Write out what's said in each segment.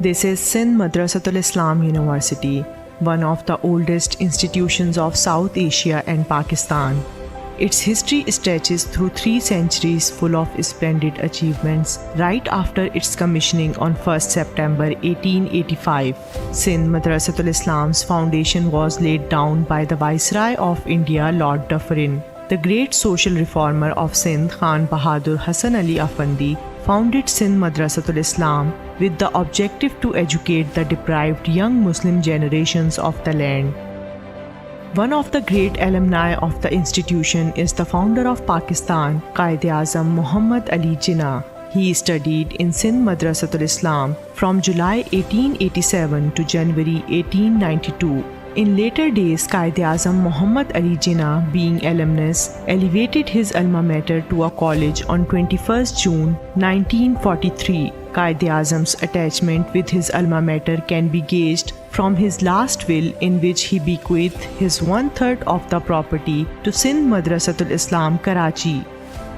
This is Sindh Madressatul Islam University, one of the oldest institutions of South Asia and Pakistan. Its history stretches through 3 centuries full of splendid achievements. Right after its commissioning on 1st September 1885, Sindh Madressatul Islam's foundation was laid down by the Viceroy of India, Lord Dufferin. The great social reformer of Sindh, Khan Bahadur Hassan Ali Afandi, founded Sindh Madressatul Islam with the objective to educate the deprived young Muslim generations of the land. One of the great alumni of the institution is the founder of Pakistan, Quaid-e-Azam Muhammad Ali Jinnah. He studied in Sindh Madressatul Islam from July 1887 to January 1892. In later days, Quaid-e-Azam Muhammad Ali Jinnah, being alumnus, elevated his alma mater to a college on 21st June 1943. Quaid-e-Azam's attachment with his alma mater can be gauged from his last will, in which he bequeathed his 1/3 of the property to Sindh Madressatul Islam, Karachi.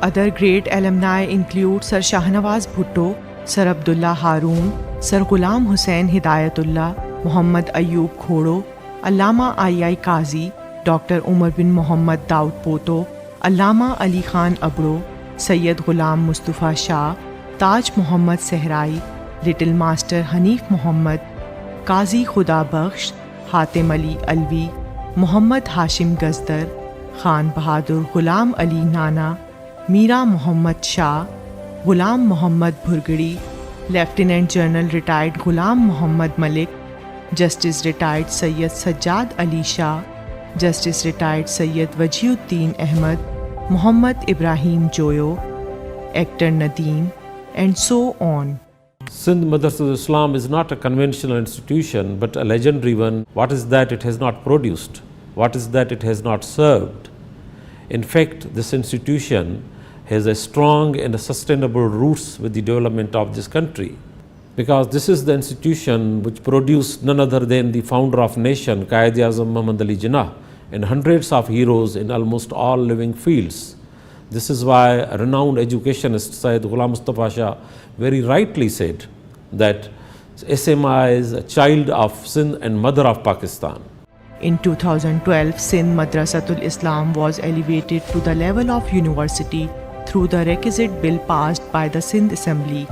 Other great alumni include Sir Shahnawaz Bhutto, Sir Abdullah Haroon, Sir Ghulam Hussain Hidayatullah, Muhammad Ayub Khodo, Allama I.I. Qazi, Dr. Umar bin Muhammad Daud Poto, Allama Ali Khan Abro, Sayyid Ghulam Mustafa Shah, Taj Muhammad Sehrai, Little Master Hanif Muhammad, Qazi Khuda Bakhsh, Hatim Ali Alvi, Muhammad Hashim Gazdar, Khan Bahadur Ghulam Ali Nana, Mira Muhammad Shah, Ghulam Muhammad Bhurgadi, Lieutenant General retired Ghulam Muhammad Malik, Justice retired Sayyid Sajjad Ali Shah, Justice retired Sayyid Wajiuddin Ahmad, Muhammad Ibrahim Joyo, Actor Nadeem, and so on. Sindh Madrasatul Islam is not a conventional institution but a legendary one. What is that it has not produced? What is that it has not served? In fact, this institution has a strong and a sustainable roots with the development of this country, because this is the institution which produced none other than the founder of nation, Quaid-e-Azam Muhammad Ali Jinnah, and hundreds of heroes in almost all living fields. This is why a renowned educationist, Sayyid Ghulam Mustafa Shah, very rightly said that SMI is a child of Sindh and mother of Pakistan. In 2012, Sindh Madrasatul Islam was elevated to the level of university through the requisite bill passed by the Sindh Assembly.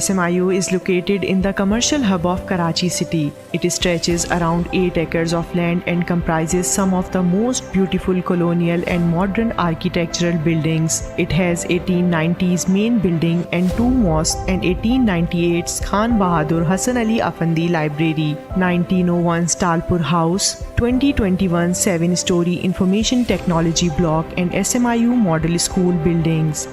Smiu is located in the commercial hub of Karachi city. It stretches around 8 acres of land and comprises some of the most beautiful colonial and modern architectural buildings. It has 1890s main building and 2 mosques and 1898's Khan Bahadur Hassan Ali Afandi Library, 1901's Talpur House, 2021 7-story information technology block and Smiu model school buildings.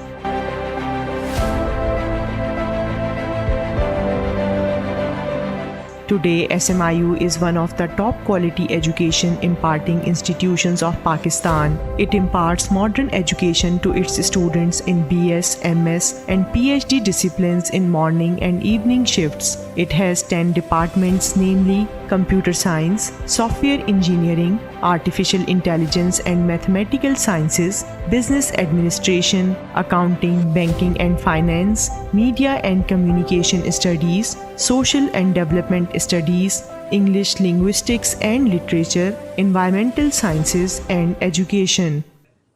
Today, Smiu is one of the top quality education imparting institutions of Pakistan. It imparts modern education to its students in BS, MS and PhD disciplines in morning and evening shifts. It has 10 departments, namely Computer Science, Software Engineering, Artificial Intelligence and Mathematical Sciences, Business Administration, Accounting, Banking and Finance, Media and Communication Studies, Social and Development Studies, English Linguistics and Literature, Environmental Sciences and Education.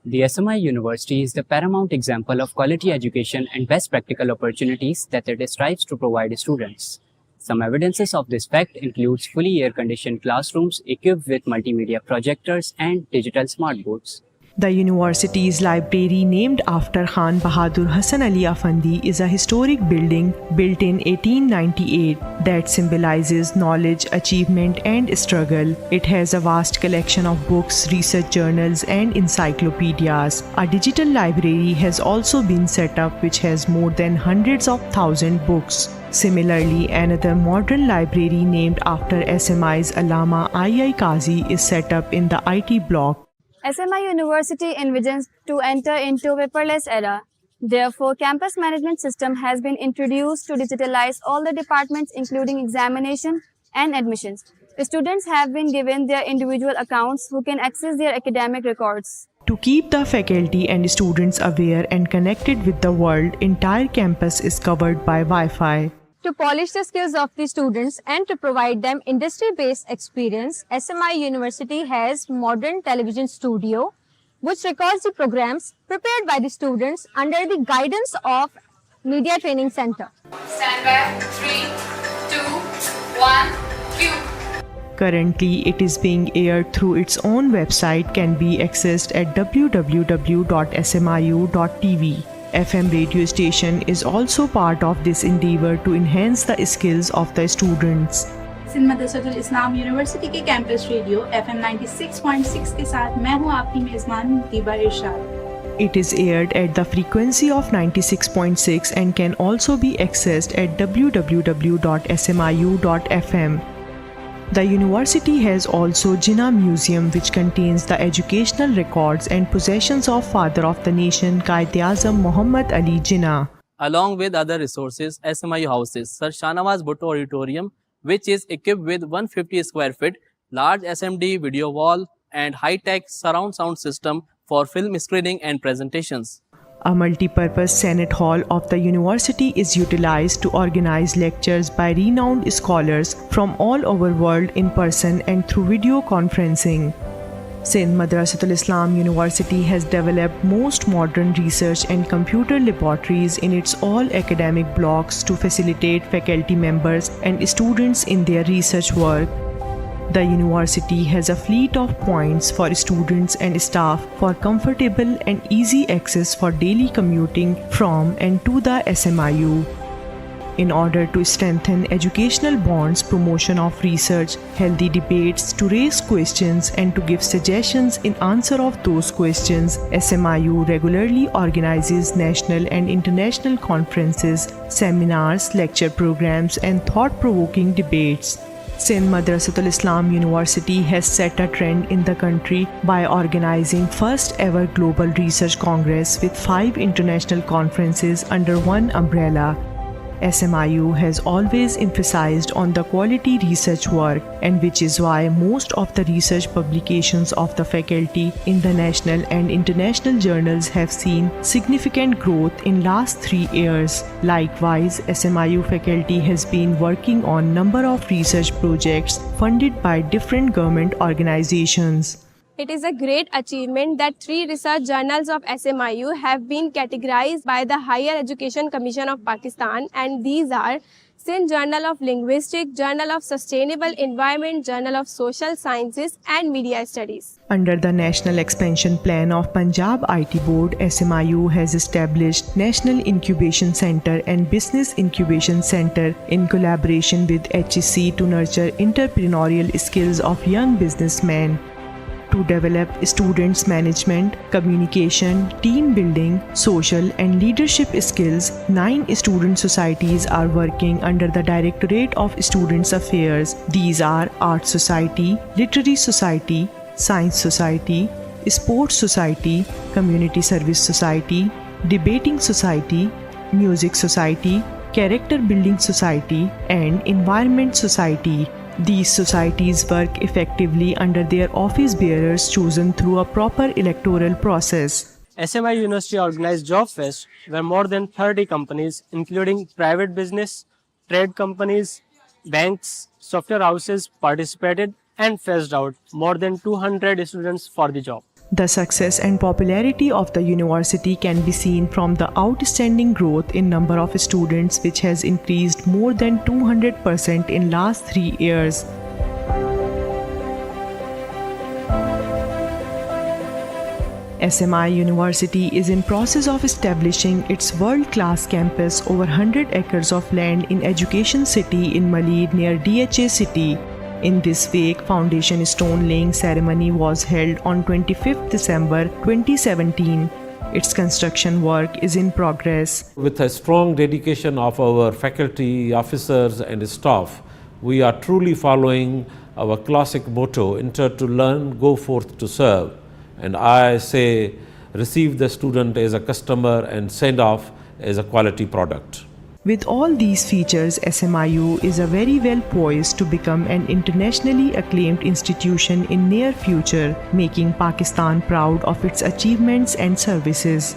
The SMI University is the paramount example of quality education and best practical opportunities that it strives to provide students. Some evidences of this fact includes fully air-conditioned classrooms equipped with multimedia projectors and digital smartboards. The university's library, named after Khan Bahadur Hassan Ali Afandi, is a historic building built in 1898 that symbolizes knowledge, achievement and struggle. It has a vast collection of books, research journals and encyclopedias. A digital library has also been set up which has more than hundreds of thousands books. Similarly, another modern library named after SMI's Allama I.I. Qazi is set up in the IT block. SMI University envisions to enter into paperless era. Therefore, campus management system has been introduced to digitalize all the departments including examination and admissions. The students have been given their individual accounts who can access their academic records. To keep the faculty and students aware and connected with the world, entire campus is covered by Wi-Fi. To polish the skills of the students and to provide them industry-based experience, SMI University has modern television studio which records the programs prepared by the students under the guidance of Media Training Center. Stand by. 3, 2, 1, cue. Currently, it is being aired through its own website, can be accessed at www.smiu.tv. FM radio station is also part of this endeavor to enhance the skills of the students. Sindh मदरसतुल Islam university के campus radio FM 96.6 के साथ मैं हूं आपकी मेजबान दीबा इरशाद। It is aired at the frequency of 96.6 and can also be accessed at www.smiu.fm. The university has also Jinnah Museum, which contains the educational records and possessions of Father of the Nation Quaid-e-Azam Muhammad Ali Jinnah. Along with other resources, SMIU houses Sir Shahnawaz Bhutto Auditorium, which is equipped with 150 square feet, large SMD video wall and high-tech surround sound system for film screening and presentations. A multi-purpose Senate Hall of the university is utilized to organize lectures by renowned scholars from all over world in person and through video conferencing. Sindh Madressatul Islam University has developed most modern research and computer laboratories in its all academic blocks to facilitate faculty members and students in their research work. The university has a fleet of points for students and staff for comfortable and easy access for daily commuting from and to the SMIU. In order to strengthen educational bonds, promotion of research, healthy debates, to raise questions and to give suggestions in answer of those questions, SMIU regularly organizes national and international conferences, seminars, lecture programs and thought-provoking debates. Sindh Madressatul Islam University has set a trend in the country by organizing first ever Global Research Congress with 5 international conferences under one umbrella. SMIU has always emphasized on the quality research work, and which is why most of the research publications of the faculty in the national and international journals have seen significant growth in last 3 years. Likewise, SMIU faculty has been working on number of research projects funded by different government organizations. It is a great achievement that 3 research journals of SMIU have been categorized by the Higher Education Commission of Pakistan, and these are Sindh Journal of Linguistics, Journal of Sustainable Environment, Journal of Social Sciences and Media Studies. Under the National Expansion Plan of Punjab IT Board, SMIU has established National Incubation Center and Business Incubation Center in collaboration with HEC to nurture entrepreneurial skills of young businessmen. To develop students' management, communication, team building, social and leadership skills, 9 student societies are working under the Directorate of Students' Affairs. These are Art Society, Literary Society, Science Society, Sports Society, Community Service Society, Debating Society, Music Society, Character Building Society, and Environment Society. These societies work effectively under their office bearers chosen through a proper electoral process. SMI University organized Job Fest, where more than 30 companies, including private business, trade companies, banks, software houses, participated and fetched out more than 200 students for the job. The success and popularity of the university can be seen from the outstanding growth in number of students, which has increased more than 200% in last 3 years. SMI University is in process of establishing its world-class campus over 100 acres of land in Education City in Maleed near DHA City. In this wake, foundation stone laying ceremony was held on 25th December 2017. Its construction work is in progress. With a strong dedication of our faculty, officers and staff, we are truly following our classic motto, enter to learn, go forth to serve. And I say, receive the student as a customer and send off as a quality product. With all these features, SMIU is a very well poised to become an internationally acclaimed institution in near future, making Pakistan proud of its achievements and services.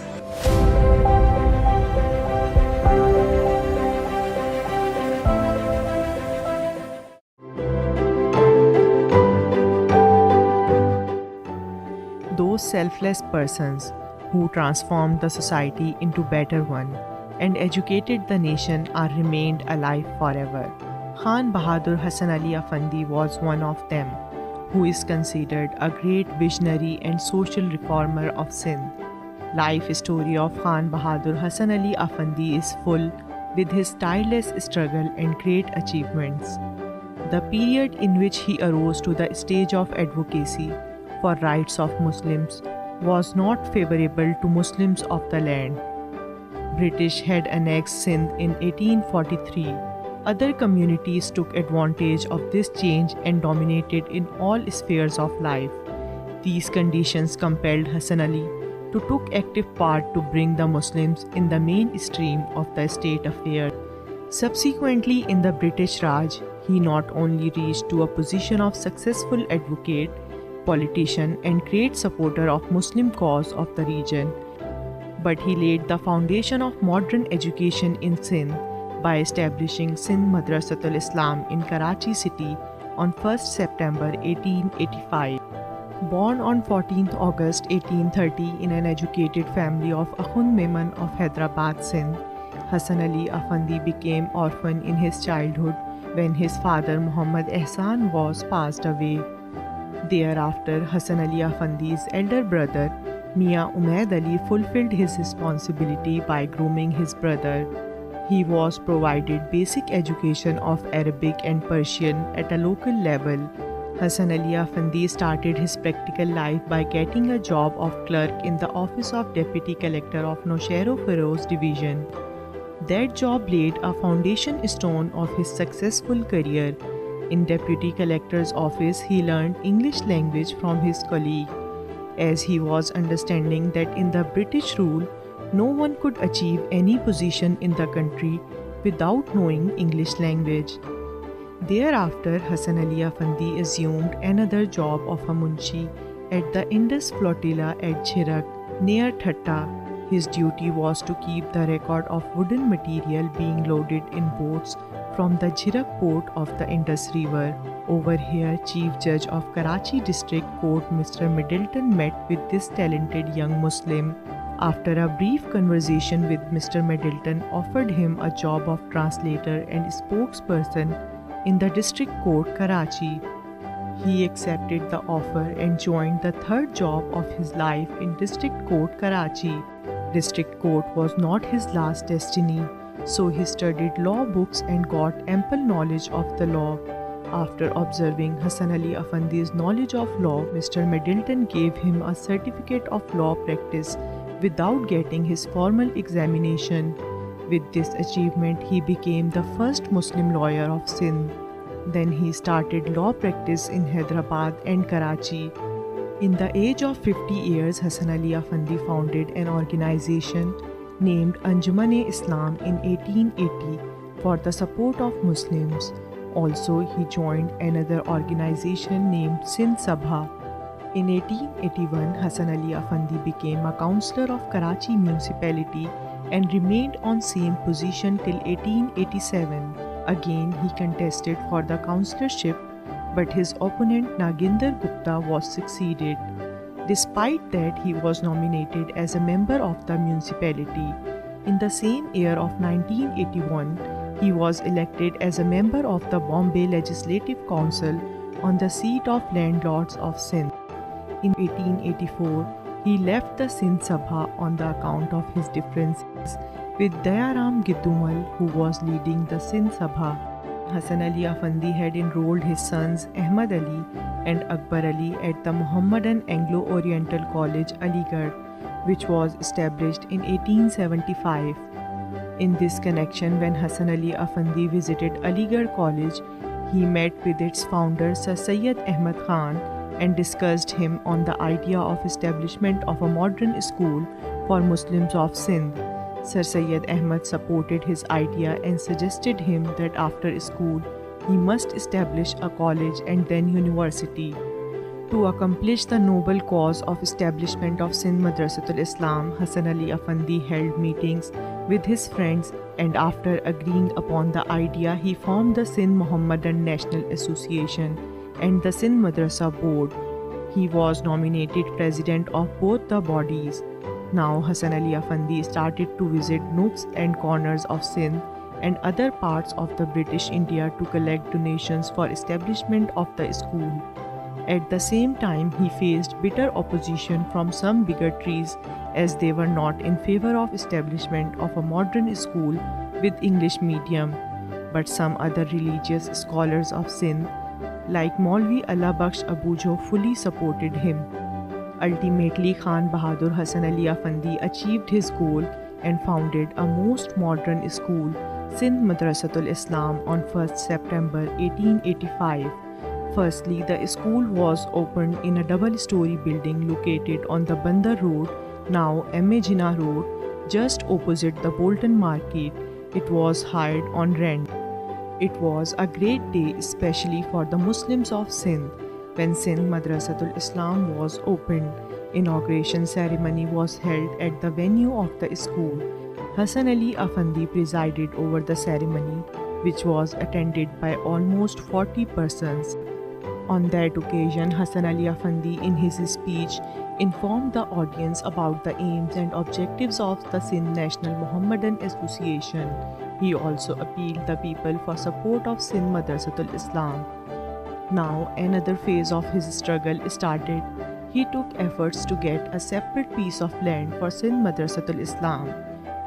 those selfless persons who transformed the society into better one and educated the nation are remained alive forever. Khan Bahadur Hassan Ali Afandi was one of them, who is considered a great visionary and social reformer of Sindh. Life story of Khan Bahadur Hassan Ali Afandi is full with his tireless struggle and great achievements. The period in which he arose to the stage of advocacy for rights of Muslims was not favorable to Muslims of the land. British had annexed Sindh in 1843. Other communities took advantage of this change and dominated in all spheres of life. These conditions compelled Hassan Ali to take active part to bring the Muslims in the mainstream of the state affairs. Subsequently, in the British Raj, he not only reached to a position of successful advocate, politician and great supporter of Muslim cause of the region, but he laid the foundation of modern education in Sindh by establishing Sindh Madressatul Islam in Karachi city on 1st September 1885. Born on 14th August 1830 in an educated family of Akhund Memon of Hyderabad, Sindh, Hassan Ali Afandi became orphan in his childhood when his father Muhammad Ehsan was passed away. Thereafter, Hassan Ali Afandi's elder brother Mia Umaid Ali fulfilled his responsibility by grooming his brother. He was provided basic education of Arabic and Persian at a local level. Hassan Ali Afandi started his practical life by getting a job of clerk in the office of Deputy Collector of Nowshera Feroz Division. That job laid a foundation stone of his successful career. In Deputy Collector's office, he learned English language from his colleague, as he was understanding that in the British rule, no one could achieve any position in the country without knowing English language. Thereafter, Hassan Ali Afandi assumed another job of a munshi at the Indus Flotilla at Jhirak, near Thatta. His duty was to keep the record of wooden material being loaded in boats from the Jhirak port of the Indus River. Over here, Chief Judge of Karachi District Court Mr. Middleton met with this talented young Muslim. After a brief conversation with Mr. Middleton offered him a job of translator and spokesperson in the District Court, Karachi. He accepted the offer and joined the third job of his life in District Court, Karachi. District Court was not his last destiny, so he studied law books and got ample knowledge of the law. After observing Hassan Ali Afandi's knowledge of law, Mr. Middleton gave him a certificate of law practice without getting his formal examination. With this achievement, he became the first Muslim lawyer of Sindh. Then he started law practice in Hyderabad and Karachi. In the age of 50 years, Hassan Ali Afandi founded an organization named Anjuman-e-Islam in 1880 for the support of Muslims. Also, he joined another organization named Sindh Sabha. In 1881, Hassan Ali Afandi became a councillor of Karachi municipality and remained on same position till 1887. Again, he contested for the councillorship, but his opponent Naginder Gupta was succeeded. Despite that, he was nominated as a member of the municipality. In the same year of 1981, he was elected as a member of the Bombay Legislative Council on the seat of landlords of Sindh. In 1884, he left the Sindh Sabha on the account of his differences with Dayaram Giddumal, who was leading the Sindh Sabha. Hassan Ali Afandi had enrolled his sons Ahmad Ali and Akbar Ali at the Muhammadan Anglo-Oriental College, Aligarh, which was established in 1875. In this connection, when Hassan Ali Afandi visited Aligarh College, he met with its founder Sir Syed Ahmad Khan and discussed him on the idea of establishment of a modern school for Muslims of Sindh. Sir Syed Ahmad supported his idea and suggested him that after school, he must establish a college and then university. To accomplish the noble cause of establishment of Sindh Madressatul Islam, Hassan Ali Afandi held meetings with his friends, and after agreeing upon the idea, he formed the Sindh Muhammadan National Association and the Sindh Madrasa Board. He was nominated president of both the bodies. Now Hasan Ali Afandi started to visit nooks and corners of Sindh and other parts of the British India to collect donations for establishment of the school. At the same time, he faced bitter opposition from some bigotries as they were not in favor of establishment of a modern school with English medium. But some other religious scholars of Sindh, like Maulvi Allah Bakhsh Abujo, fully supported him. Ultimately, Khan Bahadur Hasan Ali Afandi achieved his goal and founded a most modern school, Sindh Madressatul Islam, on 1st September 1885. Firstly, the school was opened in a double-story building located on the Bandar Road, now M.A. Jinnah Road, just opposite the Bolton Market. It was hired on rent. It was a great day, especially for the Muslims of Sindh, when Sindh Madressatul Islam was opened. Inauguration ceremony was held at the venue of the school. Hasan Ali Afandi presided over the ceremony, which was attended by almost 40 persons. On that occasion, Hasan Ali Afandi, in his speech, informed the audience about the aims and objectives of the Sindh National Mohammedan Association. He also appealed the people for support of Sindh Madressatul Islam. Now, another phase of his struggle started. He took efforts to get a separate piece of land for Sindh Madressatul Islam.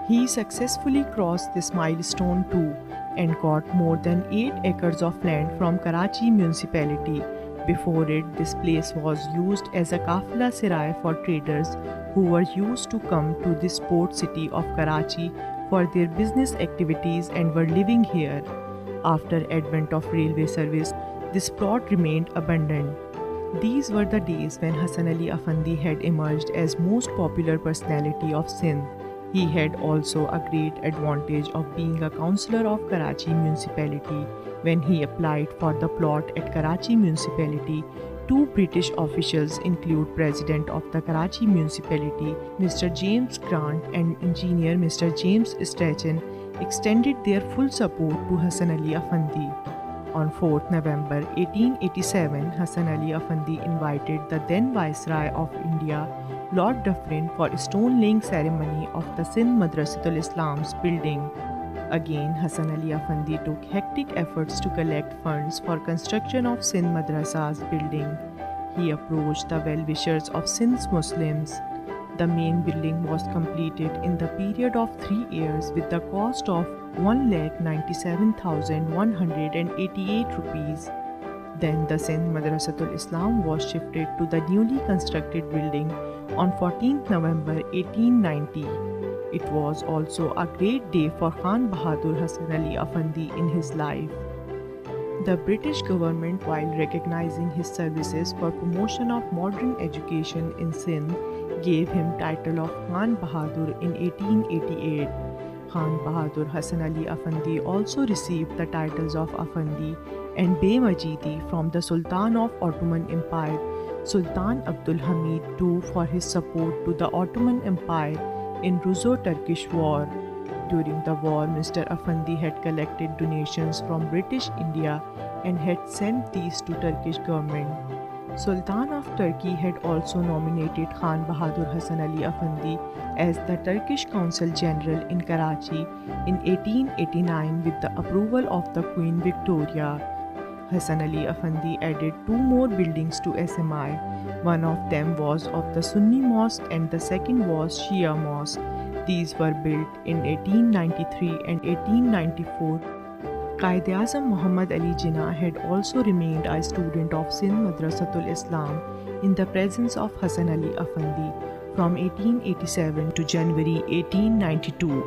He successfully crossed this milestone too and got more than 8 acres of land from Karachi municipality. Before it, this place was used as a kafla serai for traders who were used to come to this port city of Karachi for their business activities and were living here. After advent of railway service, this plot remained abandoned. These were the days when Hasan Ali Afandi had emerged as most popular personality of Sindh. He had also a great advantage of being a councillor of Karachi municipality. When he applied for the plot at Karachi municipality, 2 British officials, include President of the Karachi municipality, Mr. James Grant, and engineer Mr. James Strachan, extended their full support to Hasan Ali Afandi. On 4th November 1887, Hasan Ali Afandi invited the then Viceroy of India, Lord Dufferin, for a stone-laying ceremony of the Sindh Madressatul Islam's building. Again, Hasan Ali Afandi took hectic efforts to collect funds for construction of Sindh Madrasa's building. He approached the well-wishers of Sindh's Muslims. The main building was completed in the period of 3 years with the cost of 1,97,188 rupees. Then the Sindh Madressatul Islam was shifted to the newly constructed building on 14th November 1890. It was also a great day for Khan Bahadur Hasan Ali Afandi in his life. The British government, while recognizing his services for promotion of modern education in Sindh, gave him title of Khan Bahadur in 1888. Khan Bahadur Hasan Ali Afandi also received the titles of Afandi and Bey Majidi from the Sultan of Ottoman Empire, Sultan Abdul Hamid II, for his support to the Ottoman Empire in Russo-Turkish War. During the war, Mr. Afandi had collected donations from British India and had sent these to Turkish government. Sultan of Turkey had also nominated Khan Bahadur Hasan Ali Afandi as the Turkish Consul General in Karachi in 1889 with the approval of the Queen Victoria. Hasan Ali Afandi added 2 more buildings to SMI. One of them was of the Sunni Mosque and the second was Shia Mosque. These were built in 1893 and 1894. Quaid-e-Azam Muhammad Ali Jinnah had also remained a student of Sindh Madressatul Islam in the presence of Hasan Ali Afandi from 1887 to January 1892.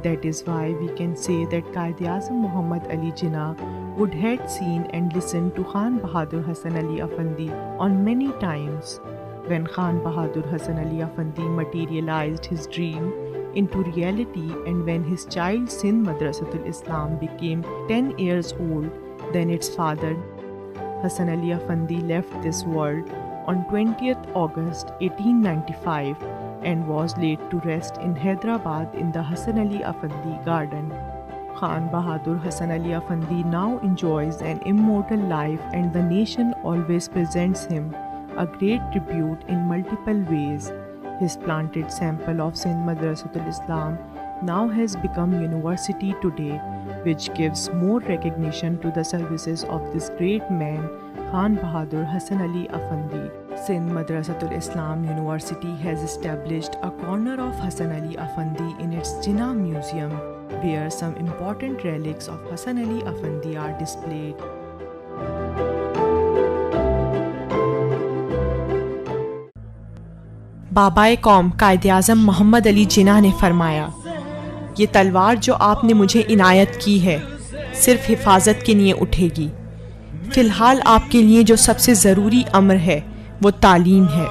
That is why we can say that Quaid-e-Azam Muhammad Ali Jinnah would had seen and listened to Khan Bahadur Hasan Ali Afandi on many times. When Khan Bahadur Hasan Ali Afandi materialized his dream into reality and when his child Sindh Madressatul Islam became 10 years old, then its father Hasan Ali Afandi left this world on 20th August 1895 and was laid to rest in Hyderabad in the Hasan Ali Afandi Garden. Khan Bahadur Hasan Ali Afandi now enjoys an immortal life and the nation always presents him a great tribute in multiple ways. His planted sample of Sindh Madressatul Islam now has become university today, which gives more recognition to the services of this great man, Khan Bahadur Hassan Ali Afandi. Sindh Madressatul Islam University has established a corner of Hassan Ali Afandi in its Jinnah Museum, where some important relics of Hassan Ali Afandi are displayed. बाबाए कौम कायद-ए-आज़म मोहम्मद अली जिन्ना ने फरमाया, ये तलवार जो आपने मुझे इनायत की है सिर्फ हिफाजत के लिए उठेगी। फ़िलहाल आपके लिए जो सबसे ज़रूरी अमर है वो तालीम है।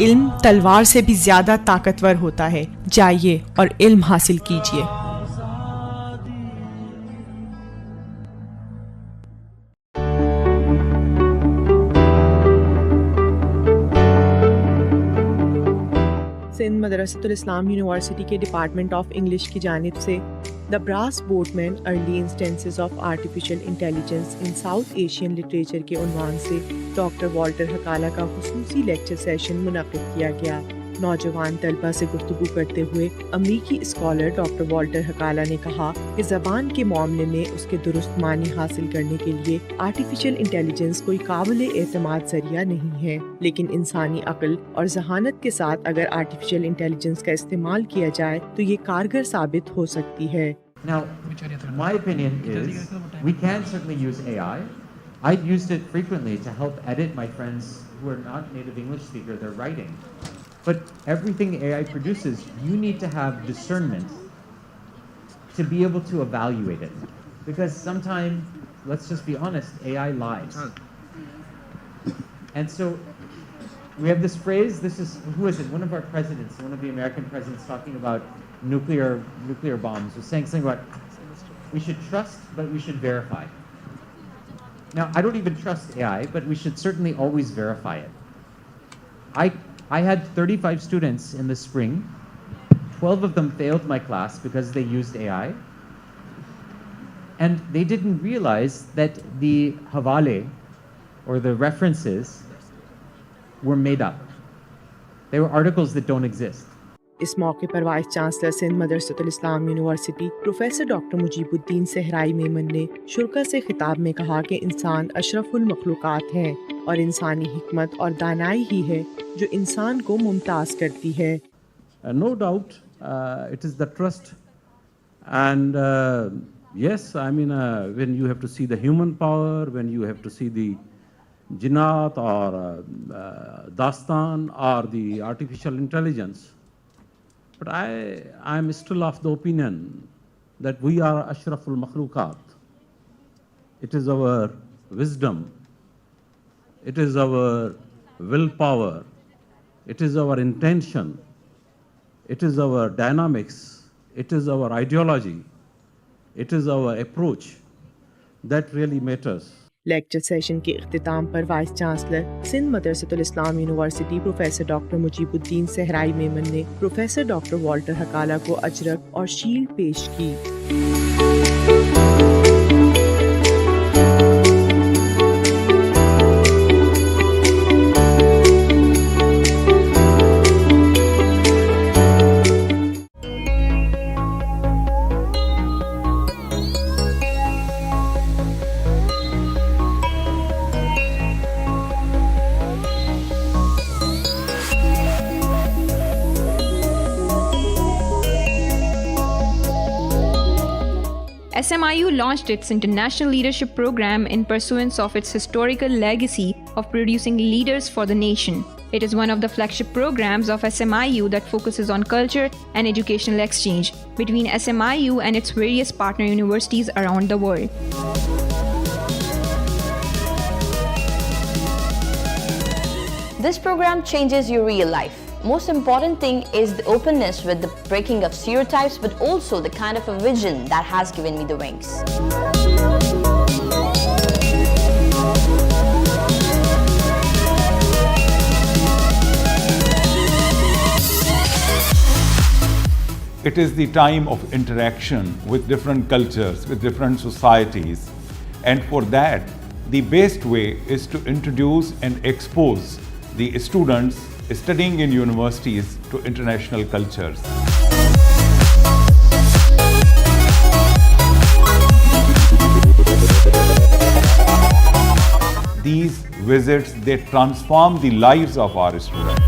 इल्म तलवार से भी ज़्यादा ताकतवर होता है। जाइए और इल्म हासिल कीजिए। सिंध मदरसतुल इस्लाम यूनिवर्सिटी के डिपार्टमेंट ऑफ इंग्लिश की जानिब से the brass boatman early instances of artificial intelligence in South Asian literature के उन्वान से डॉक्टर वॉल्टर हकाला का खुसूसी लेक्चर सेशन मुनक़िद किया गया। नौजवान तलबा से गुफ्तगू करते हुए अमरीकी स्कॉलर डॉक्टर वॉल्टर हकाला ने कहा कि ज़बान के मामले में उसके दुरुस्त मानी हासिल करने के लिए आर्टिफिशियल इंटेलिजेंस कोई काबिल एतमाद ज़रिया नहीं है, लेकिन इंसानी अक्ल और जहानत के साथ अगर आर्टिफिशियल इंटेलिजेंस का इस्तेमाल किया जाए तो ये कारगर साबित हो सकती है। Now, my opinion is we can certainly use AI. I've used it frequently to help edit my friends who are not native English speaker, their writing. But everything AI produces, you need to have discernment to be able to evaluate it. Because sometimes, let's just be honest, AI lies. And so we have this phrase, who is it? One of our presidents, one of the American presidents talking about nuclear bombs, was saying something about we should trust, but we should verify. Now, I don't even trust AI, but we should certainly always verify it. I had 35 students in the spring. 12 of them failed my class because they used AI. And they didn't realize that the hawale, or the references, were made up. They were articles that don't exist. इस मौके पर vice chancellor Sindh मदरसतुल Islam university professor doctor Mujibuddin Sahrai Memon ने शुरा से खिताब में कहा कि इंसान अशरफुल मखलूक़ात हैं और इंसानी हिकमत और दानाई ही है जो इंसान को मुमताज़ करती है। No doubt it is the trust, and yes, I mean when you have to see the human power, when you have to see the jinnaat or dastan or the artificial intelligence. But I am still of the opinion that we are ashraful makhluqat. It is our wisdom, it is our willpower, it is our intention, it is our dynamics, it is our ideology, it is our approach that really matters. Lecture session के इख्तिताम पर vice chancellor Sindh मदरसतुल Islam university professor doctor Mujibuddin Sahrai Memon ने professor doctor Walter हकाला को अजरक और shield पेश की। SMIU launched its international leadership program in pursuance of its historical legacy of producing leaders for the nation. It is one of the flagship programs of SMIU that focuses on culture and educational exchange between SMIU and its various partner universities around the world. This program changes your real life. Most important thing is the openness with the breaking of stereotypes, but also the kind of a vision that has given me the wings. It is the time of interaction with different cultures, with different societies, and for that, the best way is to introduce and expose the students studying in universities to international cultures. These visits, they transform the lives of our students.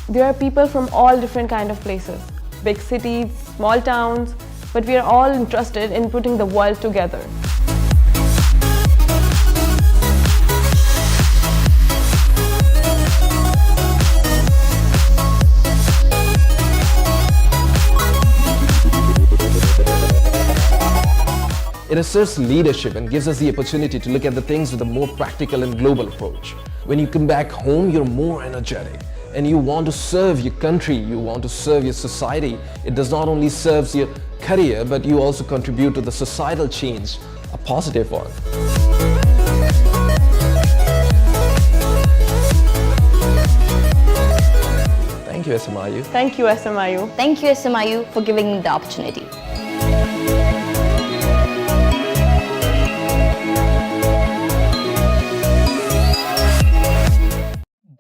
There are people from all different kind of places, big cities, small towns, but we are all interested in putting the world together. It asserts leadership and gives us the opportunity to look at the things with a more practical and global approach. When you come back home, you're more energetic and you want to serve your country, you want to serve your society. It does not only serve your career, but you also contribute to the societal change, a positive one. Thank you, SMIU. Thank you, SMIU. Thank you, SMIU, for giving me the opportunity.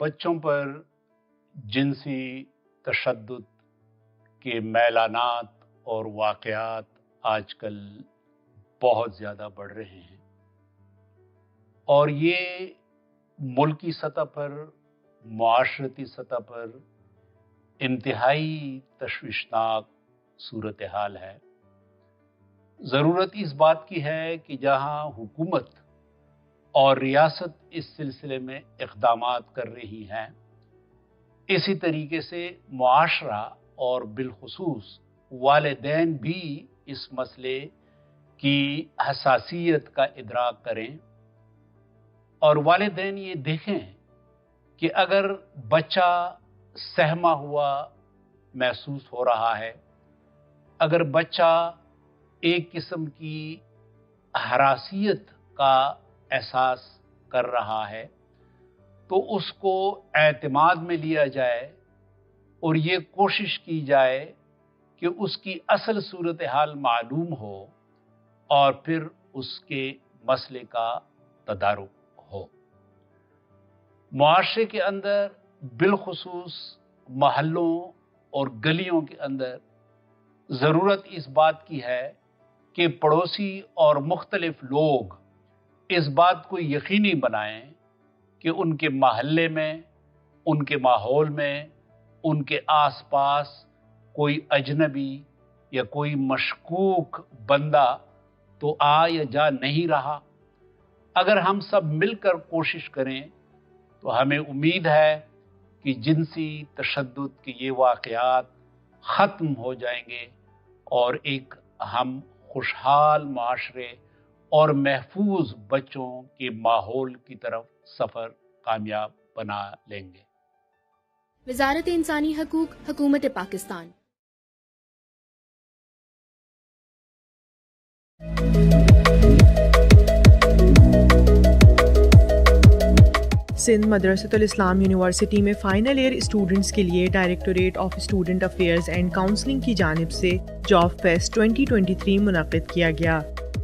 बच्चों पर जिनसी तशद्दुद के मैलानात और वाक़यात आजकल बहुत ज़्यादा बढ़ रहे हैं और ये मुल्की सतह पर, मुआशरती सतह पर इंतहाई तशवीशनाक सूरत हाल है। ज़रूरत इस बात की है कि जहाँ हुकूमत और रियासत इस सिलसिले में इक़दामात कर रही हैं, इसी तरीके से मुआशरा और बिलखुसूस वालिदैन भी इस मसले की हसासियत का इदराक करें और वालिदैन ये देखें कि अगर बच्चा सहमा हुआ महसूस हो रहा है, अगर बच्चा एक किस्म की हरासियत का एहसास कर रहा है, तो उसको एतमाद में लिया जाए और ये कोशिश की जाए कि उसकी असल सूरत हाल मालूम हो और फिर उसके मसले का तदारुक हो। मुआशरे के अंदर बिलखुसूस महल्लों और गलियों के अंदर ज़रूरत इस बात की है कि पड़ोसी और मुख्तलिफ लोग इस बात को यकीनी बनाएं कि उनके महल्ले में, उनके माहौल में, उनके आसपास कोई अजनबी या कोई मशकूक बंदा तो आ या जा नहीं रहा। अगर हम सब मिलकर कोशिश करें तो हमें उम्मीद है कि जिनसी तशद्दुद के ये वाक़यात ख़त्म हो जाएंगे और एक हम खुशहाल माशरे और महफूज बच्चों के माहौल की तरफ सफ़र कामयाब बना लेंगे। वज़ारत इंसानी हकूक़, हुकूमत पाकिस्तान। सिंध मदरसतुल इस्लाम यूनिवर्सिटी में फाइनल ईयर स्टूडेंट्स के लिए directorate of student affairs and counselling की जानिब से जॉब फेस्ट 2023 मुनक़िद किया गया।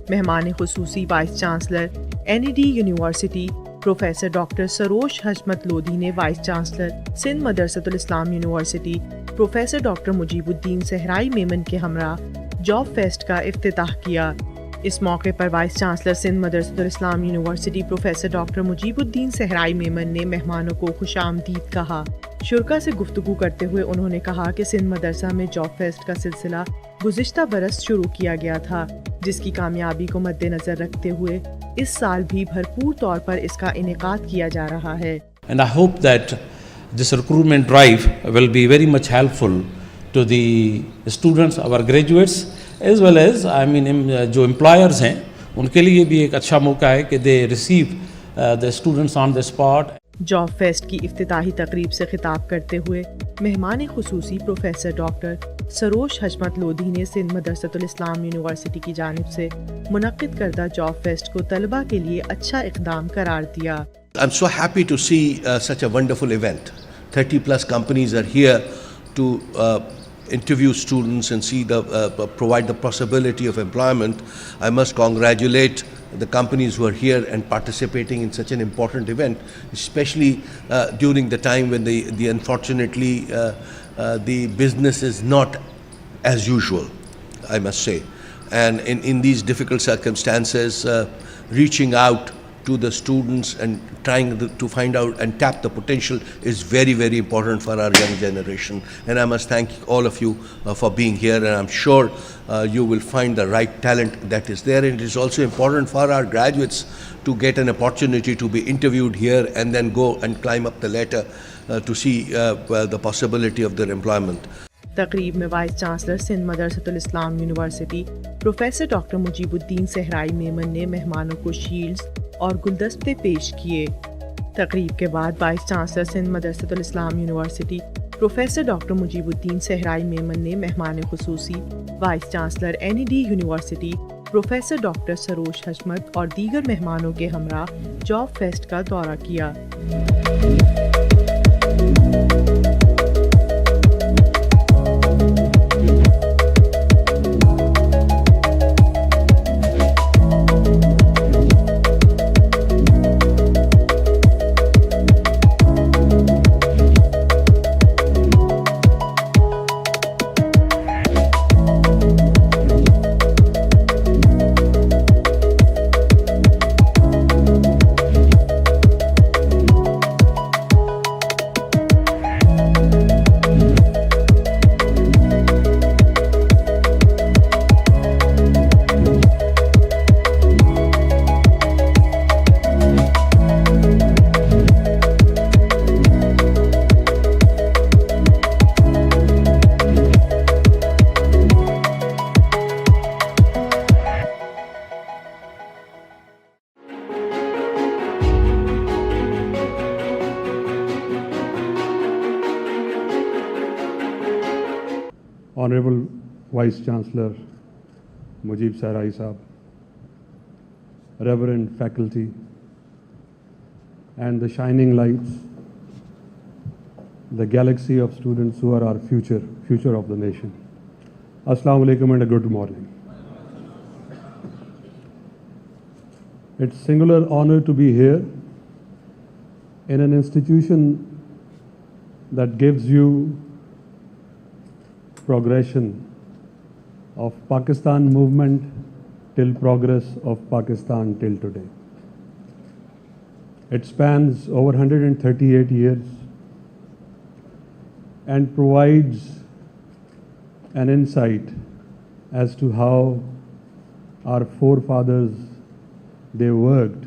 मेहमान खुसूसी vice chancellor NED university professor doctor Sarosh Hazmat Lodhi ने vice chancellor Sindh मदरसतुल Islam university professor doctor Mujibuddin Sahrai Memon के हमरा जॉब फेस्ट का इफ्तिताह किया। इस मौके पर vice chancellor Sindh मदरसतुल Islam university professor doctor Mujibuddin Sahrai Memon ने मेहमानों को खुशामदीद कहा। शुरा से गुफ्तगू करते हुए उन्होंने कहा कि सिंध मदरसा में जॉब फेस्ट का सिलसिला गुज़िश्ता बरस शुरू किया गया था, जिसकी कामयाबी को मद्देनजर रखते हुए इस साल भी भरपूर तौर पर इसका इनेकाद किया जा रहा है। And I hope that this recruitment drive will be very much helpful to the students, our graduates, as well as जो employers हैं उनके लिए भी एक अच्छा मौका है कि they receive the students on the spot. Job fest की इफ्तिताही तकरीब से खिताब करते हुए मेहमान खुसूसी प्रोफेसर डॉक्टर सरोश हजमत लोधी ने सिंध मदरसतुल इस्लाम यूनिवर्सिटी की जानिब से मुनक्किद करदा जॉब फेस्ट को तलबा के लिए अच्छा इक़दाम करार दिया। I'm so happy to see such a wonderful event. 30 plus companies are here to interview students and see provide the possibility of employment. I must congratulate the companies who are here and participating in such an important event, especially during the time when the unfortunately the business is not as usual, I must say. And in these difficult circumstances, reaching out to the students and trying to find out and tap the potential is very, very important for our young generation. And I must thank all of you for being here, and I'm sure you will find the right talent that is there. And it is also important for our graduates to get an opportunity to be interviewed here and then go and climb up the ladder to see the possibility of their employment. तकरीब में vice chancellor Sindh मदरसतुल Islam university professor doctor Mujibuddin Sahrai Memon ने मेहमानों को shields और गुलदस्ते पेश किए। तकरीब के बाद vice chancellor Sindh मदरसतुल Islam university professor doctor Mujibuddin Sahrai Memon ने मेहमान खुसूसी vice chancellor NED university professor doctor Saroj Hashmat और दीगर मेहमानों के हमरा जॉब फेस्ट का दौरा किया। Honorable Vice Chancellor Mujib Sahrai Sahab, Reverend faculty, and the shining lights, the galaxy of students who are our future of the nation. Assalamu alaikum and a good morning. It's singular honor to be here in an institution that gives you progression of Pakistan movement till progress of Pakistan till today. It spans over 138 years and provides an insight as to how our forefathers, they worked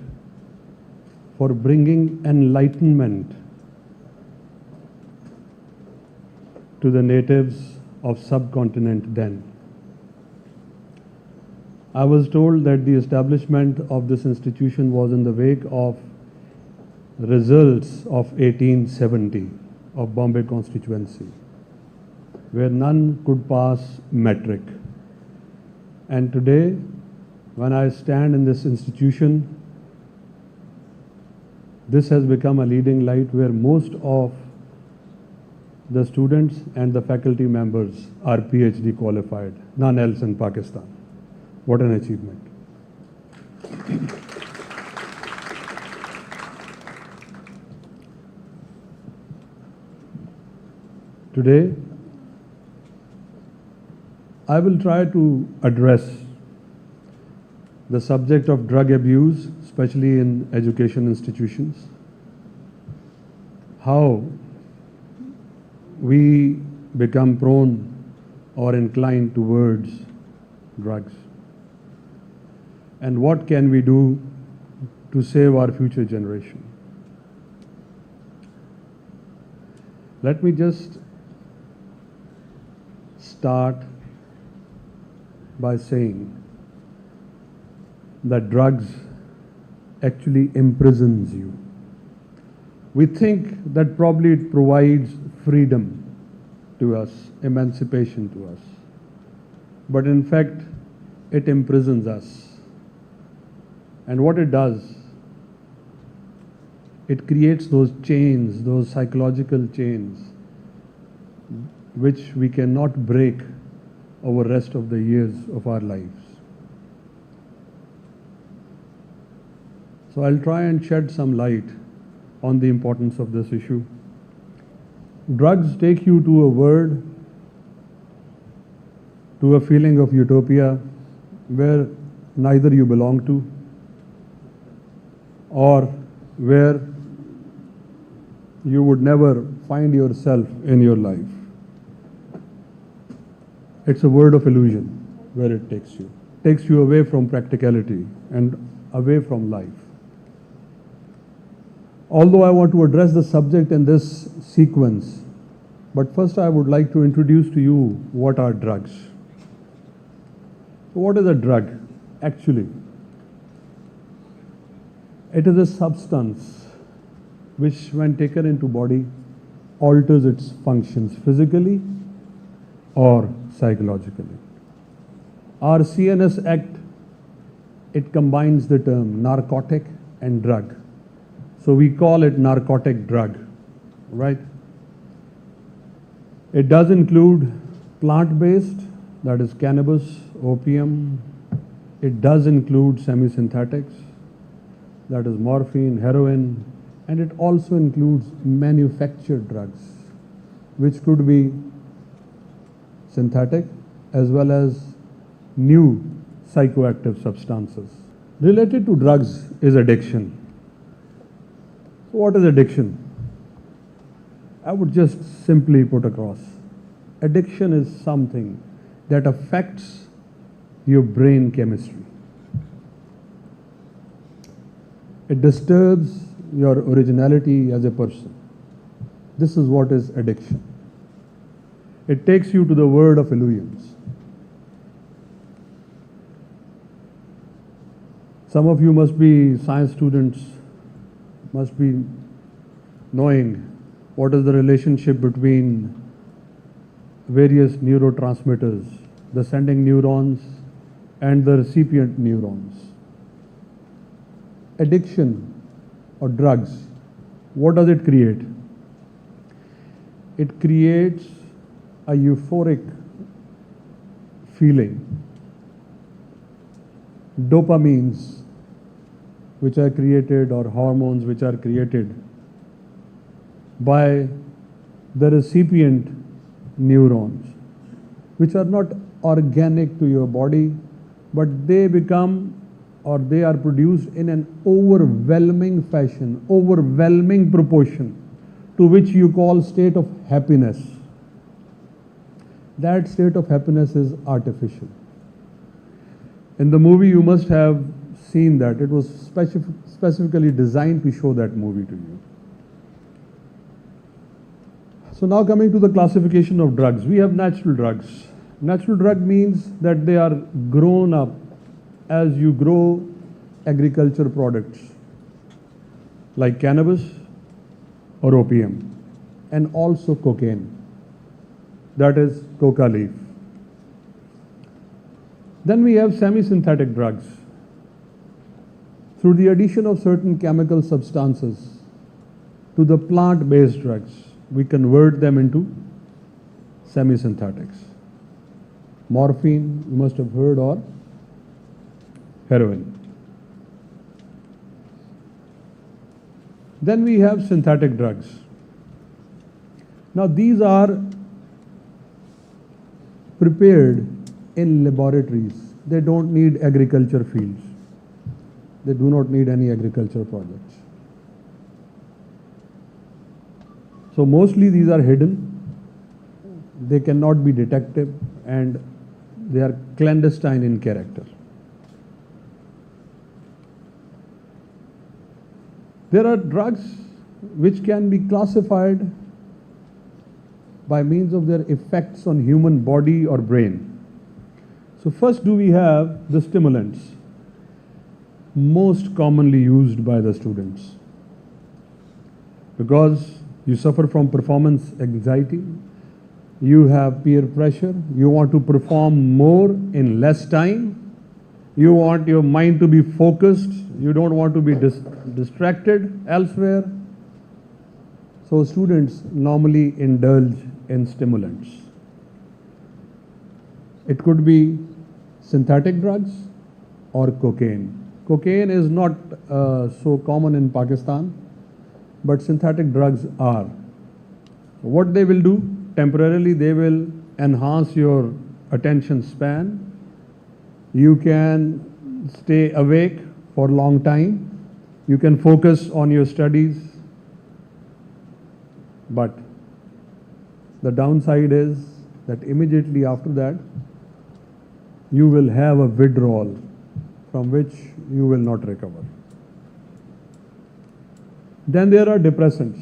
for bringing enlightenment to the natives of subcontinent then. I was told that the establishment of this institution was in the wake of results of 1870 of Bombay constituency, where none could pass metric. And today, when I stand in this institution, this has become a leading light where most of the students and the faculty members are PhD qualified, none else in Pakistan. What an achievement. Today, I will try to address the subject of drug abuse, especially in education institutions, how we become prone or inclined towards drugs, and what can we do to save our future generation. Let me just start by saying that drugs actually imprisons you. We think that probably it provides freedom to us, emancipation to us. But in fact, it imprisons us. And what it does, it creates those chains, those psychological chains, which we cannot break over the rest of the years of our lives. So I'll try and shed some light on the importance of this issue. Drugs take you to a world, to a feeling of utopia where neither you belong to or where you would never find yourself in your life. It's a world of illusion where it takes you. Takes you away from practicality and away from life. Although I want to address the subject in this sequence, but first I would like to introduce to you what are drugs. So what is a drug? Actually, it is a substance which, when taken into body, alters its functions physically or psychologically. Our CNS Act, it combines the term narcotic and drug. So we call it narcotic drug, right? It does include plant-based, that is cannabis, opium. It does include semi-synthetics, that is morphine, heroin, and it also includes manufactured drugs, which could be synthetic as well as new psychoactive substances. Related to drugs is addiction. So what is addiction? I would just simply put across. Addiction is something that affects your brain chemistry. It disturbs your originality as a person. This is what is addiction. It takes you to the world of illusions. Some of you must be science students, must be knowing what is the relationship between various neurotransmitters, the sending neurons and the recipient neurons. Addiction or drugs, what does it create? It creates a euphoric feeling. Dopamines, which are created, or hormones which are created by the recipient neurons, which are not organic to your body, but they become, or they are produced in an overwhelming fashion, overwhelming proportion, to which you call state of happiness. That state of happiness is artificial. In the movie, you must have seen that. It was specifically designed to show that movie to you. So now coming to the classification of drugs, we have natural drugs. Natural drug means that they are grown up as you grow agriculture products like cannabis or opium, and also cocaine, that is coca leaf. Then we have semi-synthetic drugs. Through the addition of certain chemical substances to the plant-based drugs, we convert them into semi-synthetics. Morphine, you must have heard, or heroin. Then we have synthetic drugs. Now these are prepared in laboratories. They don't need agriculture fields. They do not need any agriculture projects. So mostly these are hidden. They cannot be detected, and they are clandestine in character. There are drugs which can be classified by means of their effects on human body or brain. So first do we have the stimulants, most commonly used by the students. Because you suffer from performance anxiety, you have peer pressure, you want to perform more in less time, you want your mind to be focused, you don't want to be distracted elsewhere. So students normally indulge in stimulants. It could be synthetic drugs or cocaine. Cocaine is not so common in Pakistan, but synthetic drugs are. What they will do, temporarily they will enhance your attention span. You can stay awake for a long time. You can focus on your studies. But the downside is that immediately after that, you will have a withdrawal from which you will not recover. Then there are depressants.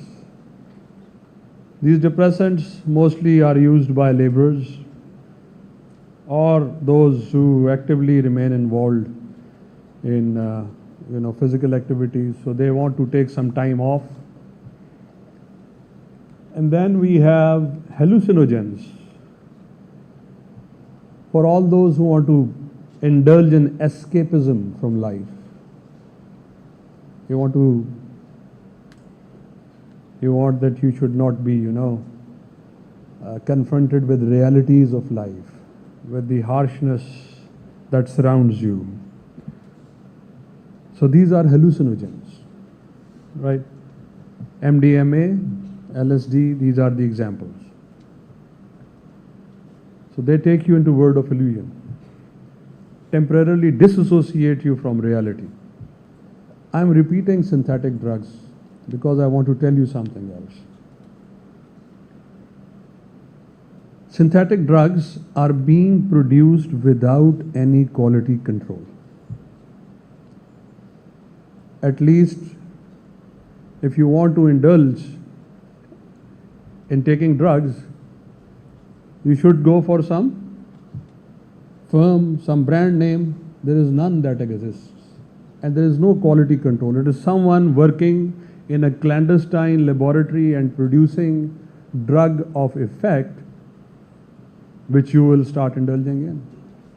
These depressants mostly are used by laborers or those who actively remain involved in physical activities, so they want to take some time off. And then we have hallucinogens. For all those who want to indulge in escapism from life, you want that you should not be, confronted with realities of life, with the harshness that surrounds you. So these are hallucinogens, right? MDMA, LSD, these are the examples. So they take you into world of illusion, temporarily disassociate you from reality. I'm repeating synthetic drugs because I want to tell you something else. Synthetic drugs are being produced without any quality control. At least if you want to indulge in taking drugs, you should go for some firm, some brand name. There is none that exists. And there is no quality control. It is someone working in a clandestine laboratory and producing drug of effect which you will start indulging in.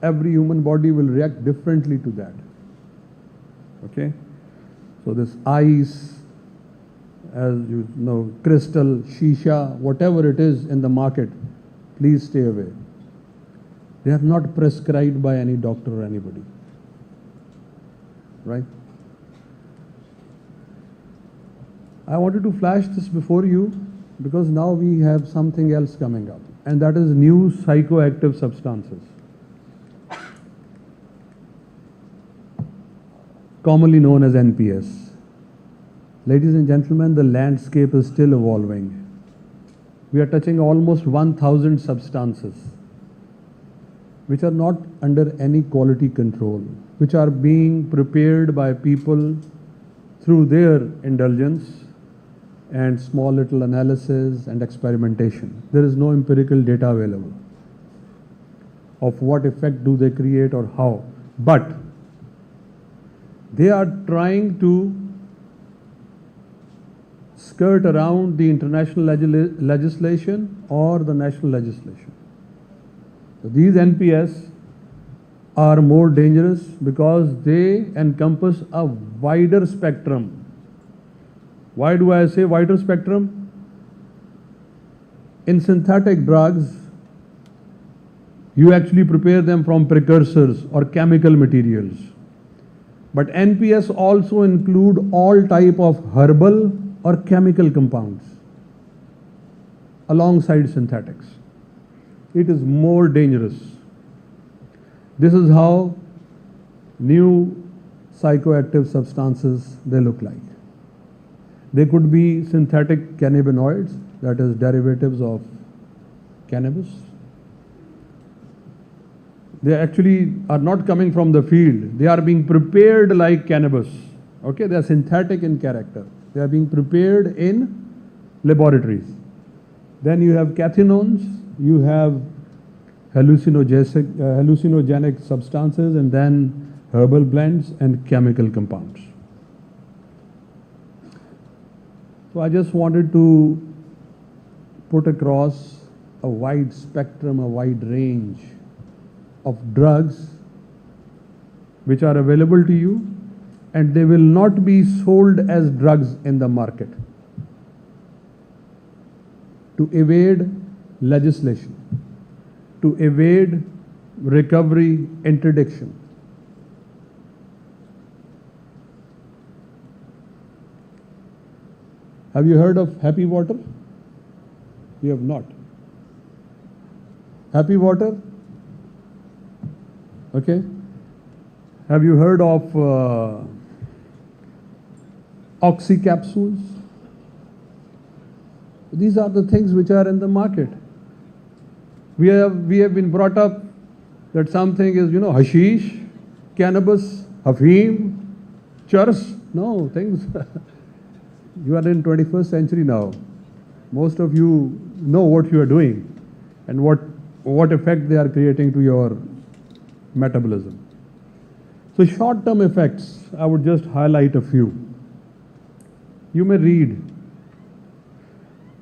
Every human body will react differently to that. Okay? So this ice, as you know, crystal, shisha, whatever it is in the market, please stay away. They are not prescribed by any doctor or anybody. Right? I wanted to flash this before you because now we have something else coming up, and that is new psychoactive substances, commonly known as NPS. Ladies and gentlemen, the landscape is still evolving. We are touching almost 1,000 substances which are not under any quality control, which are being prepared by people through their indulgence and small little analysis and experimentation. There is no empirical data available of what effect do they create or how. But they are trying to skirt around the international legislation or the national legislation. So these NPS are more dangerous because they encompass a wider spectrum. Why do I say wider spectrum? In synthetic drugs, you actually prepare them from precursors or chemical materials. But NPS also include all type of herbal or chemical compounds alongside synthetics. It is more dangerous. This is how new psychoactive substances they look like. They could be synthetic cannabinoids, that is derivatives of cannabis. They actually are not coming from the field. They are being prepared like cannabis. Okay, they are synthetic in character. They are being prepared in laboratories. Then you have cathinones, you have hallucinogenic substances, and then herbal blends and chemical compounds. So I just wanted to put across a wide spectrum, a wide range of drugs which are available to you, and they will not be sold as drugs in the market to evade legislation, to evade recovery interdiction. Have you heard of happy water? You have not. Happy water? Okay. Have you heard of oxy capsules? These are the things which are in the market. We have been brought up that something is, hashish, cannabis, hafeem, churs. No, things. You are in 21st century now. Most of you know what you are doing and what effect they are creating to your metabolism. So short-term effects, I would just highlight a few. You may read.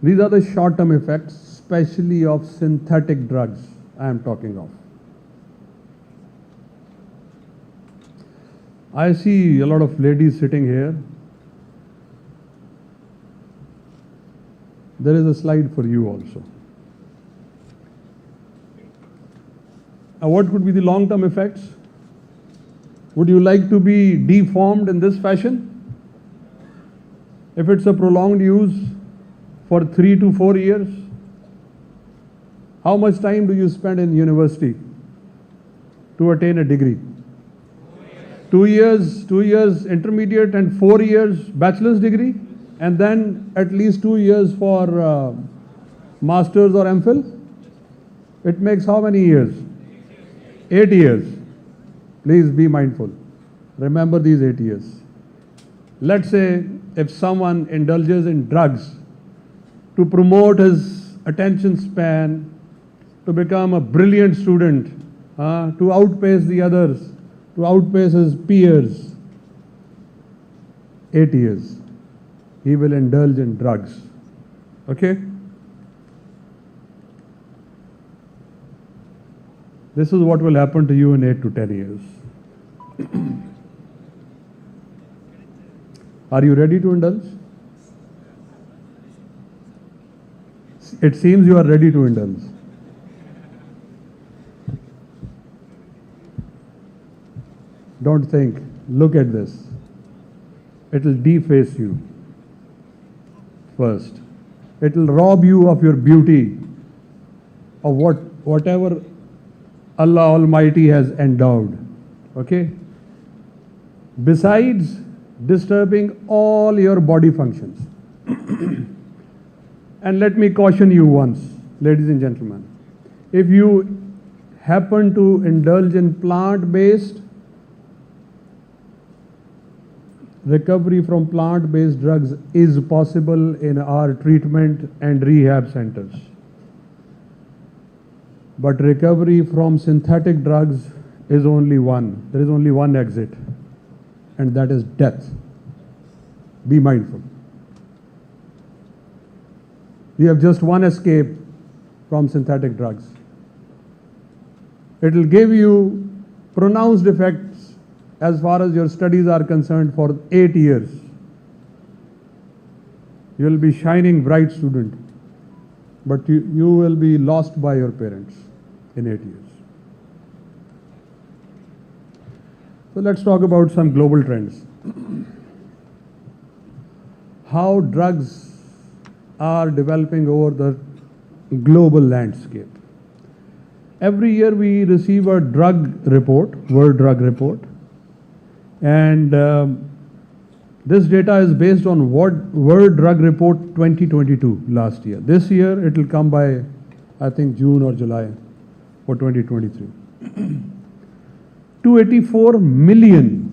These are the short-term effects, especially of synthetic drugs I am talking of. I see a lot of ladies sitting here. There is a slide for you also. What could be the long-term effects? Would you like to be deformed in this fashion? If it's a prolonged use for 3 to 4 years, how much time do you spend in university to attain a degree? 2 years intermediate and 4 years bachelor's degree, and then at least 2 years for master's or MPhil. It makes how many years? 8 years. Please be mindful. Remember these 8 years. Let's say if someone indulges in drugs to promote his attention span, to become a brilliant student, to outpace the others, to outpace his peers, 8 years. He will indulge in drugs. Okay? This is what will happen to you in 8 to 10 years. Are you ready to indulge? It seems you are ready to indulge. Don't think. Look at this. It will deface you. First, it will rob you of your beauty, of whatever Allah Almighty has endowed. Okay? Besides disturbing all your body functions. And let me caution you once, ladies and gentlemen. If you happen to indulge in plant-based, recovery from plant-based drugs is possible in our treatment and rehab centers. But recovery from synthetic drugs is only one. There is only one exit, and that is death. Be mindful. You have just one escape from synthetic drugs. It will give you pronounced effects as far as your studies are concerned for 8 years. You will be shining bright student, but you will be lost by your parents in 8 years. So let's talk about some global trends. How drugs are developing over the global landscape. Every year we receive a drug report, World Drug Report, and this data is based on World Drug Report 2022 last year. This year it will come by, I think, June or July for 2023. 284 million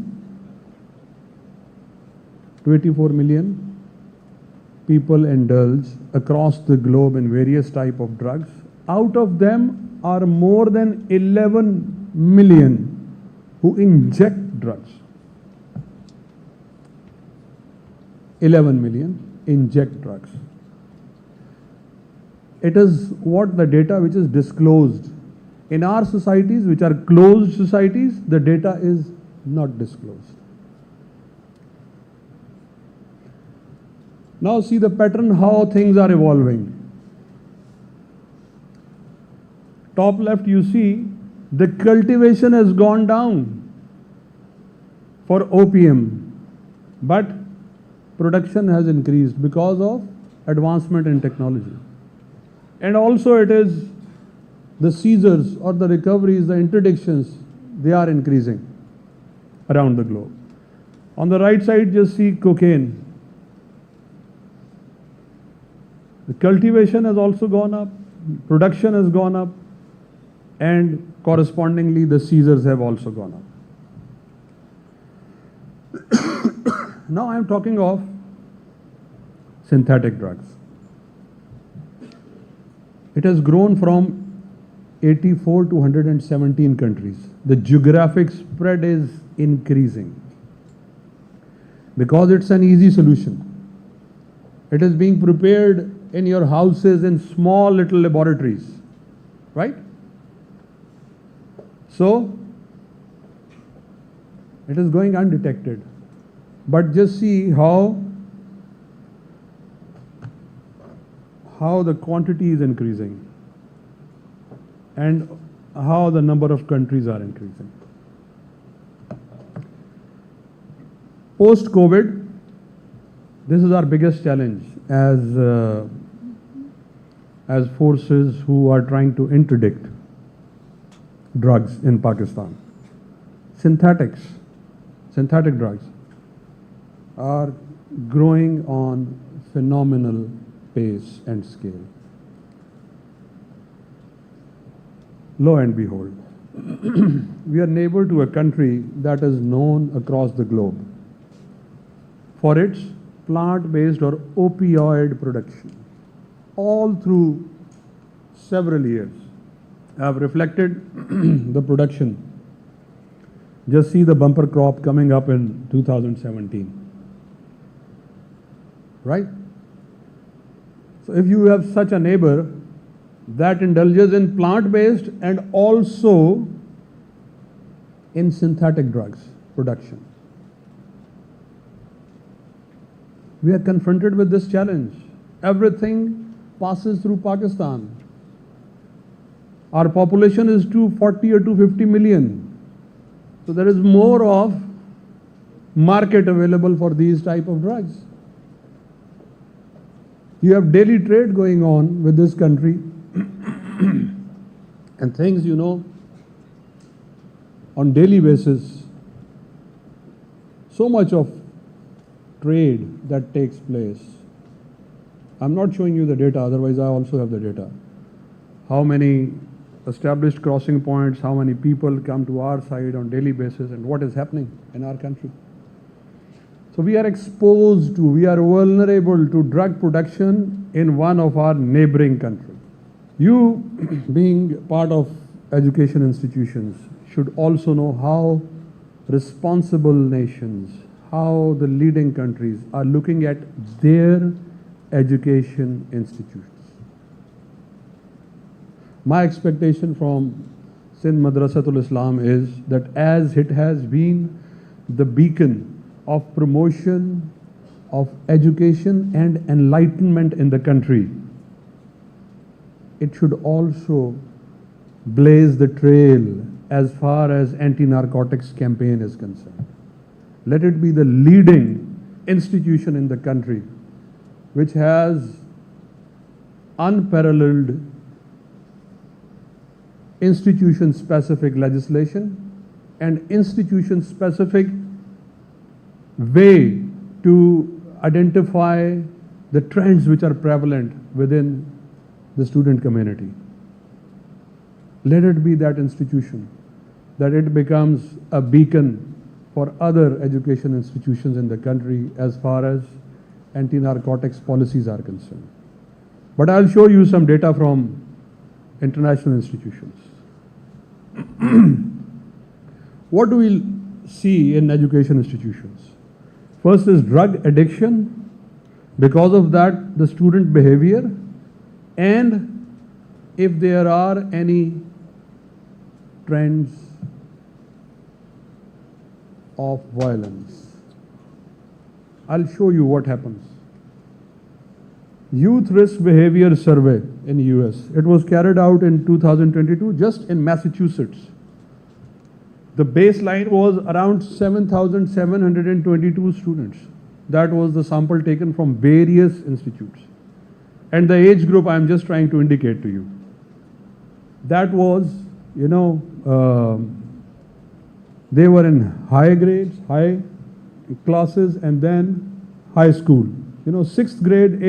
people indulge across the globe in various type of drugs. Out of them are more than 11 million who inject drugs. 11 million inject drugs. It is what the data which is disclosed. In our societies, which are closed societies, the data is not disclosed. Now see the pattern, how things are evolving. Top left you see the cultivation has gone down for opium, but production has increased because of advancement in technology. And also it is the seizures or the recoveries, the interdictions, they are increasing around the globe. On the right side, just see cocaine. The cultivation has also gone up, production has gone up, and correspondingly the seizures have also gone up. Now I am talking of synthetic drugs. It has grown from 84 to 117 countries. The geographic spread is increasing because it's an easy solution. It is being prepared in your houses in small little laboratories, right? So it is going undetected. But just see how the quantity is increasing and how the number of countries are increasing. Post-COVID, this is our biggest challenge as forces who are trying to interdict drugs in Pakistan. Synthetic drugs are growing on phenomenal pace and scale. Lo and behold, we are neighbor to a country that is known across the globe for its plant-based or opioid production. All through several years have reflected the production. Just see the bumper crop coming up in 2017. Right? So if you have such a neighbor that indulges in plant-based and also in synthetic drugs production, we are confronted with this challenge. Everything passes through Pakistan. Our population is 240 or 250 million. So there is more of market available for these type of drugs. You have daily trade going on with this country and things, you know, on daily basis. So much of trade that takes place. I'm not showing you the data, otherwise I also have the data. How many established crossing points, how many people come to our side on daily basis, and what is happening in our country. So we are exposed to, we are vulnerable to drug production in one of our neighboring countries. You, being part of education institutions, should also know how responsible nations, how the leading countries are looking at their education institutions. My expectation from Sindh Madressatul Islam is that as it has been the beacon of promotion of education and enlightenment in the country, it should also blaze the trail as far as anti-narcotics campaign is concerned. Let it be the leading institution in the country which has unparalleled institution-specific legislation and institution-specific way to identify the trends which are prevalent within the student community. Let it be that institution, that it becomes a beacon for other education institutions in the country as far as anti-narcotics policies are concerned. But I'll show you some data from international institutions. What do we see in education institutions? First is drug addiction. Because of that, the student behavior, and if there are any trends of violence. I'll show you what happens. Youth Risk Behavior Survey in US. It was carried out in 2022 just in Massachusetts. The baseline was around 7,722 students. That was the sample taken from various institutes. And the age group I'm just trying to indicate to you. That was, they were in high grades, high classes, and then high school. 6th grade,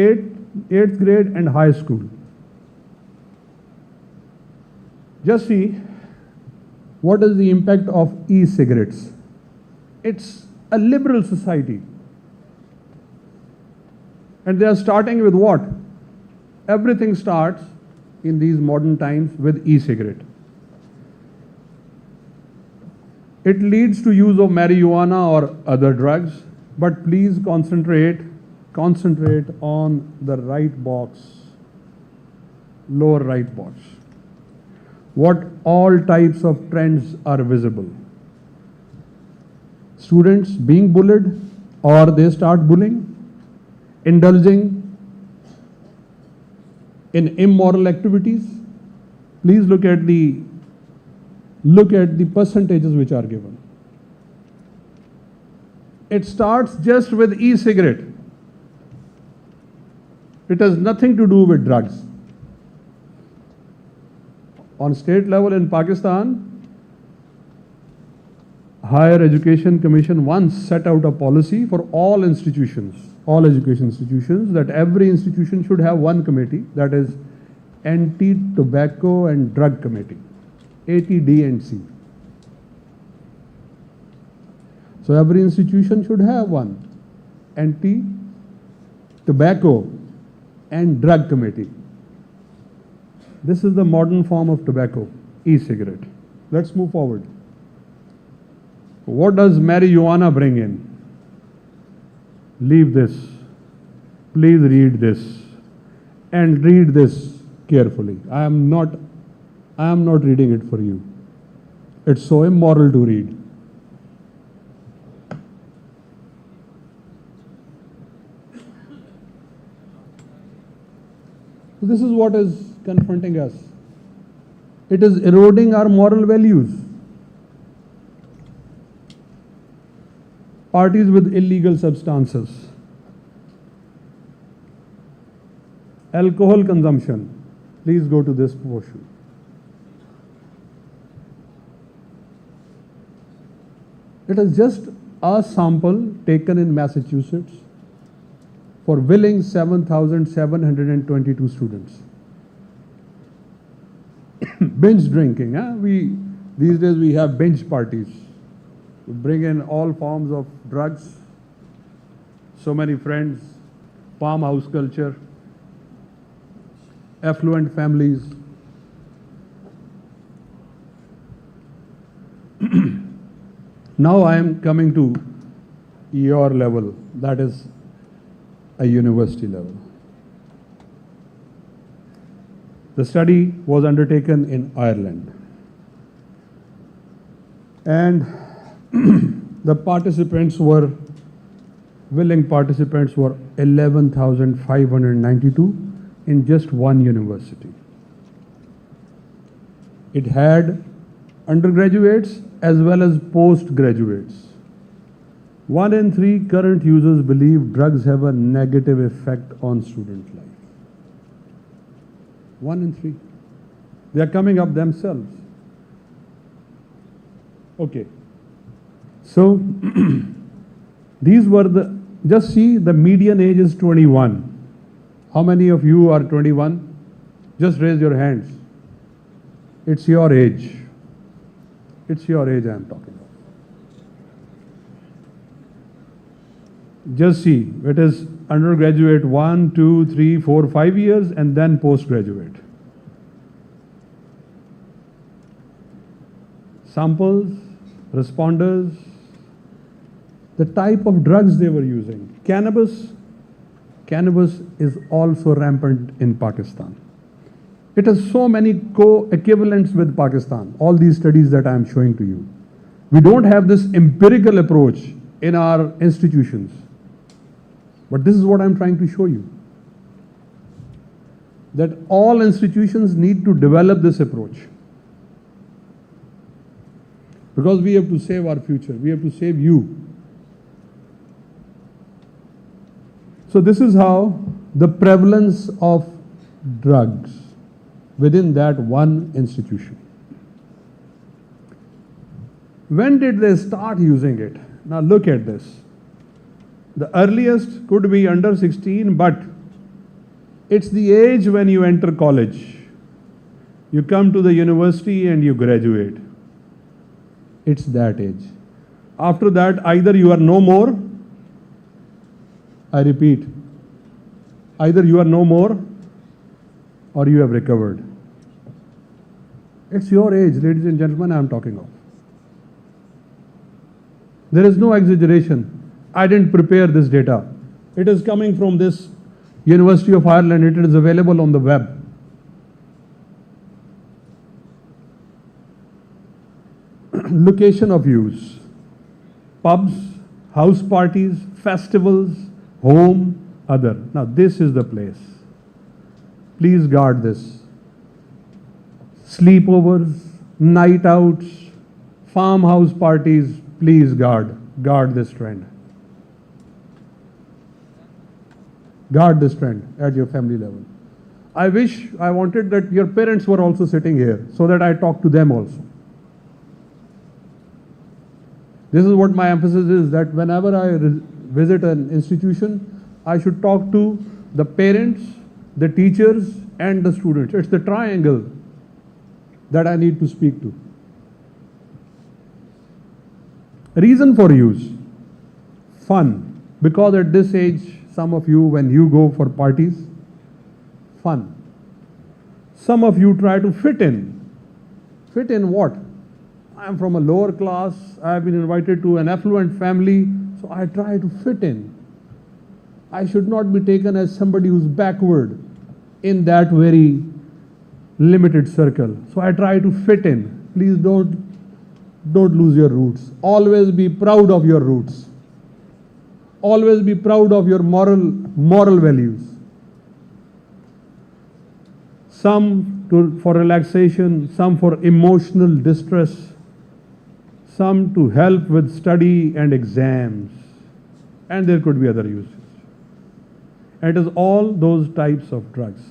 8th grade, and high school. Just see what is the impact of e-cigarettes. It's a liberal society. And they are starting with what? Everything starts in these modern times with e-cigarette. It leads to use of marijuana or other drugs, but please concentrate on the right box, lower right box. What all types of trends are visible? Students being bullied, or they start bullying, indulging in immoral activities. Please look at the percentages which are given. It starts just with e-cigarette. It has nothing to do with drugs. On state level in Pakistan, Higher Education Commission once set out a policy for all institutions, all education institutions, that every institution should have one committee, that is Anti-Tobacco and Drug Committee, ATD&C. So every institution should have one Anti-Tobacco and Drug Committee. This is the modern form of tobacco, e-cigarette. Let's move forward. What does marijuana bring in? Leave this. Please read this. And read this carefully. I am not reading it for you. It's so immoral to read. This is what is confronting us. It is eroding our moral values. Parties with illegal substances. Alcohol consumption. Please go to this portion. It is just a sample taken in Massachusetts for willing 7,722 students. Binge drinking. These days we have binge parties. We bring in all forms of drugs. So many friends. Farmhouse culture. Affluent families. Now I am coming to your level, that is a university level. The study was undertaken in Ireland. And the willing participants were 11,592 in just one university. It had undergraduates as well as postgraduates. 1 in 3 current users believe drugs have a negative effect on student life. 1 in 3. They are coming up themselves. Okay. So, these were just see, the median age is 21. How many of you are 21? Just raise your hands. It's your age. It's your age I am talking about. Just see, it is undergraduate 1, 2, 3, 4, 5 years, and then postgraduate. Samples, responders, the type of drugs they were using. Cannabis is also rampant in Pakistan. It has so many co-equivalents with Pakistan, all these studies that I am showing to you. We don't have this empirical approach in our institutions. But this is what I'm trying to show you. That all institutions need to develop this approach. Because we have to save our future. We have to save you. So this is how the prevalence of drugs within that one institution. When did they start using it? Now look at this. The earliest could be under 16, but it's the age when you enter college. You come to the university and you graduate. It's that age. After that, either you are no more, I repeat, either you are no more or you have recovered. It's your age, ladies and gentlemen, I am talking of. There is no exaggeration. I didn't prepare this data. It is coming from this University of Ireland. It is available on the web. Location of use: pubs, house parties, festivals, home, other. Now this is the place. Please guard this. Sleepovers, night outs, farmhouse parties, please guard this trend. Guard this trend at your family level. I wanted that your parents were also sitting here so that I talk to them also. This is what my emphasis is, that whenever I visit an institution, I should talk to the parents, the teachers, and the students. It's the triangle that I need to speak to. Reason for use: fun. Because at this age, some of you, when you go for parties, fun. Some of you try to fit in. Fit in what? I am from a lower class, I have been invited to an affluent family, so I try to fit in. I should not be taken as somebody who's backward in that very limited circle. So I try to fit in. Please don't lose your roots. Always be proud of your roots. Always be proud of your moral values. Some for relaxation, some for emotional distress, some to help with study and exams, and there could be other uses. It is all those types of drugs.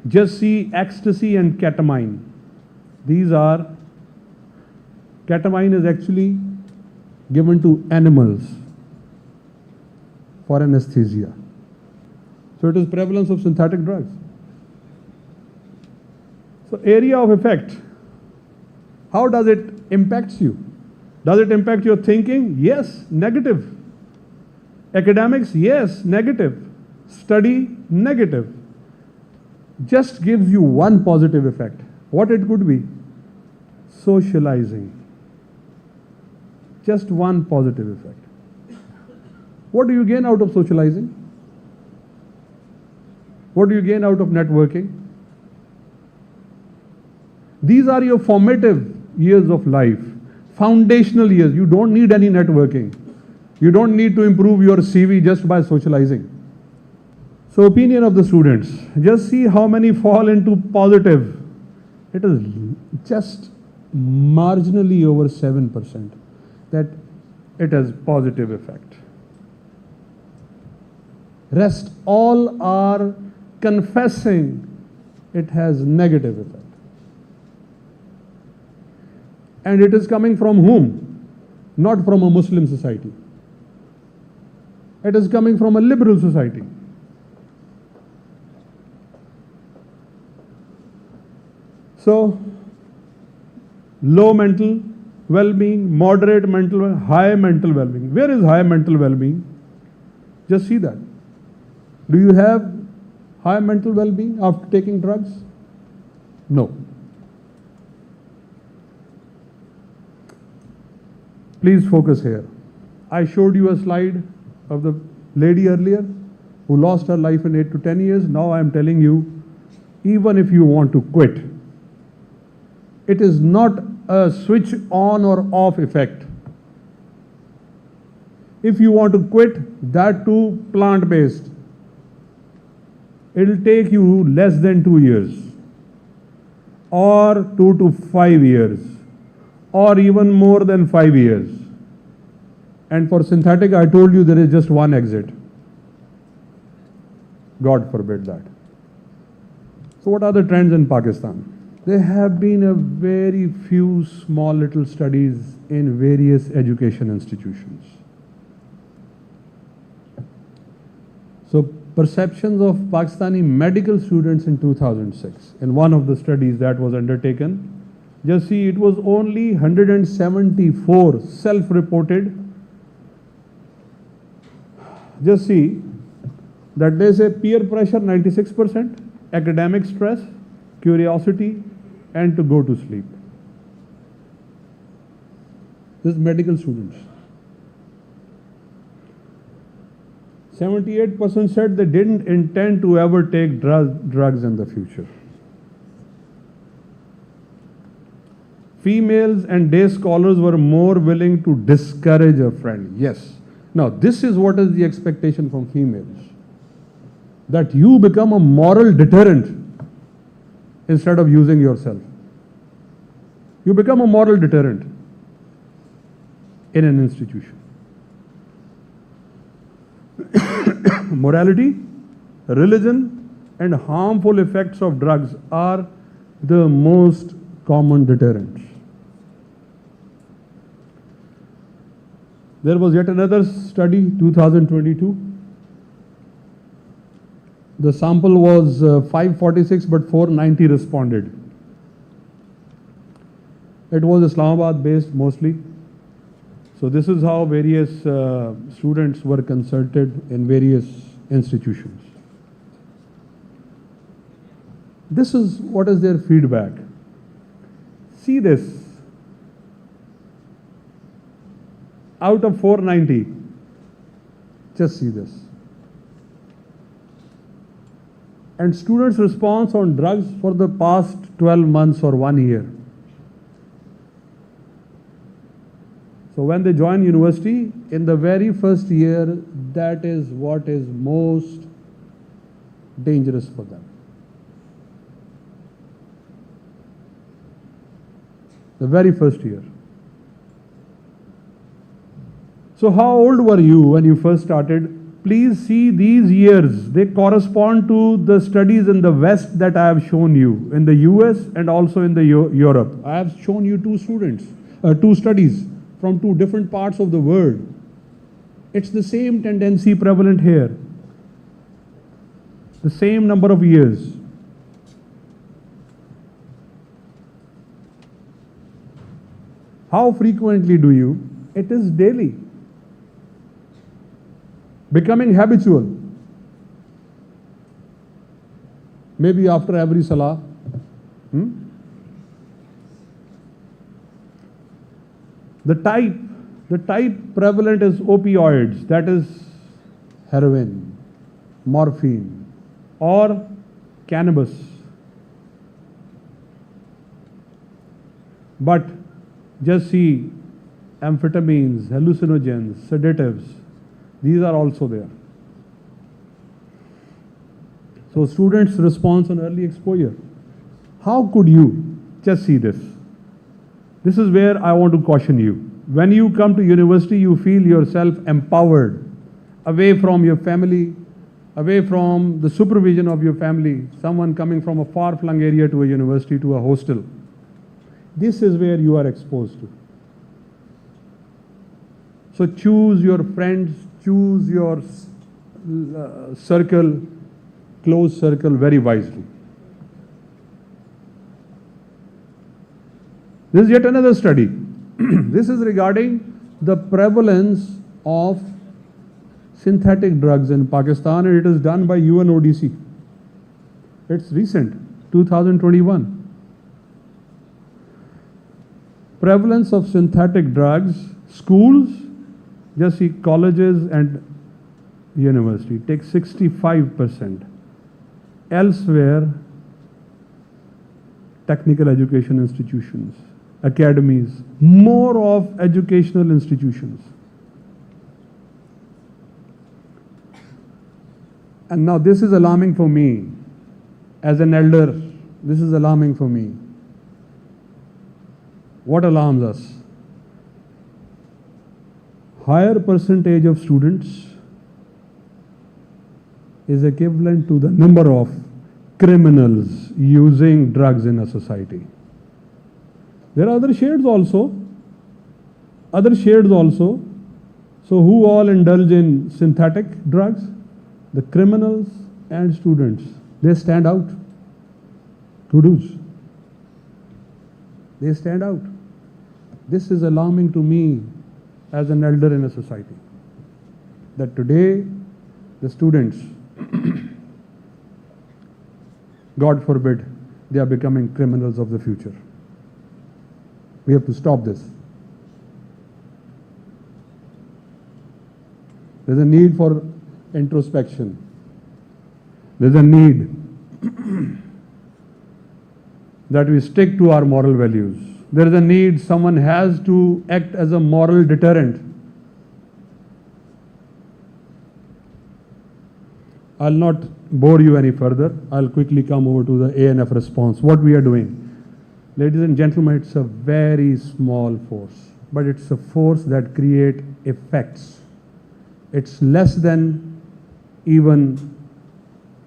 Just see ecstasy and ketamine. Ketamine is actually given to animals for anesthesia. So it is prevalence of synthetic drugs. So area of effect. How does it impact you? Does it impact your thinking? Yes, negative. Academics? Yes, negative. Study? Negative. Just gives you one positive effect. What it could be? Socializing. Just one positive effect. What do you gain out of socializing? What do you gain out of networking? These are your formative years of life, foundational years. You don't need any networking. You don't need to improve your CV just by socializing. So opinion of the students, just see how many fall into positive. It is just marginally over 7% that it has positive effect. Rest all are confessing it has negative effect. And it is coming from whom? Not from a Muslim society. It is coming from a liberal society. So, low mental well-being, moderate mental, high mental well-being. Where is high mental well-being? Just see that. Do you have high mental well-being after taking drugs? No. Please focus here. I showed you a slide of the lady earlier who lost her life in 8 to 10 years. Now I am telling you, even if you want to quit, it is not a switch on or off effect. If you want to quit, that too plant-based, it will take you less than 2 years or 2 to 5 years or even more than 5 years. And for synthetic, I told you there is just one exit. God forbid that. So what are the trends in Pakistan? There have been a very few small little studies in various education institutions. So perceptions of Pakistani medical students in 2006, in one of the studies that was undertaken, just see, it was only 174 self-reported. Just see that they say peer pressure 96%, academic stress, curiosity, and to go to sleep. This is medical students. 78% said they didn't intend to ever take drugs in the future. Females and day scholars were more willing to discourage a friend. Yes. Now, this is what is the expectation from females. That you become a moral deterrent instead of using yourself. You become a moral deterrent in an institution. Morality, religion, and harmful effects of drugs are the most common deterrents. There was yet another study, 2022. The sample was 546, but 490 responded. It was Islamabad based mostly. So this is how various students were consulted in various institutions. This is what is their feedback. See this. Out of 490, just see this. And students' response on drugs for the past 12 months or 1 year. So when they join university, in the very first year, that is what is most dangerous for them. The very first year. So how old were you when you first started? Please see these years. They correspond to the studies in the West that I have shown you, in the US and also in the Europe. I have shown you two studies from two different parts of the world. It's the same tendency prevalent here. The same number of years. How frequently do you? It is daily. Becoming habitual. Maybe after every salah. The type prevalent is opioids, that is heroin, morphine, or cannabis. But just see amphetamines, hallucinogens, sedatives, these are also there. So students' response on early exposure. How could you? Just see this. This is where I want to caution you. When you come to university, you feel yourself empowered, away from your family, away from the supervision of your family, someone coming from a far-flung area to a university, to a hostel. This is where you are exposed to. So choose your friends, choose your circle, close circle very wisely. This is yet another study. This is regarding the prevalence of synthetic drugs in Pakistan, and it is done by UNODC. It's recent, 2021. Prevalence of synthetic drugs, schools, just see colleges and university, take 65%. Elsewhere, technical education institutions, academies, more of educational institutions. And now this is alarming for me. As an elder, this is alarming for me. What alarms us? Higher percentage of students is equivalent to the number of criminals using drugs in a society. There are other shades also. So who all indulge in synthetic drugs? The criminals and students. They stand out. Kudos. They stand out. This is alarming to me as an elder in a society, that today the students, God forbid, they are becoming criminals of the future. We have to stop this. There's a need for introspection. There's a need that we stick to our moral values. There is a need, someone has to act as a moral deterrent. I'll not bore you any further. I'll quickly come over to the ANF response. What we are doing. Ladies and gentlemen, it's a very small force, but it's a force that creates effects. It's less than even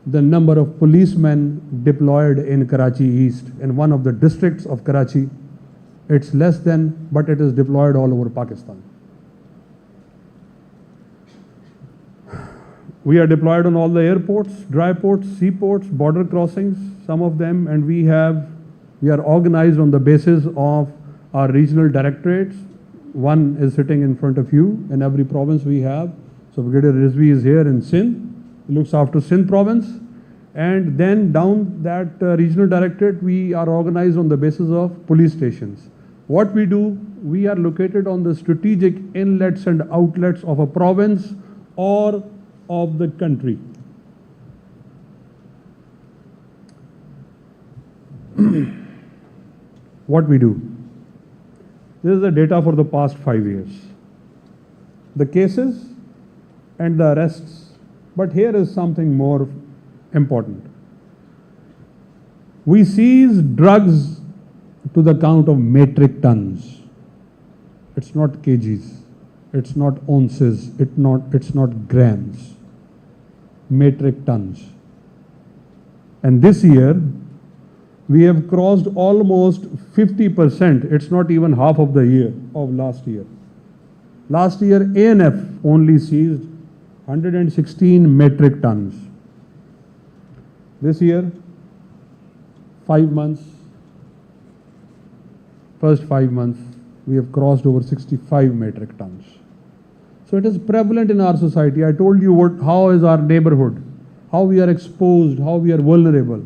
the number of policemen deployed in Karachi East, in one of the districts of Karachi. It's less than, but it is deployed all over Pakistan. We are deployed on all the airports, dry ports, seaports, border crossings, some of them, and we are organized on the basis of our regional directorates. One is sitting in front of you. In every province we have. So Brigadier Rizvi is here in Sindh. He looks after Sindh province. And then down that regional directorate, we are organized on the basis of police stations. What we do, we are located on the strategic inlets and outlets of a province or of the country. What we do. This is the data for the past 5 years. The cases and the arrests. But here is something more important. We seize drugs to the count of metric tons. It's not kgs. It's not ounces. It's not grams. Metric tons. And this year, we have crossed almost 50%. It's not even half of the year of last year. Last year, ANF only seized 116 metric tons. This year, 5 months, first 5 months, we have crossed over 65 metric tons. So it is prevalent in our society. I told you how is our neighborhood, how we are exposed, how we are vulnerable.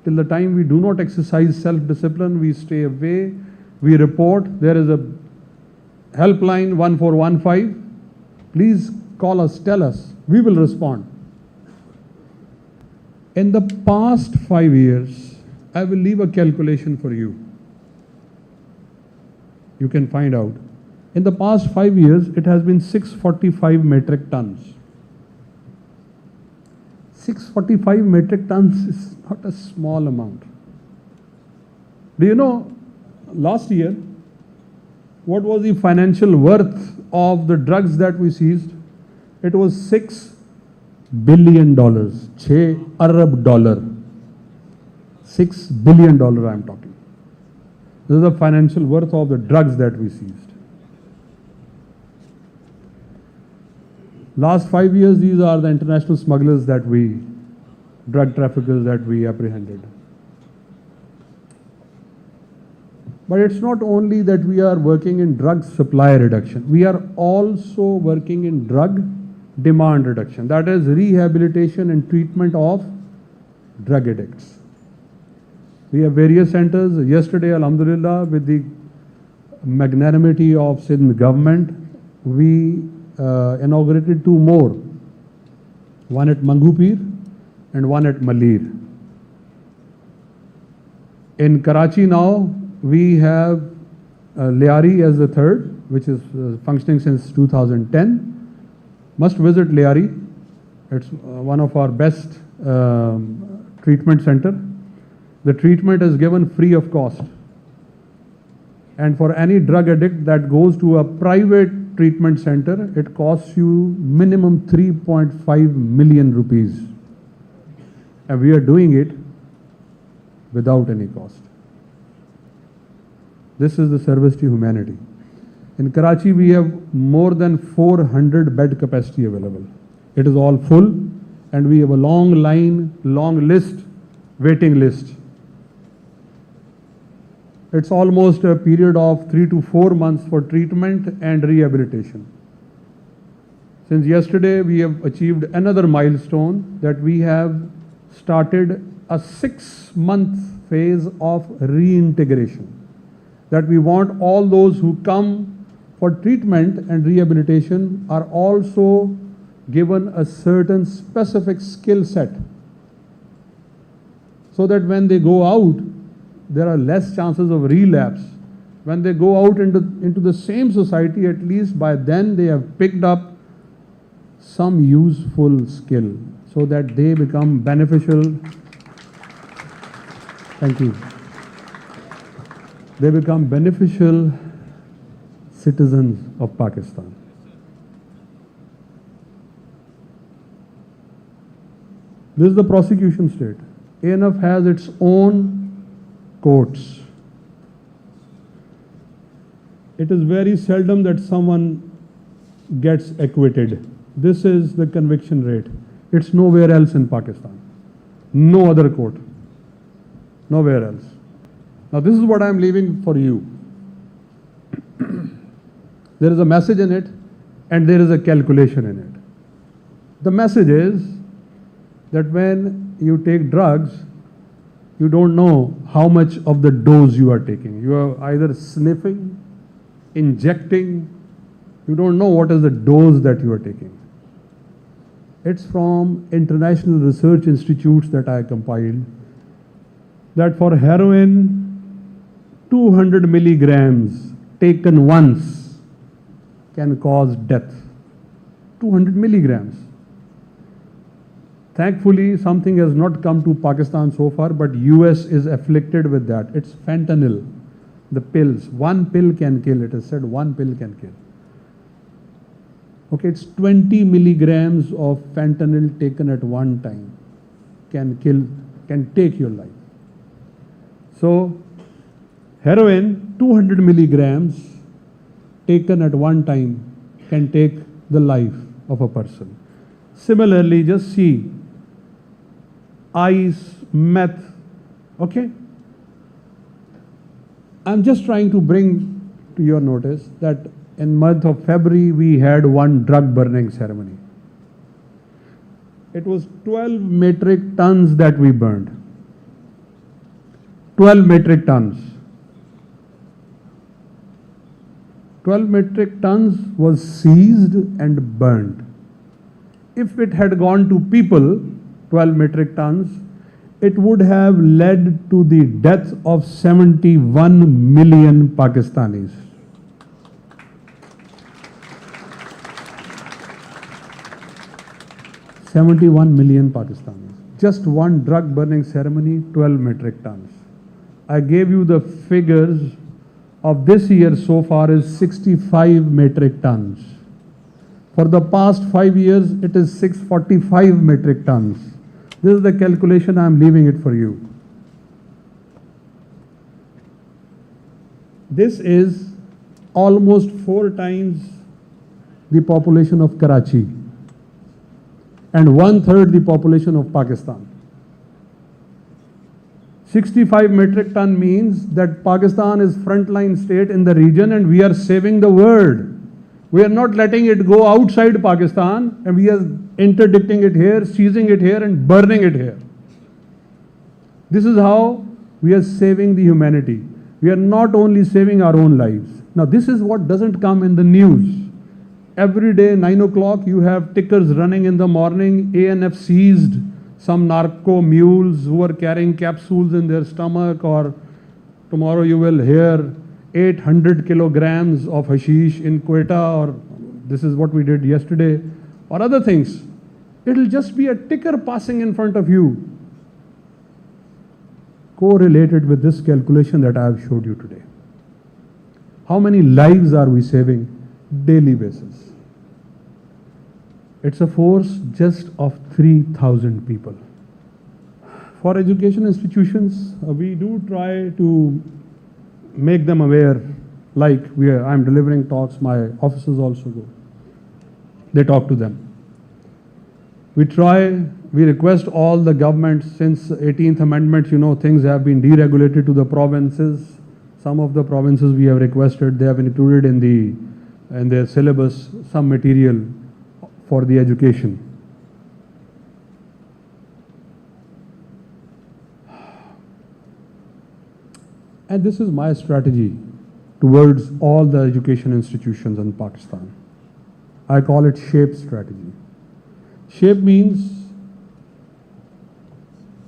Till the time we do not exercise self-discipline, we stay away, we report. There is a helpline 1415. Please call us, tell us, we will respond. In the past 5 years, I will leave a calculation for you. You can find out. In the past 5 years, it has been 645 metric tons. 645 metric tons is not a small amount. Do you know, last year, what was the financial worth of the drugs that we seized? It was $6 billion. $6 Arab. $6 billion I am talking. This is the financial worth of the drugs that we seized. Last 5 years, these are the international smugglers drug traffickers that we apprehended. But it's not only that we are working in drug supply reduction. We are also working in drug demand reduction. That is rehabilitation and treatment of drug addicts. We have various centers. Yesterday, alhamdulillah, with the magnanimity of Sindh government, we inaugurated 2 more. One at Mangupir and one at Malir. In Karachi now, we have Liari as the third, which is functioning since 2010. Must visit Liari. It's one of our best treatment center. The treatment is given free of cost. And for any drug addict that goes to a private treatment center, it costs you minimum 3.5 million rupees. And we are doing it without any cost. This is the service to humanity. In Karachi, we have more than 400 bed capacity available. It is all full, and we have a long line, long list, waiting list. It's almost a period of 3 to 4 months for treatment and rehabilitation. Since yesterday, we have achieved another milestone that we have started a 6-month phase of reintegration. That we want all those who come for treatment and rehabilitation are also given a certain specific skill set, so that when they go out, there are less chances of relapse. When they go out into the same society, at least by then they have picked up some useful skill, so that they become beneficial. Thank you. They become beneficial citizens of Pakistan. This is the prosecution state. ANF has its own courts. It is very seldom that someone gets acquitted. This is the conviction rate. It's nowhere else in Pakistan. No other court. Nowhere else. Now this is what I'm leaving for you. There is a message in it and there is a calculation in it. The message is that when you take drugs, you don't know how much of the dose you are taking. You are either sniffing, injecting, you don't know what is the dose that you are taking. It's from international research institutes that I compiled, that for heroin, 200 milligrams taken once can cause death. 200 milligrams. Thankfully, something has not come to Pakistan so far, but US is afflicted with that. It's fentanyl, the pills. One pill can kill, it is said one pill can kill. Okay, it's 20 milligrams of fentanyl taken at one time can take your life. So, heroin, 200 milligrams taken at one time can take the life of a person. Similarly, just see, ice, meth, okay? I'm just trying to bring to your notice that in month of February, we had one drug burning ceremony. It was 12 metric tons that we burned. 12 metric tons. 12 metric tons was seized and burned. If it had gone to people, 12 metric tons, it would have led to the death of 71 million Pakistanis. 71 million Pakistanis. Just one drug burning ceremony, 12 metric tons. I gave you the figures of this year so far is 65 metric tons. For the past 5 years, it is 645 metric tons. This is the calculation, I am leaving it for you. This is almost 4 times the population of Karachi and 1/3 the population of Pakistan. 65 metric ton means that Pakistan is frontline state in the region and we are saving the world. We are not letting it go outside Pakistan and we are interdicting it here, seizing it here and burning it here. This is how we are saving the humanity. We are not only saving our own lives. Now this is what doesn't come in the news. Every day 9 o'clock you have tickers running in the morning. ANF seized some narco mules who are carrying capsules in their stomach, or tomorrow you will hear 800 kilograms of hashish in Quetta, or this is what we did yesterday, or other things. It'll just be a ticker passing in front of you, correlated with this calculation that I have showed you today. How many lives are we saving daily basis. It's a force just of 3,000 people. For education institutions, we do try to make them aware, like I'm delivering talks, my officers also go. They talk to them. We request all the governments, since 18th Amendment, things have been deregulated to the provinces. Some of the provinces we have requested, they have included in their syllabus some material for the education. And this is my strategy towards all the education institutions in Pakistan. I call it SHAPE strategy. SHAPE means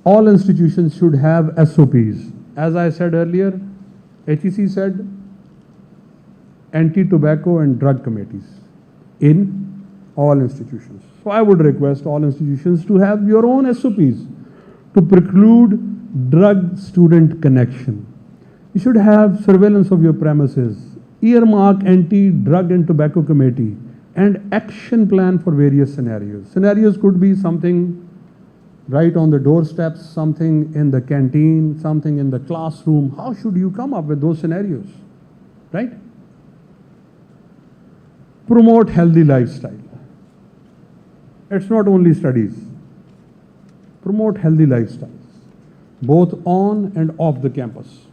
all institutions should have SOPs. As I said earlier, HEC said anti-tobacco and drug committees in all institutions. So I would request all institutions to have your own SOPs to preclude drug-student connection. You should have surveillance of your premises, earmark anti-drug and tobacco committee, and action plan for various scenarios. Scenarios could be something right on the doorsteps, something in the canteen, something in the classroom. How should you come up with those scenarios, right? Promote healthy lifestyle. It's not only studies. Promote healthy lifestyles, both on and off the campus.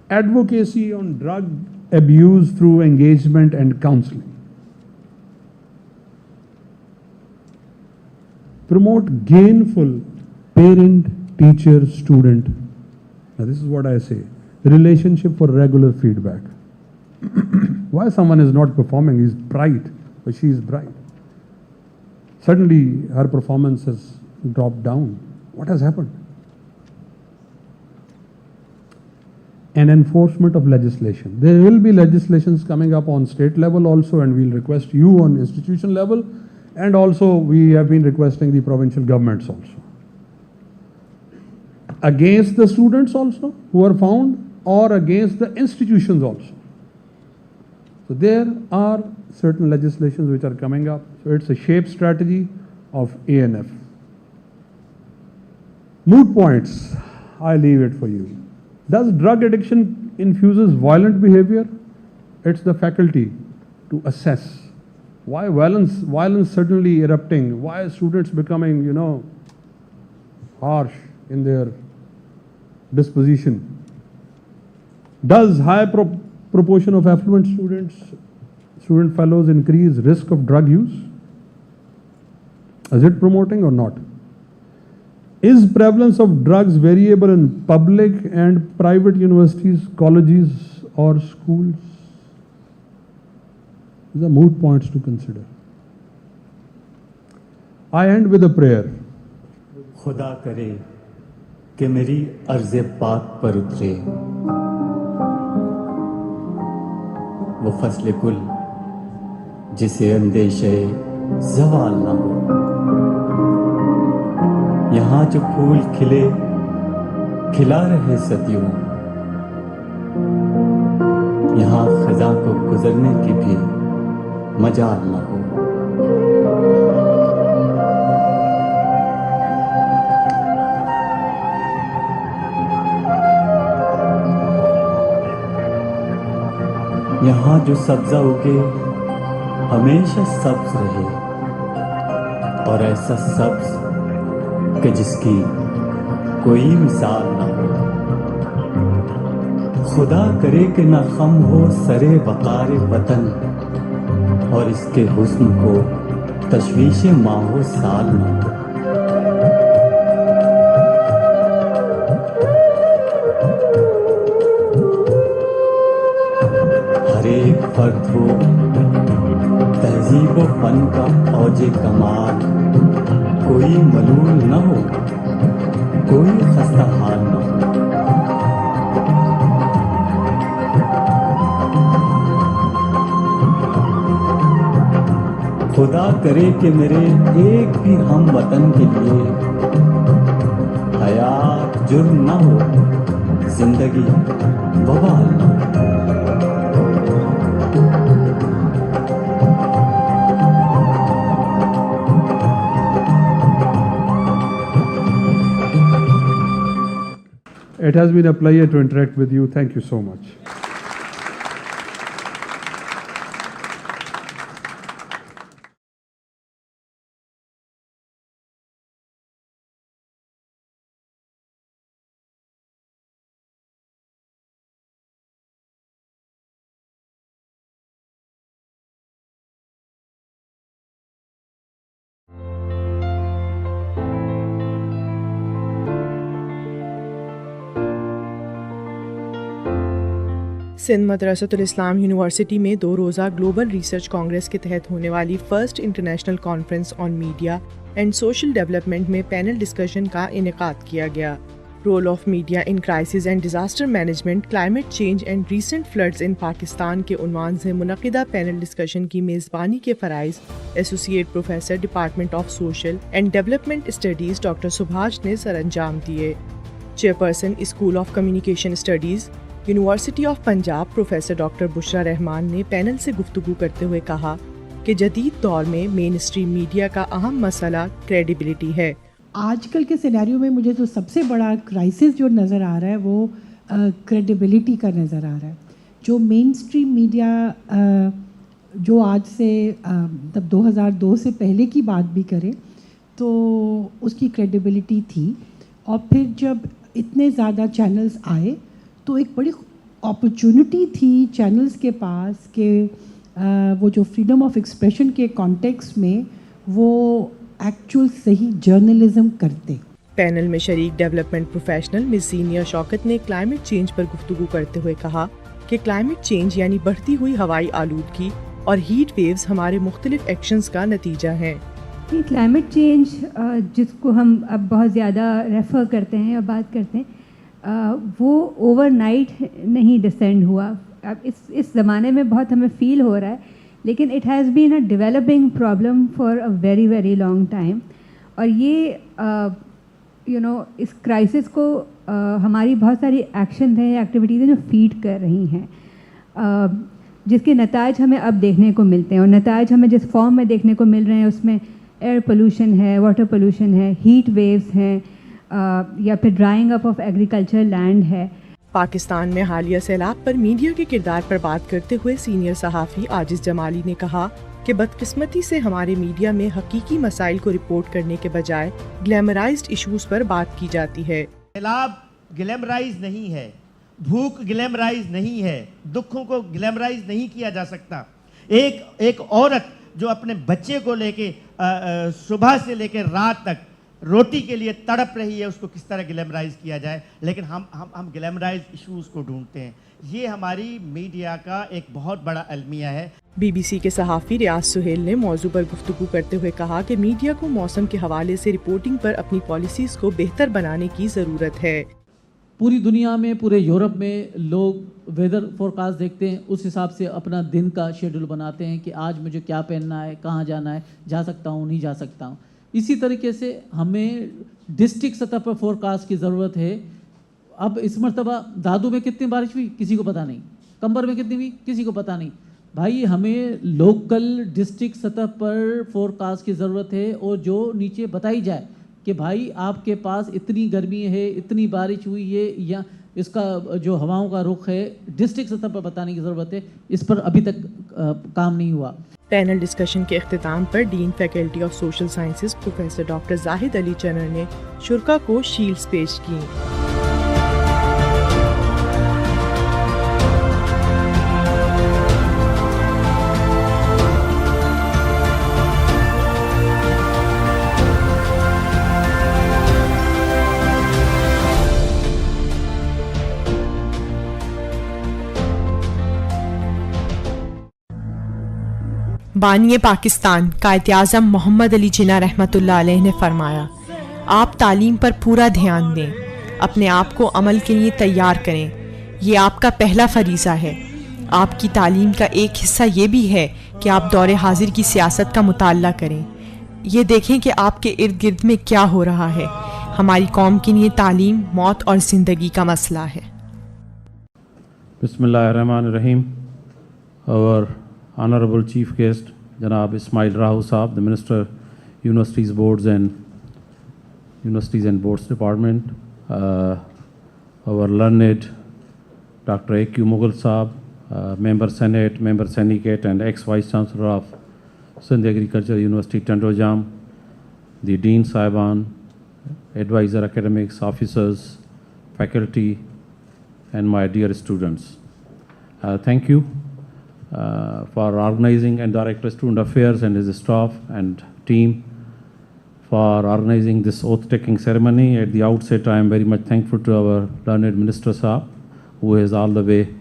Advocacy on drug abuse through engagement and counseling. Promote gainful parent-teacher-student. Now this is what I say. Relationship for regular feedback. Why someone is not performing? He's bright or she is bright. Suddenly her performance has dropped down. What has happened? And enforcement of legislation. There will be legislations coming up on state level also, and we'll request you on institution level, and also we have been requesting the provincial governments also. Against the students also who are found, or against the institutions also. So there are certain legislations which are coming up. So it's a SHAPE strategy of ANF. Moot points, I leave it for you. Does drug addiction infuses violent behavior? It's the faculty to assess. Why violence suddenly erupting? Why are students becoming, harsh in their disposition? Does high proportion of affluent student fellows increase risk of drug use? Is it promoting or not? Is prevalence of drugs variable in public and private universities, colleges or schools? These are moot points to consider. I end with a prayer. खुदा करे कि मेरी अर्ज़े पाक पर उतरे वो फसले कुल जिसे अंदेशे ज़वाल ना हो। यहाँ जो फूल खिले खिला रहे सदियों, यहाँ ख़ज़ा को गुज़रने की भी मजाल ना हो। यहाँ जो सब्ज़ा उगे हमेशा सब्ज़ रहे, और ऐसा सब्ज़ कि जिसकी कोई मिसाल ना हो। खुदा करे कि न खम हो सरे वक़ार वतन, और इसके हुस्न को तशवीशे माहो साल ना हो। हर एक फर्द हो तहजीब व फन का औजे कमाल, कोई मलूल न हो, कोई खस्ता हाल न हो। खुदा करे कि मेरे एक भी हम वतन के लिए हयात जुर्म न हो, जिंदगी बवाल न हो। it has been a pleasure to interact with you. Thank you so much. Sindh मदरसतुल Islam university में 2 रोज़ा ग्लोबल रिसर्च कांग्रेस के तहत होने वाली first international conference on media and social development में पैनल डिस्कशन का इनेकाद किया गया। Role of media in crisis and disaster management, climate change and recent floods in Pakistan के उन्वान से मुनक़िदा पैनल डिस्कशन की मेज़बानी के फ़राइज़ associate professor department of social and development studies doctor Subhash ने सर अंजाम दिए। Chairperson school of communication studies university of Punjab professor doctor Bushra Rahman ने पैनल से गुफ्तगू करते हुए कहा कि जदीद दौर में मेन स्ट्रीम मीडिया का अहम मसला क्रेडिबिलिटी है। आजकल के सिनेरियो में मुझे जो सबसे बड़ा क्राइसिस जो नज़र आ रहा है वो क्रेडिबिलिटी का नज़र आ रहा है। जो मेन स्ट्रीम मीडिया जो आज से तब 2002 से पहले की बात भी करें तो उसकी क्रेडिबिलिटी थी, और फिर जब इतने ज़्यादा चैनल्स आए तो एक बड़ी अपॉर्चुनिटी थी चैनल्स के पास कि वो जो फ्रीडम ऑफ एक्सप्रेशन के कॉन्टेक्स्ट में वो एक्चुअल सही जर्नलिज्म करते। पैनल में शरीक development professional miss senior Shaukat ने क्लाइमेट चेंज पर गुफ्तगू करते हुए कहा कि क्लाइमेट चेंज यानी बढ़ती हुई हवाई आलूदगी और हीट वेव्स हमारे मुख्तलिफ एक्शंस का नतीजा है। ये क्लाइमेट चेंज जिसको हम अब बहुत ज़्यादा रेफ़र करते हैं और बात करते हैं, वो ओवरनाइट नहीं डिसेंड हुआ। अब इस ज़माने में बहुत हमें फ़ील हो रहा है, लेकिन it has been a developing problem for a very very long time. और ये इस क्राइसिस को हमारी बहुत सारी एक्शन हैं, एक्टिविटीज़ हैं जो फीड कर रही हैं, जिसके नताइज हमें अब देखने को मिलते हैं। और नताइज हमें जिस फॉर्म में देखने को मिल रहे हैं उसमें एयर पोल्यूशन है, वाटर पोल्यूशन है, हीट वेव्स हैं, या फिर drawing up of agriculture land है। पाकिस्तान में हालिया सैलाब पर मीडिया के किरदार पर बात करते हुए सीनियर सहाफ़ी आजिज़ जमाली ने कहा कि बदकिस्मती से हमारे मीडिया में हकीकी मसाइल को रिपोर्ट करने के बजाय ग्लैमराइज्ड इशूज पर बात की जाती है। सैलाब ग्लैमराइज नहीं है, भूख ग्लैमराइज नहीं है, दुखों को ग्लैमराइज नहीं किया जा सकता। एक औरत जो अपने बच्चे को लेके सुबह से लेकर रात तक रोटी के लिए तड़प रही है, उसको किस तरह ग्लैमराइज किया जाए, लेकिन हम ग्लैमराइज इश्यूज़ को ढूंढते हैं। ये हमारी मीडिया का एक बहुत बड़ा अलमिया है। BBC के सहाफ़ी रियाज सुहेल ने मौजू पर गुफ्तगू करते हुए कहा कि मीडिया को मौसम के हवाले से रिपोर्टिंग पर अपनी पॉलिसीज़ को बेहतर बनाने की ज़रूरत है। पूरी दुनिया में, पूरे यूरोप में लोग वेदर फोरकास्ट देखते हैं, उस हिसाब से अपना दिन का शेड्यूल बनाते हैं कि आज मुझे क्या पहनना है, कहाँ जाना है, जा सकता हूँ नहीं जा सकता हूँ। इसी तरीके से हमें डिस्ट्रिक्ट सतह पर फोरकास्ट की ज़रूरत है। अब इस मरतबा दादू में कितनी बारिश हुई किसी को पता नहीं, कंबर में कितनी हुई किसी को पता नहीं। भाई हमें लोकल डिस्ट्रिक्ट सतह पर फोरकास्ट की ज़रूरत है, और जो नीचे बताई जाए कि भाई आपके पास इतनी गर्मी है, इतनी बारिश हुई है, या इसका जो हवाओं का रुख है डिस्ट्रिक्ट सतह पर बताने की ज़रूरत है। इस पर अभी तक काम नहीं हुआ। पैनल डिस्कशन के इख्तिताम पर dean faculty of social sciences professor doctor Zahid Ali Chanar ने शुरा को शील्ड्स पेश की। बानिए पाकिस्तान कायद-ए-आज़म मोहम्मद अली जिन्ना रहमतुल्लाह अलैह ने फरमाया, आप तालीम पर पूरा ध्यान दें, अपने आप को अमल के लिए तैयार करें, ये आपका पहला फरीज़ा है। आपकी तालीम का एक हिस्सा ये भी है कि आप दौरे हाजिर की सियासत का मुताल्ला करें, ये देखें कि आपके इर्द गिर्द में क्या हो रहा है। हमारी कौम के लिए तालीम मौत और ज़िंदगी का मसला है। बिस्मिल्लाहिर्रहमानिर्रहीम। और Honorable Chief Guest, Janab Ismail Rahu Saab, the Minister, Universities and Boards Department, our learned Dr. A.Q. Mughal Saab, Member Senate, Member Syndicate and ex-Vice Chancellor of Sindh Agriculture University, Tandojam, the Dean Saiban, advisor academics, officers, faculty, and my dear students. Thank you for organizing, and Director Student Affairs and his staff and team for organizing this oath-taking ceremony. At the outset, I am very much thankful to our learned Minister Saab, who has all the way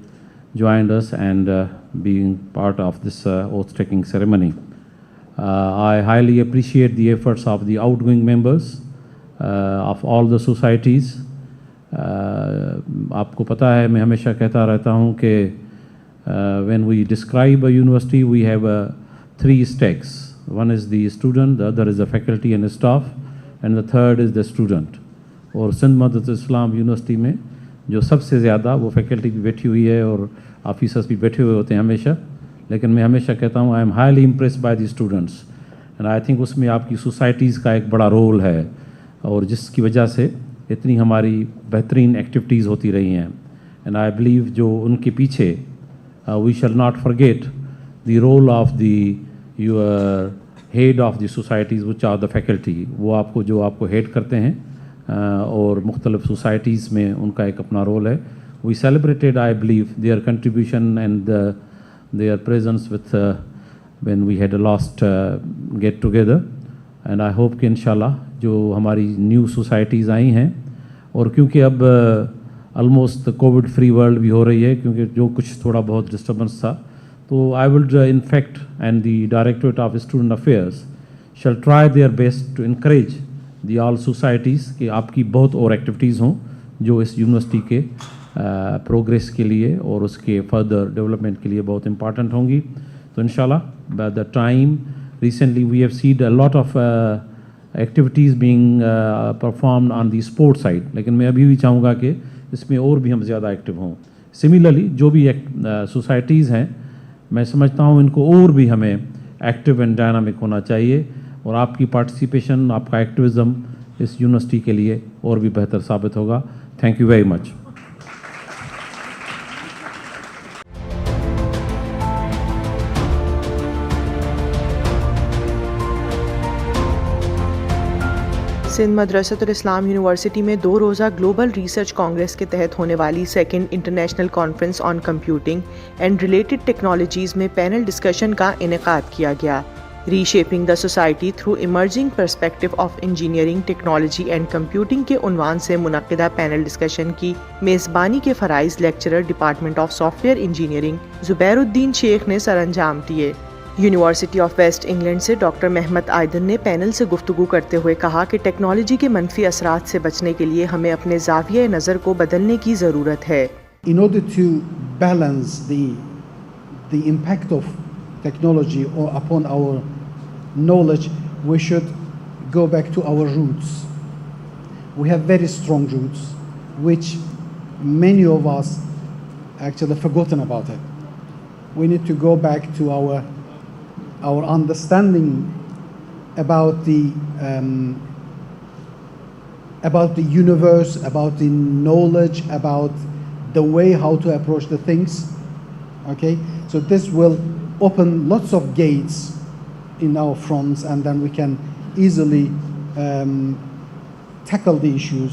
joined us and being part of this oath-taking ceremony. I highly appreciate the efforts of the outgoing members of all the societies. आपको पता है, मैं हमेशा कहता रहता हूँ कि when we describe a university, we have 3 stakes. One is the student, the other is the faculty and staff, and the third is the student. और सिंध मदरसतुल इस्लाम यूनिवर्सिटी में जो सबसे ज़्यादा वो फैकल्टी भी बैठी हुई है और ऑफिसर्स भी बैठे हुए होते हैं हमेशा, लेकिन मैं हमेशा कहता हूँ I am highly impressed by the students, and I think उसमें आपकी सोसाइटीज़ का एक बड़ा रोल है, और जिसकी वजह से इतनी हमारी बेहतरीन एक्टिविटीज़ होती रही हैं. एंड आई बिलीव जो उनके पीछे we shall not forget the role of the your head of the societies which are the faculty. वो आपको जो आपको हेड करते हैं और मुख्तलिफ सोसाइटीज़ में उनका एक अपना रोल है. We celebrated I believe their contribution and their presence with when we had a last get together, and I hope कि इंशाल्लाह जो हमारी न्यू सोसाइटीज़ आई हैं, और क्योंकि अब ऑलमोस्ट कोविड फ्री वर्ल्ड भी हो रही है, क्योंकि जो कुछ थोड़ा बहुत डिस्टर्बेंस था, तो I will in fact and the directorate of student affairs shall try their best to encourage the all societies कि आपकी बहुत और एक्टिविटीज़ हों जो इस यूनिवर्सिटी के प्रोग्रेस के लिए और उसके फर्दर डेवलपमेंट के लिए बहुत इंपॉर्टेंट होंगी. तो इंशाल्लाह by the time recently we have seen a lot of activities being performed on the sport side, लेकिन मैं अभी भी चाहूँगा कि इसमें और भी हम ज़्यादा एक्टिव हों. सिमिलरली जो भी सोसाइटीज़ हैं, मैं समझता हूँ इनको और भी हमें एक्टिव एंड डायनामिक होना चाहिए, और आपकी पार्टिसिपेशन, आपका एक्टिविज़म इस यूनिवर्सिटी के लिए और भी बेहतर साबित होगा. Thank you very much. Sindh मदरसतुल Islam university में 2 रोज़ा ग्लोबल रिसर्च कांग्रेस के तहत होने वाली 2nd international conference on computing and related technologies में पैनल डिस्कशन का इनेकाद किया गया. Reshaping the society through emerging perspective of engineering, technology and computing के उन्वान से मुनक्किदा पैनल डिस्कशन की मेज़बानी के फ़राइज़ lecturer department of software engineering Zubairuddin Shaikh ने सरअंजाम दिए. यूनिवर्सिटी ऑफ वेस्ट इंग्लैंड से डॉक्टर महमद आयदन ने पैनल से गुफ्तगू करते हुए कहा कि टेक्नोलॉजी के मनफी असरात से बचने के लिए हमें अपने ज़ाविया नज़र को बदलने की ज़रूरत है. In order to balance the impact of technology or upon our knowledge, we should go back to our roots. We have very strong roots, which many of us actually forgotten about it. We need to go back to our understanding about the universe, about the knowledge, about the way how to approach the things. Okay, so this will open lots of gates in our fronts, and then we can easily tackle the issues,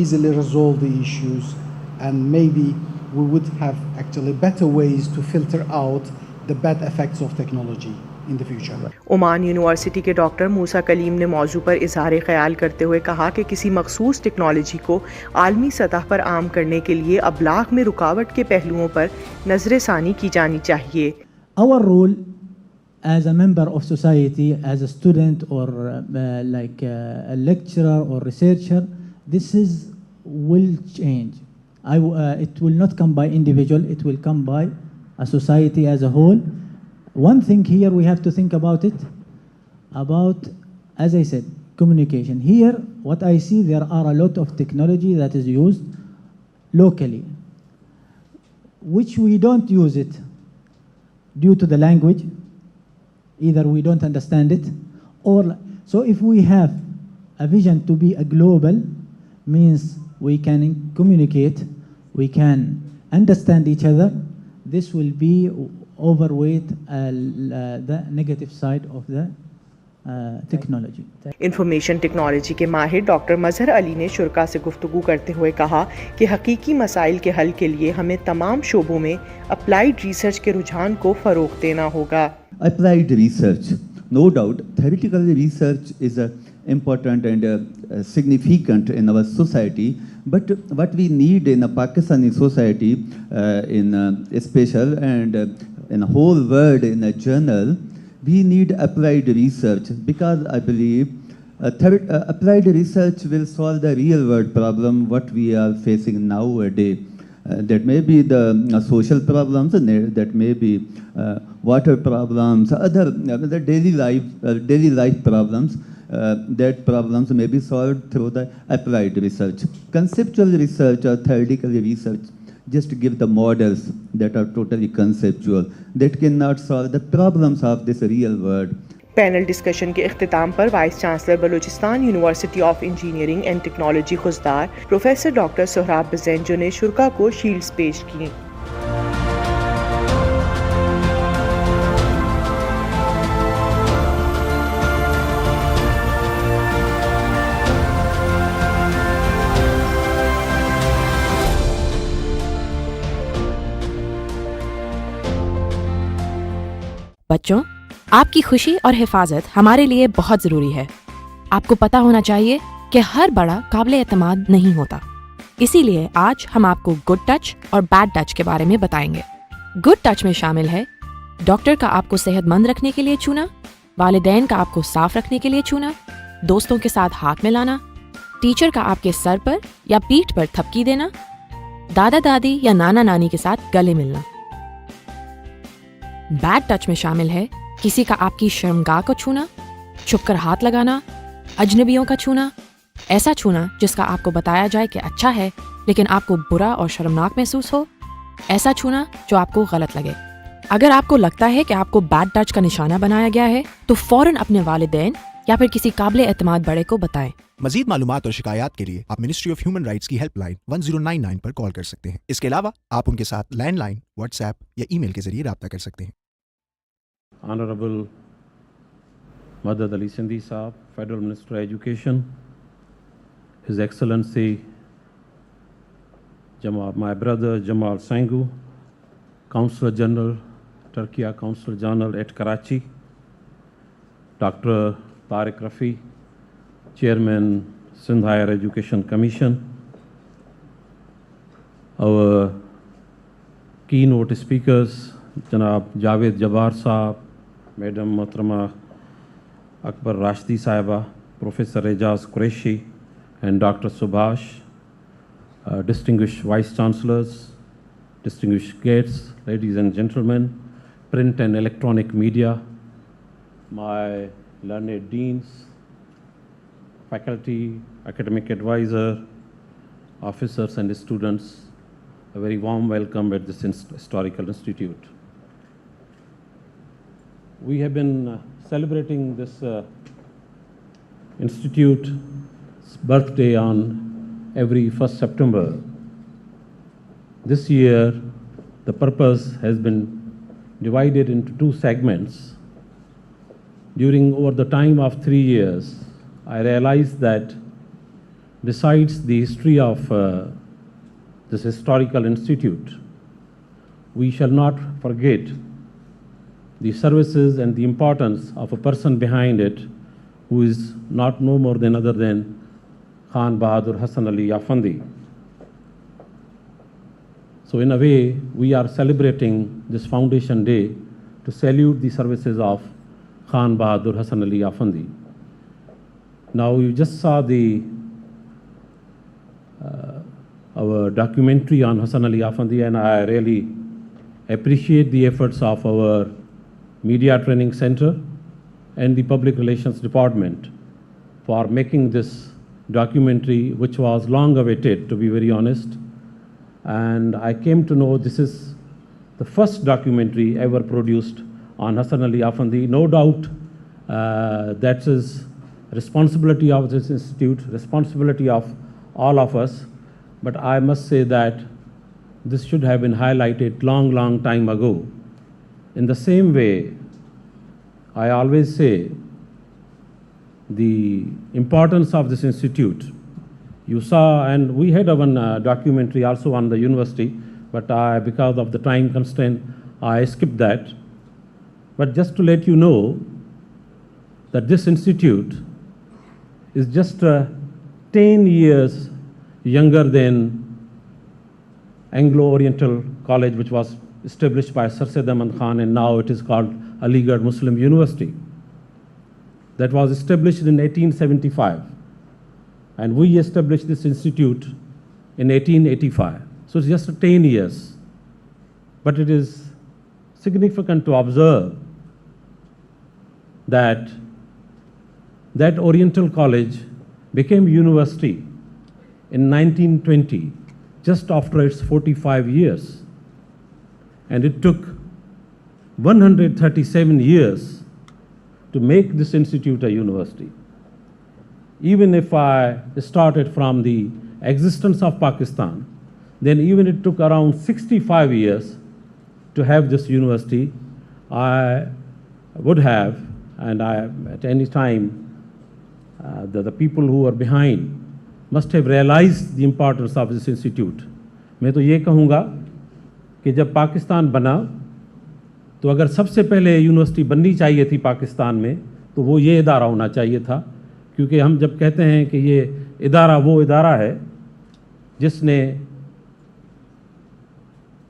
easily resolve the issues, and maybe we would have actually better ways to filter out the bad effects of technology in the future. Oman university के doctor मूसा कलीम ने मौजू पर इजहार ख्याल करते हुए कहा कि किसी मखसूस टेक्नोलॉजी को आलमी सतह पर आम करने के लिए अबलाग में रुकावट के पहलुओं पर नजरसानी की जानी चाहिए. Our role as a member of society, as a student or like a lecturer or researcher, this will change. It will not come by individual, it will come by a society as a whole. One thing here we have to think about it, as I said, communication. Here, what I see, there are a lot of technology that is used locally, which we don't use it due to the language. Either we don't understand it, or so if we have a vision to be a global, means we can communicate, we can understand each other, this will be overweight the negative side of the technology. Information technology के माहिर doctor मजहर अली ने शुरा से गुफ्तगू करते हुए कहा कि हकीकी मसाइल के हल के लिए हमें तमाम शोबों में अप्लाइड रिसर्च के रुझान को फ़रोग़ देना होगा. Applied research, no doubt, theoretical research is important and significant in our society, but what we need in a Pakistani society, in a special and in a whole world in a journal, we need applied research, because I believe applied research will solve the real world problem what we are facing nowadays. That may be the social problems, that may be water problems, other the daily life problems. That problems may be solved through the applied research. Conceptual research or theoretical research just give the models that are totally conceptual, that cannot solve the problems of this real world. Panel discussion के इख्तिताम पर vice chancellor Balochistan university of engineering and technology Khuzdar professor doctor Sohrab Bizenjo ने शुरा को shields पेश की. बच्चों, आपकी खुशी और हिफाजत हमारे लिए बहुत ज़रूरी है. आपको पता होना चाहिए कि हर बड़ा काबिल एतमाद नहीं होता. इसीलिए आज हम आपको गुड टच और बैड टच के बारे में बताएंगे. गुड टच में शामिल है डॉक्टर का आपको सेहतमंद रखने के लिए चुना, वालिदैन का आपको साफ रखने के लिए चुना, दोस्तों के साथ हाथ मिलाना, टीचर का आपके सर पर या पीठ पर थपकी देना, दादा दादी या नाना नानी के साथ गले मिलना. बैड टच में शामिल है किसी का आपकी शर्मगाह को छूना, छुपकर हाथ लगाना, अजनबियों का छूना, ऐसा छूना जिसका आपको बताया जाए कि अच्छा है लेकिन आपको बुरा और शर्मनाक महसूस हो, ऐसा छूना जो आपको गलत लगे. अगर आपको लगता है कि आपको बैड टच का निशाना बनाया गया है तो फौरन अपने वालिदैन या फिर किसी काबिल एतमाद बड़े को बताएं. मजीद मालूमात और शिकायत के लिए आप मिनिस्ट्री ऑफ ह्यूमन राइट्स की हेल्पलाइन 1099 पर कॉल कर सकते हैं. इसके अलावा आप उनके साथ लैंडलाइन, व्हाट्सएप या ईमेल के जरिए रब्ता कर सकते हैं. Honorable Madad Ali Sindhi Saab, Federal Minister of Education, His Excellency my brother Jamal Sangu, Consul General, Turkey Consul General at Karachi, Dr. Tariq Rafi, Chairman Sindh Higher Education Commission, our keynote speakers, Janab Javed Jabbar Saab, Madam Mohtarama Akbar Rashidi Saiba, Professor Ejaz Qureshi, and Dr. Subhash, distinguished Vice Chancellors, distinguished guests, ladies and gentlemen, print and electronic media, my learned deans, faculty, academic advisor, officers and students, a very warm welcome at this historical institute. We have been celebrating this institute's birthday on every 1st September. This year, the purpose has been divided into 2 segments. Over the time of 3 years, I realized that besides the history of this historical institute, we shall not forget the services and the importance of a person behind it who is not no more than other than Khan Bahadur Hassan Ali Afandi. So in a way, we are celebrating this Foundation Day to salute the services of Khan Bahadur Hassan Ali Afandi. Now you just saw our documentary on Hassan Ali Afandi, and I really appreciate the efforts of our Media Training Center and the Public Relations Department for making this documentary, which was long awaited, to be very honest. And I came to know this is the first documentary ever produced on Hassan Ali Afandi. No doubt that is responsibility of this institute, responsibility of all of us, but I must say that this should have been highlighted long time ago. In the same way, I always say the importance of this institute. You saw, and we had one documentary also on the university, but because of the time constraint, I skipped that. But just to let you know that this institute is just 10 years younger than Anglo-Oriental College, which was established by Sir Syed Ahmad Khan, and now it is called Aligarh Muslim University. That was established in 1875, and we established this institute in 1885. So it's just 10 years. But it is significant to observe that that Oriental College became university in 1920, just after its 45 years. And it took 137 years to make this institute a university. Even if I started from the existence of Pakistan, then even it took around 65 years to have this university. I would have, and at any time, the people who are behind must have realized the importance of this institute. मैं तो ये कहूँगा कि जब पाकिस्तान बना तो अगर सबसे पहले यूनिवर्सिटी बननी चाहिए थी पाकिस्तान में तो वो ये इदारा होना चाहिए था, क्योंकि हम जब कहते हैं कि ये इदारा वो इदारा है जिसने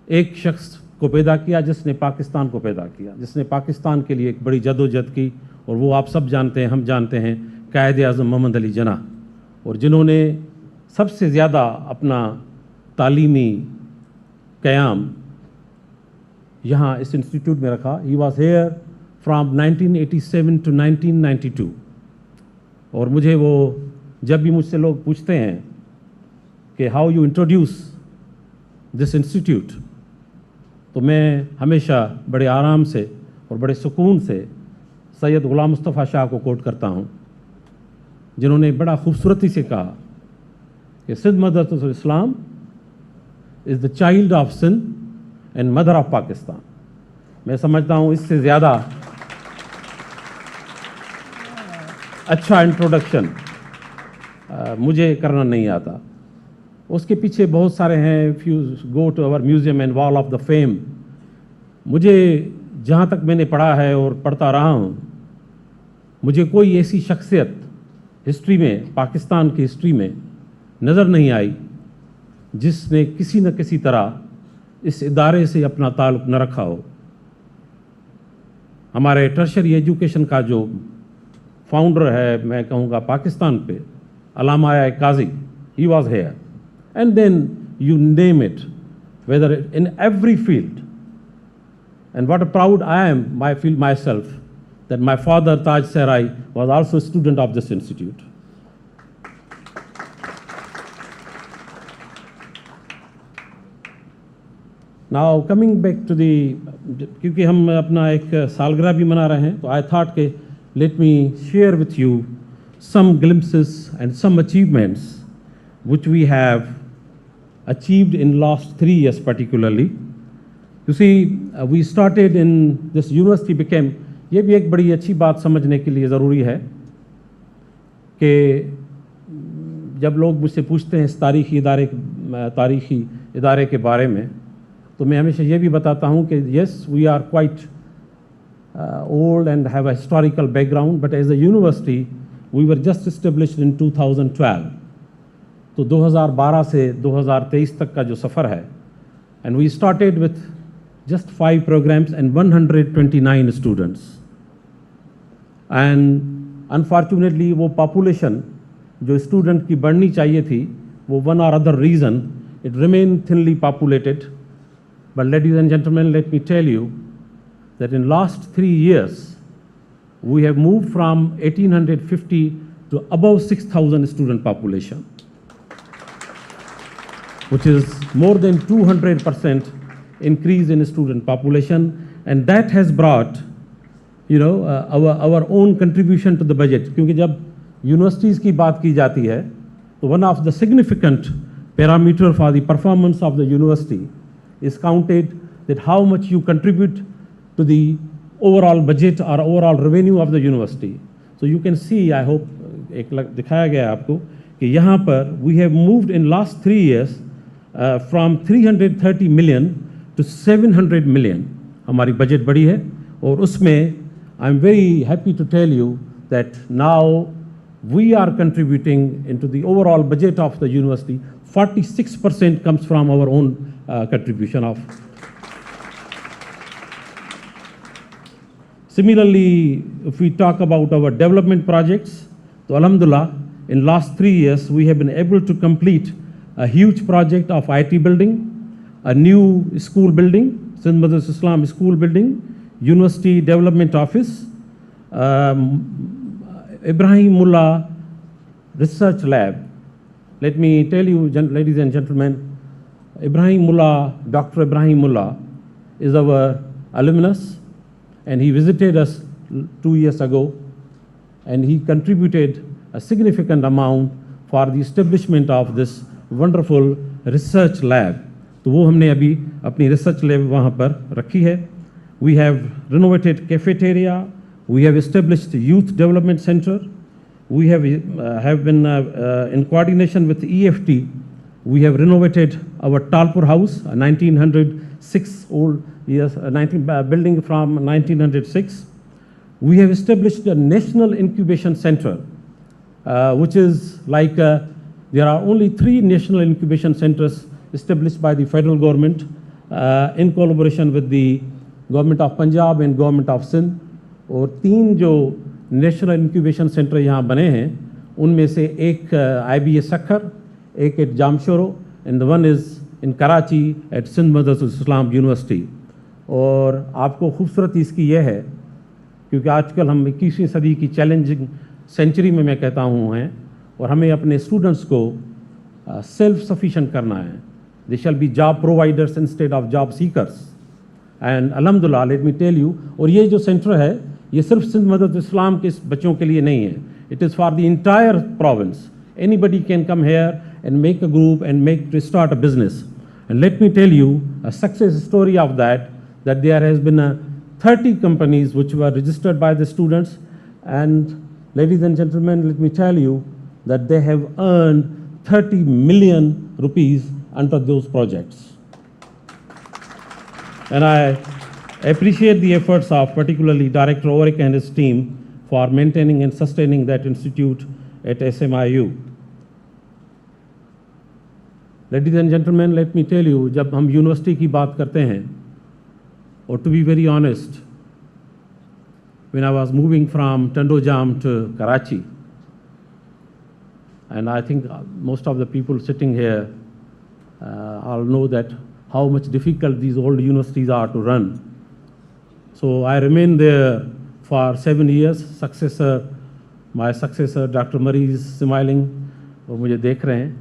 एक शख्स को पैदा किया, जिसने पाकिस्तान को पैदा किया, जिसने पाकिस्तान के लिए एक बड़ी जदोजहद की, और वो आप सब जानते हैं, हम जानते हैं, कायद आज़म मोहम्मद अली जिन्ना, और जिन्होंने सबसे ज़्यादा अपना तालीमी क़याम यहाँ इस इंस्टीट्यूट में रखा. ही वॉज हेयर फ्राम 1987 to 1992. और मुझे वो जब भी मुझसे लोग पूछते हैं कि how you introduce this institute, तो मैं हमेशा बड़े आराम से और बड़े सुकून से सैयद ग़ुलाम मुस्तफ़ा शाह को कोट करता हूँ, जिन्होंने बड़ा खूबसूरती से कहा कि Sindh मदरसतुल Islam is the child of Sindh and mother of Pakistan. मैं समझता हूँ इससे ज़्यादा अच्छा इंट्रोडक्शन मुझे करना नहीं आता. उसके पीछे बहुत सारे हैं. If you go to our museum and wall of the fame, मुझे जहाँ तक मैंने पढ़ा है और पढ़ता रहा हूँ, मुझे कोई ऐसी शख्सियत हिस्ट्री में, पाकिस्तान की हिस्ट्री में नज़र नहीं आई जिसने किसी न किसी तरह इस इदारे से अपना ताल्लुक़ न रखा हो. हमारे टर्शरी एजुकेशन का जो फाउंडर है, मैं कहूँगा पाकिस्तान पे, Allama Qazi, he was here. And then you name it, whether in every field. And what a proud I am, I feel myself, that my father Taj Serai was also a student of this institute. Now coming back to the, क्योंकि हम अपना एक सालगिरह भी मना रहे हैं, तो I thought के let me share with you some glimpses and some achievements which we have achieved in last 3 years particularly. You see, we started in this university became, ये भी एक बड़ी अच्छी बात समझने के लिए ज़रूरी है कि जब लोग मुझसे पूछते हैं इस तारीख़ी इदारे के बारे में, तो मैं हमेशा ये भी बताता हूँ कि yes, we are quite old and have a historical background, but as a university, we were just established in 2012. तो 2012 से 2023 तक का जो सफ़र है, and we started with just 5 programs and 129 students. And unfortunately वो population जो student की बढ़नी चाहिए थी, वो one or other reason it remained thinly populated. But ladies and gentlemen, let me tell you that in last 3 years we have moved from 1850 to above 6,000 student population, which is more than 200% increase in student population, and that has brought, you know, our own contribution to the budget. क्योंकि जब universities की बात की जाती है, तो one of the significant parameter for the performance of the university is counted that how much you contribute to the overall budget or overall revenue of the university. So you can see, I hope, एक दिखाया गया आपको कि यहाँ पर we have moved in last 3 years from 330 million to 700 million. हमारी budget बढ़ी है और उसमें I am very happy to tell you that now we are contributing into the overall budget of the university. 46% comes from our own contribution of. Similarly, if we talk about our development projects, so Alhamdulillah, in last 3 years, we have been able to complete a huge project of IT building, a new school building, Sindh Madressatul Islam school building, University Development Office, Ibrahim Mullah Research Lab. Let me tell you, ladies and gentlemen, Ibrahim Mullah, Dr. Ibrahim Mullah is our alumnus, and he visited us 2 years ago, and he contributed a significant amount for the establishment of this wonderful research lab. तो वो हमने अभी अपनी research lab वहाँ पर रखी है. We have renovated cafeteria. We have established youth development center. We have been in coordination with EFT. We have renovated our Talpur house, a 1906 old years, building from 1906. We have established a national incubation center, which is like there are only 3 national incubation centers established by the federal government in collaboration with the government of Punjab and government of Sindh. और 3 जो national incubation centre यहाँ बने हैं उनमें से एक IBA Sakhar, एक at Jamshoro and the one is in Karachi at Sindh मदरसतुल Islam university. और आपको खूबसूरती इसकी यह है क्योंकि आजकल हम 21वीं सदी की चैलेंजिंग सेंचुरी में मैं कहता हूँ हैं और हमें अपने स्टूडेंट्स को सेल्फ सफिशिएंट करना है. They shall be job providers instead of job seekers. And अल्हम्दुलिल्लाह लेट मी टेल यू, और ये जो सेंटर है ये सिर्फ सिंध मदरसतुल इस्लाम के बच्चों के लिए नहीं है. It is for the entire province. Anybody can come here and make a group and make to start a business. And let me tell you a success story of that there has been 30 companies which were registered by the students, and ladies and gentlemen, let me tell you that they have earned 30 million rupees under those projects. And I appreciate the efforts of particularly Director Oric and his team for maintaining and sustaining that institute at SMIU. Ladies and gentlemen, let me tell you, जब हम university की बात करते हैं, or to be very honest, when I was moving from Tandojam to Karachi, and I think most of the people sitting here all know that how much difficult these old universities are to run. So I remained there for 7 years. My successor, Dr. Murray, is smiling, और मुझे देख रहे हैं.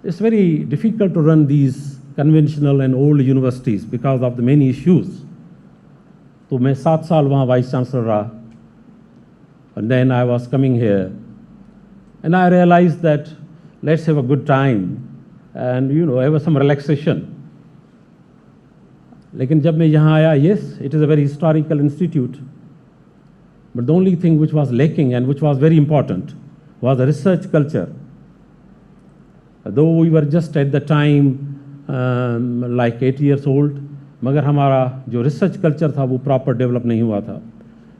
It's very difficult to run these conventional and old universities because of the many issues. तो मैं 7 साल वहाँ vice chancellor रहा, and then I was coming here, and I realized that let's have a good time and have some relaxation. लेकिन जब मैं यहाँ आया, yes, it is a very historical institute, but the only thing which was lacking and which was very important was a research culture. Though we were just at the time like 8 years old, मगर हमारा जो research culture था वो proper develop नहीं हुआ था.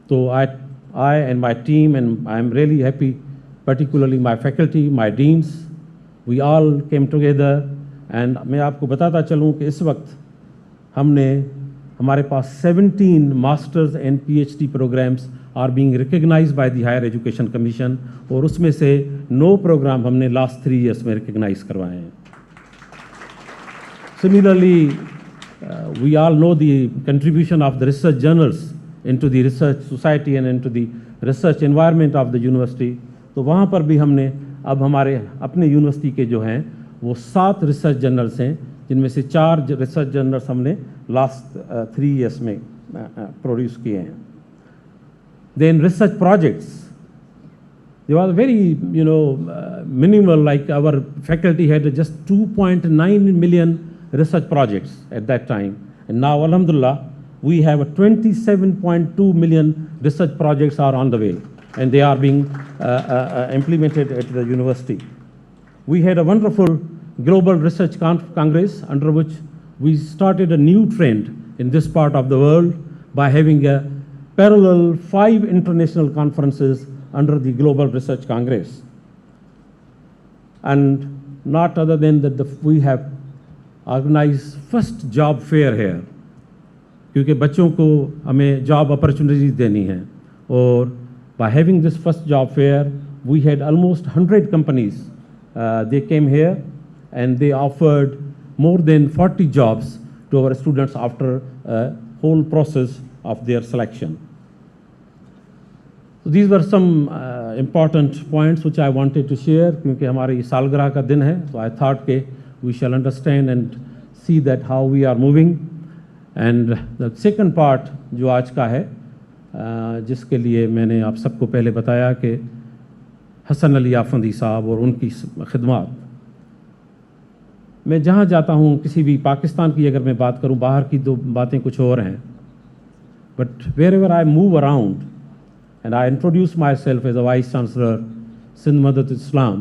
तो I and my team, and I am really happy, particularly my faculty, my deans, we all came together, and मैं आपको बताता चलूँ कि इस वक्त हमारे पास 17 masters and PhD programmes are being recognised by the higher education commission, और उसमें से 9 प्रोग्राम हमने लास्ट 3 इयर्स में रिकग्नाइज करवाए हैं. Similarly, we all know the contribution of the research journals into the research society and into the research environment of the university. तो वहाँ पर भी हमने अब हमारे अपने यूनिवर्सिटी के जो हैं वो 7 रिसर्च जर्नल्स हैं, जिनमें से 4 रिसर्च जर्नल्स हमने लास्ट 3 इयर्स में प्रोड्यूस किए हैं. Then research projects. They were very, minimal, like our faculty had just 2.9 million research projects at that time. And now, alhamdulillah, we have 27.2 million research projects are on the way, and they are being implemented at the university. We had a wonderful global research congress under which we started a new trend in this part of the world by having a parallel 5 international conferences under the Global Research Congress. And not other than that, we have organized first job fair here, क्योंकि बच्चों को हमें job opportunities देनी है. और by having this first job fair, we had almost 100 companies. They came here and they offered more than 40 jobs to our students after a whole process of their selection. So these were some important points which I wanted to share, क्योंकि हमारी सालगिरह का दिन है. So I thought कि we shall understand and see that how we are moving. And the second part जो आज का है, जिसके लिए मैंने आप सबको पहले बताया कि हसन अली आफंदी साहब और उनकी खिदमत. मैं जहाँ जाता हूँ, किसी भी पाकिस्तान की अगर मैं बात करूँ, बाहर की तो बातें कुछ और हैं. But wherever I move around, and I introduce myself as a Vice Chancellor, Sindh Madressatul Islam,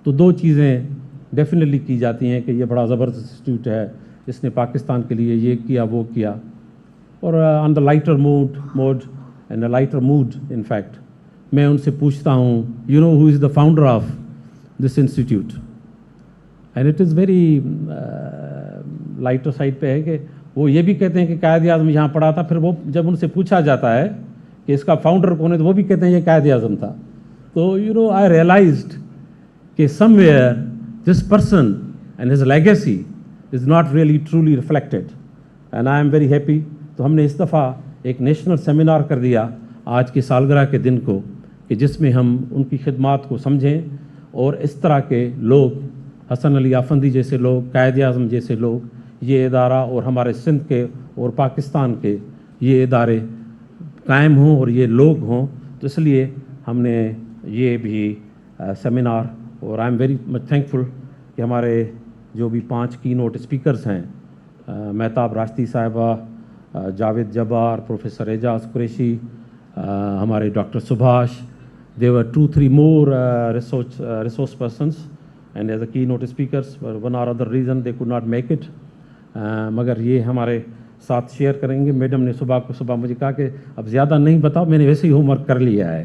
तो 2 चीज़ें डेफिनेटली की जाती हैं कि ये बड़ा ज़बरदस्त इंस्टीट्यूट है, इसने पाकिस्तान के लिए ये किया वो किया. और on the lighter mode and a lighter mood in fact मैं उनसे पूछता हूँ, you know who is the founder of this institute. And it is very lighter side पे है कि वो ये भी कहते हैं कि कायद आज़म यहाँ पढ़ा था. फिर वो जब उनसे पूछा जाता है कि इसका फाउंडर कौन है, तो वो भी कहते हैं ये कायद आज़म था. तो आई रियलाइज्ड कि somewhere this person and his legacy is not really truly reflected, and I am very happy. तो हमने इस दफ़ा एक नेशनल सेमिनार कर दिया आज की सालगिरह के दिन को, कि जिसमें हम उनकी खिदमात को समझें और इस तरह के लोग, हसन अली आफंदी जैसे लोग, कायद आज़म जैसे लोग, ये इदारा और हमारे सिंध के और पाकिस्तान के ये इदारे कायम हों और ये लोग हों. तो इसलिए हमने ये भी सेमिनार, और I am very much thankful कि हमारे जो भी 5 की नोट स्पीकर्स हैं, महताब राश्ती साहिबा, जावेद जब्बार, प्रोफेसर एजाज कुरैशी, हमारे doctor Subhash, they were 2-3 more resource persons and as a keynote speakers. For one or other reason they could not make it. मगर ये हमारे साथ शेयर करेंगे. मैडम ने सुबह मुझे कहा कि अब ज़्यादा नहीं बताओ, मैंने वैसे ही होमवर्क कर लिया है.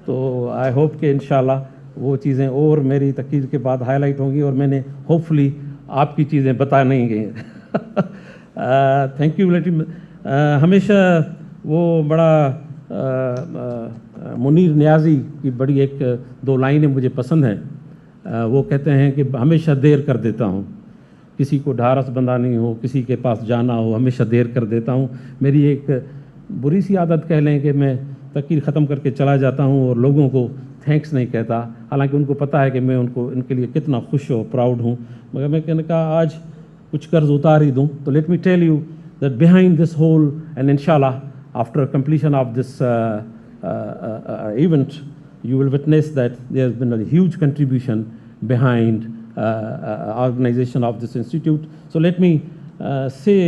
तो आई होप कि इंशाल्लाह वो चीज़ें और मेरी तकरीर के बाद हाईलाइट होंगी और मैंने होपफुली आपकी चीज़ें बता नहीं गई. Thank you. हमेशा वो बड़ा मुनीर नियाज़ी की बड़ी 1-2 लाइनें मुझे पसंद हैं. वो कहते हैं कि हमेशा देर कर देता हूँ, किसी को ढारस बंधानी हो, किसी के पास जाना हो, हमेशा देर कर देता हूँ. मेरी एक बुरी सी आदत कह लें कि मैं तकरीर ख़त्म करके चला जाता हूँ और लोगों को थैंक्स नहीं कहता, हालांकि उनको पता है कि मैं इनके लिए कितना खुश और प्राउड हूँ. मगर मैं कहने का आज कुछ कर्ज उतार ही दूँ. तो let me tell you that behind this whole, and इंशाल्लाह after completion of this event, you will witness that there has been a huge contribution behind organization of this institute. So let me say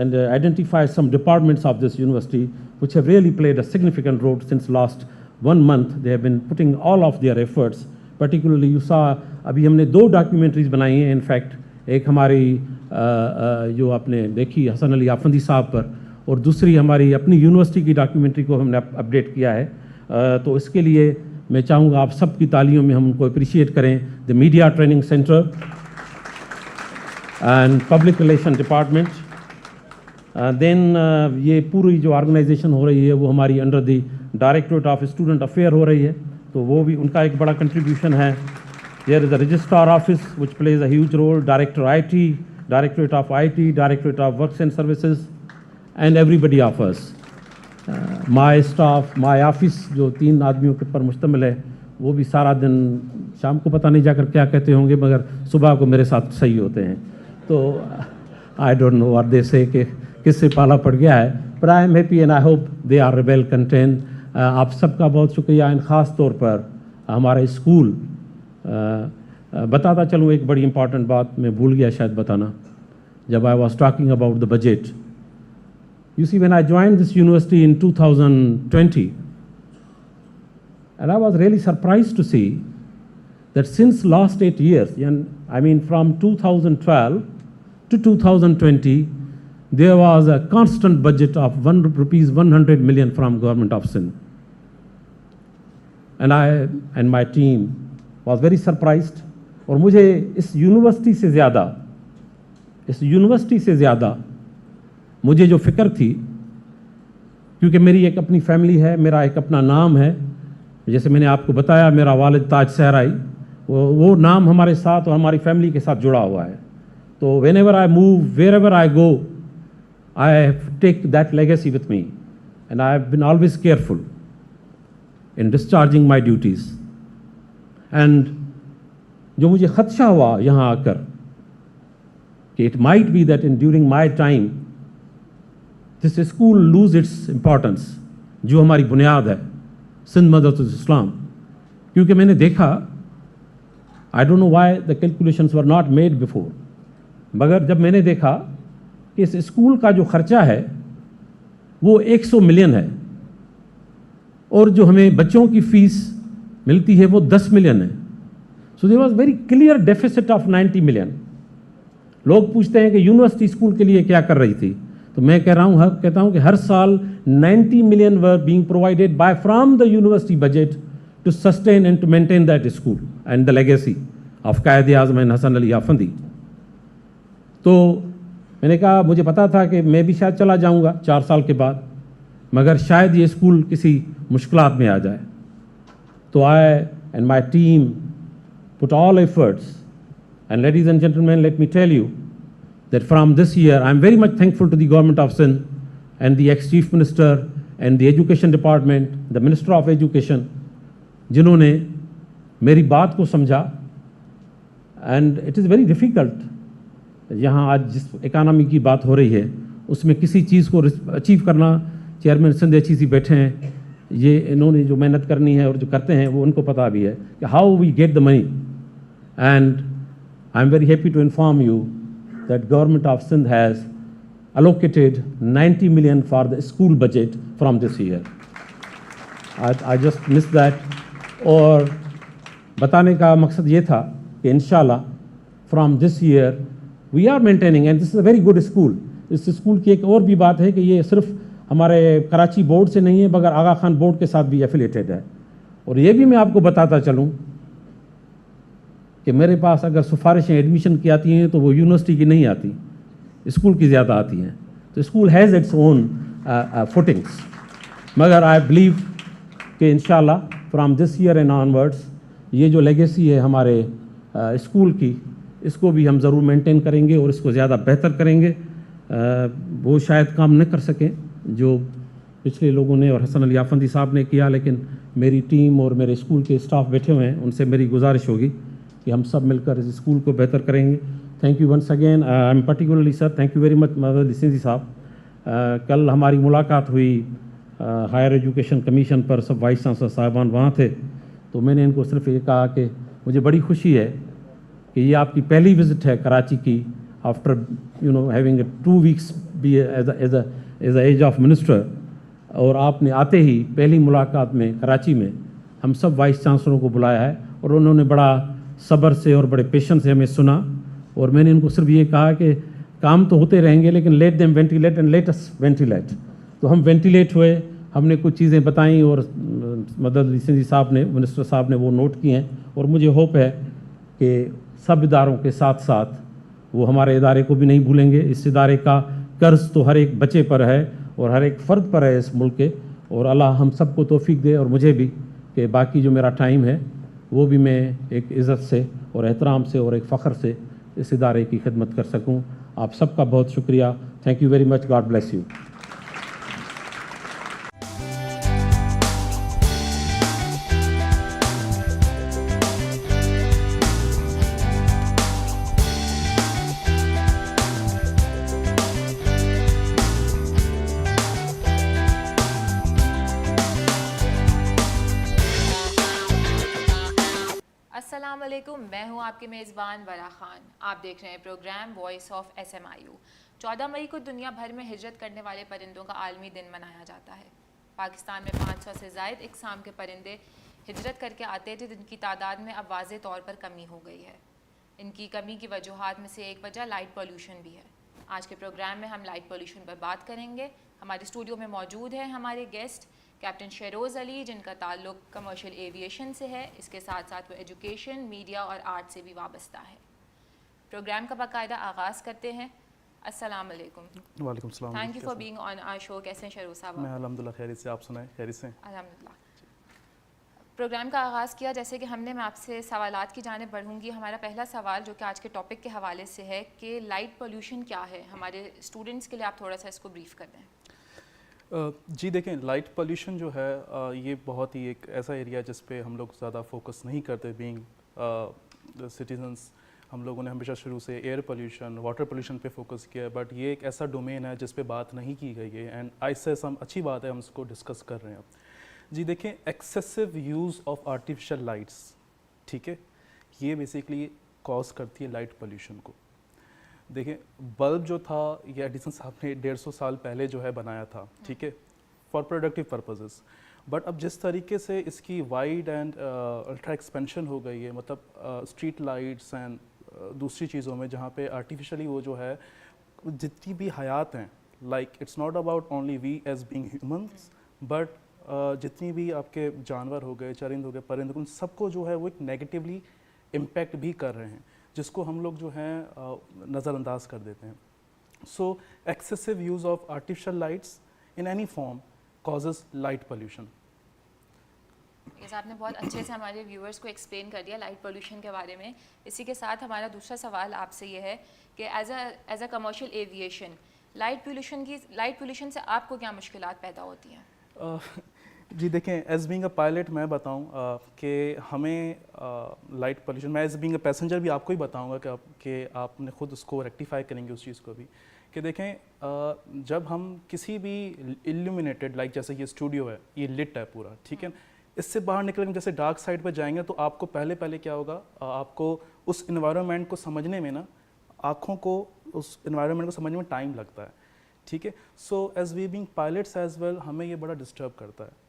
and identify some departments of this university which have really played a significant role since last 1 month. They have been putting all of their efforts. Particularly you saw अभी हमने 2 documentaries बनाई हैं. In fact एक हमारी जो आपने देखी हसन अली आफंदी साहब पर, और दूसरी हमारी अपनी यूनिवर्सिटी की डॉक्यूमेंट्री को हमने अपडेट किया है. तो इसके लिए मैं चाहूँगा आप सब की तालियों में हम उनको अप्रिशिएट करें. The media training centre and public relation department. Then ये पूरी जो ऑर्गेनाइजेशन हो रही है वो हमारी under the directorate of student affair हो रही है, तो वो भी उनका एक बड़ा कंट्रीब्यूशन है. There is a registrar office which plays a huge role, directorate of IT, directorate of works and services, and everybody of us. My staff, my office जो 3 आदमियों के पर मुश्तमिल है, वो भी सारा दिन, शाम को पता नहीं जाकर क्या कहते होंगे, मगर सुबह को मेरे साथ सही होते हैं. तो आई डोंट नो व्हाट दे से कि किससे पाला पड़ गया है, but I am happy and I hope they are well content. आप सबका बहुत शुक्रिया. एंड ख़ास तौर पर ہمارا اسکول بتاتا چلوں ایک بڑی امپورٹنٹ بات میں بھول گیا شاید بتانا جب I was talking about the budget. You see, when I joined this university in 2020, and I was really surprised to see that since last 8 years, I mean from 2012 to 2020, there was a constant budget of ₹100 million from government of Sindh. And I and my team was very surprised. اور مجھے اس university سے زیادہ مجھے جو فکر تھی، کیونکہ میری ایک اپنی فیملی ہے، میرا ایک اپنا نام ہے، جیسے میں نے آپ کو بتایا میرا والد تاج صحرائی، وہ نام ہمارے ساتھ اور ہماری فیملی کے ساتھ جڑا ہوا ہے. تو when ever I move, where ever I go, I take that legacy with me and I have been always careful in discharging my duties. And جو مجھے خدشہ ہوا یہاں آ کر کہ it might be that during my time this school lose its importance، جو ہماری بنیاد ہے سندھ مدرسۃ الاسلام، کیونکہ میں نے دیکھا I don't know why the calculations were not made before، مگر جب میں نے دیکھا کہ اس اسکول کا جو خرچہ ہے وہ 100 ملین ہے اور جو ہمیں بچوں کی فیس ملتی ہے وہ 10 ملین ہے. So there was very clear deficit of 90 million. لوگ پوچھتے ہیں کہ یونیورسٹی اسکول کے لیے کیا کر رہی تھی، تو میں کہتا ہوں کہ ہر سال 90 million were being provided by from the university budget to sustain and to maintain that school and the legacy of Quaid Azam Hasan Ali Afandi. تو میں نے کہا مجھے پتا تھا کہ میں بھی شاید چلا جاؤں گا 4 سال کے بعد، مگر شاید یہ اسکول کسی مشکلات میں آ جائے. تو I and my team put all efforts, and ladies and gentlemen, let me tell you that from this year I am very much thankful to the government of Sindh and the ex-chief minister and the education department, the minister of education, جنہوں نے میری بات کو سمجھا. and it is very difficult یہاں آج جس economy کی بات ہو رہی ہے اس میں کسی چیز کو اچیو کرنا. چیئرمین سندھ ایچ سی بیٹھے ہیں، یہ انہوں نے جو محنت کرنی ہے اور جو کرتے ہیں وہ ان کو پتہ بھی ہے کہ how we get the money. And I am very happy to inform you that government of Sindh has allocated 90 million for the school budget from this year. I just missed that. اور بتانے کا مقصد یہ تھا کہ انشاءاللہ from this year we are maintaining, and this is a very good school. Us school کی ایک اور بھی بات ہے کہ یہ صرف ہمارے کراچی بورڈ سے نہیں ہے مگر آغا خان بورڈ کے ساتھ بھی ایفیلیٹڈ ہے. اور یہ بھی میں آپ کو بتاتا چلوں کہ میرے پاس اگر سفارشیں ایڈمیشن کی آتی ہیں تو وہ یونیورسٹی کی نہیں آتی، اسکول کی زیادہ آتی ہیں. تو school has its own footings. مگر آئی بلیو کہ انشاءاللہ from this year and onwards یہ جو لیگیسی ہے ہمارے اسکول کی، اس کو بھی ہم ضرور مینٹین کریں گے اور اس کو زیادہ بہتر کریں گے. وہ شاید کام نہ کر سکیں جو پچھلے لوگوں نے اور حسن علی آفندی صاحب نے کیا، لیکن میری ٹیم اور میرے اسکول کے اسٹاف بیٹھے ہوئے ہیں، ان سے میری گزارش ہوگی کہ ہم سب مل کر اس اسکول کو بہتر کریں گے. Thank you once again. I am particularly sir thank you very much Madad Sindhi Sahab. کل ہماری ملاقات ہوئی ہائر ایجوکیشن کمیشن پر، سب وائس چانسلر صاحبان وہاں تھے. تو میں نے ان کو صرف یہ کہا کہ مجھے بڑی خوشی ہے کہ یہ آپ کی پہلی وزٹ ہے کراچی کی آفٹر ہیونگ 2 weeks بھی as a age of minister. اور آپ نے آتے ہی پہلی ملاقات میں کراچی میں ہم سب وائس چانسلروں کو بلایا ہے اور انہوں نے بڑا صبر سے اور بڑے پیشنس سے ہمیں سنا. اور میں نے ان کو صرف یہ کہا کہ کام تو ہوتے رہیں گے لیکن let them ventilate and let us ventilate. تو ہم وینٹیلیٹ ہوئے، ہم نے کچھ چیزیں بتائیں اور مدد علی سندھی صاحب نے، منسٹر صاحب نے وہ نوٹ کی ہیں. اور مجھے ہوپ ہے کہ سب اداروں کے ساتھ ساتھ وہ ہمارے ادارے کو بھی نہیں بھولیں گے. اس ادارے کا قرض تو ہر ایک بچے پر ہے اور ہر ایک فرد پر ہے اس ملک کے. اور اللہ ہم سب کو توفیق دے اور مجھے بھی کہ باقی جو میرا ٹائم ہے وہ بھی میں ایک عزت سے اور احترام سے اور ایک فخر سے اس ادارے کی خدمت کر سکوں. آپ سب کا بہت شکریہ. Thank you very much. God bless you. علیکم، میں ہوں آپ کے میزبان ورا خان. آپ دیکھ رہے ہیں پروگرام وائس آف SMIU. 14 مئی کو دنیا بھر میں ہجرت کرنے والے پرندوں کا عالمی دن منایا جاتا ہے. پاکستان میں 500 سے زائد اقسام کے پرندے ہجرت کر کے آتے تھے، جن کی تعداد میں اب واضح طور پر کمی ہو گئی ہے. ان کی کمی کی وجوہات میں سے ایک وجہ لائٹ پولیوشن بھی ہے. آج کے پروگرام میں ہم لائٹ پولیوشن پر بات کریں گے. ہمارے اسٹوڈیو میں موجود ہیں ہمارے گیسٹ کیپٹن شیروز علی، جن کا تعلق کمرشل ایویشن سے ہے. اس کے ساتھ ساتھ وہ ایجوکیشن، میڈیا اور آرٹ سے بھی وابستہ ہے. پروگرام کا باقاعدہ آغاز کرتے ہیں. السلام علیکم. وعلیکم السلام. Thank you for being on our show. کیسے ہیں شیروز صاحب؟ میں الحمدللہ خیریت سے. آپ سنائیں؟ خیریت سے؟ الحمدللہ. پروگرام کا آغاز کیا جیسے کہ میں آپ سے سوالات کی جانب بڑھوں گی. ہمارا پہلا سوال جو کہ آج کے ٹاپک کے حوالے سے ہے کہ لائٹ پولیوشن کیا ہے. ہمارے اسٹوڈنٹس کے لیے آپ تھوڑا سا اس کو بریف کر دیں. جی دیکھیں، لائٹ پولیوشن جو ہے یہ بہت ہی ایک ایسا ایریا جس پہ ہم لوگ زیادہ فوکس نہیں کرتے. بینگ سٹیزنس ہم لوگوں نے ہمیشہ شروع سے ایئر پولیوشن، واٹر پولیوشن پہ فوکس کیا ہے، بٹ یہ ایک ایسا ڈومین ہے جس پہ بات نہیں کی گئی ہے. اینڈ آج سے اچھی بات ہے ہم اس کو ڈسکس کر رہے ہیں. جی دیکھیں، excessive use of artificial lights, ٹھیک ہے، یہ بیسیکلی کاز کرتی ہے لائٹ پولیوشن کو. دیکھیں، بلب جو تھا یہ ایڈیسن صاحب نے 150 سال پہلے جو ہے بنایا تھا، ٹھیک ہے، فار پروڈکٹیو پرپزز. بٹ اب جس طریقے سے اس کی وائڈ اینڈ الٹرا ایکسپینشن ہو گئی ہے، مطلب اسٹریٹ لائٹس اینڈ دوسری چیزوں میں جہاں پہ آرٹیفیشلی وہ جو ہے جتنی بھی حیات ہیں، like it's not about only we as being humans, but جتنی بھی آپ کے جانور ہو گئے، چرند ہو گئے، پرند، ان سب کو جو ہے وہ ایک نیگیٹیولی امپیکٹ بھی کر رہے ہیں، جس کو ہم لوگ جو ہیں نظر انداز کر دیتے ہیں. So excessive use of artificial lights in any form causes light pollution. جیسا آپ نے بہت اچھے سے ہمارے ویورز کو ایکسپلین کر دیا لائٹ پولیوشن کے بارے میں. اسی کے ساتھ ہمارا دوسرا سوال آپ سے یہ ہے کہ as a commercial aviation light pollution سے آپ کو کیا مشکلات پیدا ہوتی ہیں؟ جی دیکھیں، ایز بینگ اے پائلٹ میں بتاؤں کہ ہمیں لائٹ پولیوشن، میں ایز بینگ اے پیسنجر بھی آپ کو ہی بتاؤں گا کہ آپ نے خود اس کو ریکٹیفائی کریں گے اس چیز کو بھی. کہ دیکھیں، جب ہم کسی بھی الومینیٹڈ، لائک جیسے یہ اسٹوڈیو ہے، یہ لٹ ہے پورا، ٹھیک ہے، اس سے باہر نکلیں گے جیسے ڈارک سائڈ پہ جائیں گے تو آپ کو پہلے کیا ہوگا، آپ کو اس انوائرمنٹ کو سمجھنے میں نا، آنکھوں کو اس انوائرمنٹ کو سمجھنے میں ٹائم لگتا ہے، ٹھیک ہے. So as we being pilots as well ہمیں یہ بڑا ڈسٹرب کرتا ہے،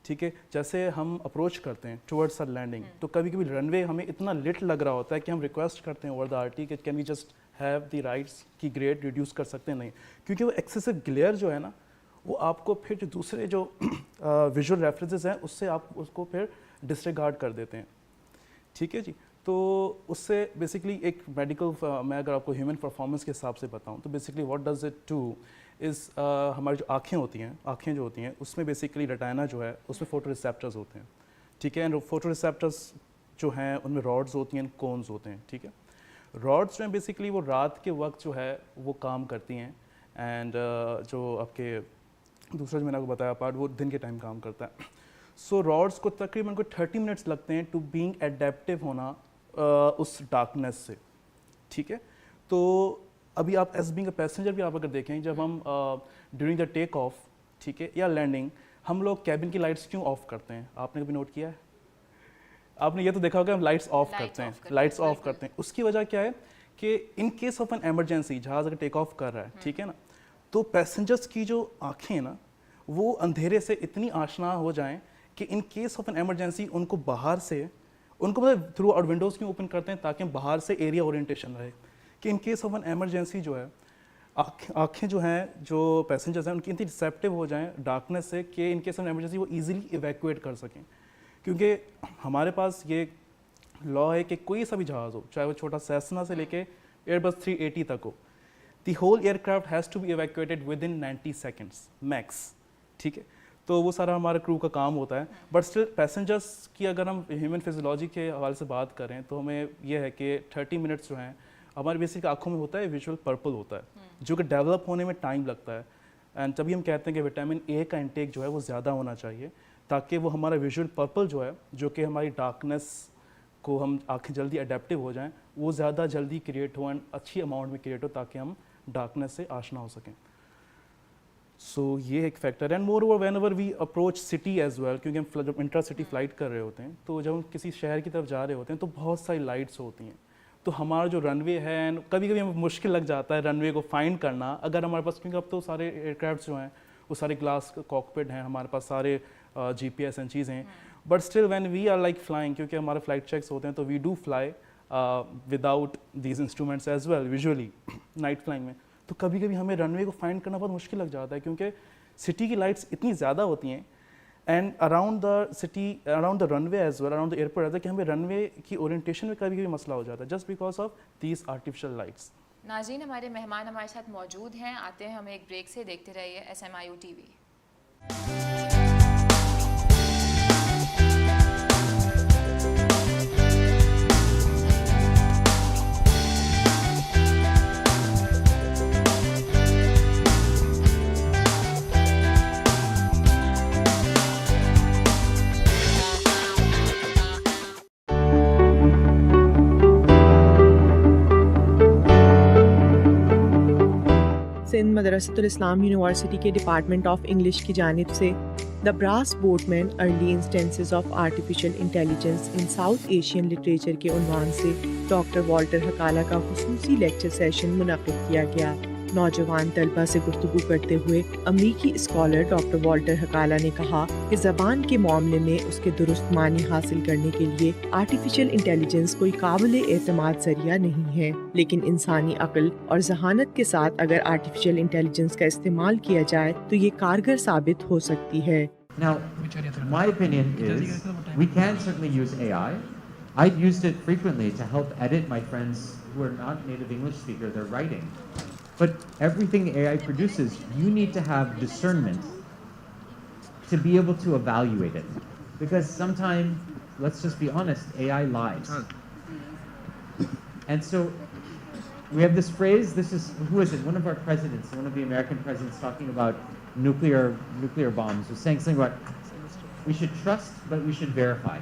ٹھیک ہے. جیسے ہم اپروچ کرتے ہیں ٹورڈس ا لینڈنگ تو کبھی کبھی رن وے ہمیں اتنا لٹ لگ رہا ہوتا ہے کہ ہم ریکویسٹ کرتے ہیں اوور دا RT کہ can we just have the rights کی گریڈ ریڈیوس کر سکتے ہیں. نہیں، کیونکہ وہ ایکسیسو گلیئر جو ہے نا، وہ آپ کو پھر جو دوسرے جو ویژول ریفرنسز ہیں اس سے آپ اس کو پھر ڈسریگارڈ کر دیتے ہیں، ٹھیک ہے جی. تو اس سے بیسکلی ایک میڈیکل، میں اگر آپ کو ہیومن پرفارمنس کے حساب سے بتاؤں تو basically what does it do is, ہماری جو آنکھیں جو ہوتی ہیں اس میں بیسکلی ریٹائنا جو ہے اس میں فوٹو ریسیپٹرز ہوتے ہیں، ٹھیک ہے. اینڈ فوٹو ریسیپٹرز جو ہیں ان میں راڈز ہوتی ہیں، کونز ہوتے ہیں، ٹھیک ہے. راڈز جو ہیں بیسکلی وہ رات کے وقت جو ہے وہ کام کرتی ہیں، اینڈ جو آپ کے دوسرا جو میں نے آپ کو بتایا پارٹ وہ دن کے ٹائم کام کرتا ہے. سو راڈز کو تقریباً 30 منٹس لگتے ہیں ٹو بینگ ایڈیپٹیو ہونا اس ڈارکنیس سے، ٹھیک ہے. تو ابھی آپ ایز بینگ اے پیسنجر بھی آپ اگر دیکھیں، جب ہم ڈیورنگ دا ٹیک آف، ٹھیک ہے، یا لینڈنگ، ہم لوگ کیبن کی لائٹس کیوں آف کرتے ہیں؟ آپ نے کبھی نوٹ کیا ہے؟ آپ نے یہ تو دیکھا ہوگا ہم لائٹس آف کرتے ہیں. اس کی وجہ کیا ہے کہ in case of an emergency جہاز اگر ٹیک آف کر رہا ہے، ٹھیک ہے نا، تو پیسنجرس کی جو آنکھیں نا وہ اندھیرے سے اتنی آشنا ہو جائیں کہ in case of an emergency ان کو باہر سے، ان کو مطلب تھرو آؤٹ ونڈوز کیوں اوپن کرتے ہیں؟ تاکہ باہر سے ایریا اورینٹیشن رہے کہ in case of an emergency جو ہے آنکھیں جو ہیں، جو پیسنجرز ہیں، ان کی اتنی ریسیپٹیو ہو جائیں ڈارکنیس سے کہ ان کیس آف ایمرجنسی وہ ایزیلی ایویکویٹ کر سکیں. کیونکہ ہمارے پاس یہ لا ہے کہ کوئی سا بھی جہاز ہو، چاہے وہ چھوٹا سیسنا سے لے کے ایئر بس 380 تک ہو، the whole aircraft has to be evacuated within 90 seconds max, ٹھیک ہے. تو وہ سارا ہمارا کرو کا کام ہوتا ہے. بٹ اسٹل پیسنجرس کی اگر ہم ہیومن فزیولوجی کے حوالے سے بات کریں تو ہمیں یہ ہے کہ 30 منٹس جو ہیں ہماری بیسک آنکھوں میں ہوتا ہے ویژول پرپل ہوتا ہے، جو کہ ڈیولپ ہونے میں ٹائم لگتا ہے. اینڈ تبھی ہم کہتے ہیں کہ وٹامن اے کا انٹیک جو ہے وہ زیادہ ہونا چاہیے تاکہ وہ ہمارا ویژول پرپل جو ہے، جو کہ ہماری ڈارکنیس کو ہم آنکھیں جلدی اڈیپٹیو ہو جائیں، وہ زیادہ جلدی کریٹ ہو اینڈ اچھی اماؤنٹ میں کریٹ ہو تاکہ ہم ڈارکنیس سے آشنا ہو سکیں. सो ये एक factor and moreover whenever we approach city as well, क्योंकि हम जब इंटर सिटी फ्लाइट कर रहे होते हैं तो जब हम किसी शहर की तरफ जा रहे होते हैं तो बहुत सारी लाइट्स होती हैं, तो हमारा जो रनवे है एंड कभी कभी हमें मुश्किल लग जाता है रनवे को फाइंड करना अगर हमारे पास, क्योंकि अब तो सारे एयरक्राफ्ट जो हैं वो सारे ग्लास कॉकपिट हैं, हमारे पास सारे GPS एंड चीज़ें हैं, but still when we are like flying, क्योंकि हमारे फ्लाइट चेक्स होते हैं तो we do fly without these instruments as well visually night flying में, तो कभी कभी हमें रनवे को फाइंड करना बहुत मुश्किल लग जाता है क्योंकि सिटी की लाइट्स इतनी ज़्यादा होती हैं and around the city, around the runway as well, around the airport as well, कि हमें रनवे की ओरिएंटेशन में कभी कभी मसला हो जाता है just because of these artificial lights. नाज़रीन, हमारे मेहमान हमारे साथ मौजूद हैं, आते हैं हम एक ब्रेक से, देखते रहिए SMIU TV। Sindh मदरसतुल Islam university के डिपार्टमेंट ऑफ इंग्लिश की जानिब से the brass boatman early instances of artificial intelligence in South Asian literature के उन्वान से डॉक्टर वॉल्टर हकाला का खुसूसी लेक्चर सेशन मुनक़िद किया गया। नौजवान तलबा से गुफ्तगू करते हुए अमरीकी स्कॉलर डॉक्टर वॉल्टर हकाला ने कहा कि ज़बान के मामले में उसके दुरुस्त मानी हासिल करने के लिए आर्टिफिशियल इंटेलिजेंस कोई काबिल एतमाद ज़रिया नहीं है, लेकिन इंसानी अक्ल और जहानत के साथ अगर आर्टिफिशियल इंटेलिजेंस का इस्तेमाल किया जाए तो ये कारगर साबित हो सकती है। Now, my opinion is we can certainly use AI. I've used it frequently to help edit my friends who are not native English speaker, their writing. But everything AI produces, you need to have discernment to be able to evaluate it. Because sometimes, let's just be honest, AI lies. And so we have this phrase, who is it? One of our presidents, one of the American presidents talking about nuclear bombs, was saying something about we should trust, but we should verify.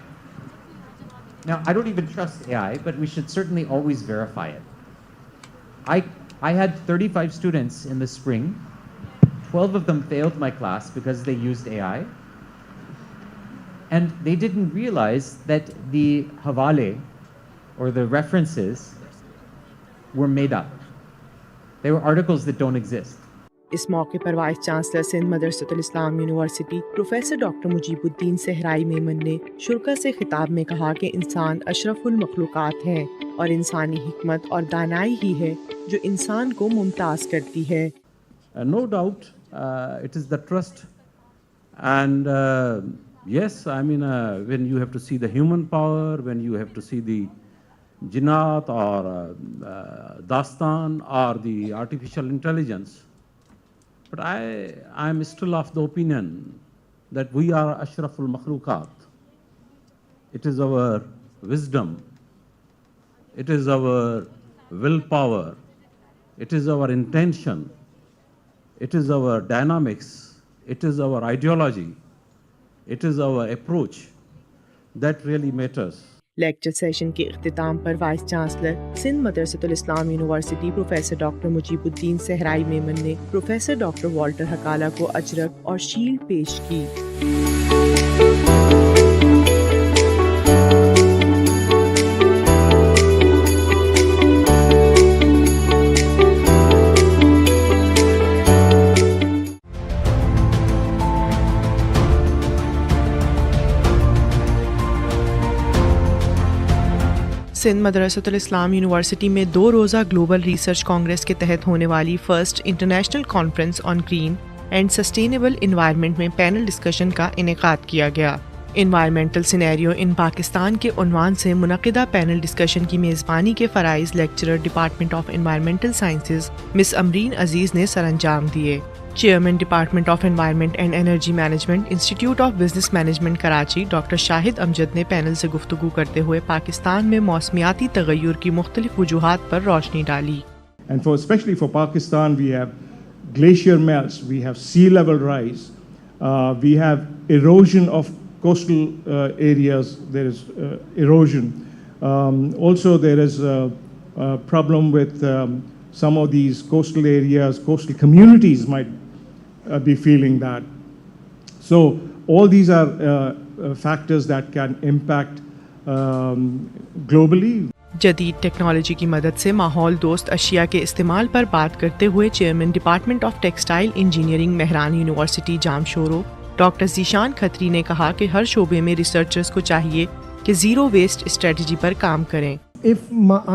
Now, I don't even trust AI, but we should certainly always verify it. I had 35 students in the spring. 12 of them failed my class because they used AI. And they didn't realize that the hawale, or the references, were made up. They were articles that don't exist. इस मौके पर vice chancellor Sindh मदरसतुल Islam university professor doctor Mujibuddin Sahrai Memon ने शुरा से खिताब में कहा कि इंसान अशरफुल मखलूक़ात हैं और इंसानी हिकमत और दानाई ही है जो इंसान को मुमताज़ करती है। No doubt it is the trust and yes, I mean when you have to see the human power, when you have to see the jinat or dastan or the artificial intelligence. But I am still of the opinion that we are ashraful makhluqat. It is our wisdom, it is our willpower, it is our intention, it is our dynamics, it is our ideology, it is our approach that really matters. Lecture session के इख्तिताम पर vice chancellor Sindh मदरसतुल Islam university professor doctor Mujibuddin Sahrai Memon ने professor doctor Walter हकाला को अजरक और shield पेश की। Sindh मदरसतुल Islam university में 2 रोज़ा ग्लोबल रिसर्च कांग्रेस के तहत होने वाली first international conference on green and sustainable environment में पैनल डिस्कशन का इनेकाद किया गया। इन्वायरमेंटल सिनेरियो इन पाकिस्तान के उन्वान से मुनक़िदा पैनल डिस्कशन की मेज़बानी के फ़राइज़ lecturer department of environmental sciences miss Amreen Aziz ने सरअंजाम दिए। Chairman department of environment and energy management institute of business management Karachi doctor Shahid Amjad ने पैनल से गुफ्तगू करते हुए पाकिस्तान में मौसमियाती तगय्युर की मुख्तलिफ वजूहात पर रोशनी डाली। And especially for Pakistan, we have glacier melts, we have sea level rise, we have erosion of coastal areas, there is erosion. Also there is a problem with some of these coastal areas, coastal communities might be feeling that. So all these are factors that can impact globally. जदीद technology की मदद से माहौल दोस्त अशिया के इस्तेमाल पर बात करते हुए chairman department of textile engineering Mehran university Jamshoro doctor Zeeshan Khatri ने कहा कि हर शोबे में रिसर्चर्स को चाहिए कि ज़ीरो वेस्ट स्ट्रेटजी पर काम करें. If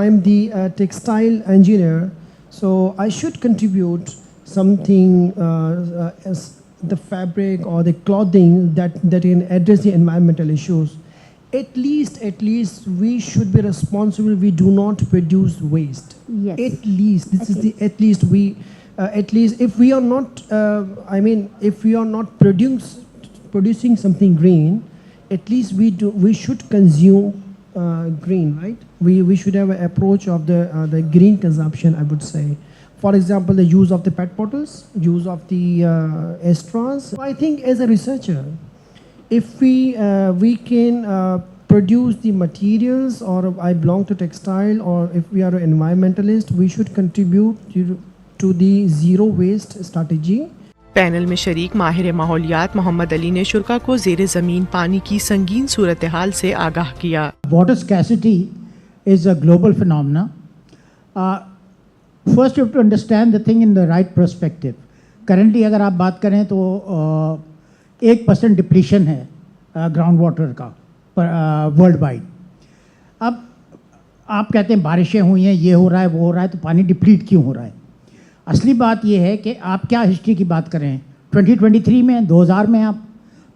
I'm the textile engineer, so I should contribute something as the fabric or the clothing that can address the environmental issues. At least we should be responsible. We do not produce waste. Yes. At least this is the at least we at least if we are not if we are not producing something green, at least we should consume green, right? We should have an approach of the green consumption, I would say. For example, the use of the PET bottles, use of the straws. I think as a researcher, if we can produce the materials, or I belong to textile, or if we are an environmentalist, we should contribute to the zero waste strategy. Panel में शरीक माहिर माहौलियात मोहम्मद अली ने शुरा को ज़ेरे ज़मीन पानी की संगीन सूरत हाल से आगाह किया. Water scarcity is a global phenomena. First you have to understand the thing in the right perspective. Currently अगर आप बात करें तो 1% डिप्लीशन है ग्राउंड वाटर का वर्ल्ड वाइड. अब आप कहते हैं बारिशें हुई हैं, ये हो रहा है, वो हो रहा है, तो पानी डिप्लीट क्यों हो रहा है? असली बात ये है कि आप क्या हिस्ट्री की बात करें. 2023 में 2000 में आप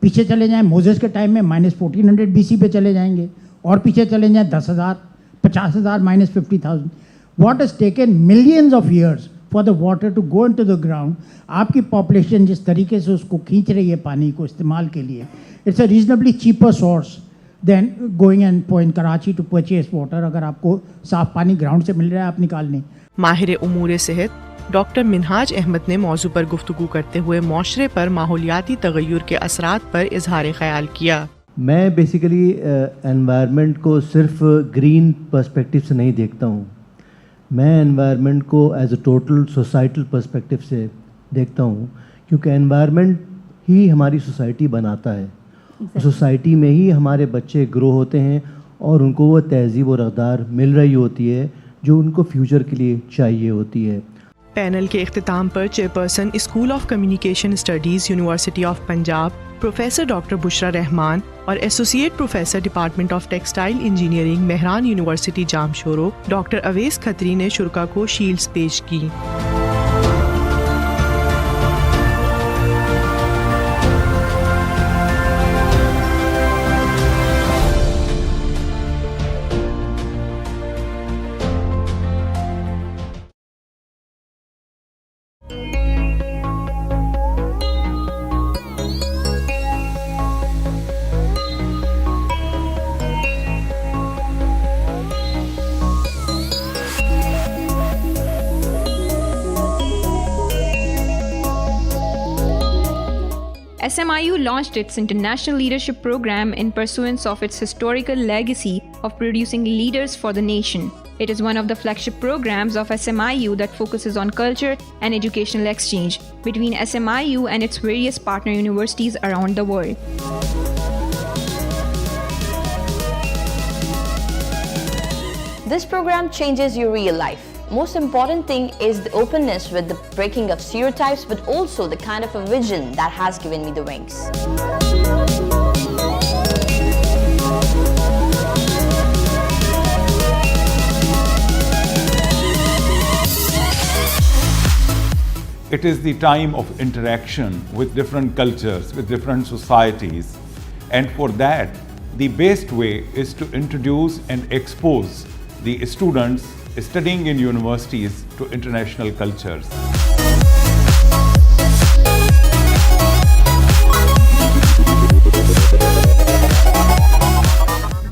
पीछे चले जाएं, मोजेस के टाइम में -1400 BC पे चले जाएंगे, और पीछे चले जाएं 10,000, 50,000, -50,000. What has taken millions of years for the water to go into the ground. आपकी पॉपुलेशन जिस तरीके से उसको खींच रही है पानी को इस्तेमाल के लिए, it's a reasonably cheaper source than going end point Karachi to purchase water. अगर आपको साफ पानी ग्राउंड से मिल रहा है, आप निकाल लें. माहिर उमूर सेहत डॉक्टर मिनहाज अहमद ने मौजू पर गुफ्तगू करते हुए माशरे पर माहौलियाती तगय्युर के असरात पर इजहार ख्याल किया. मैं बेसिकली एनवायरनमेंट को सिर्फ ग्रीन पर्सपेक्टिव से नहीं देखता हूँ. मैं एनवायरनमेंट को as a total societal perspective से देखता हूँ, क्योंकि एनवायरनमेंट ही हमारी सोसाइटी बनाता है. सोसाइटी में ही हमारे बच्चे ग्रो होते हैं और उनको वो तहजीब और रफ्तार मिल रही होती है जो उनको फ्यूचर के लिए चाहिए होती है. पैनल के इख्तिताम पर chairperson school of communication studies university of Punjab professor doctor Bushra Rehman और associate professor department of textile engineering Mehran university Jamshoro doctor Awais Khatri ने शुरा को शील्ड्स पेश की. SMIU launched its international leadership program in pursuance of its historical legacy of producing leaders for the nation. It is one of the flagship programs of SMIU that focuses on culture and educational exchange between SMIU and its various partner universities around the world. This program changes your real life. Most important thing is the openness with the breaking of stereotypes, but also the kind of a vision that has given me the wings. It is the time of interaction with different cultures, with different societies, and for that, the best way is to introduce and expose the students studying in universities to international cultures.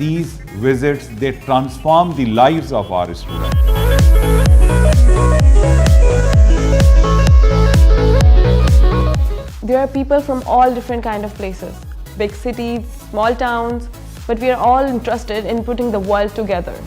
These visits, they transform the lives of our students. There are people from all different kind of places, big cities, small towns, but we are all interested in putting the world together.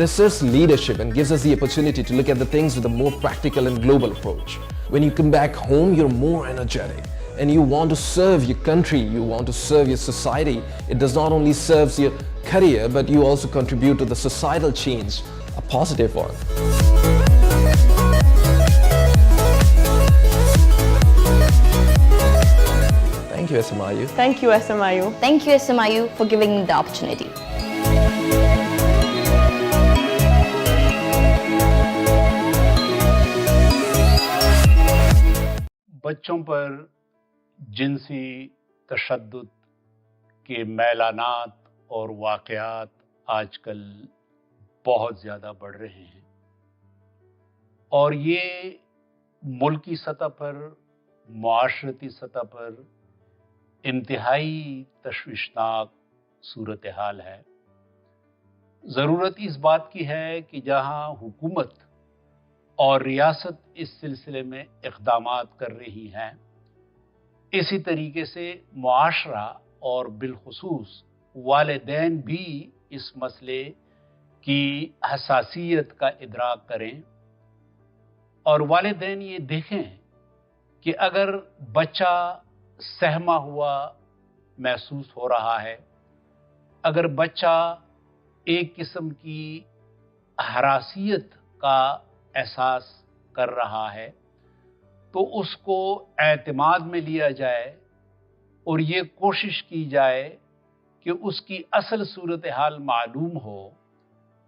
fosters leadership and gives us the opportunity to look at the things with a more practical and global approach. When you come back home, you're more energetic and you want to serve your country, you want to serve your society. It does not only serve your career, but you also contribute to the societal change, a positive one. Thank you, SMIU. Thank you, SMIU. Thank you, SMIU, for giving me the opportunity. बच्चों पर जिनसी तशद्दुद के मैलानात और वाक़यात आजकल बहुत ज़्यादा बढ़ रहे हैं और ये मुल्की सतह पर, मुआशरती सतह पर इंतहाई तशवीशनाक सूरत हाल है। ज़रूरत इस बात की है कि जहाँ हुकूमत और रियासत इस सिलसिले में इक़दामात कर रही हैं, इसी तरीके से मुआशरा और बिलखुसूस वालिदैन भी इस मसले की हसासियत का इदराक करें और वालिदैन ये देखें कि अगर बच्चा सहमा हुआ महसूस हो रहा है, अगर बच्चा एक किस्म की हरासियत का एहसास कर रहा है, तो उसको एतमाद में लिया जाए और ये कोशिश की जाए कि उसकी असल सूरत हाल मालूम हो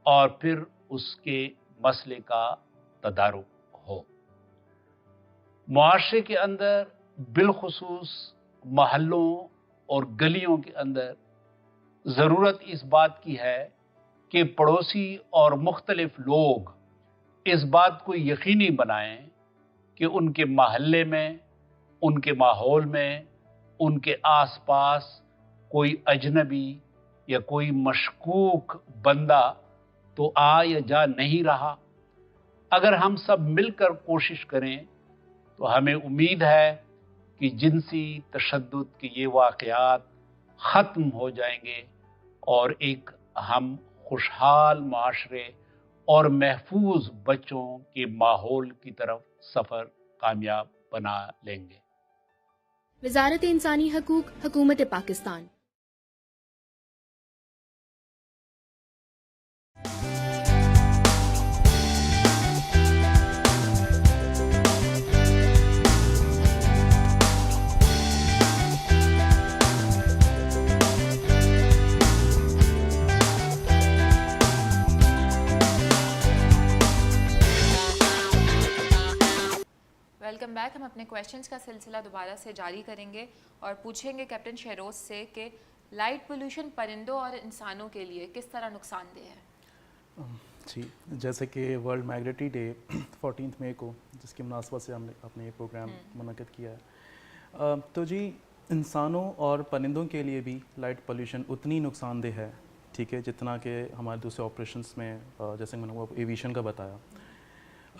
और फिर उसके मसले का तदारुक हो। मुआशरे के अंदर बिलखुसूस महल्लों और गलियों के अंदर ज़रूरत इस बात की है कि पड़ोसी और मुख्तलिफ लोग इस बात को यकीनी बनाएं कि उनके महल्ले में, उनके माहौल में, उनके आसपास कोई अजनबी या कोई मशकूक बंदा तो आ या जा नहीं रहा। अगर हम सब मिलकर कोशिश करें तो हमें उम्मीद है कि जिनसी तशद्दुद के ये वाक़यात ख़त्म हो जाएंगे और एक हम खुशहाल माशरे और महफूज बच्चों के माहौल की तरफ सफ़र कामयाब बना लेंगे। वज़ारत इंसानी हकूक़, हुकूमत पाकिस्तान। Welcome back. हम अपने क्वेश्चंस का सिलसिला दोबारा से जारी करेंगे और पूछेंगे कैप्टन शहरोज से कि लाइट पोल्यूशन परिंदों और इंसानों के लिए किस तरह नुकसानदेह है। जी, जैसे कि वर्ल्ड माइग्रेटरी डे 14 मई को, जिसकी मुनासबत से आपने ये प्रोग्राम मुनक़्क़िद किया है, तो जी इंसानों और परिंदों के लिए भी लाइट पोल्यूशन उतनी नुकसानदेह है, ठीक है, जितना कि हमारे दूसरे ऑपरेशंस में, जैसे मैंने वो एविएशन का बताया।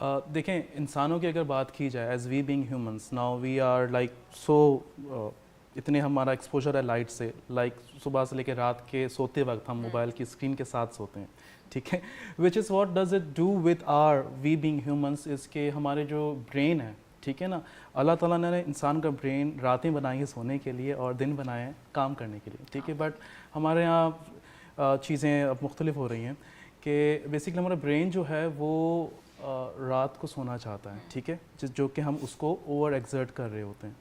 देखें, इंसानों की अगर बात की जाए, as we being humans, now we are like so, इतने हमारा एक्सपोजर है लाइट से, लाइक सुबह से लेकर रात के सोते वक्त हम मोबाइल की स्क्रीन के साथ सोते हैं, ठीक है, which is what does it do with are we being humans, इसके हमारे जो ब्रेन है, ठीक है ना, अल्लाह ताला ने इंसान का ब्रेन रातें बनाई है सोने के लिए और दिन बनाए हैं काम करने के लिए, ठीक है, बट हमारे यहाँ चीज़ें अब मुख्तलिफ हो रही हैं कि बेसिकली हमारा ब्रेन जो है वो रात को सोना चाहता है, ठीक है, जो कि हम उसको ओवर एक्सर्ट कर रहे होते हैं,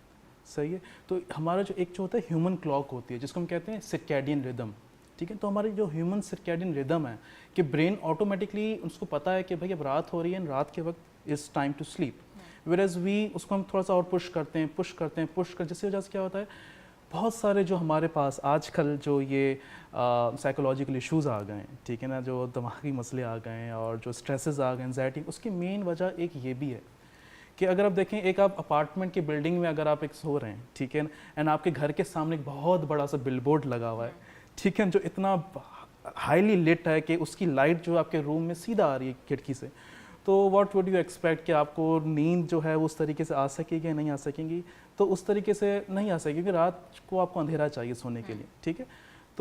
सही है। तो हमारा जो एक जो होता है ह्यूमन क्लॉक होती है, जिसको हम कहते हैं सर्कैडियन रिदम, ठीक है, तो हमारी जो ह्यूमन सर्कैडियन रिदम है कि ब्रेन ऑटोमेटिकली उसको पता है कि भाई अब रात हो रही है, रात के वक्त is time to sleep, whereas we उसको हम थोड़ा सा और पुश करते हैं, जिसकी वजह से क्या होता है, बहुत सारे जो हमारे पास आजकल जो ये साइकोलॉजिकल इश्यूज़ आ गए हैं, ठीक है ना, जो दिमागी मसले आ गए हैं और जो स्ट्रेसेस आ गए, एंजाइटी, उसकी मेन वजह एक ये भी है कि अगर आप देखें, एक आप अपार्टमेंट की बिल्डिंग में अगर आप एक सो रहे हैं, ठीक है, एंड आपके घर के सामने एक बहुत बड़ा सा बिलबोर्ड लगा हुआ है, ठीक है, जो इतना हाईली लिट है कि उसकी लाइट जो आपके रूम में सीधा आ रही है खिड़की से, तो व्हाट वुड यू एक्सपेक्ट कि आपको नींद जो है वो उस तरीके से आ सकेगी या नहीं आ सकेंगी? तो उस तरीके से नहीं आ सकेगी, क्योंकि रात को आपको अंधेरा चाहिए सोने के लिए, ठीक है।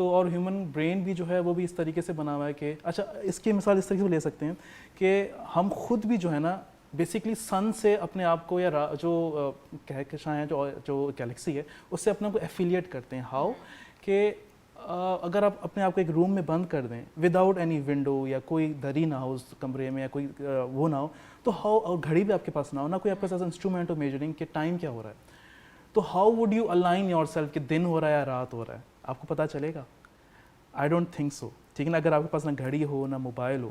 تو اور ہیومن برین بھی جو ہے وہ بھی اس طریقے سے بنا ہوا ہے کہ اچھا اس کی مثال اس طریقے سے لے سکتے ہیں کہ ہم خود بھی جو ہے نا بیسکلی سن سے اپنے آپ کو یا جو کہکشاں ہیں جو گیلیکسی ہے اس سے اپنے آپ کو ایفیلیٹ کرتے ہیں. ہاؤ کہ اگر آپ اپنے آپ کو ایک روم میں بند کر دیں وداؤٹ اینی ونڈو یا کوئی دری نہ ہو اس کمرے میں یا کوئی وہ نہ ہو تو ہاؤ, اور گھڑی بھی آپ کے پاس نہ ہو, نہ کوئی آپ کے پاس انسٹرومنٹ ہو میجرنگ کہ ٹائم کیا ہو رہا ہے, تو how would you align your self کہ دن ہو رہا ہے یا رات ہو رہا ہے؟ آپ کو پتہ چلے گا؟ I don't think so. ٹھیک ہے نا, اگر آپ کے پاس نہ گھڑی ہو نہ موبائل ہو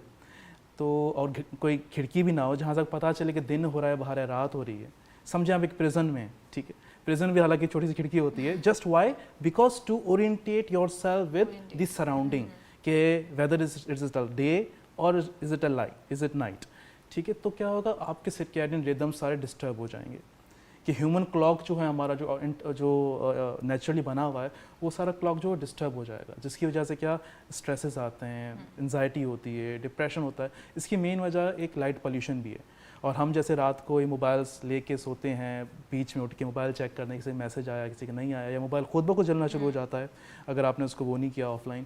تو اور کوئی کھڑکی بھی نہ ہو جہاں تک پتہ چلے کہ دن ہو رہا ہے باہر ہے رات ہو رہی ہے, سمجھیں آپ ایک پریزن میں. ٹھیک ہے, پریزن بھی حالانکہ چھوٹی سی کھڑکی ہوتی ہے, just why because to orientate yourself with the surrounding کہ ویدر از اٹ ڈے اور is it a light, is it night. ٹھیک ہے, تو کیا ہوگا آپ کے سرکیڈین ریدم سارے ڈسٹرب ہو جائیں گے کہ ہیومن کلاک جو ہے ہمارا جو نیچرلی بنا ہوا ہے وہ سارا کلاک جو ہے ڈسٹرب ہو جائے گا, جس کی وجہ سے کیا اسٹریسز آتے ہیں, انزائٹی ہوتی ہے, ڈپریشن ہوتا ہے. اس کی مین وجہ ایک لائٹ پولیوشن بھی ہے. اور ہم جیسے رات کو یہ موبائلس لے کے سوتے ہیں, بیچ میں اٹھ کے موبائل چیک کرنے, کسی میسج آیا کسی کا نہیں آیا, یا موبائل خود بخود جلنا شروع ہو جاتا ہے اگر آپ نے اس کو وہ نہیں کیا آف لائن.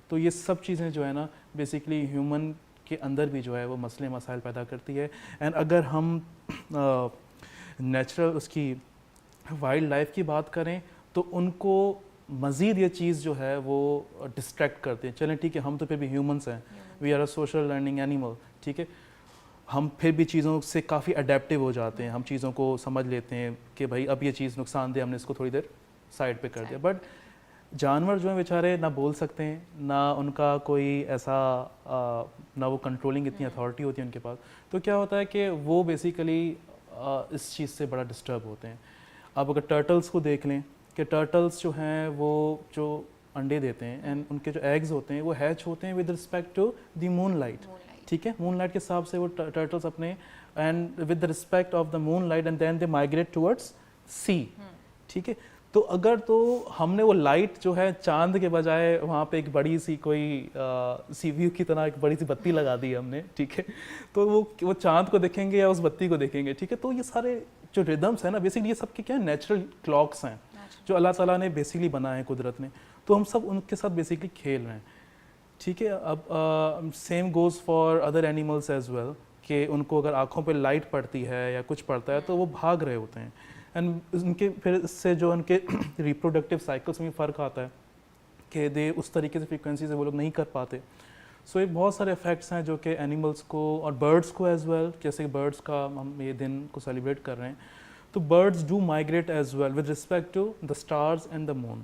تو یہ سب چیزیں جو ہے نا بیسکلی ہیومن کے اندر بھی جو ہے وہ مسئلے مسائل پیدا کرتی ہے. اینڈ اگر ہم نیچرل اس کی وائلڈ لائف کی بات کریں تو ان کو مزید یہ چیز جو ہے وہ ڈسٹریکٹ کرتے ہیں. چلیں ٹھیک ہے, ہم تو پھر بھی ہیومنس ہیں, we are a social learning animal. ٹھیک ہے, ہم پھر بھی چیزوں سے کافی اڈیپٹیو ہو جاتے ہیں, ہم چیزوں کو سمجھ لیتے ہیں کہ بھائی اب یہ چیز نقصان دہ, ہم نے اس کو تھوڑی دیر سائڈ پہ کر دیا. بٹ جانور جو ہیں بیچارے نہ بول سکتے ہیں, نہ ان کا کوئی ایسا نہ وہ کنٹرولنگ اتنی اتھارٹی ہوتی ہے ان کے پاس. تو کیا ہوتا ہے کہ وہ بیسیکلی اس چیز سے بڑا ڈسٹرب ہوتے ہیں. آپ اگر ٹرٹلس کو دیکھ لیں کہ ٹرٹلس جو ہیں وہ جو انڈے دیتے ہیں اینڈ ان کے جو ایگز ہوتے ہیں وہ ہیچ ہوتے ہیں with respect to the moonlight. ٹھیک ہے, مون لائٹ کے حساب سے وہ ٹرٹلس اپنے and with the respect of the moon light and then they migrate towards sea. ٹھیک ہے, تو اگر تو ہم نے وہ لائٹ جو ہے چاند کے بجائے وہاں پہ ایک بڑی سی کوئی سی ویو کی طرح ایک بڑی سی بتی لگا دی ہم نے, ٹھیک ہے, تو وہ چاند کو دیکھیں گے یا اس بتی کو دیکھیں گے. ٹھیک ہے, تو یہ سارے جو ریدمس ہیں نا بیسکلی یہ سب کے کیا نیچرل کلاکس ہیں جو اللہ تعالیٰ نے بیسکلی بنائے ہیں قدرت نے, تو ہم سب ان کے ساتھ بیسکلی کھیل رہے ہیں. ٹھیک ہے, اب same goes for other animals as well کہ ان کو اگر آنکھوں پہ لائٹ پڑتی ہے یا کچھ پڑتا ہے تو وہ بھاگ رہے ہوتے ہیں. اینڈ ان کے پھر اس سے جو ان کے ریپروڈکٹیو سائیکلس میں فرق آتا ہے کہ دے اس طریقے سے فریکوینسی سے وہ لوگ نہیں کر پاتے. سو یہ بہت سارے افیکٹس ہیں جو کہ اینیملس کو اور برڈس کو ایز ویل, جیسے برڈس کا ہم یہ دن کو سیلیبریٹ کر رہے ہیں, تو birds do migrate as well with respect to the stars and the moon.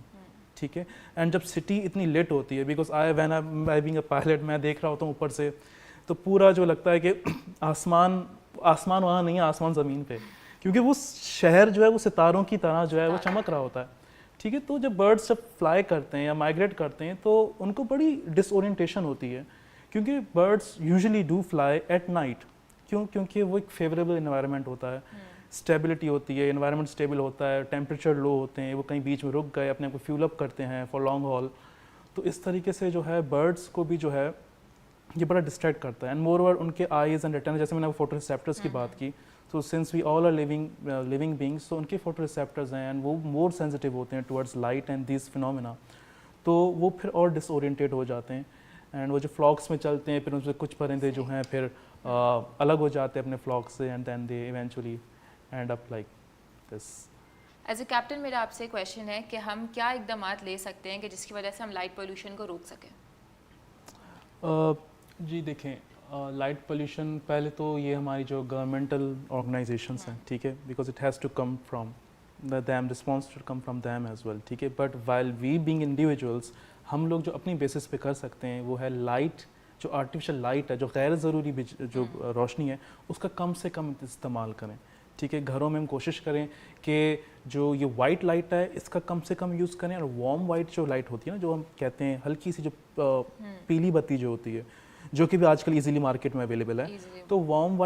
ٹھیک ہے, اینڈ جب سٹی اتنی لیٹ ہوتی ہے, because I being a pilot میں دیکھ رہا ہوتا ہوں اوپر سے, تو پورا جو لگتا ہے کہ آسمان وہاں نہیں ہے, آسمان زمین پہ, کیونکہ وہ شہر جو ہے وہ ستاروں کی طرح جو ہے وہ چمک رہا ہوتا ہے. ٹھیک ہے, تو جب برڈس جب فلائی کرتے ہیں یا مائگریٹ کرتے ہیں تو ان کو بڑی ڈس اورینٹیشن ہوتی ہے, کیونکہ birds usually do fly at night. کیونکہ وہ ایک فیوریبل انوائرمنٹ ہوتا ہے, اسٹیبلٹی ہوتی ہے, انوائرمنٹ اسٹیبل ہوتا ہے, ٹیمپریچر لو ہوتے ہیں, وہ کہیں بیچ میں رک گئے, اپنے آپ کو فیول اپ کرتے ہیں فار لانگ ہال. تو اس طریقے سے جو ہے برڈس کو بھی جو ہے یہ بڑا ڈسٹریکٹ کرتا ہے. اینڈ مور اوور ان کے آئیز اینڈ ریٹنا, جیسے میں نے فوٹو ریسیپٹرس کی بات کی, تو since we all are living beings, تو ان کے فوٹو ریسیپٹرز ہیں اینڈ وہ مور سینسٹیو ہوتے ہیں towards light and these phenomena, تو وہ پھر اور ڈس اورینٹیڈ ہو جاتے ہیں. اینڈ وہ جو فلاکس میں چلتے ہیں پھر ان سے کچھ پرندے جو ہیں پھر الگ ہو جاتے ہیں اپنے فلاک سے, and then they eventually end up like this. As a captain میرا آپ سے کویشچن ہے کہ ہم کیا اقدامات لے سکتے ہیں کہ جس کی وجہ سے ہم لائٹ پولیوشن کو روک سکیں؟ جی دیکھیں, لائٹ پولیوشن پہلے تو یہ ہماری جو گورنمنٹل آرگنائزیشنس ہیں, ٹھیک ہے, because it has to come from them, response to come from them as well. ٹھیک ہے, but while we being individuals, ہم لوگ جو اپنی بیسس پہ کر سکتے ہیں وہ ہے لائٹ, جو آرٹیفیشیل لائٹ ہے, جو غیر ضروری جو روشنی ہے اس کا کم سے کم استعمال کریں. ٹھیک ہے, گھروں میں ہم کوشش کریں کہ جو یہ وائٹ لائٹ ہے اس کا کم سے کم یوز کریں, اور وارم وائٹ جو لائٹ ہوتی ہے نا, جو ہم کہتے ہیں ہلکی سی جو پیلی بتی جو ہوتی ہے, جو کہ بھی آج کل ایزیلی مارکیٹ میں اویلیبل ہے, تو وارم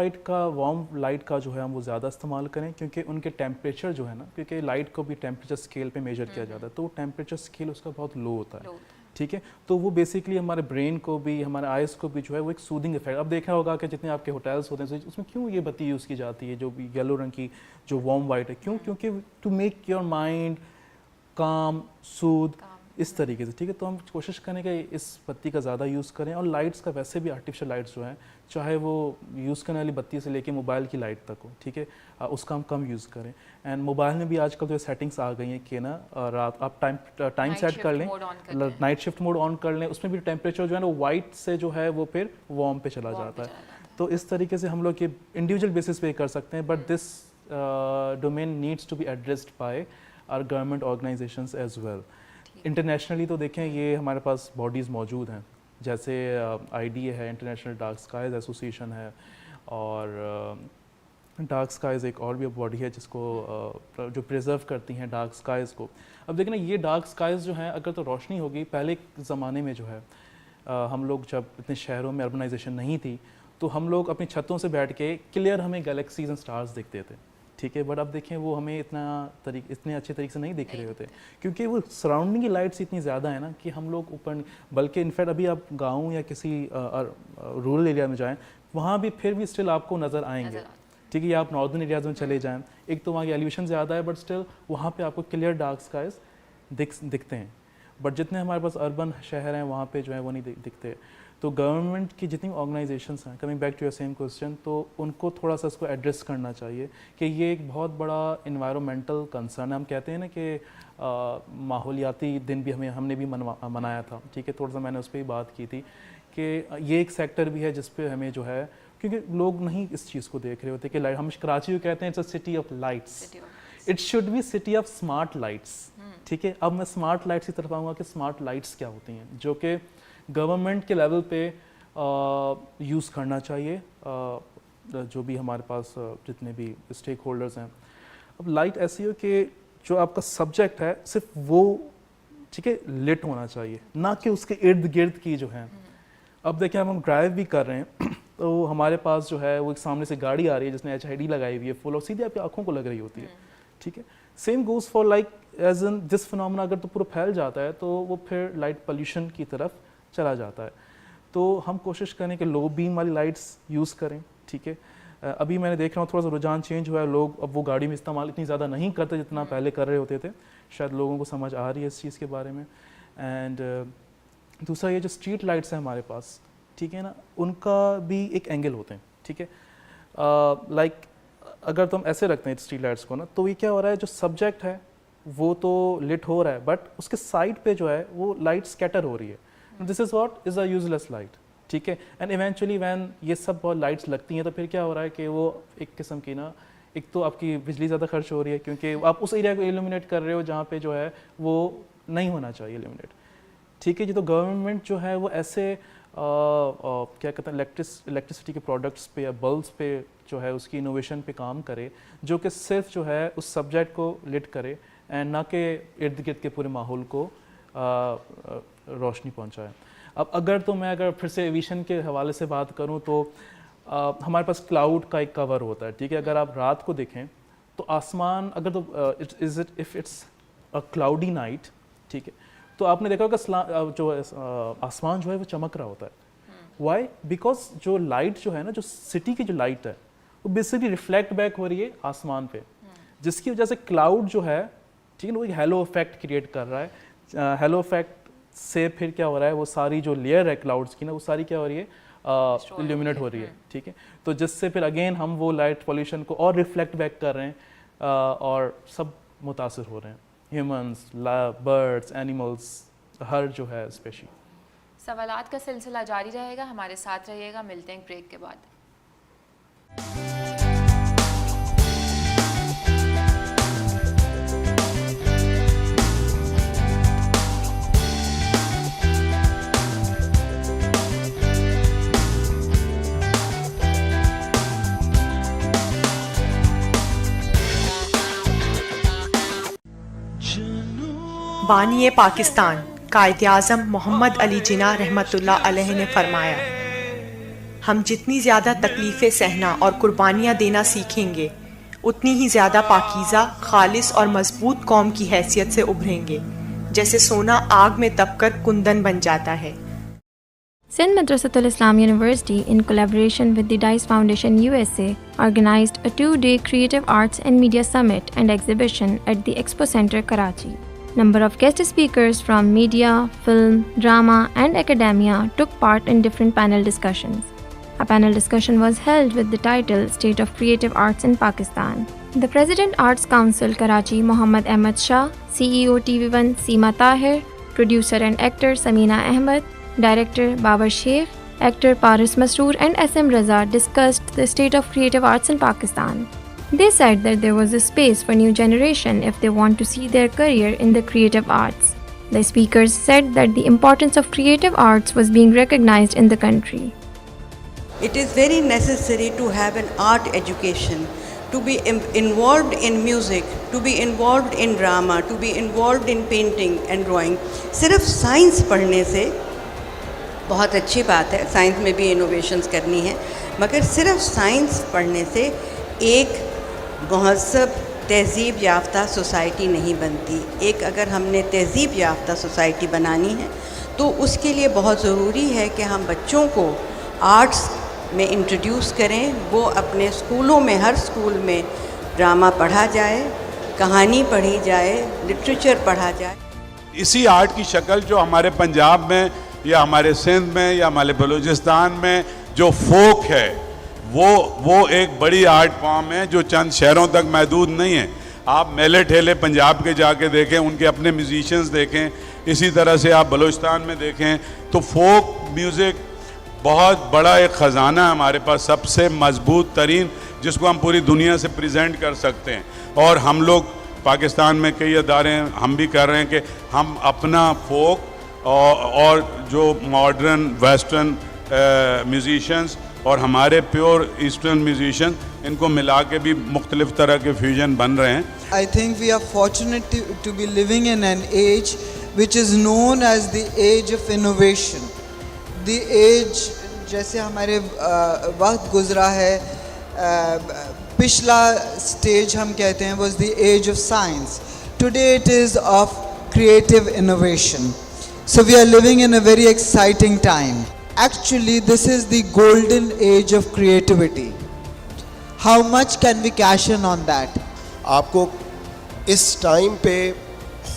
لائٹ کا جو ہے ہم وہ زیادہ استعمال کریں, کیونکہ ان کے ٹیمپریچر جو ہے نا, کیونکہ لائٹ کو بھی ٹیمپریچر اسکیل پہ میجر کیا جاتا ہے, تو ٹیمپریچر اسکیل اس کا بہت لو ہوتا ہے. ٹھیک ہے, تو وہ بیسکلی ہمارے برین کو بھی, ہمارے آئیز کو بھی جو ہے وہ ایک سودنگ افیکٹ. اب دیکھا ہوگا کہ جتنے آپ کے ہوٹلس ہوتے ہیں اس میں کیوں یہ بتی یوز کی جاتی ہے جو یلو رنگ کی جو وارم وائٹ ہے, کیوں؟ کیونکہ ٹو میک یور مائنڈ کام, سود, इस तरीके से, ठीक है। तो हम कोशिश करें कि इस बत्ती का ज़्यादा यूज़ करें, और लाइट्स का वैसे भी आर्टिफिशियल लाइट्स जो हैं, चाहे वो यूज़ करने वाली बत्ती से लेके मोबाइल की लाइट तक हो, ठीक है, उसका हम कम यूज़ करें। एंड मोबाइल में भी आजकल जो सेटिंग्स आ गई हैं कि ना रात आप टाइम सेट कर लें, नाइट शिफ्ट मोड ऑन कर लें, उसमें भी टेम्परेचर जो है ना वाइट से जो है वो फिर वार्म पे चला जाता है। तो इस तरीके से हम लोग ये इंडिविजुअल बेसिस पे कर सकते हैं, but this domain needs to be addressed by our government organisations as well. Internationally तो देखें ये हमारे पास बॉडीज़ मौजूद हैं, जैसे IDA है, इंटरनेशनल डार्क स्काइज़ एसोसिएशन है, और डार्क स्काइज़ एक और भी बॉडी है जिसको जो प्रिजर्व करती हैं डार्क स्काइज़ को। अब देखना ये डार्क स्काइज़ जो हैं अगर तो रोशनी होगी, पहले ज़माने में जो है हम लोग जब इतने शहरों में अर्बनाइजेशन नहीं थी तो हम लोग अपनी छतों से बैठ के क्लियर हमें गैलेक्सीज एंड स्टार्स दिखते थे, ठीक है। बट अब देखें वो हमें इतने अच्छे तरीके से नहीं दिख रहे होते, क्योंकि वो सराउंडिंग की लाइट्स इतनी ज़्यादा है ना कि हम लोग ऊपर, बल्कि इनफैक्ट अभी आप गाँव या किसी रूरल एरिया में जाएँ वहाँ भी फिर भी स्टिल आपको नज़र आएंगे, ठीक है। या आप नॉर्दर्न एरियाज़ में चले जाएँ, एक तो वहाँ की एलिवेशन ज़्यादा है बट स्टिल वहाँ पे आपको क्लियर डार्क स्काइज दिखते हैं। बट जितने हमारे पास अर्बन शहर हैं वहाँ पे जो है वो नहीं दिखते। तो गवर्नमेंट की जितनी ऑर्गेनाइजेशंस हैं, coming back to your same question, तो उनको थोड़ा सा इसको एड्रेस करना चाहिए कि ये एक बहुत बड़ा इन्वायरमेंटल कंसर्न है। हम कहते हैं ना कि माहौलियाती दिन भी हमने भी मनाया था, ठीक है। थोड़ा सा मैंने उस पर ही बात की थी कि ये एक सेक्टर भी है जिस पे हमें जो है, क्योंकि लोग नहीं इस चीज़ को देख रहे होते कि लाइट, हम कराची को कहते हैं it's a city of lights, it should be city of smart lights, ठीक है। अब मैं स्मार्ट लाइट्स की तरफ आऊँगा कि स्मार्ट लाइट्स क्या होती हैं, जो कि गवर्नमेंट के लेवल पे यूज़ करना चाहिए, जो भी हमारे पास जितने भी स्टेक होल्डर्स हैं। अब लाइट ऐसी हो कि जो आपका सब्जेक्ट है सिर्फ वो, ठीक है, लिट होना चाहिए, ना कि उसके इर्द गिर्द की जो है। अब देखिए हम ड्राइव भी कर रहे हैं तो हमारे पास जो है वो एक सामने से गाड़ी आ रही है जिसने HID लगाई हुई है फुल, और सीधे आपकी आंखों को लग रही होती है, ठीक है। Same goes for like as in this phenomena अगर तो पूरा फैल जाता है तो वो फिर लाइट पोल्यूशन की तरफ चला जाता है। तो हम कोशिश करें कि लो बीम वाली लाइट्स यूज़ करें, ठीक है। अभी मैंने देख रहा हूँ थोड़ा सा रुझान चेंज हुआ है, लोग अब वो गाड़ी में इस्तेमाल इतनी ज़्यादा नहीं करते जितना पहले कर रहे होते थे, शायद लोगों को समझ आ रही है इस चीज़ के बारे में। एंड दूसरा ये जो स्ट्रीट लाइट्स हैं हमारे पास, ठीक है ना, उनका भी एक एंगल होते हैं, ठीक है। लाइक अगर तो हम ऐसे रखते हैं स्ट्रीट लाइट्स को ना, तो ये क्या हो रहा है, जो सब्जेक्ट है वो तो लिट हो रहा है बट उसके साइड पे जो है वो लाइट स्कैटर हो रही है। This is what is a useless light, ठीक है। एंड इवेंचुअली व्हेन ये सब बहुत लाइट्स लगती हैं तो फिर क्या हो रहा है कि वो एक किस्म की ना, एक तो आपकी बिजली ज़्यादा खर्च हो रही है क्योंकि आप उस एरिया को इल्यूमिनेट कर रहे हो जहाँ पे जो है वो नहीं होना चाहिए इल्यूमिनेट, ठीक है जी। तो गवर्नमेंट जो है वो ऐसे क्या कहते हैं इलेक्ट्रिसिटी के प्रोडक्ट्स पे या बल्ब्स पे जो है उसकी इनोवेशन पे काम करे, जो कि सिर्फ जो है उस सब्जेक्ट को लिट करे एंड ना कि इर्द गिर्द के पूरे माहौल को रोशनी पहुंचाए। अब अगर फिर से एविएशन के हवाले से बात करूं तो हमारे पास क्लाउड का एक कवर होता है, ठीक है। अगर आप रात को देखें तो आसमान अगर तो if it's a cloudy night, ठीक है, तो आपने देखा होगा जो आसमान जो है वो चमक रहा होता है। वाई? बिकॉज जो लाइट जो है ना, जो सिटी की जो लाइट है वो बेसिकली रिफ्लेक्ट बैक हो रही है आसमान पे, जिसकी वजह से क्लाउड जो है, ठीक है, वो एक हेलो इफेक्ट क्रिएट कर रहा है। हेलो इफेक्ट से फिर क्या हो रहा है, वो सारी जो लेयर है क्लाउड्स की ना, वो सारी क्या हो रही है, इल्यूमिनेट हो रही है, ठीक है। तो जिससे फिर अगेन हम वो लाइट पॉल्यूशन को और रिफ्लेक्ट बैक कर रहे हैं और सब मुतासिर हो रहे हैं, ह्यूमंस, बर्ड्स, एनिमल्स, हर जो है स्पेशी। सवालात का सिलसिला जारी रहेगा, हमारे साथ रहिएगा, मिलते हैं ब्रेक के बाद। बानी पाकिस्तान कायद-ए-आज़म मोहम्मद अली जिन्ना रहमतुल्लाह अलैह ने फरमाया, हम जितनी ज़्यादा तकलीफ़ें सहना और कुर्बानियाँ देना सीखेंगे उतनी ही ज़्यादा पाकीज़ा, खालिस और मजबूत कौम की हैसियत से उभरेंगे, जैसे सोना आग में तपकर कुंदन बन जाता है। Sindh Madressatul Islam University, in collaboration with the DICE Foundation USA, organized a 2-day Creative Arts and Media Summit and exhibition at the Expo Center, Karachi. Number of guest speakers from media, film, drama and academia took part in different panel discussions. A panel discussion was held with the title State of Creative Arts in Pakistan. The President Arts Council Karachi Mohammad Ahmed Shah, CEO TV1 Seema Tahir, producer and actor Samina Ahmed, director Babar Sheikh, actor Paris Masroor and SM Raza discussed the state of creative arts in Pakistan. They said that there was a space for new generation if they want to see their career in the creative arts. The speakers said that the importance of creative arts was being recognized in the country. It is very necessary to have an art education, to be involved in music, to be involved in drama, to be involved in painting and drawing. صرف science پڑھنے سے بہت اچھی بات ہے, science میں بھی innovations کرنی ہے, مگر صرف سائنس پڑھنے سے ایک مہذب تہذیب یافتہ سوسائٹی نہیں بنتی. ایک اگر ہم نے تہذیب یافتہ سوسائٹی بنانی ہے تو اس کے لیے بہت ضروری ہے کہ ہم بچوں کو آرٹس میں انٹروڈیوس کریں. وہ اپنے اسکولوں میں, ہر اسکول میں ڈرامہ پڑھا جائے, کہانی پڑھی جائے, لٹریچر پڑھا جائے. اسی آرٹ کی شکل جو ہمارے پنجاب میں یا ہمارے سندھ میں یا ہمارے بلوچستان میں جو فوک ہے, وہ ایک بڑی آرٹ فارم ہے جو چند شہروں تک محدود نہیں ہے. آپ میلے ٹھیلے پنجاب کے جا کے دیکھیں, ان کے اپنے میوزیشنز دیکھیں, اسی طرح سے آپ بلوچستان میں دیکھیں تو فوک میوزک بہت بڑا ایک خزانہ ہے ہمارے پاس, سب سے مضبوط ترین, جس کو ہم پوری دنیا سے پریزنٹ کر سکتے ہیں. اور ہم لوگ پاکستان میں کئی ادارے ہیں, ہم بھی کر رہے ہیں کہ ہم اپنا فوک اور جو ماڈرن ویسٹرن میوزیشنز اور ہمارے پیور ایسٹرن میوزیشن, ان کو ملا کے بھی مختلف طرح کے فیوژن بن رہے ہیں. I think we are fortunate to be living in an age which is known as the age of innovation. The age, جیسے ہمارے وقت گزرا ہے, پچھلا stage ہم کہتے ہیں was the age of science. Today it is of creative innovation. So we are living in a very exciting time. Actually, this is the golden age of creativity. How much can we cash in on that? آپ کو اس time پہ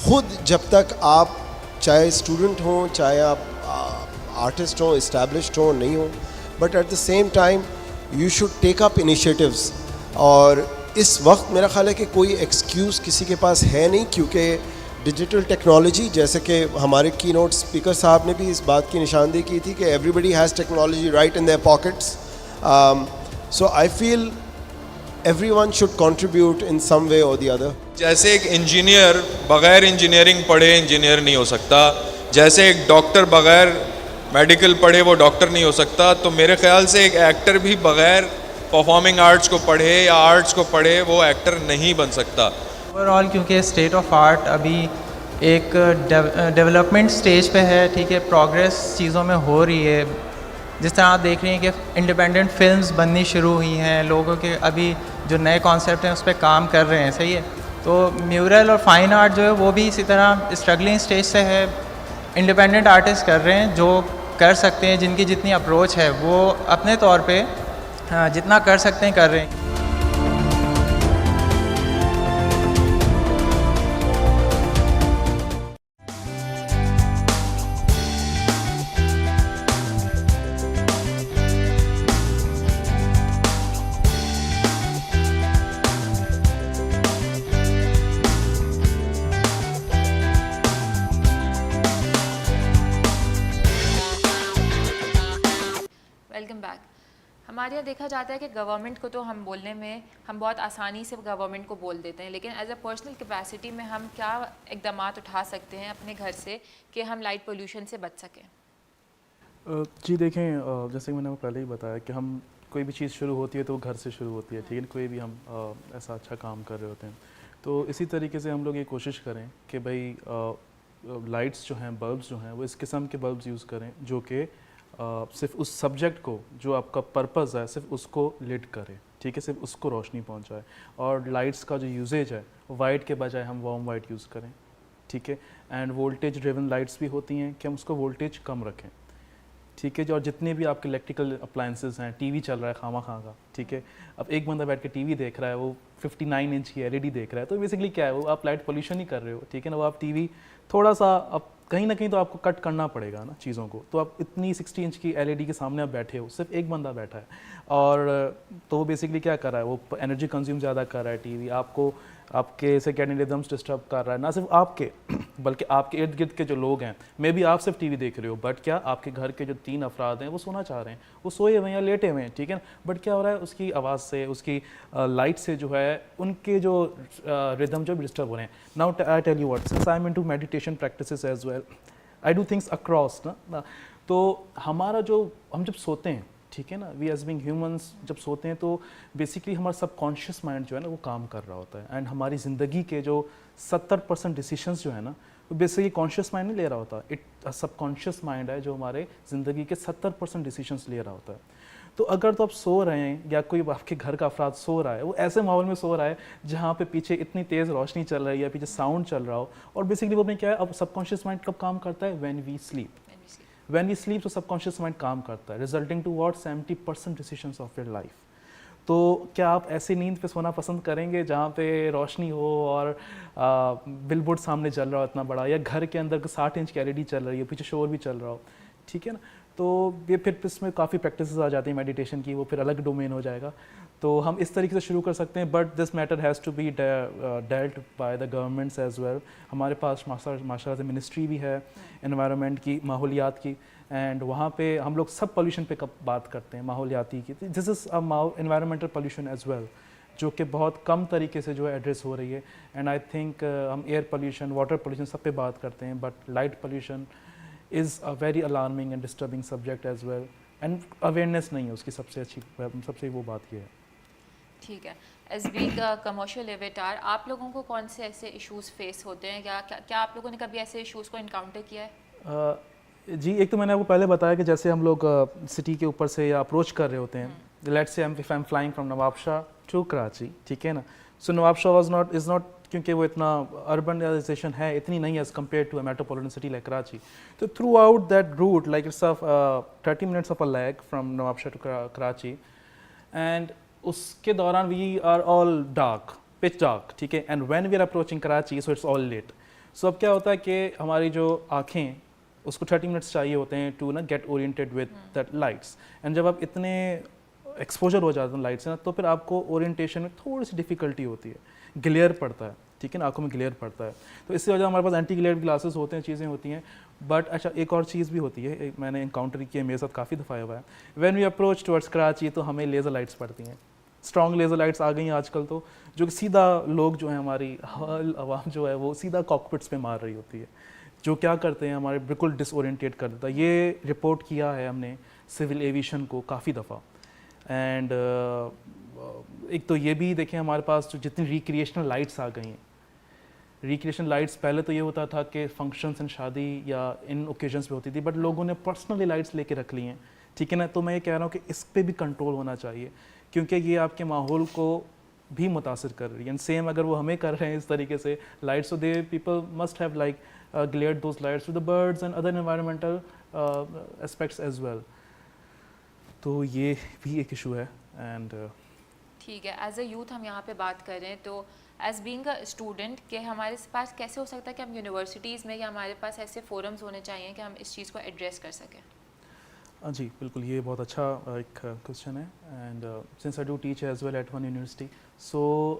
خود جب تک آپ چاہے student ہوں, چاہے آپ آرٹسٹ ہوں, اسٹیبلشڈ ہوں, نہیں ہوں, but at the same time you should take up initiatives. اور اس وقت میرا خیال ہے کہ کوئی ایکسکیوز کسی کے پاس ہے نہیں, کیونکہ ڈیجیٹل ٹیکنالوجی, جیسے کہ ہمارے کی نوٹ اسپیکر صاحب نے بھی اس بات کی نشاندہی کی تھی کہ everybody has technology right in their pockets. So I feel everyone should contribute in some way or the other. جیسے ایک انجینئر بغیر انجینئرنگ پڑھے انجینئر نہیں ہو سکتا, جیسے ایک ڈاکٹر بغیر میڈیکل پڑھے وہ ڈاکٹر نہیں ہو سکتا, تو میرے خیال سے ایک ایکٹر بھی بغیر پرفارمنگ آرٹس کو پڑھے یا آرٹس کو پڑھے وہ ایکٹر نہیں بن سکتا. اوور آل کیونکہ اسٹیٹ آف آرٹ ابھی ایک ڈیولپمنٹ سٹیج پہ ہے, ٹھیک ہے, پروگریس چیزوں میں ہو رہی ہے. جس طرح آپ دیکھ رہے ہیں کہ انڈیپینڈنٹ فلمز بننی شروع ہوئی ہیں, لوگوں کے ابھی جو نئے کانسیپٹ ہیں اس پہ کام کر رہے ہیں, صحیح ہے. تو میورل اور فائن آرٹ جو ہے وہ بھی اسی طرح اسٹرگلنگ سٹیج سے ہے. انڈیپینڈنٹ آرٹسٹ کر رہے ہیں جو کر سکتے ہیں, جن کی جتنی اپروچ ہے وہ اپنے طور پہ جتنا کر سکتے ہیں کر رہے ہیں. Welcome back. ہمارے یہاں دیکھا جاتا ہے کہ گورنمنٹ کو تو ہم بولنے میں ہم بہت آسانی سے گورنمنٹ کو بول دیتے ہیں, لیکن ایز اے پرسنل کیپیسٹی میں ہم کیا اقدامات اٹھا سکتے ہیں اپنے گھر سے کہ ہم لائٹ پولوشن سے بچ سکیں؟ جی دیکھیں, جیسے کہ میں نے پہلے ہی بتایا کہ ہم کوئی بھی چیز شروع ہوتی ہے تو وہ گھر سے شروع ہوتی ہے, ٹھیک ہے, کوئی بھی ہم ایسا اچھا کام کر رہے ہوتے ہیں. تو اسی طریقے سے ہم لوگ یہ کوشش کریں کہ بھائی لائٹس جو ہیں, بلبس جو ہیں, وہ اس قسم کے بلبس یوز کریں جو کہ صرف اس سبجیکٹ کو, جو آپ کا پرپز ہے, صرف اس کو لٹ کرے, ٹھیک ہے, صرف اس کو روشنی پہنچائے. اور لائٹس کا جو یوزیج ہے وائٹ کے بجائے ہم وارم وائٹ یوز کریں, ٹھیک ہے. اینڈ وولٹیج ڈریون لائٹس بھی ہوتی ہیں کہ ہم اس کو وولٹیج کم رکھیں. ٹھیک ہے جو, اور جتنے بھی آپ کے الیکٹریکل اپلائنسز ہیں, ٹی وی چل رہا ہے خواہ خواہ کا, ٹھیک ہے, اب ایک بندہ بیٹھ کے ٹی وی دیکھ رہا ہے, وہ 59 انچ کی LED دیکھ رہا ہے, تو بیسکلی کیا ہے, وہ آپ لائٹ پولیوشن ہی کر رہے ہو, ٹھیک ہے نا. وہ آپ ٹی وی تھوڑا سا اب کہیں نہ کہیں تو آپ کو کٹ کرنا پڑے گا نا چیزوں کو, تو آپ اتنی 60 انچ کی LED کے سامنے آپ بیٹھے ہو, صرف ایک بندہ بیٹھا ہے, اور تو وہ بیسکلی کیا کر رہا ہے, وہ انرجی کنزیوم زیادہ کر رہا ہے ٹی وی, آپ کو آپ کے سرکیڈین ریدمس ڈسٹرب کر رہا ہے, نہ صرف آپ کے بلکہ آپ کے ارد گرد کے جو لوگ ہیں, میں بھی آپ صرف ٹی وی دیکھ رہے ہو, بٹ کیا آپ کے گھر کے جو 3 افراد ہیں وہ سونا چاہ رہے ہیں, وہ سوئے ہوئے ہیں یا لیٹے ہوئے ہیں, ٹھیک ہے نا, بٹ کیا ہو رہا ہے, اس کی آواز سے, اس کی لائٹ سے جو ہے ان کے جو ریدم جو ڈسٹرب ہو رہے ہیں. Now I tell you what, since I am into meditation practices as well, I do things across نا, تو ہمارا جو ہم جب سوتے ہیں, ٹھیک ہے نا, وی ایز بینگ ہیومنس جب سوتے ہیں تو بیسکلی ہمارا سب کانشیس مائنڈ جو ہے نا وہ کام کر رہا ہوتا ہے, اینڈ ہماری زندگی کے جو 70% ڈیسیشنز جو ہے نا وہ بیسکلی کانشیس مائنڈ نہیں لے رہا ہوتا, سب کانشیس مائنڈ ہے جو ہمارے زندگی کے 70% ڈیسیشنز لے رہا ہوتا ہے. تو اگر تو آپ سو رہے ہیں یا کوئی آپ کے گھر کا افراد سو رہا ہے, وہ ایسے ماحول میں سو رہا ہے جہاں پہ پیچھے اتنی تیز روشنی چل رہی ہے یا پیچھے ساؤنڈ چل رہا ہو, اور بیسکلی وہ میں کیا ہے, اب سب کانشیس مائنڈ کب کام کرتا ہے, وین وی سلیپ تو سب کانشیس مائنڈ کام کرتا ہے, resulting to what 70% decisions of your life. تو کیا آپ ایسی نیند پہ سونا پسند کریں گے جہاں پہ روشنی ہو اور بل بورڈ سامنے چل رہا ہو اتنا بڑا, یا گھر کے اندر 60 انچ کی LED چل رہی ہے, پیچھے شور بھی چل رہا ہو, ٹھیک ہے نا. تو یہ پھر اس میں کافی پریکٹسز آ جاتی ہیں میڈیٹیشن کی, وہ پھر الگ ڈومین ہو جائے گا. تو ہم اس طریقے سے شروع کر سکتے ہیں, but this matter has to be dealt by the governments as well. ہمارے پاس ماشاء اللہ سے منسٹری بھی ہے انوائرمنٹ کی, ماحولیات کی, اینڈ وہاں پہ ہم لوگ سب پولیوشن پہ بات کرتے ہیں, ماحولیاتی کی. This is environmental pollution as well, جو کہ بہت کم طریقے سے جو ہے ایڈریس ہو رہی ہے. اینڈ آئی تھنک ہم ایئر پولیوشن, واٹر پولیوشن سب پہ بات کرتے ہیں, but light pollution is a very alarming and disturbing subject as well, and awareness نہیں ہے اس کی سب سے وہ بات یہ ہے. ٹھیک ہے, ایز بینگ کمرشل ایویٹار آپ لوگوں کو کون سے ایسے ایشوز فیس ہوتے ہیں, کیا آپ لوگوں نے کبھی ایسے ایشوز کو انکاؤنٹر کیا ہے؟ جی, ایک تو میں نے آپ کو پہلے بتایا کہ جیسے ہم لوگ سٹی کے اوپر سے یا اپروچ کر رہے ہوتے ہیں, let's say if I'm flying from Nawabshah to Karachi, ٹھیک ہے نا, سو نواب شاہ از ناٹ کیونکہ وہ اتنا اربنائزیشن ہے اتنی نہیں as compare to a metropolitan city like Karachi. تو throughout that route like it's 30 minutes of a leg from Nawabshah to Karachi, and اس کے دوران we are all dark, pitch dark, ٹھیک ہے, and when we are approaching Karachi so it's all lit. سو اب کیا ہوتا ہے کہ ہماری جو آنکھیں اس کو 30 minutes چاہیے ہوتے ہیں ٹو نا get oriented with that lights, and جب آپ اتنے ایکسپوجر ہو جاتے ہیں لائٹ سے نا, تو پھر آپ کو اورینٹیشن میں تھوڑی سی ڈیفیکلٹی ہوتی ہے, گلیئر پڑتا ہے, ٹھیک ہے نا, آنکھوں میں گلیئر پڑتا ہے. تو اس کی وجہ ہمارے پاس اینٹی گلیئر گلاسز ہوتے ہیں, چیزیں ہوتی ہیں. بٹ اچھا ایک اور چیز بھی ہوتی ہے, میں نے انکاؤنٹر کی ہے, میرے ساتھ کافی دفعہ ہوا ہے. When we approach towards Karachi تو ہمیں لیزر لائٹس پڑتی ہیں, اسٹرانگ لیزر لائٹس آ گئی ہیں آج کل, تو جو کہ سیدھا لوگ جو ہیں ہماری عوام جو ہے وہ سیدھا کاکپٹس پہ مار رہی ہوتی ہے, جو کیا کرتے ہیں ہمارے بالکل ڈس اورینٹیٹ کر دیتا ہے. یہ رپورٹ کیا ہے ہم نے سول ایویشن کو کافی دفعہ. اینڈ ایک تو یہ بھی دیکھیں ہمارے پاس جو جتنی ریکریشنل لائٹس آ گئی ہیں, ریکریشنل لائٹس پہلے تو یہ ہوتا تھا کہ فنکشنس ان شادی یا ان اوکیزنس پہ ہوتی تھی, بٹ لوگوں نے پرسنلی لائٹس لے کے رکھ لی ہیں, ٹھیک ہے نا. تو میں یہ کہہ رہا ہوں کہ اس پہ بھی کنٹرول ہونا چاہیے, کیونکہ یہ آپ کے ماحول کو بھی متاثر کر رہی ہے. اینڈ سیم اگر وہ ہمیں کر رہے ہیں اس طریقے سے لائٹس, تو they people must have like glared those lights to the birds and other environmental aspects as well. تو یہ بھی ایک ایشو ہے. اینڈ ٹھیک ہے, ایز اے یوتھ ہم یہاں پہ بات کر رہے ہیں, تو ایز بینگ اے اسٹوڈنٹ کہ ہمارے پاس کیسے ہو سکتا ہے کہ ہم یونیورسٹیز میں یا ہمارے پاس ایسے فورمز ہونے چاہیے کہ ہم اس چیز کو ایڈریس کر سکیں؟ جی بالکل, یہ بہت اچھا ایک کوشچن ہے. And since I do teach as well at one university, سو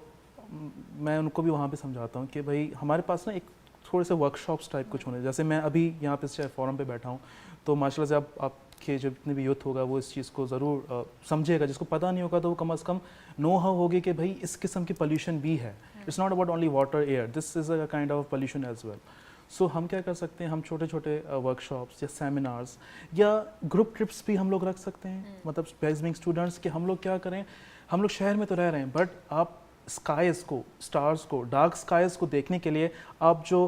میں ان کو بھی وہاں پہ سمجھاتا ہوں کہ بھائی ہمارے پاس نا ایک تھوڑے سے ورک شاپس ٹائپ کچھ ہونے, جیسے میں ابھی یہاں پہ فورم پہ بیٹھا ہوں, تو ماشاء اللہ سے آپ کے جو جتنے بھی یوتھ ہوگا وہ اس چیز کو ضرور سمجھے گا. جس کو پتہ نہیں ہوگا تو وہ کم از کم نو ہاؤ ہوگی کہ بھائی اس قسم کی پولیوشن بھی ہے. It's not about only water air, this is a kind of pollution as well. سو ہم کیا کر سکتے ہیں, ہم چھوٹے چھوٹے ورک شاپس یا سیمینارس یا گروپ ٹرپس بھی ہم لوگ رکھ سکتے ہیں. مطلب بیز بینگ اسٹوڈنٹس کہ ہم لوگ کیا کریں, ہم لوگ شہر میں تو رہ رہے ہیں, بٹ آپ اسکائز کو, اسٹارس کو, ڈارک اسکائز کو دیکھنے کے لیے آپ جو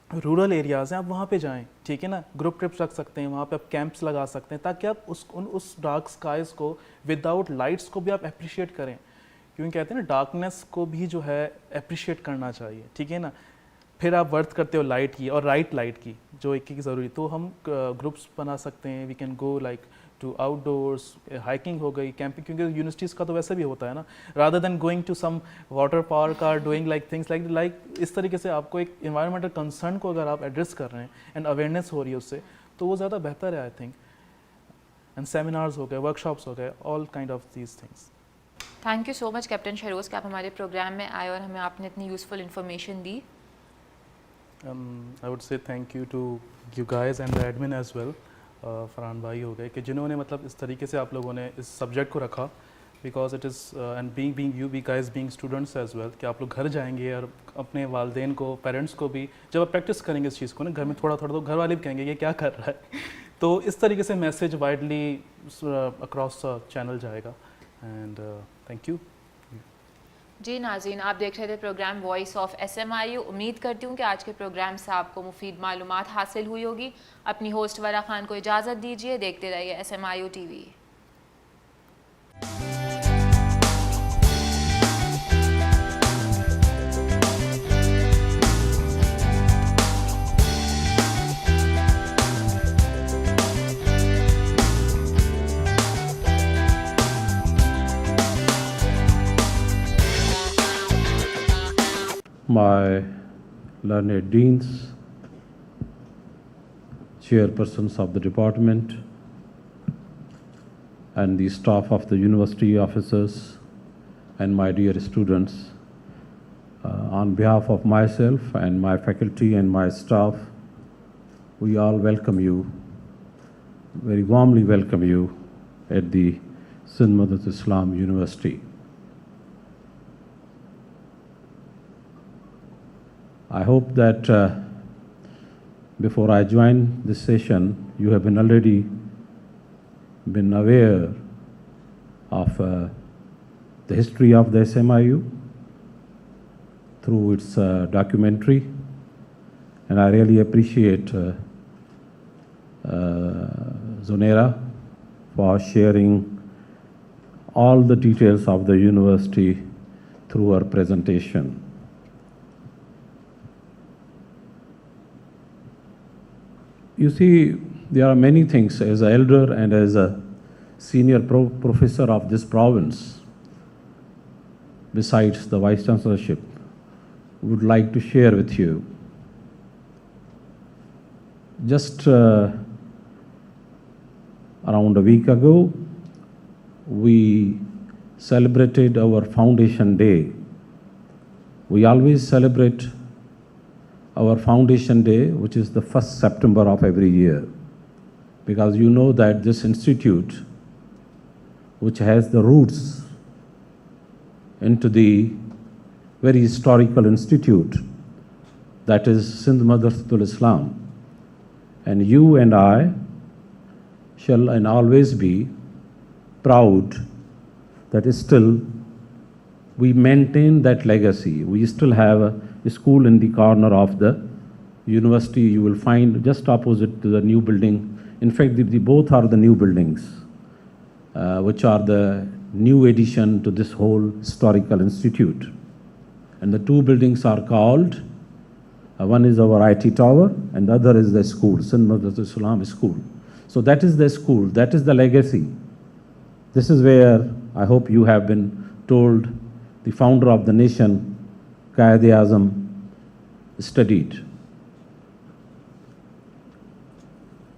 رورل ایریاز ہیں آپ وہاں پہ جائیں, ٹھیک ہے نا. گروپ ٹرپس رکھ سکتے ہیں, وہاں پہ آپ کیمپس لگا سکتے ہیں, تاکہ آپ اس ڈارک اسکائز کو ود آؤٹ لائٹس کو بھی آپ اپریشیٹ کریں, کیونکہ کہتے ہیں نا ڈارکنیس کو بھی جو ہے اپریشیٹ کرنا چاہیے, ٹھیک ہے نا. फिर आप वर्थ करते हो लाइट की और राइट लाइट की जो एक की ज़रूरी, तो हम ग्रुप्स बना सकते हैं. We can go like to outdoors, hiking हो गई, कैंपिंग, क्योंकि यूनिवर्सिटीज़ का तो वैसे भी होता है ना, rather than going to some water park or doing like things like इस तरीके से आपको एक इन्वायरमेंटल कंसर्न को अगर आप एड्रेस कर रहे हैं एंड अवेयरनेस हो रही है उससे, तो वो ज़्यादा बेहतर है आई थिंक. एंड सेमिनार्स हो गए, वर्कशॉप्स हो गए, all kind of these things. Thank you so much captain Shahroz कि आप हमारे प्रोग्राम में आए और हमें आपने इतनी यूज़फुल इन्फॉर्मेशन दी. I would say thank you to you guys and the admin as well. Farhan भाई हो गए कि जिन्होंने मतलब इस तरीके से आप लोगों ने इस सब्जेक्ट को रखा, because it is and being you be guys being students as well, कि आप लोग घर जाएंगे और अपने वालदेन को, पेरेंट्स को भी जब आप प्रैक्टिस करेंगे इस चीज़ को ना घर में, थोड़ा थोड़ा तो घर वाले भी कहेंगे ये क्या कर रहा है. तो इस तरीके से मैसेज वाइडली अक्रॉस चैनल जाएगा. And thank you. जी नाज़रीन, आप देख रहे थे प्रोग्राम वॉइस ऑफ SMIU. उम्मीद करती हूँ कि आज के प्रोग्राम से आपको मुफीद मालूमात हासिल हुई होगी. अपनी होस्ट वरा खान को इजाज़त दीजिए. देखते रहिए SMIU TV. My learned deans, chairpersons of the department, and the staff of the university officers, and my dear students, on behalf of myself and my faculty and my staff, we all welcome you, very warmly welcome you at the Sindh Madressatul Islam University. I hope that before I join this session, you have already been aware of the history of the SMIU through its documentary, and I really appreciate Zonera for sharing all the details of the university through her presentation. You see, there are many things as an elder and as a senior professor of this province, besides the Vice Chancellorship, would like to share with you. Just around a week ago, we celebrated our Foundation Day. We always celebrate our Foundation Day, which is the 1st September of every year, because you know that this institute, which has the roots into the very historical institute that is Sindh Madressatul Islam, and you and I shall and always be proud that still we maintain that legacy. We still have a school in the corner of the university. You will find just opposite to the new building. In fact, both are the new buildings, which are the new addition to this whole historical institute. And the two buildings are called, one is our IT tower and the other is the school, Sindh Madressatul Islam School. So that is the school, that is the legacy. This is where I hope you have been told the founder of the nation, Quaid-e-Azam, studied.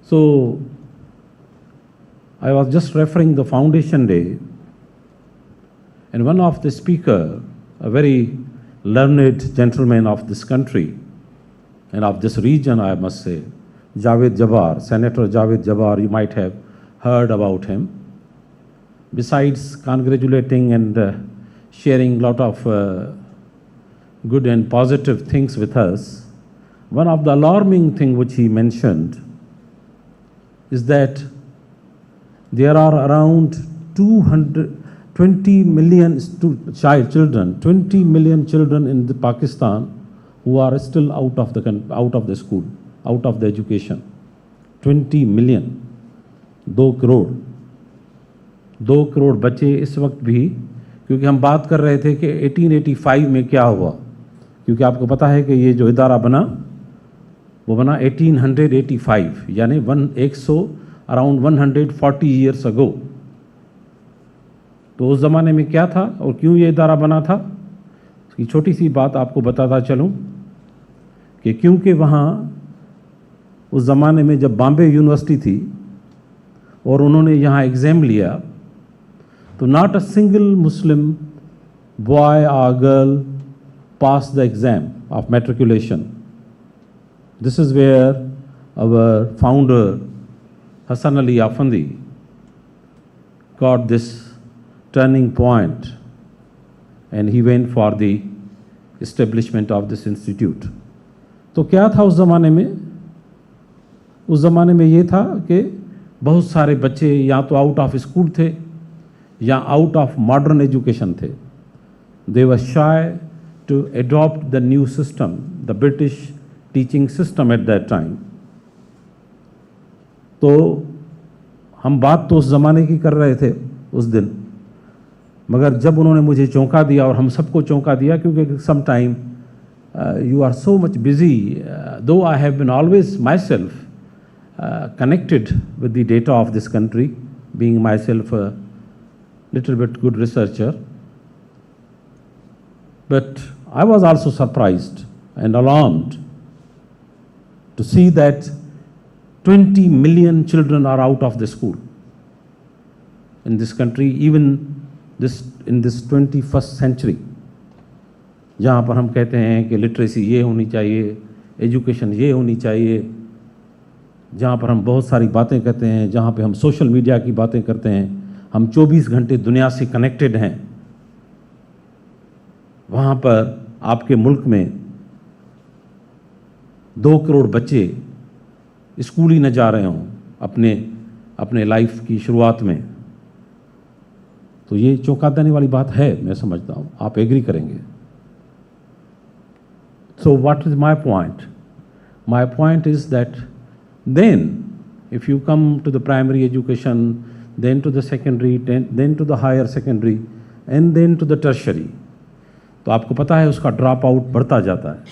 So I was just referring the Foundation Day, and one of the speaker, a very learned gentleman of this country and of this region, I must say, Javed Jabbar, Senator Javed Jabbar, you might have heard about him. Besides congratulating and sharing a lot of good and positive things with us, one of the alarming thing which he mentioned is that there are around 20 million children, 20 million children in the Pakistan who are still out of the school, out of the education. 20 million, 2 crore बच्चे इस वक्त भी, क्योंकि हम बात कर रहे थे कि 1885 में क्या हुआ, क्योंकि आपको पता है कि ये जो इदारा बना वो बना 1885, यानी 100 अराउंड 140 ईयर्स अगो। तो उस ज़माने में क्या था और क्यों ये इदारा बना था, इसकी छोटी सी बात आपको बताता चलूँ कि क्योंकि वहाँ उस ज़माने में जब बॉम्बे यूनिवर्सिटी थी और उन्होंने यहाँ एग्ज़ाम लिया, तो not a single Muslim boy और girl pass the exam of matriculation. This is where our founder Hassan Ali Afandi got this turning point and he went for the establishment of this institute. तो क्या था उस ज़माने में? उस ज़माने में ये था कि बहुत सारे बच्चे या तो आउट ऑफ स्कूल थे या आउट ऑफ मॉडर्न एजुकेशन थे. They were shy to adopt the new system, the British teaching system at that time. तो हम बात तो उस ज़माने की कर रहे थे उस दिन, मगर जब उन्होंने मुझे चौंका दिया और हम सबको चौंका दिया, क्योंकि sometime you are so much busy, though I have been always myself connected with the data of this country, being myself a little bit good researcher. But I was also surprised and alarmed to see that 20 million children are out of the school in this country, even in this 21st century, जहाँ पर हम कहते हैं कि literacy ये होनी चाहिए, education ये होनी चाहिए, जहाँ पर हम बहुत सारी बातें कहते हैं, जहाँ पे हम सोशल मीडिया की बातें करते हैं, हम 24 घंटे दुनिया से कनेक्टेड हैं, वहाँ पर आपके मुल्क में 2 करोड़ बच्चे स्कूल ही न जा रहे हों अपने लाइफ की शुरुआत में. तो ये चौंका देने वाली बात है, मैं समझता हूँ, आप एग्री करेंगे. So what is my point? My point is that then if you come to the primary education, then to the secondary, then to the higher secondary and then to the tertiary, तो आपको पता है उसका drop out बढ़ता जाता है.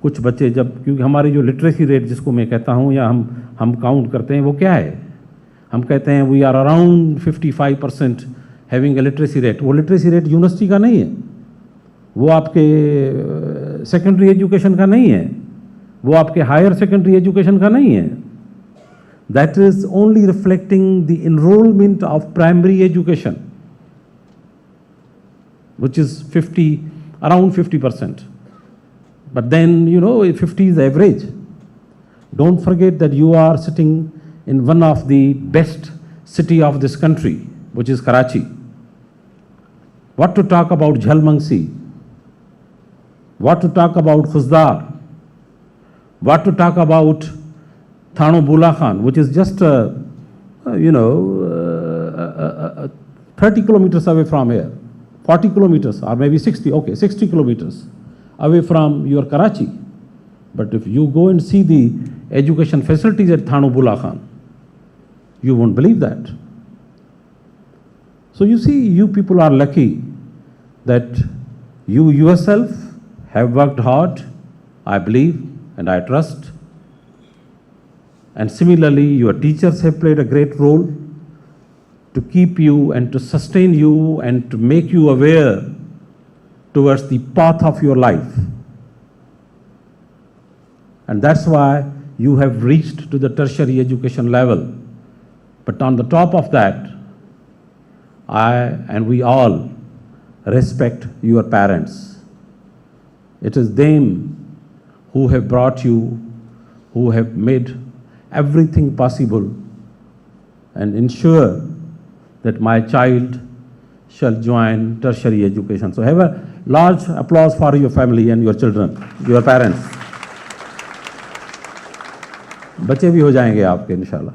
कुछ बच्चे जब, क्योंकि हमारी जो लिटरेसी रेट जिसको मैं कहता हूँ या हम काउंट करते हैं, वो क्या है, हम कहते हैं we are around 55% having a literacy rate. वो लिटरेसी रेट यूनिवर्सिटी का नहीं है, वो आपके सेकेंडरी एजुकेशन का नहीं है, वो आपके हायर सेकेंडरी एजुकेशन का नहीं है. That is only reflecting the enrolment of primary education, which is around 50%. But then, 50 is average. Don't forget that you are sitting in one of the best city of this country, which is Karachi. What to talk about Jhalmangsi? What to talk about Khuzdar? What to talk about Thano Bula Khan, which is just 30 kilometers away from here. 40 kilometers or maybe 60, okay, 60 kilometers away from your Karachi. But if you go and see the education facilities at Thano Bula Khan, you won't believe that. So you see, you people are lucky that you yourself have worked hard, I believe and I trust. And similarly, your teachers have played a great role to keep you and to sustain you and to make you aware towards the path of your life. And that's why you have reached to the tertiary education level. But on the top of that, I and we all respect your parents. It is them who have brought you, who have made everything possible and ensure that my child shall join tertiary education. So have a large applause for your family and your children, your parents. बच्चे भी हो जाएंगे आपके इंशाल्लाह.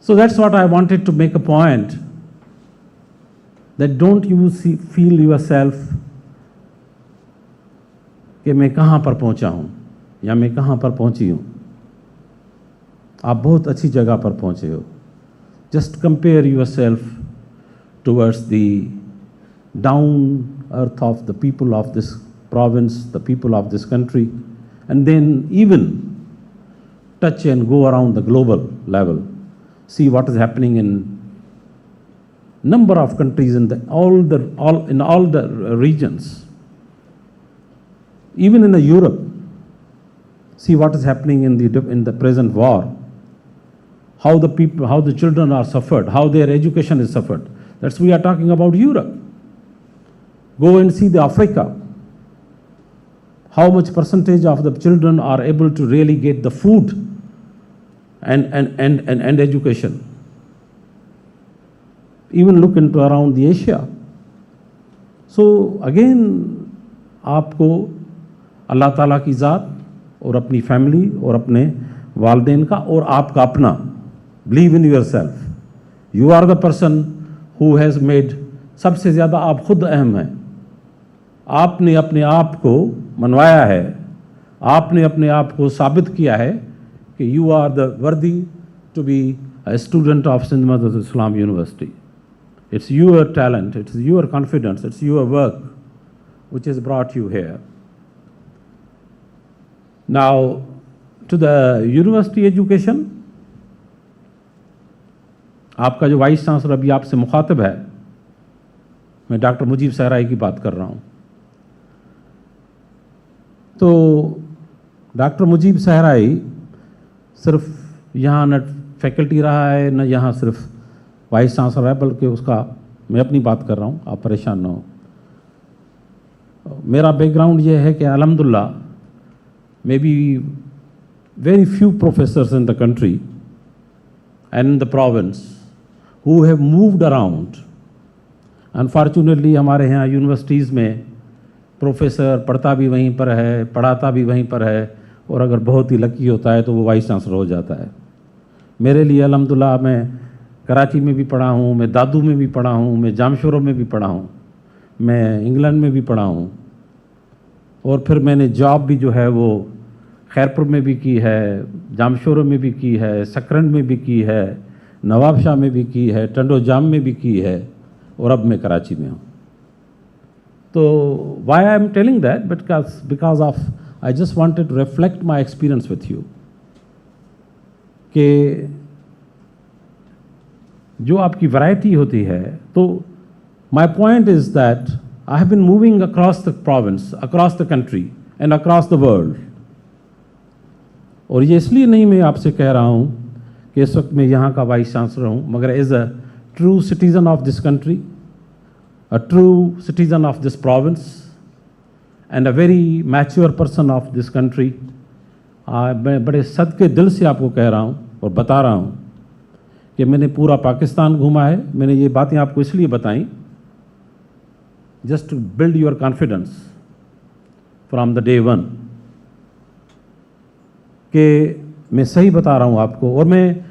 So that's what I wanted to make a point, that don't you feel yourself कि मैं कहाँ पर पहुँचा हूँ या मैं कहाँ पर पहुँची हूँ. आप बहुत अच्छी जगह पर पहुँचे हो. Just compare yourself towards the down earth of the people of this province, the people of this country, and then even touch and go around the global level, see what is happening in number of countries in all the regions, even in Europe. See what is happening in the present war. How the children are suffered, how their education is suffered. That's we are talking about Europe. Go and see the Africa. How much percentage of the children are able to really get the food and education. Even look into around the Asia. So again, आपको अल्लाह ताला की ज़ात और अपनी family और अपने वालदेन का और आपका अपना, believe in yourself. You are the person who has made, सबसे ज़्यादा आप खुद अहम हैं. आपने अपने आप को मनवाया है, आपने अपने आप को साबित किया है कि you are the worthy to be a student of Sindh Madressatul Islam University. It's your talent, it's your confidence, it's your work which has brought you here. Now, to the university education, आपका जो vice chancellor अभी आपसे मुखातिब है, मैं doctor Mujib सहराई की बात कर रहा हूँ. तो डॉक्टर मुजीब सहराई सिर्फ यहाँ न फैकल्टी रहा है, न यहाँ सिर्फ वाइस चांसलर है, बल्कि उसका मैं अपनी बात कर रहा हूँ, आप परेशान ना हो. मेरा बैकग्राउंड ये है कि अल्हम्दुलिल्लाह maybe very few professors in the country and in the province who have moved around. Unfortunately हमारे यहाँ यूनिवर्सिटीज़ में प्रोफेसर पढ़ता भी वहीं पर है, पढ़ाता भी वहीं पर है, और अगर बहुत ही लकी होता है तो वो वाइस चांसलर हो जाता है. मेरे लिए अल्हम्दुलिल्लाह मैं कराची में भी पढ़ा हूँ, मैं दादू में भी पढ़ा हूँ, मैं जामशोरों में भी पढ़ा हूँ, मैं इंग्लैंड में भी पढ़ा हूँ, और फिर मैंने जॉब भी जो है वो खैरपुर में भी की है, जामशोरों में भी की है, सकरन में भी की है, नवाबशाह में भी की है, टंडो जाम में भी की है, और अब मैं कराची में हूँ. तो why I am telling that? Because of I just wanted to reflect my experience with you. कि जो आपकी वैरायटी होती है, तो my point is that I have been moving across the province, across the country and across the world. और ये इसलिए नहीं मैं आपसे कह रहा हूँ कि इस वक्त मैं यहाँ का वाइस चांसलर हूँ, मगर as a true citizen of this country, a true citizen of this province and a very mature person of this country, मैं बड़े सदके दिल से आपको कह रहा हूँ और बता रहा हूँ कि मैंने पूरा पाकिस्तान घूमा है. मैंने ये बातें आपको इसलिए बताई just to build your confidence from the day one कि मैं सही बता रहा हूँ आपको. और मैं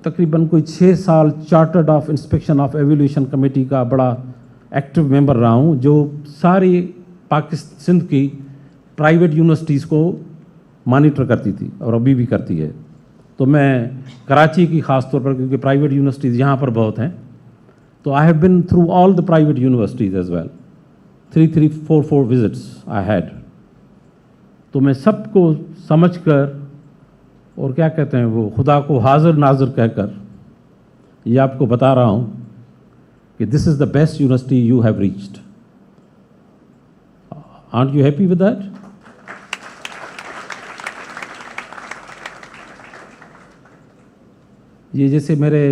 तकरीबन कोई 6 साल chartered of inspection of evolution committee का बड़ा एक्टिव मेंबर रहा हूँ, जो सारी पाकिस्तान सिंध की प्राइवेट यूनिवर्सिटीज़ को मॉनिटर करती थी और अभी भी करती है. तो मैं कराची की ख़ास तौर पर, क्योंकि प्राइवेट यूनिवर्सिटीज़ यहाँ पर बहुत हैं, तो I have been through all the private universities as well. 4 visits I had. तो मैं सबको समझ कर और क्या कहते हैं वो खुदा को हाजिर नाजिर कहकर ये आपको बता रहा हूँ कि this is the best university you have reached. Art you happy with that? ये जैसे मेरे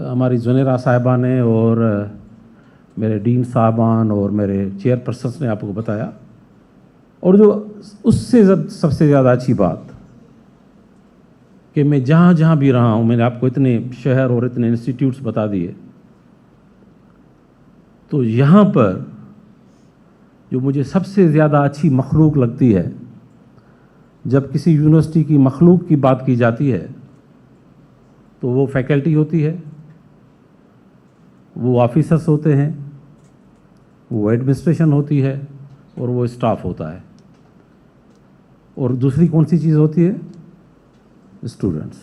हमारी जुनेरा साहिबा ने और मेरे डीन साहबान और मेरे चेयरपर्सन्स ने आपको बताया, और जो उससे सबसे ज़्यादा अच्छी बात कि मैं जहाँ जहाँ भी रहा हूँ, मैंने आपको इतने शहर और इतने इंस्टीट्यूट्स बता दिए, तो यहाँ पर जो मुझे सबसे ज़्यादा अच्छी मखलूक लगती है, जब किसी यूनिवर्सिटी की मखलूक की बात की जाती है, तो वो फैकल्टी होती है, वो ऑफिसर्स होते हैं, वो एडमिनिस्ट्रेशन होती है, और वो स्टाफ होता है. और दूसरी कौन सी चीज़ होती है? स्टूडेंट्स.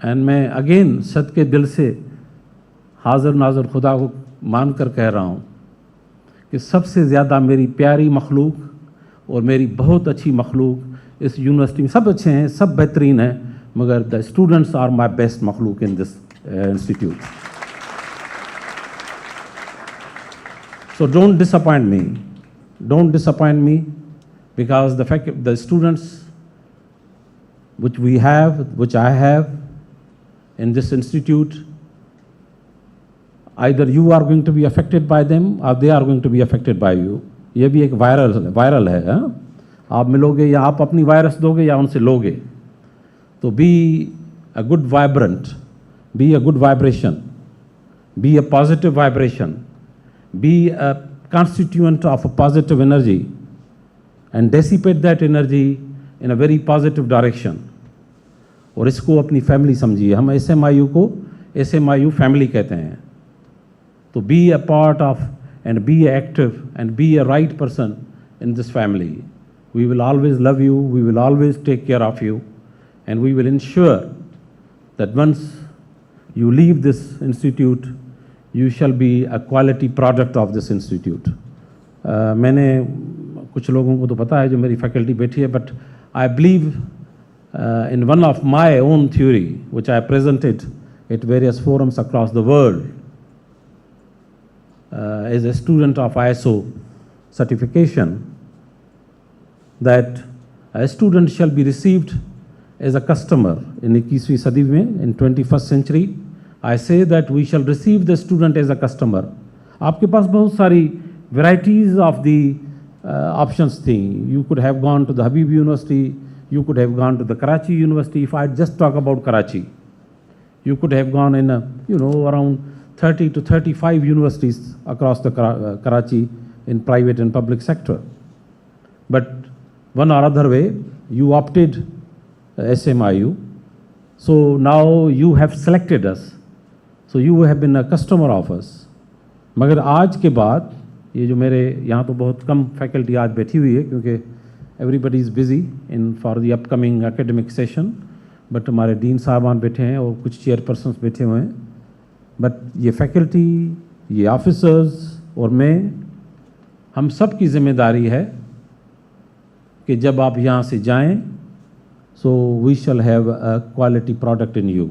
एंड मैं अगेन सद के दिल से हाज़िर नाज़िर खुदा को मान कर कह रहा हूँ कि सबसे ज़्यादा मेरी प्यारी मखलूक और मेरी बहुत अच्छी मखलूक इस यूनिवर्सिटी में, सब अच्छे हैं, सब बेहतरीन हैं, मगर the students are my best मखलूक in this institute. So don't disappoint me, because the students which I have in this institute, either you are going to be affected by them or they are going to be affected by you. ये भी एक viral है, हाँ? आप मिलोगे या आप अपनी वायरस दोगे या उनसे लोगे. तो be a good vibrant, be a good vibration, be a positive vibration, be a constituent of a positive energy and dissipate that energy in a very positive direction. और इसको अपनी फैमिली समझिए. हम SMIU को SMIU फैमिली कहते हैं. तो be a part of and be active and be a right person in this family. We will always love you, we will always take care of you, and we will ensure that once you leave this institute, you shall be a quality product of this institute. मैंने कुछ लोगों को तो पता है जो मेरी faculty बैठी है, but I believe in one of my own theory, which I presented at various forums across the world, as a student of ISO certification, that a student shall be received as a customer in 21वीं सदी में, in 21st century. I say that we shall receive the student as a customer. आपके पास बहुत सारी varieties of the options थी. You could have gone to the Habib University, you could have gone to the Karachi University. If I just talk about Karachi, you could have gone in around 30 to 35 universities across the Karachi in private and public sector. But one or other way, you opted SMIU. So now you have selected us. So you have been a customer of us. मगर आज के बाद ये जो मेरे यहाँ तो बहुत कम फैकल्टी आज बैठी हुई है, क्योंकि everybody is busy for the upcoming academic session. But हमारे डीन साहबान बैठे हैं और कुछ चेयरपर्सन्स बैठे हुए हैं. बट ये फैकल्टी, ये ऑफिसर्स और मैं, हम सब की जिम्मेदारी है कि जब आप यहाँ से जाएं, so we shall have a quality product in you.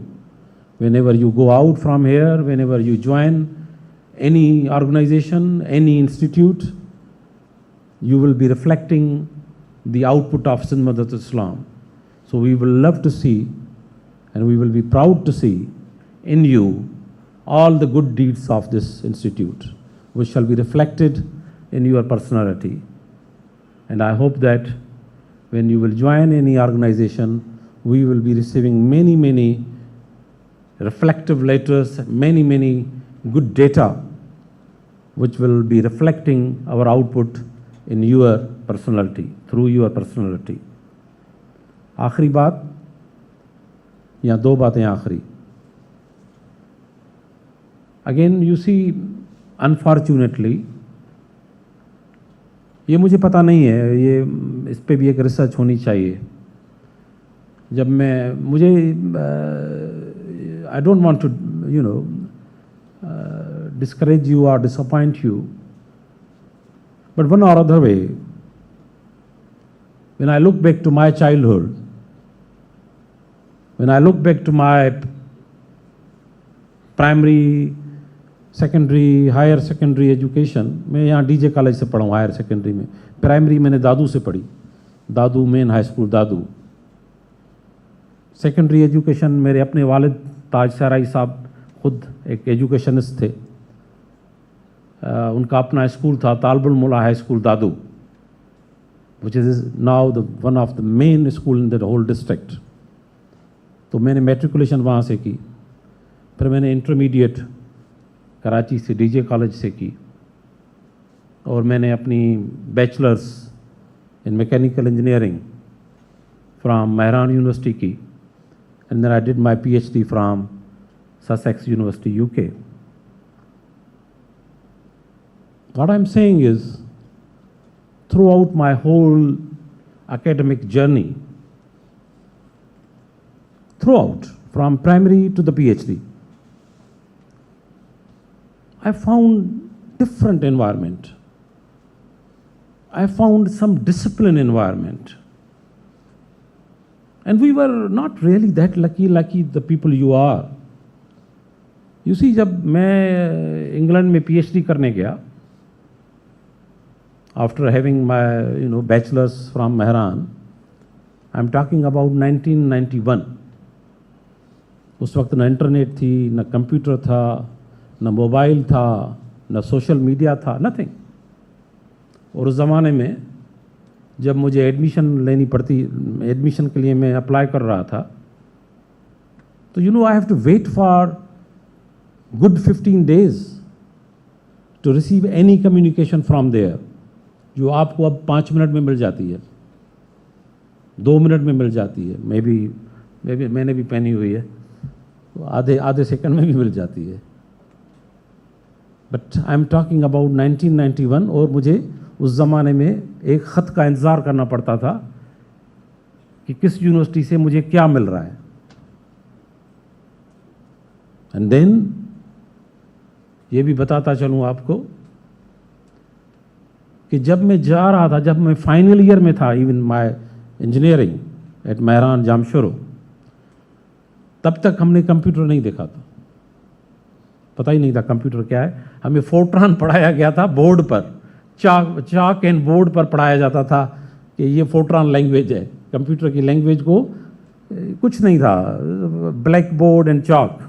Whenever you go out from here, whenever you join any organization, any institute, you will be reflecting the output of Sindh Madressatul Islam. So we will love to see, and we will be proud to see in you all the good deeds of this institute, which shall be reflected in your personality. And I hope that when you will join any organization, we will be receiving many, many reflective letters, many, many good data, which will be reflecting our output in your personality, through your personality. आखिरी बात, या दो बातें आखिरी. Again, you see, unfortunately, ये मुझे पता नहीं है, ये इस पे भी एक रिसर्च होनी चाहिए. जब मुझे I don't want to, discourage you or disappoint you, but one or other way, when I look back to my childhood, when I look back to my primary, secondary, higher secondary education, मैं यहाँ DJ college से पढ़ा हूँ higher secondary में. Primary मैंने दादू से पढ़ी, दादू main high school दादू. Secondary education मेरे अपने वालिद ताज सराई साहब खुद एक एजुकेशनिस्ट थे. उनका अपना स्कूल था तालबुल मुला high school Dadu, which is now one of the main school in the whole district. तो मैंने मैट्रिकुलेशन वहाँ से की. फिर मैंने इंटरमीडिएट कराची से डीजे कॉलेज से की, और मैंने अपनी bachelors in mechanical engineering from Mehran university की, and then I did my PhD from Sussex university UK. What I'm saying is, throughout my whole academic journey, throughout, from primary to the PhD, I found different environment. I found some disciplined environment. And we were not really that lucky the people you are. You see, जब मैं England में PhD करने गया, after having my bachelor's from Mehran, I'm talking about 1991. उस वक्त ना internet थी, ना कंप्यूटर था, ना मोबाइल था, ना सोशल मीडिया था, नथिंग. और उस ज़माने में जब मुझे एडमिशन के लिए मैं अप्लाई कर रहा था, तो I have to wait for good 15 days to receive any communication from there, जो आपको अब 5 मिनट में मिल जाती है, 2 मिनट में मिल जाती है, मे बी मैंने भी पहनी हुई है, तो आधे सेकंड में भी मिल जाती है. But I am talking about 1991. और मुझे उस ज़माने में एक ख़त का इंतज़ार करना पड़ता था कि किस यूनिवर्सिटी से मुझे क्या मिल रहा है. एंड देन ये भी बताता चलूँ आपको कि जब मैं जा रहा था, जब मैं फाइनल ईयर में था, even my engineering at Mehran Jamshoro, तब तक हमने कंप्यूटर नहीं देखा था, पता ही नहीं था कंप्यूटर क्या है. हमें फोर्ट्रान पढ़ाया गया था बोर्ड पर, चाक एंड बोर्ड पर पढ़ाया जाता था कि ये फोर्ट्रान लैंग्वेज है. कंप्यूटर की लैंग्वेज को कुछ नहीं था, ब्लैक बोर्ड एंड चाक.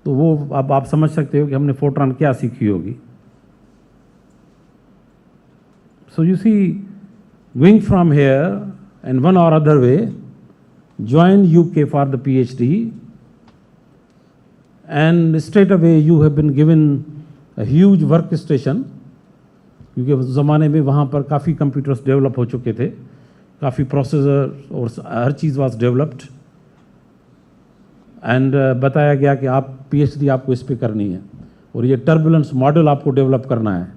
तो वो अब आप समझ सकते हो कि हमने फोर्ट्रान क्या सीखी होगी. So you see, going from here and one or other way, join UK for the PhD, and straight away you have been given a huge workstation, क्योंकि उस ज़माने में वहाँ पर काफ़ी कंप्यूटर्स डेवलप हो चुके थे, काफ़ी प्रोसेसर और हर चीज़ वाज डेवलप्ड. एंड बताया गया कि आप PhD आपको इस पे करनी है और ये टर्बुलेंस मॉडल आपको डेवलप करना है.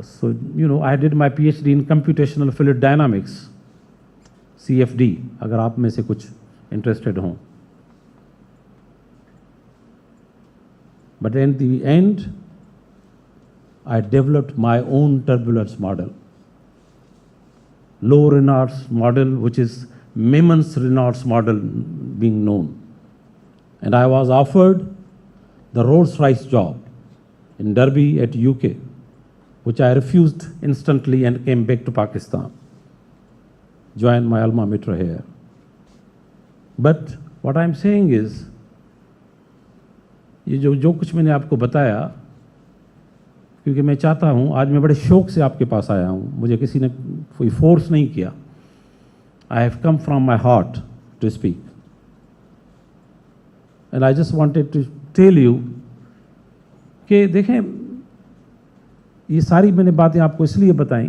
So I did my PhD in computational fluid dynamics, CFD, अगर आप में से कुछ इंटरेस्टेड हों. But in the end I developed my own turbulence model, low Reynolds model, which is Memons Reynolds model being known. And I was offered the Rolls-Royce job in Derby at UK, which I refused instantly and came back to Pakistan. Joined my alma mater here. But what I'm saying is, ये जो कुछ मैंने आपको बताया, क्योंकि मैं चाहता हूँ, आज मैं बड़े शौक से आपके पास आया हूँ, मुझे किसी ने कोई फोर्स नहीं किया. I have come from my heart to speak, and I just wanted to tell you कि देखें, ये सारी मैंने बातें आपको इसलिए बताई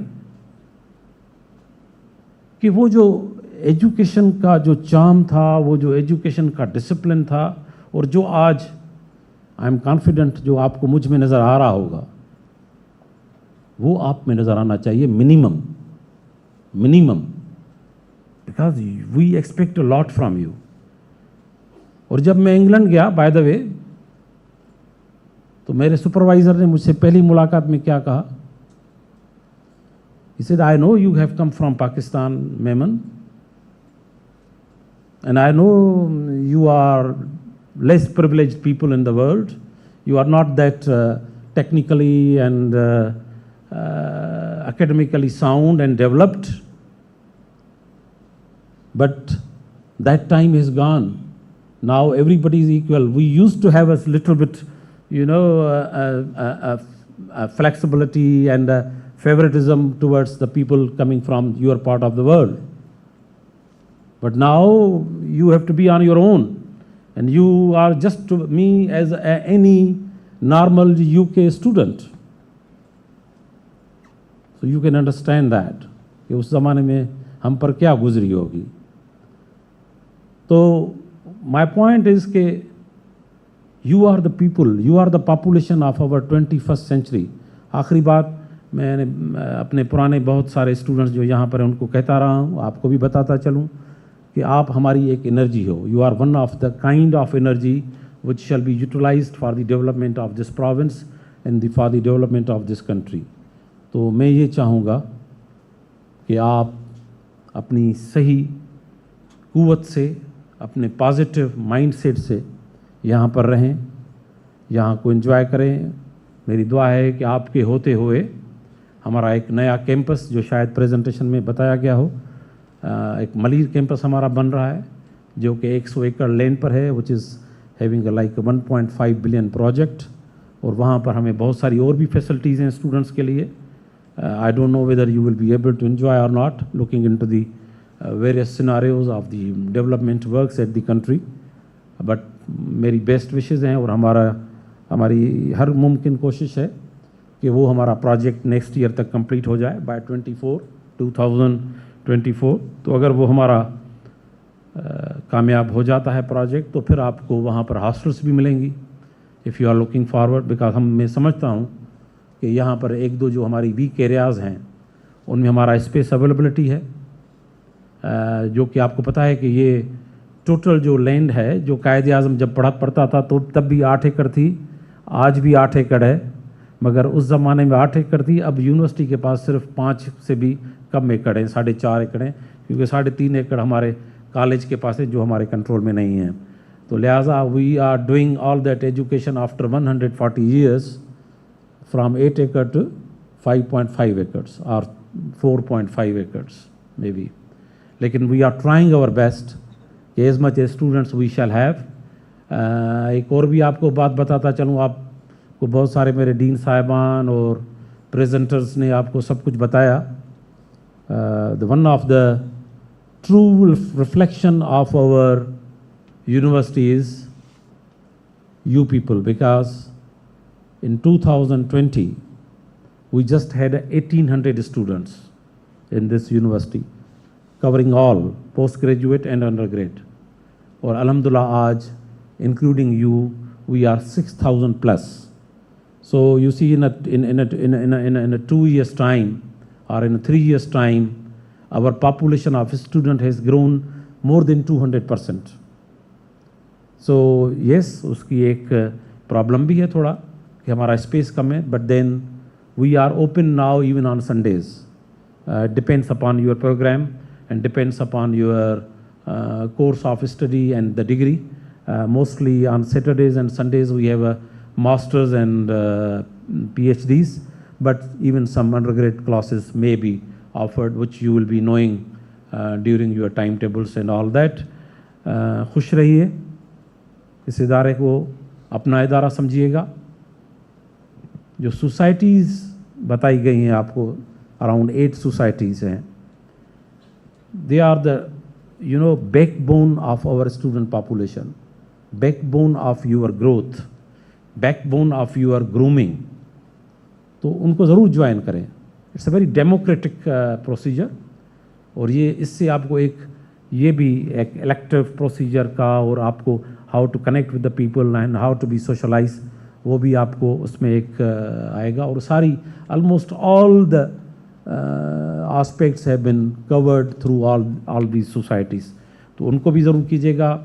कि वो जो एजुकेशन का जो चार्म था, वो जो एजुकेशन का डिसिप्लिन था, और जो आज आई एम कॉन्फिडेंट जो आपको मुझ में नज़र आ रहा होगा, वो आप में नज़र आना चाहिए. Minimum, because we expect a lot from you. और जब मैं इंग्लैंड गया, बाय द वे, तो मेरे सुपरवाइज़र ने मुझसे पहली मुलाकात में क्या कहा, he said, I know you have come from Pakistan, Memon, and I know you are less privileged people in the world. You are not that technically and academically sound and developed. But that time is gone. Now everybody is equal. We used to have a little bit, flexibility and favoritism towards the people coming from your part of the world. But now you have to be on your own, and you are just to me as any normal UK student. So you can understand that कि उस ज़माने में हम पर क्या गुजरी होगी. तो my point is कि you are the people, you are the population of our 21st century. आखिरी बात मैंने अपने पुराने बहुत सारे स्टूडेंट्स जो यहाँ पर हैं उनको कहता रहा हूँ, आपको भी बताता चलूँ कि आप हमारी एक एनर्जी हो. You are one of the kind of energy which shall be utilized for the development of this province and for the development of this country. तो मैं ये चाहूँगा कि आप अपनी सही क़ुव्वत से, अपने पॉजिटिव माइंडसेट से यहाँ पर रहें, यहाँ को एंजॉय करें. मेरी दुआ है कि आपके होते हुए हमारा एक नया कैंपस, जो शायद प्रेजेंटेशन में बताया गया हो, एक मलिर कैंपस हमारा बन रहा है जो कि 100 एकड़ लैंड पर है, which is having like 1.5 billion project. और वहाँ पर हमें बहुत सारी और भी फैसिलिटीज़ हैं स्टूडेंट्स के लिए. I don't know whether you will be able to enjoy or not, looking into the various scenarios of the development works at the country. But मेरी बेस्ट विशेज़ हैं और हमारी हर मुमकिन कोशिश है कि वो हमारा प्रोजेक्ट नेक्स्ट ईयर तक कंप्लीट हो जाए बाय 2024. तो अगर वो हमारा कामयाब हो जाता है प्रोजेक्ट, तो फिर आपको वहाँ पर हॉस्टल्स भी मिलेंगी if you are looking forward. Because मैं समझता हूँ कि यहाँ पर एक दो जो हमारी वीक एरियाज़ हैं उनमें हमारा स्पेस अवेलेबिलिटी है, जो कि आपको पता है कि ये टोटल जो लैंड है, जो कायदे आज़म जब पढ़ता था तो तब भी 8 एकड़ थी, आज भी 8 एकड़ है, मगर उस ज़माने में 8 एकड़ थी. अब यूनिवर्सिटी के पास सिर्फ 5 से भी कम एकड़ हैं, 4.5 एकड़ हैं, क्योंकि 3.5 एकड़ हमारे कॉलेज के पास है जो हमारे कंट्रोल में नहीं है. तो लिहाजा we are doing all that education after 140 years from 8 acre to 5.5 acres और 4.5 एकड़्स मे बी. लेकिन we are trying our best as much as students we shall have. एक और भी आपको बात बताता चलूँ, आपको बहुत सारे मेरे डीन साहिबान और प्रेजेंटर्स ने आपको सब कुछ बताया. One of the true reflection of our university is you people, because in 2020 we just had 1800 students in this university covering all postgraduate and undergrad, और alhamdulillah आज including you we are 6000 plus. So you see in a 2 years time or in a 3 years time our population of student has grown more than 200%. So yes, उसकी एक problem भी है थोड़ा कि हमारा space कम है, but then we are open now even on Sundays. Depends upon your program and depends upon your course of study and the degree. Mostly on Saturdays and Sundays we have masters and PhDs, but even some undergrad classes may be offered, which you will be knowing during your timetables and all that. खुश रहिए, इस इदारे को अपना इदारा समझिएगा. जो societies बताई गई हैं आपको, अराउंड 8 सोसाइटीज़ हैं. They are the backbone of our student population, backbone of your growth, backbone of your grooming. तो उनको ज़रूर ज्वाइन करें. It's a very democratic procedure, और ये इससे आपको ये भी एक इलेक्टिव प्रोसीजर का, और आपको how to connect with the people and how to be socialize, वो भी आपको उसमें एक आएगा. और सारी almost all the aspects have been covered through all these societies. तो उनको भी ज़रूर कीजिएगा.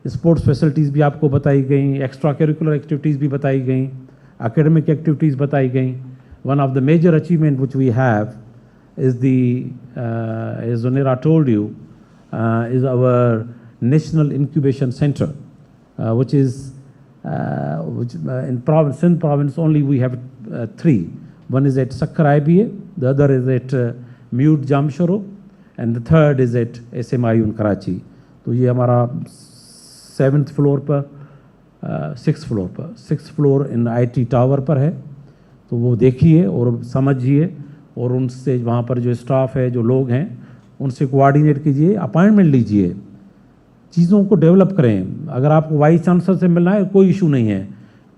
स्पोर्ट्स फैसिलिटीज़ भी आपको बताई गई, एक्स्ट्रा करिकुलर एक्टिविटीज़ भी बताई गई, एकेडमिक एक्टिविटीज़ बताई गई. One of the major achievement which we have is as Zonera told you, is our National Incubation Center, which is in Sindh province only we have 3. One is at Sakkar IBA, the other is at Mute Jamshoro, and the third is at SMIU in Karachi. तो ये हमारा 7th floor पर 6th floor in IT tower पर है. तो वो देखिए और समझिए, और उनसे वहाँ पर जो स्टाफ है, जो लोग हैं, उनसे कोऑर्डिनेट कीजिए, अपॉइंटमेंट लीजिए, चीज़ों को डेवलप करें. अगर आपको वाइस चांसलर से मिलना है कोई इशू नहीं है,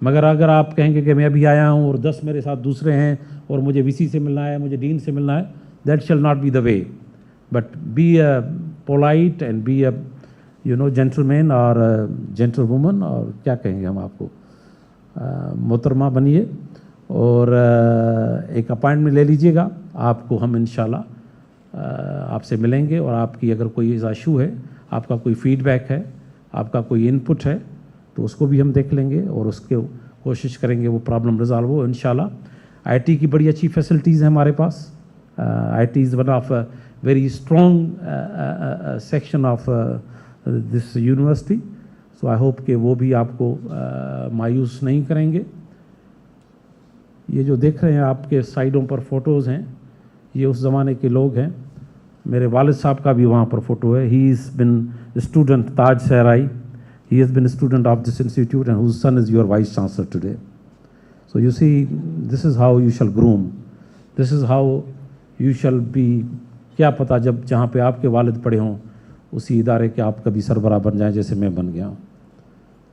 मगर अगर आप कहेंगे कि मैं अभी आया हूँ और 10 मेरे साथ दूसरे हैं और मुझे वीसी से मिलना है, मुझे डीन से मिलना है, that shall not be the way. But be a polite and be a gentleman और जेंटलवुमन, और क्या कहेंगे हम आपको, मोहतरमा बनिए और एक अपॉइंटमेंट ले लीजिएगा. आपको हम इंशाल्लाह आपसे मिलेंगे, और आपकी अगर कोई इशू है, आपका कोई फीडबैक है, आपका कोई इनपुट है, तो उसको भी हम देख लेंगे और उसके कोशिश करेंगे वो प्रॉब्लम रिजॉल्व हो इंशाल्लाह। आईटी की बड़ी अच्छी फैसिलिटीज़ हैं हमारे पास। IT is one of very strong section of this university, so I hope कि वो भी आपको मायूस नहीं करेंगे। ये जो देख रहे हैं आपके साइडों पर फ़ोटोज़ हैं, ये उस ज़माने के लोग हैं। मेरे वालिद साहब का भी वहाँ पर फ़ोटो है। He is been student Taj Sahrai, he has been a student of this institute and whose son is your vice chancellor today. So you see, this is how you shall groom, this is how you shall be। क्या पता जब जहाँ पे आपके वालिद पढ़े हों उसी इदारे के आप कभी सरबराह बन जाएं जैसे मैं बन गया हूँ।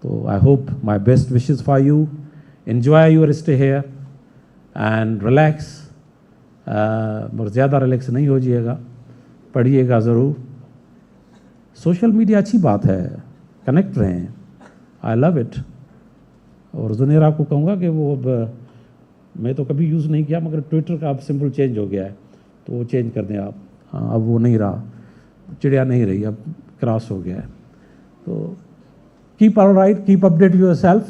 तो I hope my best wishes for you, enjoy your stay here and relax, मगर ज़्यादा रिलैक्स नहीं हो जाइएगा, पढ़िएगा ज़रूर। सोशल मीडिया अच्छी बात है, कनेक्ट रहें, आई लव इट। और जुनेरा को कहूँगा कि वो अब मैं तो कभी यूज़ नहीं किया, मगर ट्विटर का अब सिंबल चेंज हो गया है तो वो चेंज कर दें आप। हाँ, अब वो नहीं रहा, चिड़िया नहीं रही, अब क्रॉस हो गया है। तो keep alright, keep update yourself,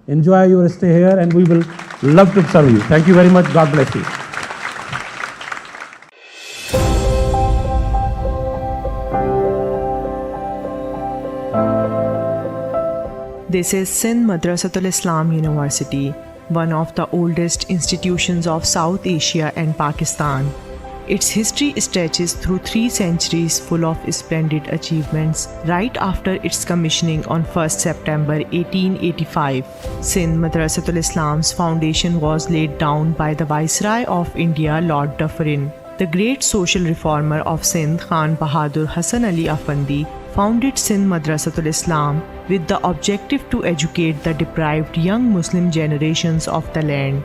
enjoy your stay here and we will love to serve you. Thank you very much, God bless you. This is Sindh Madressatul Islam University, one of the oldest institutions of South Asia and Pakistan. Its history stretches through 3 centuries full of splendid achievements. Right after its commissioning on 1st September 1885, Sindh Madressatul Islam's foundation was laid down by the Viceroy of India, Lord Dufferin. The great social reformer of Sindh, Khan Bahadur Hassan Ali Afandi, founded Sindh Madressatul Islam with the objective to educate the deprived young Muslim generations of the land.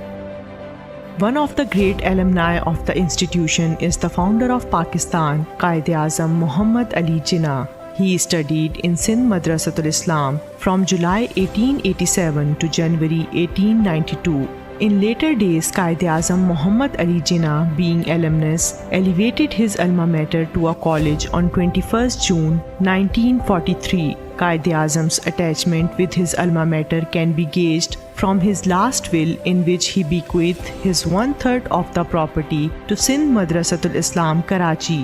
One of the great alumni of the institution is the founder of Pakistan, Quaid-e-Azam Muhammad Ali Jinnah. He studied in Sindh Madressatul Islam from July 1887 to January 1892. In later days, Quaid-e-Azam Muhammad Ali Jinnah, being alumnus, elevated his alma mater to a college on 21st June 1943. Quaid-e-Azam's attachment with his alma mater can be gauged from his last will, in which he bequeathed his 1/3 of the property to Sindh Madressatul Islam, Karachi.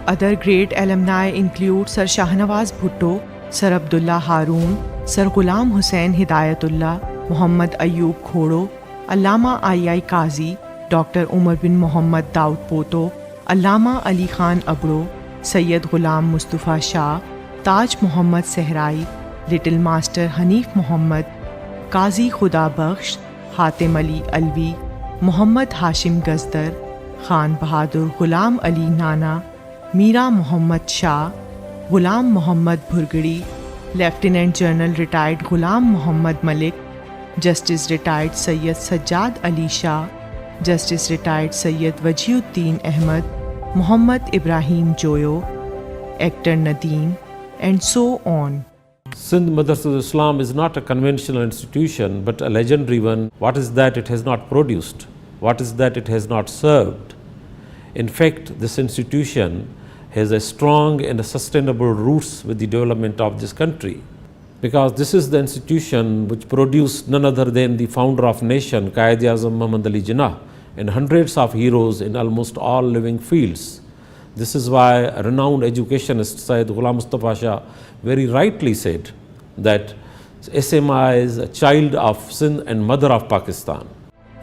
Other great alumni include Sir Shahnawaz Bhutto, Sir Abdullah Haroon, Sir Ghulam Hussain Hidayatullah, Muhammad Ayyub Khodo, Allama I.I. Qazi, Dr. Umar bin Muhammad Daud Poto, Allama Ali Khan Abro, Sayyid Ghulam Mustafa Shah, Taj Muhammad Sehrai, Little Master Hanif Muhammad, Qazi Khuda Bakhsh, Hatim Ali Alvi, Muhammad Hashim Gazdar, Khan Bahadur Ghulam Ali Nana, Mira Muhammad Shah, Ghulam Muhammad Bhurgadi, Lieutenant General retired Ghulam Muhammad Malik, Justice retired Sayyid Sajjad Ali Shah, Justice retired Sayyid Wajiuddin Ahmad, Muhammad Ibrahim Joyo, Actor Nadeem, and so on. Sindh Madressatul Islam is not a conventional institution but a legendary one. What is that it has not produced? What is that it has not served? In fact, this institution has a strong and a sustainable roots with the development of this country, because this is the institution which produced none other than the founder of nation, Quaid-e-Azam Muhammad Ali Jinnah, and hundreds of heroes in almost all living fields. This is why a renowned educationist, Sayyid Ghulam Mustafa Shah, very rightly said that SMA is a child of Sindh and mother of Pakistan.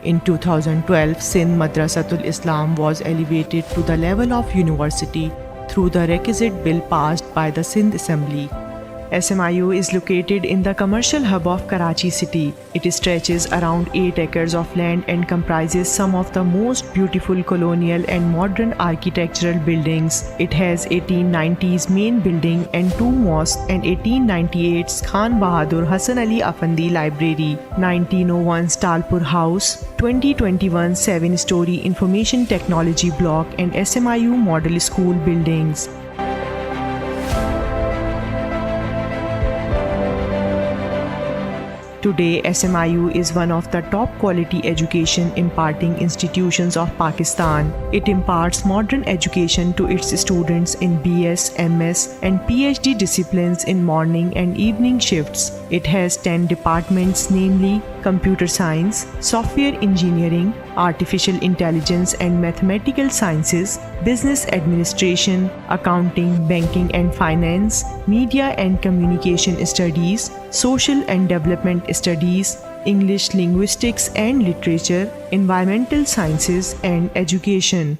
In 2012, Sindh Madressatul Islam was elevated to the level of university through the requisite bill passed by the Sindh Assembly. SMIU is located in the commercial hub of Karachi city. It stretches around 8 acres of land and comprises some of the most beautiful colonial and modern architectural buildings. It has 1890s main building and 2 mosques and 1898's Khan Bahadur Hassan Ali Afandi Library, 1901's Talpur House, 2021 7-story information technology block and SMIU model school buildings. Today, SMIU is one of the top quality education imparting institutions of Pakistan. It imparts modern education to its students in BS, MS, and PhD disciplines in morning and evening shifts. It has 10 departments, namely Computer Science, Software Engineering, Artificial Intelligence and Mathematical Sciences, Business Administration, Accounting, Banking and Finance, Media and Communication Studies, Social and Development Studies, English Linguistics and Literature, Environmental Sciences and Education.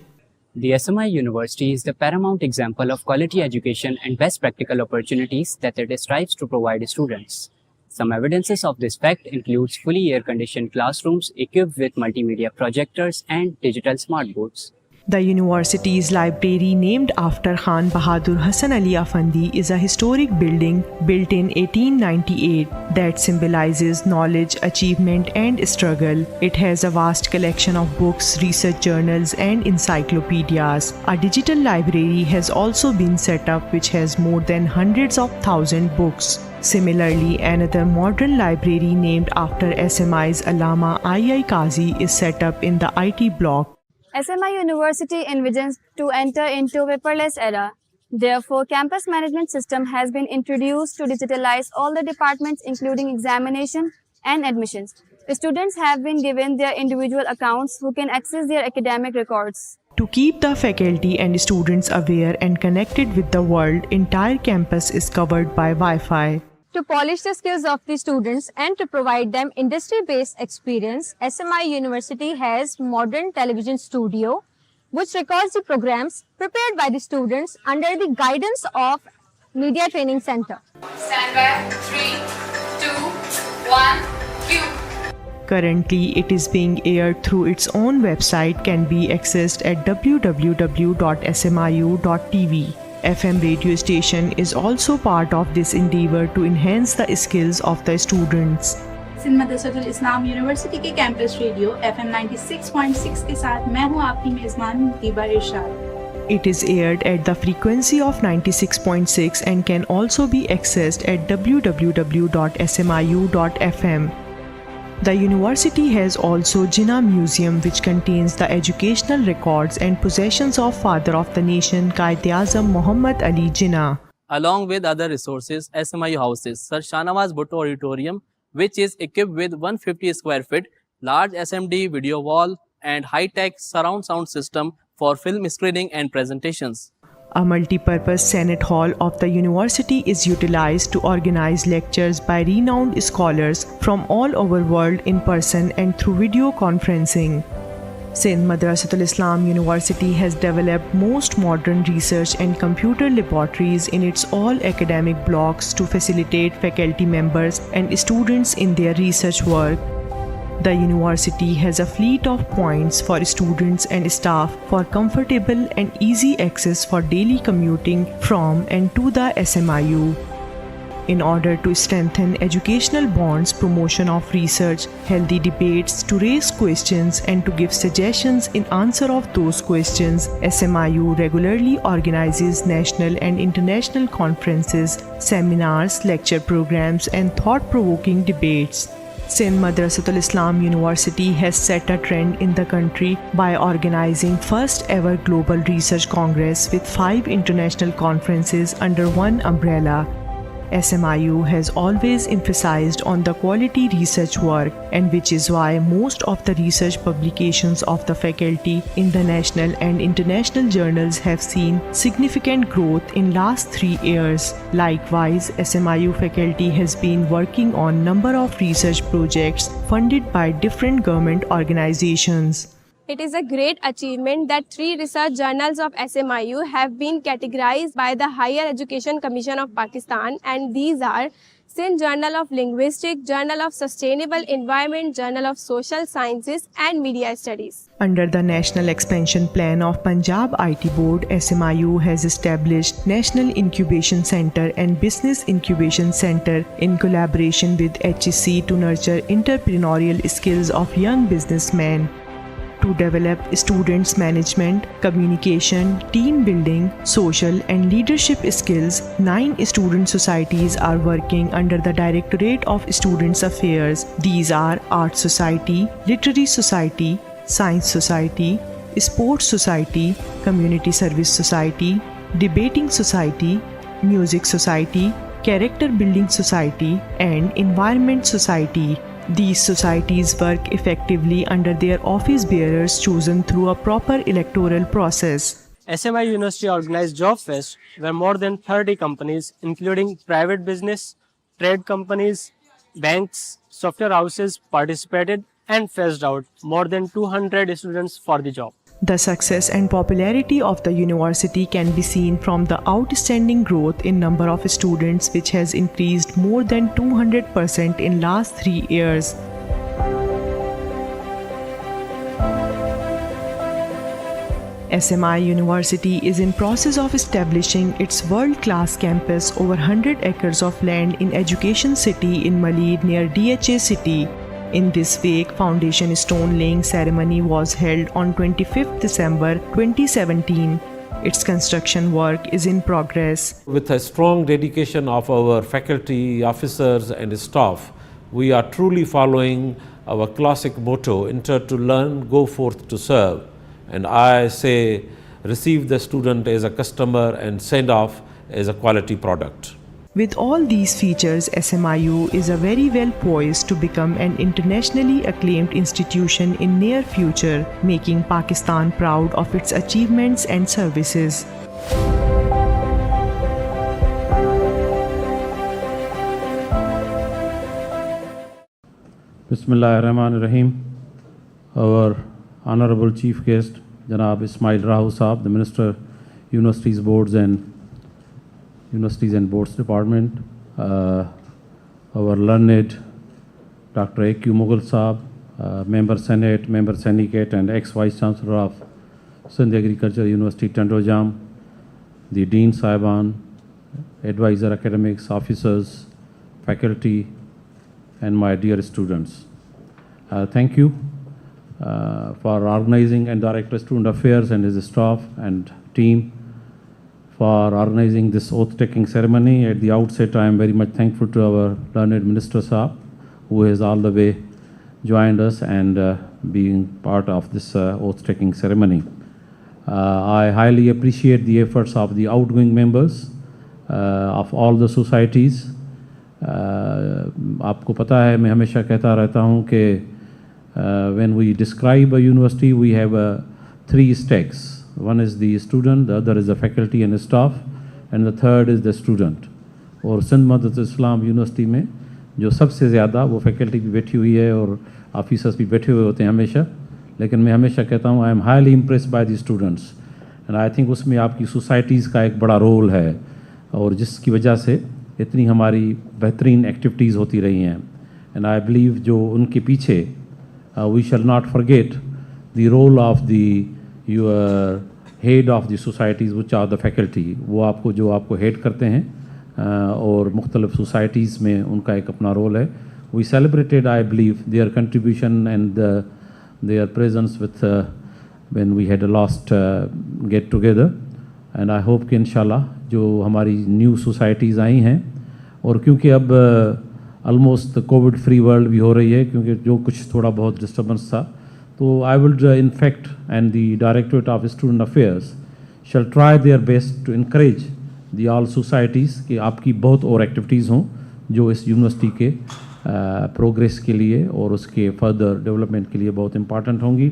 The SMI University is the paramount example of quality education and best practical opportunities that it strives to provide students. Some evidences of this fact includes fully air-conditioned classrooms equipped with multimedia projectors and digital smart boards. The university's library, named after Khan Bahadur Hassan Ali Afandi, is a historic building built in 1898 that symbolizes knowledge, achievement and struggle. It has a vast collection of books, research journals and encyclopedias. A digital library has also been set up which has more than hundreds of thousands books. Similarly, another modern library named after SMI's Allama II Qazi is set up in the IT block. SMI University envisions to enter into a paperless era. Therefore, campus management system has been introduced to digitalize all the departments including examination and admissions. The students have been given their individual accounts who can access their academic records. To keep the faculty and students aware and connected with the world, entire campus is covered by Wi-Fi. To polish the skills of the students and to provide them industry-based experience, SMI University has modern television studio which records the programs prepared by the students under the guidance of Media Training Center. Stand by. 3, 2, 1, cue. Currently, it is being aired through its own website, can be accessed at www.smiu.tv. FM radio station is also part of this endeavor to enhance the skills of the students. Sindh मदरसतुल Islam university के campus radio FM 96.6 के साथ मैं हूं आपकी मेजबान मुतीबा इरशाद. It is aired at the frequency of 96.6 and can also be accessed at www.smiu.fm. The university has also Jinnah Museum which contains the educational records and possessions of Father of the Nation Quaid-e-Azam Muhammad Ali Jinnah. Along with other resources, SMIU houses Sir Shahnawaz Bhutto Auditorium which is equipped with 150 square feet, large SMD video wall and high-tech surround sound system for film screening and presentations. A multi-purpose Senate Hall of the university is utilized to organize lectures by renowned scholars from all over world in person and through video conferencing. Sindh Madressatul Islam University has developed most modern research and computer laboratories in its all academic blocks to facilitate faculty members and students in their research work. The university has a fleet of points for students and staff for comfortable and easy access for daily commuting from and to the SMIU. In order to strengthen educational bonds, promotion of research, healthy debates, to raise questions and to give suggestions in answer of those questions, SMIU regularly organizes national and international conferences, seminars, lecture programs and thought-provoking debates. Sindh Madressatul Islam University has set a trend in the country by organizing first ever Global Research Congress with 5 international conferences under one umbrella. SMIU has always emphasized on the quality research work, and which is why most of the research publications of the faculty in the national and international journals have seen significant growth in last 3 years. Likewise, SMIU faculty has been working on number of research projects funded by different government organizations. It is a great achievement that 3 research journals of SMIU have been categorized by the Higher Education Commission of Pakistan, and these are Sindh Journal of Linguistics, Journal of Sustainable Environment, Journal of Social Sciences and Media Studies. Under the National Expansion Plan of Punjab IT Board, SMIU has established National Incubation Center and Business Incubation Center in collaboration with HEC to nurture entrepreneurial skills of young businessmen. to develop students' management, communication, team building, social and leadership skills. 9 student societies are working under the Directorate of Students' Affairs. These are Art Society, Literary Society, Science Society, Sports Society, Community Service Society, Debating Society, Music Society, Character Building Society, and Environment Society. These societies work effectively under their office bearers chosen through a proper electoral process. SMI University organized Job Fest, where more than 30 companies, including private business, trade companies, banks, software houses, participated and fetched out more than 200 students for the job. The success and popularity of the university can be seen from the outstanding growth in number of students, which has increased more than 200% in last 3 years. SMI University is in process of establishing its world-class campus over 100 acres of land in Education City in Maleed near DHA City. In this wake, foundation stone laying ceremony was held on 25th December 2017. Its construction work is in progress. With a strong dedication of our faculty, officers and staff, we are truly following our classic motto, enter to learn, go forth to serve. And I say, receive the student as a customer and send off as a quality product. With all these features, SMIU is a very well poised to become an internationally acclaimed institution in near future, making Pakistan proud of its achievements and services. Bismillahirrahmanirrahim. Our Honorable Chief Guest, Janab Ismail Rahu Saab, the Minister, Universities Boards and Boards Department, our learned Dr. A.Q. Mughal Saab, Member Senate, Member Syndicate and ex-Vice Chancellor of Sindh Agriculture University, Tandojam, the Dean Saiban, advisor academics, officers, faculty, and my dear students. Thank you for organizing and Director Student Affairs and his staff and team for organizing this oath-taking ceremony. At the outset, I am very much thankful to our learned Minister Saab, who has all the way joined us and being part of this oath-taking ceremony. I highly appreciate the efforts of the outgoing members of all the societies. आपको पता है, मैं हमेशा कहता रहता हूँ कि when we describe a university, we have 3 stakes. One is the student, the other is the faculty and staff, and the third is the student. और सिंध मदरसतुल इस्लाम यूनिवर्सिटी में जो सबसे ज़्यादा वो फैकल्टी भी बैठी हुई है और ऑफिसर्स भी बैठे हुए होते हैं हमेशा, लेकिन मैं हमेशा कहता हूँ I am highly impressed by the students and I think उसमें आपकी सोसाइटीज़ का एक बड़ा रोल है और जिसकी वजह से इतनी हमारी बेहतरीन एक्टिविटीज़ होती रही हैं. एंड आई बिलीव जो उनके पीछे we shall not forget the role of the your head of the societies which are the faculty, वो आपको जो आपको हेड करते हैं और मुख्तलिफ सोसाइटीज़ में उनका एक अपना रोल है. We celebrated, I believe, their contribution and their presence with when we had a last get together, and I hope कि इंशाल्लाह जो हमारी न्यू सोसाइटीज़ आई हैं और क्योंकि अब ऑलमोस्ट कोविड फ्री वर्ल्ड भी हो रही है, क्योंकि जो कुछ थोड़ा बहुत डिस्टर्बेंस था, तो I will in fact and the Directorate of Student Affairs shall try their best to encourage the all societies कि आपकी बहुत और एक्टिविटीज़ हों जो इस यूनिवर्सिटी के प्रोग्रेस के लिए और उसके फर्दर डेवलपमेंट के लिए बहुत इम्पॉर्टेंट होंगी.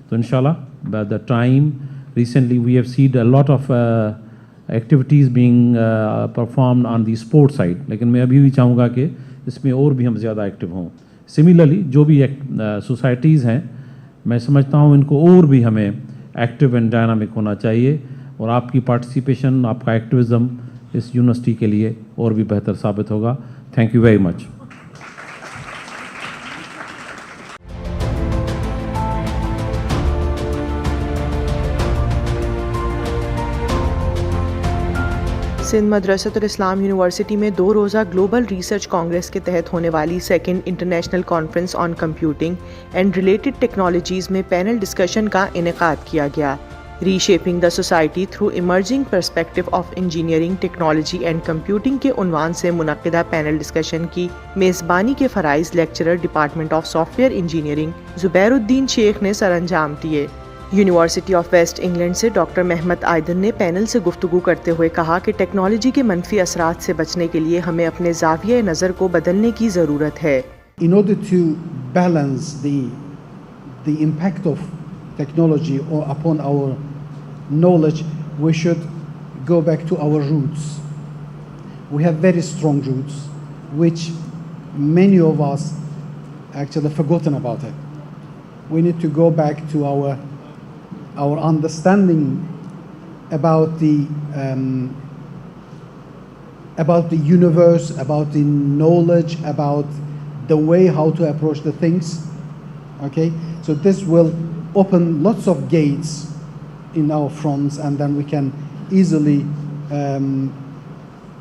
तो इंशाल्लाह by the time recently we have seen a lot of activities being performed on the sports side, लेकिन मैं अभी भी चाहूँगा कि इसमें और भी हम ज़्यादा एक्टिव हों. सिमिलरली जो भी सोसाइटीज़ हैं, मैं समझता हूँ इनको और भी हमें एक्टिव एंड डायनामिक होना चाहिए और आपकी पार्टिसिपेशन, आपका एक्टिविज़म इस यूनिवर्सिटी के लिए और भी बेहतर साबित होगा. Thank you very much. Sindh Madressatul Islam university میں 2 روزہ گلوبل ریسرچ کانگریس کے تحت ہونے والی second international conference on computing and related technologies میں پینل ڈسکشن کا انعقاد کیا گیا. Reshaping the society through emerging perspective of engineering technology and computing کے عنوان سے منعقدہ پینل ڈسکشن کی میزبانی کے فرائض lecturer department of software engineering Zubairuddin Shaikh نے سر انجام دیے. یونیورسٹی آف ویسٹ انگلینڈ سے ڈاکٹر محمد آئدن نے پینل سے گفتگو کرتے ہوئے کہا کہ ٹیکنالوجی کے منفی اثرات سے بچنے کے لیے ہمیں اپنے زاویہ نظر کو بدلنے کی ضرورت ہے. In order to balance the impact of technology or upon our knowledge, we should go back to our roots. We have very strong roots, which many of us actually forgotten about it. We need to go back to our understanding about the universe, about the knowledge, about the way how to approach the things. Okay, so this will open lots of gates in our fronts, and then we can easily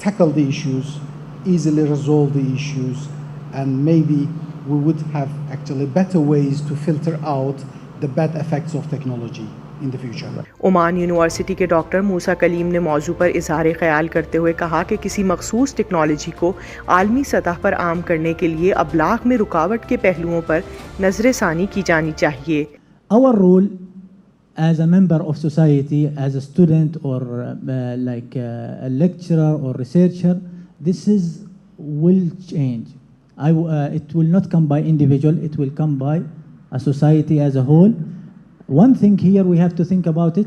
tackle the issues, easily resolve the issues, and maybe we would have actually better ways to filter out the bad effects of technology in the future. Oman university کے doctor موسیٰ کلیم نے موضوع پر اظہار خیال کرتے ہوئے کہا کہ کسی مخصوص ٹیکنالوجی کو عالمی سطح پر عام کرنے کے لیے ابلاغ میں رکاوٹ کے پہلوؤں پر نظر ثانی کی جانی چاہیے. Our role as a member of society, as a student or like a lecturer or researcher, this will change. It will not come by individual, it will come by a society as a whole. One thing here we have to think about,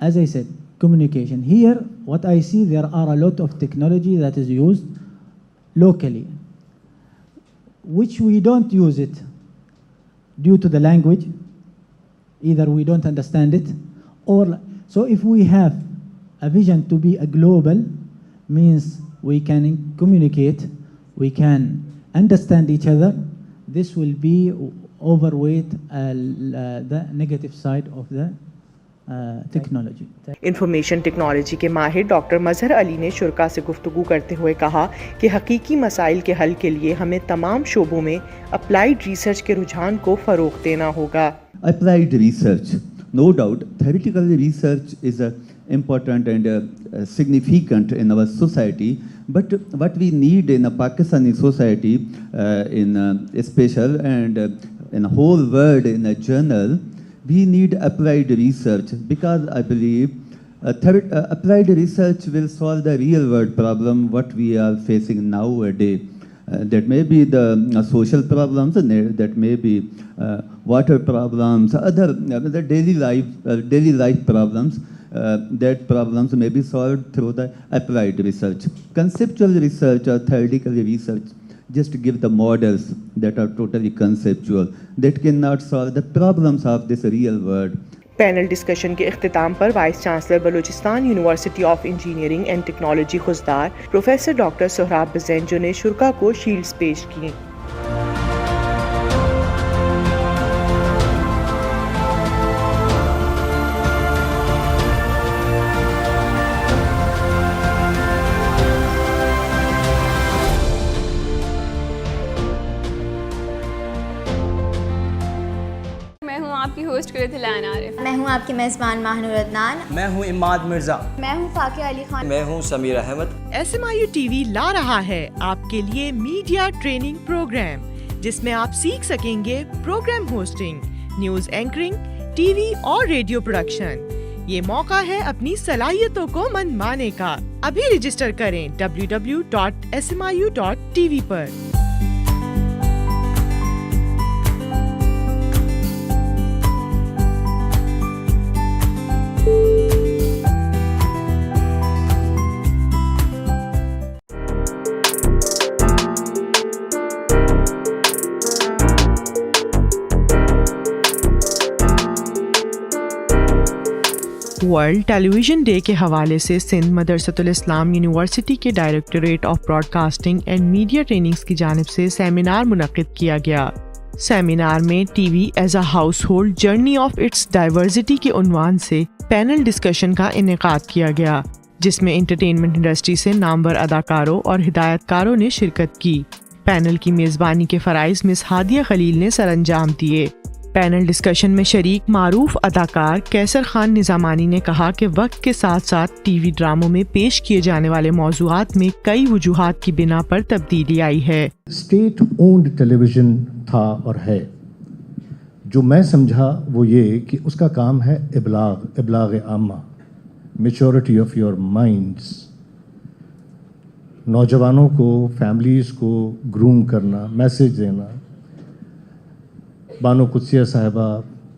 as I said, communication. Here, what I see, there are a lot of technology that is used locally, which we don't use it due to the language. Either we don't understand it, or so if we have a vision to be a global, means we can communicate, we can understand each other. This will be overweight the negative side of the technology. Information technology کے ماہر doctor مظہر علی نے شرکا سے گفتگو کرتے ہوئے کہا کہ حقیقی مسائل کے حل کے لیے ہمیں تمام شعبوں میں اپلائیڈ ریسرچ کے رجحان کو فروغ دینا ہوگا. Applied research, no doubt, theoretical research is important and significant in our society, but what we need in a Pakistani society, in special and in the whole world in a general, we need applied research, because I believe applied research will solve the real world problem what we are facing nowadays. That may be the social problems, that may be water problems, other the daily life problems. That problems may be solved through the applied research. Conceptual research or theoretical research just give the models that are totally conceptual, that cannot solve the problems of this real world. Panel discussion کے اختتام پر vice chancellor Balochistan university of engineering and technology Khuzdar professor doctor Sohrab Bizenjo نے شرکا کو shields پیش کی. میں ہوں آپ کی میزبان ماہنور عدنان. میں ہوں اماد مرزا. میں ہوں فاقیہ علی خان. میں ہوں سمیر احمد. SMIU TV لا رہا ہے آپ کے لیے میڈیا ٹریننگ پروگرام، جس میں آپ سیکھ سکیں گے program hosting, news anchoring, T V اور ریڈیو پروڈکشن. یہ موقع ہے اپنی صلاحیتوں کو منوانے کا. ابھی رجسٹر کریں www.smiu.tv پر. ورلڈ ٹیلی ویژن ڈے کے حوالے سے سندھ مدرسۃ الاسلام یونیورسٹی کے directorate of broadcasting and media trainings کی جانب سے سیمینار منعقد کیا گیا. سیمینار میں T V as a household journey of its diversity کے عنوان سے پینل ڈسکشن کا انعقاد کیا گیا. جس میں انٹرٹینمنٹ انڈسٹری سے نامور اداکاروں اور ہدایت کاروں نے شرکت کی۔ پینل کی میزبانی کے فرائض مس ہادیہ خلیل نے سر انجام دیے۔ پینل ڈسکشن میں شریک معروف اداکار کیسر خان نظامانی نے کہا کہ وقت کے ساتھ ساتھ ٹی وی ڈراموں میں پیش کیے جانے والے موضوعات میں کئی وجوہات کی بنا پر تبدیلی آئی ہے۔ اسٹیٹ اونڈ ٹیلی ویژن تھا اور ہے، جو میں سمجھا وہ یہ کہ اس کا کام ہے ابلاغ عامہ، میچورٹی آف یور مائنڈس، نوجوانوں کو، فیملیز کو گروم کرنا، میسیج دینا۔ بانو قدسیہ صاحبہ،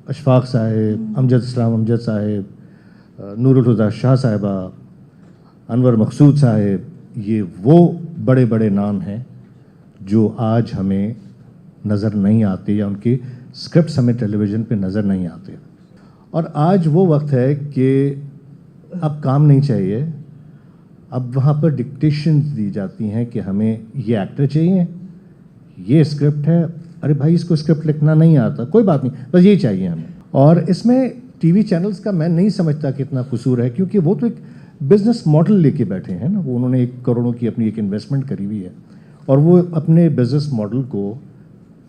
اشفاق صاحب، امجد صاحب، نور الہدیٰ شاہ صاحبہ، انور مقصود صاحب، یہ وہ بڑے بڑے نام ہیں جو آج ہمیں نظر نہیں آتے، یا ان کے اسکرپٹس ہمیں ٹیلی ویژن پہ نظر نہیں آتے۔ اور آج وہ وقت ہے کہ اب کام نہیں چاہیے، اب وہاں پر ڈکٹیشنز دی جاتی ہیں کہ ہمیں یہ ایکٹر چاہیے، یہ اسکرپٹ ہے، ارے بھائی اس کو اسکرپٹ لکھنا نہیں آتا، کوئی بات نہیں، بس یہی چاہیے ہمیں۔ اور اس میں ٹی وی چینلز کا میں نہیں سمجھتا کہ اتنا قصور ہے، کیونکہ وہ تو ایک بزنس ماڈل لے کے بیٹھے ہیں نا، وہ انہوں نے 1 کروڑوں کی اپنی ایک انویسٹمنٹ کری ہوئی ہے، اور وہ اپنے بزنس ماڈل کو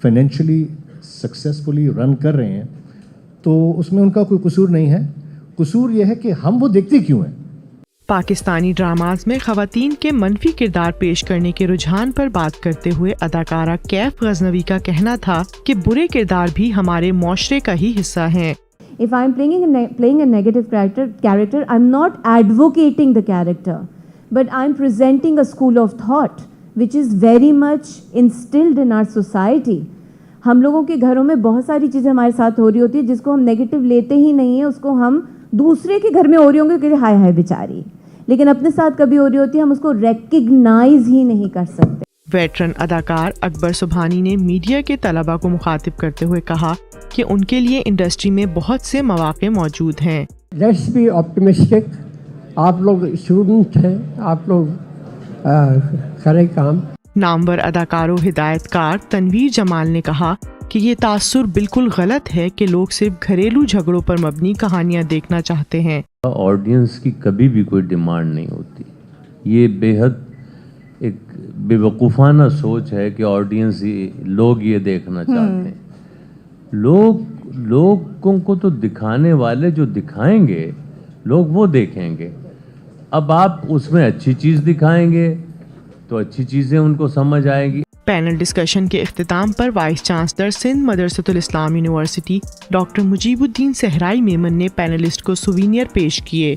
فائنینشلی سکسیزفلی رن کر رہے ہیں، تو اس میں ان کا کوئی قصور نہیں ہے۔ قصور یہ ہے کہ ہم وہ دیکھتے کیوں ہیں۔ پاکستانی ڈراماز میں خواتین کے منفی کردار پیش کرنے کے رجحان پر بات کرتے ہوئے اداکارہ کیف غزنوی کا کہنا تھا کہ برے کردار بھی ہمارے معاشرے کا ہی حصہ ہیں۔ If I'm playing a negative character, I'm not advocating the character, but I'm presenting a school of thought which is very much instilled in our society. ہم لوگوں کے گھروں میں بہت ساری چیزیں ہمارے ساتھ ہو رہی ہوتی ہے جس کو ہم نیگیٹو لیتے ہی نہیں ہیں، اس کو ہم دوسرے کے گھر میں ہو رہی ہوں گے کہ ہائے ہائے بیچاری، لیکن اپنے ساتھ کبھی ہو رہی ہوتی ہے ہم اس کو ریکگنائز ہی نہیں کر سکتے۔ ویٹرن اداکار اکبر سبحانی نے میڈیا کے طلباء کو مخاطب کرتے ہوئے کہا کہ ان کے لیے انڈسٹری میں بہت سے مواقع موجود ہیں۔ لیٹس بی آپٹمسٹک، آپ لوگ اسٹوڈنٹ ہیں، آپ لوگ کریں کام۔ نامور اداکار و ہدایت کار تنویر جمال نے کہا کہ یہ تاثر بالکل غلط ہے کہ لوگ صرف گھریلو جھگڑوں پر مبنی کہانیاں دیکھنا چاہتے ہیں۔ آڈینس کی کبھی بھی کوئی ڈیمانڈ نہیں ہوتی، یہ بے حد ایک بے وقوفانہ سوچ ہے کہ آڈینس لوگ یہ دیکھنا چاہتے ہیں۔ لوگوں کو تو دکھانے والے جو دکھائیں گے لوگ وہ دیکھیں گے۔ اب آپ اس میں اچھی چیز دکھائیں گے تو اچھی چیزیں ان کو سمجھ آئے گی۔ پینل ڈسکشن کے اختتام پر vice chancellor Sindh Madressatul Islam university doctor Mujeeb الدین صحرائی میمن نے پینلسٹ کو سووینئر پیش کیے۔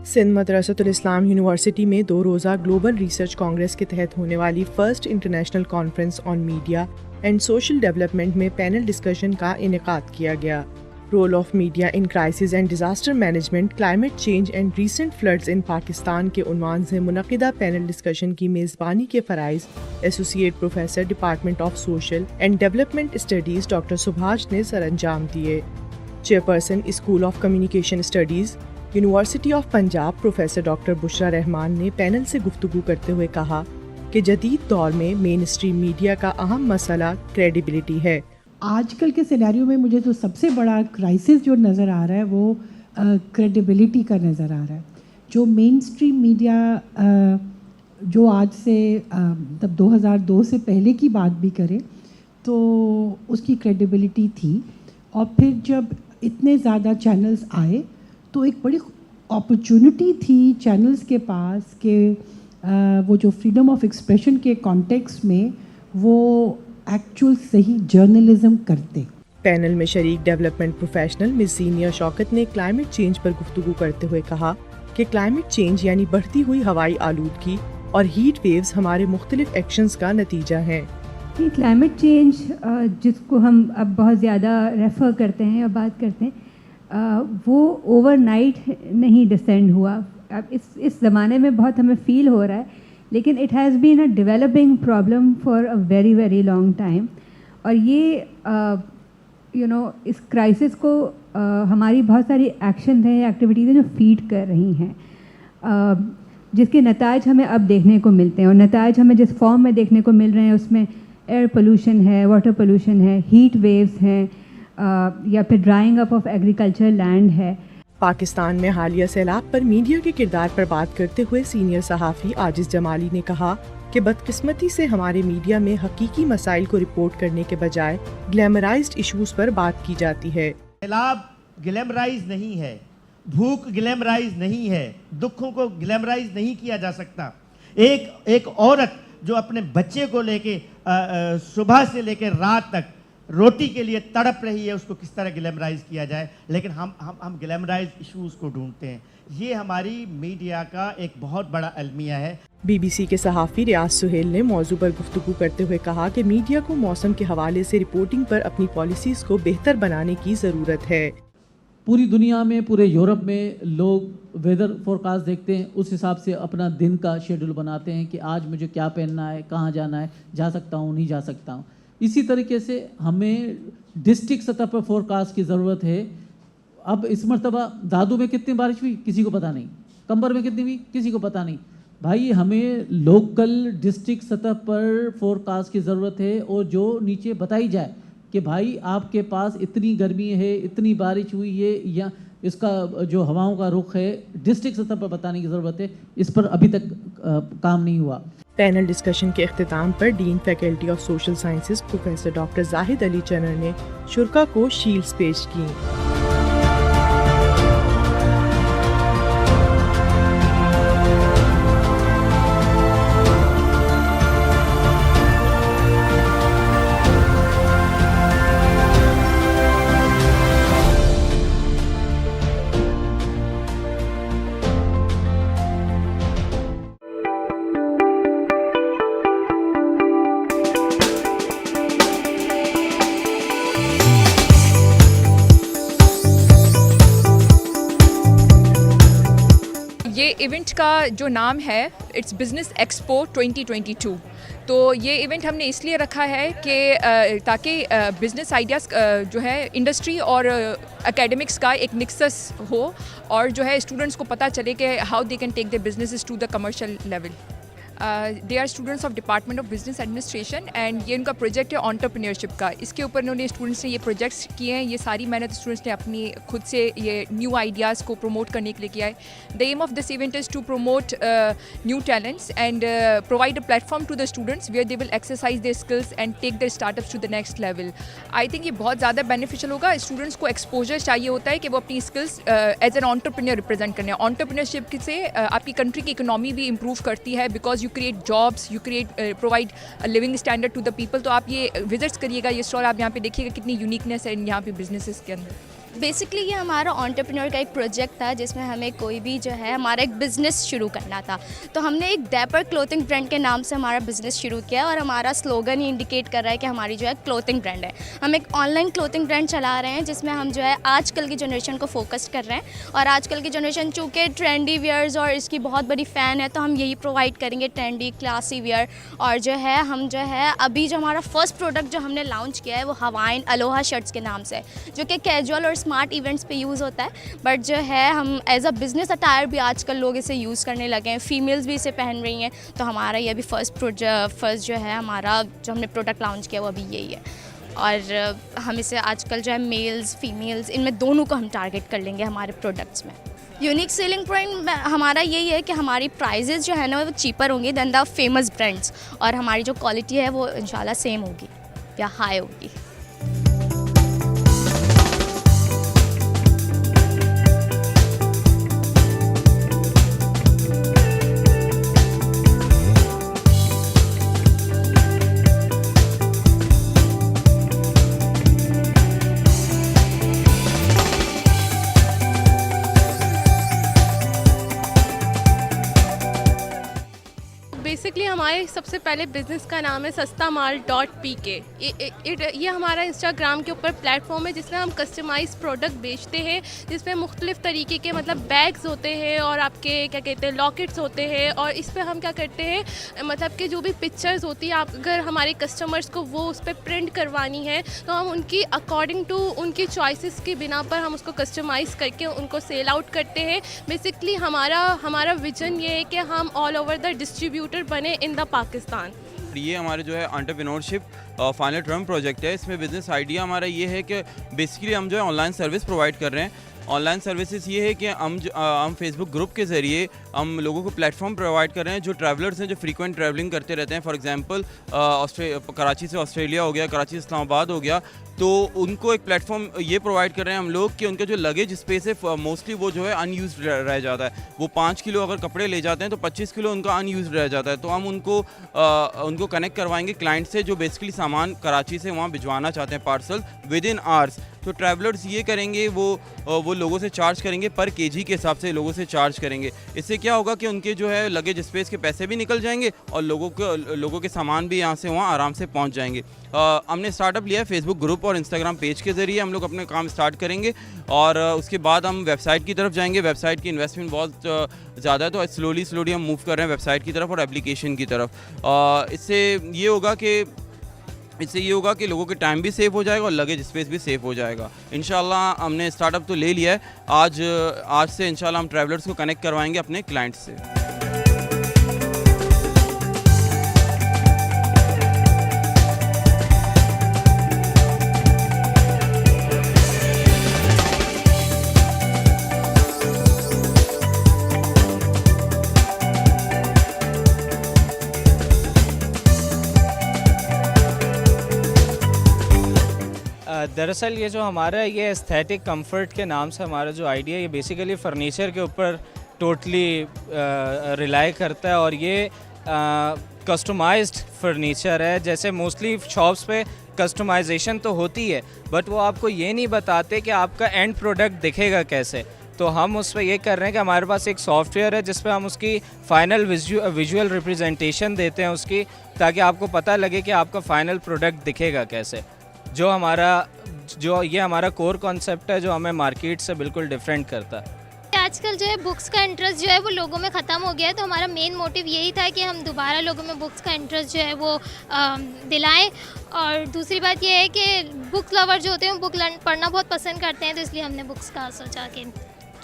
سندھ مدرسۃ الاسلام یونیورسٹی میں 2 روزہ گلوبل ریسرچ کانگریس کے تحت ہونے والی first international conference on media and social development میں پینل ڈسکشن کا انعقاد کیا گیا۔ Role of media in crisis and disaster management, climate change and recent floods in Pakistan کے عنوان سے منعقدہ پینل ڈسکشن کی میزبانی کے فرائض associate professor department of social and development studies doctor سبھاش نے سر انجام دیے۔ Chairperson school of communication studies university of Punjab professor doctor Bushra Rehman نے پینل سے گفتگو کرتے ہوئے کہا کہ جدید دور میں مین اسٹریم میڈیا کا اہم مسئلہ کریڈیبلٹی ہے۔ آج کل کے سینیریو میں مجھے تو سب سے بڑا کرائسس جو نظر آ رہا ہے وہ کریڈیبلٹی کا نظر آ رہا ہے۔ جو مین اسٹریم میڈیا جو آج سے تب 2002 سے پہلے کی بات بھی کرے تو اس کی کریڈیبلٹی تھی، اور پھر جب اتنے زیادہ چینلز آئے تو ایک بڑی اپرچونٹی تھی چینلز کے پاس کہ وہ جو فریڈم آف ایکسپریشن کے کانٹیکسٹ میں وہ ایکچوئل صحیح جرنلزم کرتے۔ پینل میں شریک ڈیولپمنٹ پروفیشنل مس زینیا شوکت نے کلائمیٹ چینج پر گفتگو کرتے ہوئے کہا کہ کلائمیٹ چینج یعنی بڑھتی ہوئی ہوائی آلودگی اور ہیٹ ویوز ہمارے مختلف ایکشنز کا نتیجہ ہیں۔ کلائمیٹ چینج جس کو ہم اب بہت زیادہ ریفر کرتے ہیں یا بات کرتے ہیں، وہ اوور نائٹ نہیں ڈسینڈ ہوا۔ اب اس زمانے میں بہت ہمیں فیل ہو رہا ہے लेकिन it has been a developing problem for a very very long time. और ये इस क्राइसिस को हमारी बहुत सारी एक्शन हैं, एक्टिविटीज़ हैं जो फीड कर रही हैं, जिसके नताज हमें अब देखने को मिलते हैं. और नताज हमें जिस फॉर्म में देखने को मिल रहे हैं उसमें एयर पोल्यूशन है, वाटर पोल्यूशन है, हीट वेव्स हैं, या फिर drawing up of agriculture land है. पाकिस्तान में हालिया सैलाब पर मीडिया के किरदार पर बात करते हुए सीनियर सहाफ़ी आजिज़ जमाली ने कहा कि बदकिस्मती से हमारे मीडिया में हकीकी मसाइल को रिपोर्ट करने के बजाय ग्लैमराइज्ड इश्यूज़ पर बात की जाती है. सैलाब ग्लैमराइज नहीं है, भूख ग्लैमराइज नहीं है, दुखों को ग्लैमराइज नहीं किया जा सकता. एक औरत जो अपने बच्चे को लेके सुबह से लेके रात तक रोटी के लिए तड़प रही है, उसको किस तरह ग्लैमराइज किया जाए. लेकिन हम ग्लैमराइज इश्यूज़ को ढूंढते हैं. ये हमारी मीडिया का एक बहुत बड़ा अलमिया है. BBC के सहाफ़ी रियाज सुहेल ने मौजू पर गुफ्तगू करते हुए कहा कि मीडिया को मौसम के हवाले से रिपोर्टिंग पर अपनी पॉलिसीज़ को बेहतर बनाने की ज़रूरत है. पूरी दुनिया में, पूरे यूरोप में लोग वेदर फोरकास्ट देखते हैं, उस हिसाब से अपना दिन का शेड्यूल बनाते हैं कि आज मुझे क्या पहनना है, कहाँ जाना है, जा सकता हूँ नहीं जा सकता हूँ. इसी तरीके से हमें डिस्ट्रिक्ट सतह पर फोरकास्ट की ज़रूरत है. अब इस मरतबा दादू में कितनी बारिश हुई किसी को पता नहीं, कंबर में कितनी हुई किसी को पता नहीं. भाई हमें लोकल डिस्ट्रिक्ट सतह पर फोरकास्ट की ज़रूरत है, और जो नीचे बताई जाए कि भाई आपके पास इतनी गर्मी है, इतनी बारिश हुई है, या इसका जो हवाओं का रुख है डिस्ट्रिक्ट सतह पर बताने की ज़रूरत है. इस पर अभी तक काम नहीं हुआ. पैनल डिस्कशन के अख्तिताम पर dean faculty of social sciences professor doctor Zahid Ali Chanar ने शुरा को शील्ड्स पेश की. इवेंट का जो नाम है इट्स बिजनेस एक्सपो 2022. तो ये इवेंट हमने इसलिए रखा है कि ताकि बिज़नेस आइडियाज़ जो है इंडस्ट्री और एकेडमिक्स का एक निक्सस हो, और जो है स्टूडेंट्स को पता चले कि how they can take the businesses to the commercial level. They are students of department of business administration, and ये उनका प्रोजेक्ट है एंटरप्रेन्योरशिप का. इसके ऊपर इन्होंने स्टूडेंट्स ने ये प्रोजेक्ट्स किए हैं. ये सारी मेहनत स्टूडेंट्स ने अपनी खुद से ये न्यू आइडियाज़ को प्रमोट करने के लिए किया है. The aim of this event is to promote new talents and provide a platform to the students where they will exercise their skills and take their startups to the next level. I think ये बहुत ज़्यादा beneficial होगा. Students को exposure चाहिए होता है कि वो अपनी skills as an entrepreneur represent करने. एंटरप्रेन्योरशिप से आपकी कंट्री की इकोनॉमी भी इंप्रूव करती है, because you create jobs, you provide a living standard to the people. तो आप ये विजिट्स करिएगा, ये स्टॉल आप यहाँ पे देखिएगा कितनी यूनिकनेस है यहाँ पे बिजनेसेस के अंदर. बेसिकली ये हमारा एंटरप्रेन्योर का एक प्रोजेक्ट था जिसमें हमें कोई भी जो है हमारा एक बिज़नेस शुरू करना था. तो हमने एक डैपर क्लोथिंग ब्रांड के नाम से हमारा बिज़नेस शुरू किया, और हमारा स्लोगन ही इंडिकेट कर रहा है कि हमारी जो है क्लोथिंग ब्रांड है. हम एक ऑनलाइन क्लोथिंग ब्रांड चला रहे हैं जिसमें हम जो है आजकल की जनरेशन को फोकस कर रहे हैं. और आजकल की जनरेशन चूँकि ट्रेंडी वेयर्स और इसकी बहुत बड़ी फ़ैन है, तो हम यही प्रोवाइड करेंगे, ट्रेंडी क्लासी वेयर. और जो है हम जो है अभी जो हमारा फर्स्ट प्रोडक्ट जो हमने लॉन्च किया है वो हवाइन अलोहा शर्ट्स के नाम से, जो कि कैजुअल और स्मार्ट इवेंट्स पे यूज़ होता है. बट जो है हम एज अ बिज़नेस अटायर भी आजकल लोग इसे यूज़ करने लगे हैं, फीमेल्स भी इसे पहन रही हैं. तो हमारा ये अभी फर्स्ट जो है हमारा जो हमने प्रोडक्ट लॉन्च किया वो अभी यही है. और हम इसे आजकल जो है मेल्स फीमेल्स इनमें दोनों को हम टारगेट कर लेंगे हमारे प्रोडक्ट्स में. यूनिक सेलिंग पॉइंट हमारा यही है कि हमारी प्राइजेज़ जो है ना वो चीपर होंगी दैन द फेमस ब्रांड्स, और हमारी जो क्वालिटी है वो इंशाल्लाह सेम होगी या हाई होगी. हमारे सबसे पहले बिज़नेस का नाम है sastamal.pk। ये हमारा इंस्टाग्राम के ऊपर प्लेटफॉर्म है जिसमें हम कस्टमाइज प्रोडक्ट बेचते हैं, जिसमें मुख्तलिफ़ तरीके के मतलब बैग्स होते हैं और आपके क्या कहते हैं लॉकेट्स होते हैं। और इस पर हम क्या करते हैं मतलब कि जो भी पिक्चर्स होती है, आप अगर हमारे कस्टमर्स को वो उस पर प्रिंट करवानी है तो हम उनकी अकॉर्डिंग टू उनकी चॉइसेस की बिना पर हम उसको कस्टमाइज़ करके उनको सेल आउट करते हैं। बेसिकली हमारा विजन ये है कि हम ऑल ओवर द डिस्ट्रीब्यूटर बने इन द पाकिस्तान। ये हमारे जो है एंटरप्रेन्योरशिप फाइनल टर्म प्रोजेक्ट है। इसमें बिज़नेस आइडिया हमारा ये है कि बेसिकली हम जो है ऑनलाइन सर्विस प्रोवाइड कर रहे हैं। ऑनलाइन सर्विसेज ये है कि हम फेसबुक ग्रुप के ज़रिए हम लोगों को प्लेटफॉर्म प्रोवाइड कर रहे हैं जो ट्रैवलर्स हैं, जो फ्रीक्वेंट ट्रैवलिंग करते रहते हैं। फॉर एग्जांपल कराची से ऑस्ट्रेलिया हो गया, कराची से इस्लामाबाद हो गया, तो उनको एक प्लेटफॉर्म ये प्रोवाइड कर रहे हैं हम लोग कि उनका जो लगेज स्पेस है मोस्टली वो जो है अनयूज्ड रह जाता है। वो 5 किलो अगर कपड़े ले जाते हैं तो 25 किलो उनका अनयूज्ड रह जाता है। तो हम उनको कनेक्ट करवाएंगे क्लाइंट से जो बेसिकली सामान कराची से वहाँ भिजवाना चाहते हैं पार्सल विद इन आवर्स। तो ट्रैवलर्स ये करेंगे वो लोगों से चार्ज करेंगे, पर केजी के हिसाब से लोगों से चार्ज करेंगे। इससे क्या होगा कि उनके जो है लगेज स्पेस के पैसे भी निकल जाएंगे और लोगों के सामान भी यहाँ से वहाँ आराम से पहुँच जाएंगे। हमने स्टार्टअप लिया है फेसबुक ग्रुप और इंस्टाग्राम पेज के ज़रिए हम लोग अपने काम स्टार्ट करेंगे और उसके बाद हम वेबसाइट की तरफ जाएंगे। वेबसाइट की इन्वेस्टमेंट बहुत ज़्यादा है तो स्लोली हम मूव कर रहे हैं वेबसाइट की तरफ और एप्लीकेशन की तरफ। इससे ये होगा कि लोगों के टाइम भी सेव हो जाएगा और लगेज स्पेस भी सेव हो जाएगा। इंशाल्लाह हमने स्टार्टअप तो ले लिया है। आज से इंशाल्लाह हम ट्रैवलर्स को कनेक्ट करवाएंगे अपने क्लाइंट्स से। दरअसल ये जो हमारा ये एस्थेटिक कंफर्ट के नाम से हमारा जो आइडिया ये बेसिकली फ़र्नीचर के ऊपर टोटली रिलाई करता है और ये कस्टमाइज्ड फर्नीचर है। जैसे मोस्टली शॉप्स पे कस्टमाइजेशन तो होती है बट वो आपको ये नहीं बताते कि आपका एंड प्रोडक्ट दिखेगा कैसे। तो हम उस पर ये कर रहे हैं कि हमारे पास एक सॉफ्टवेयर है जिस पे हम उसकी फ़ाइनल विजुअल रिप्रेजेंटेशन देते हैं उसकी, ताकि आपको पता लगे कि आपका फ़ाइनल प्रोडक्ट दिखेगा कैसे। जो ये हमारा कोर कॉन्सेप्ट है जो हमें मार्केट से बिल्कुल डिफरेंट करता है। आजकल जो है बुक्स का इंटरेस्ट जो है वो लोगों में ख़त्म हो गया है, तो हमारा मेन मोटिव यही था कि हम दोबारा लोगों में बुक्स का इंटरेस्ट जो है वो दिलाएं। और दूसरी बात ये है कि बुक लवर जो होते हैं वो बुक पढ़ना बहुत पसंद करते हैं, तो इसलिए हमने बुक्स का सोचा कि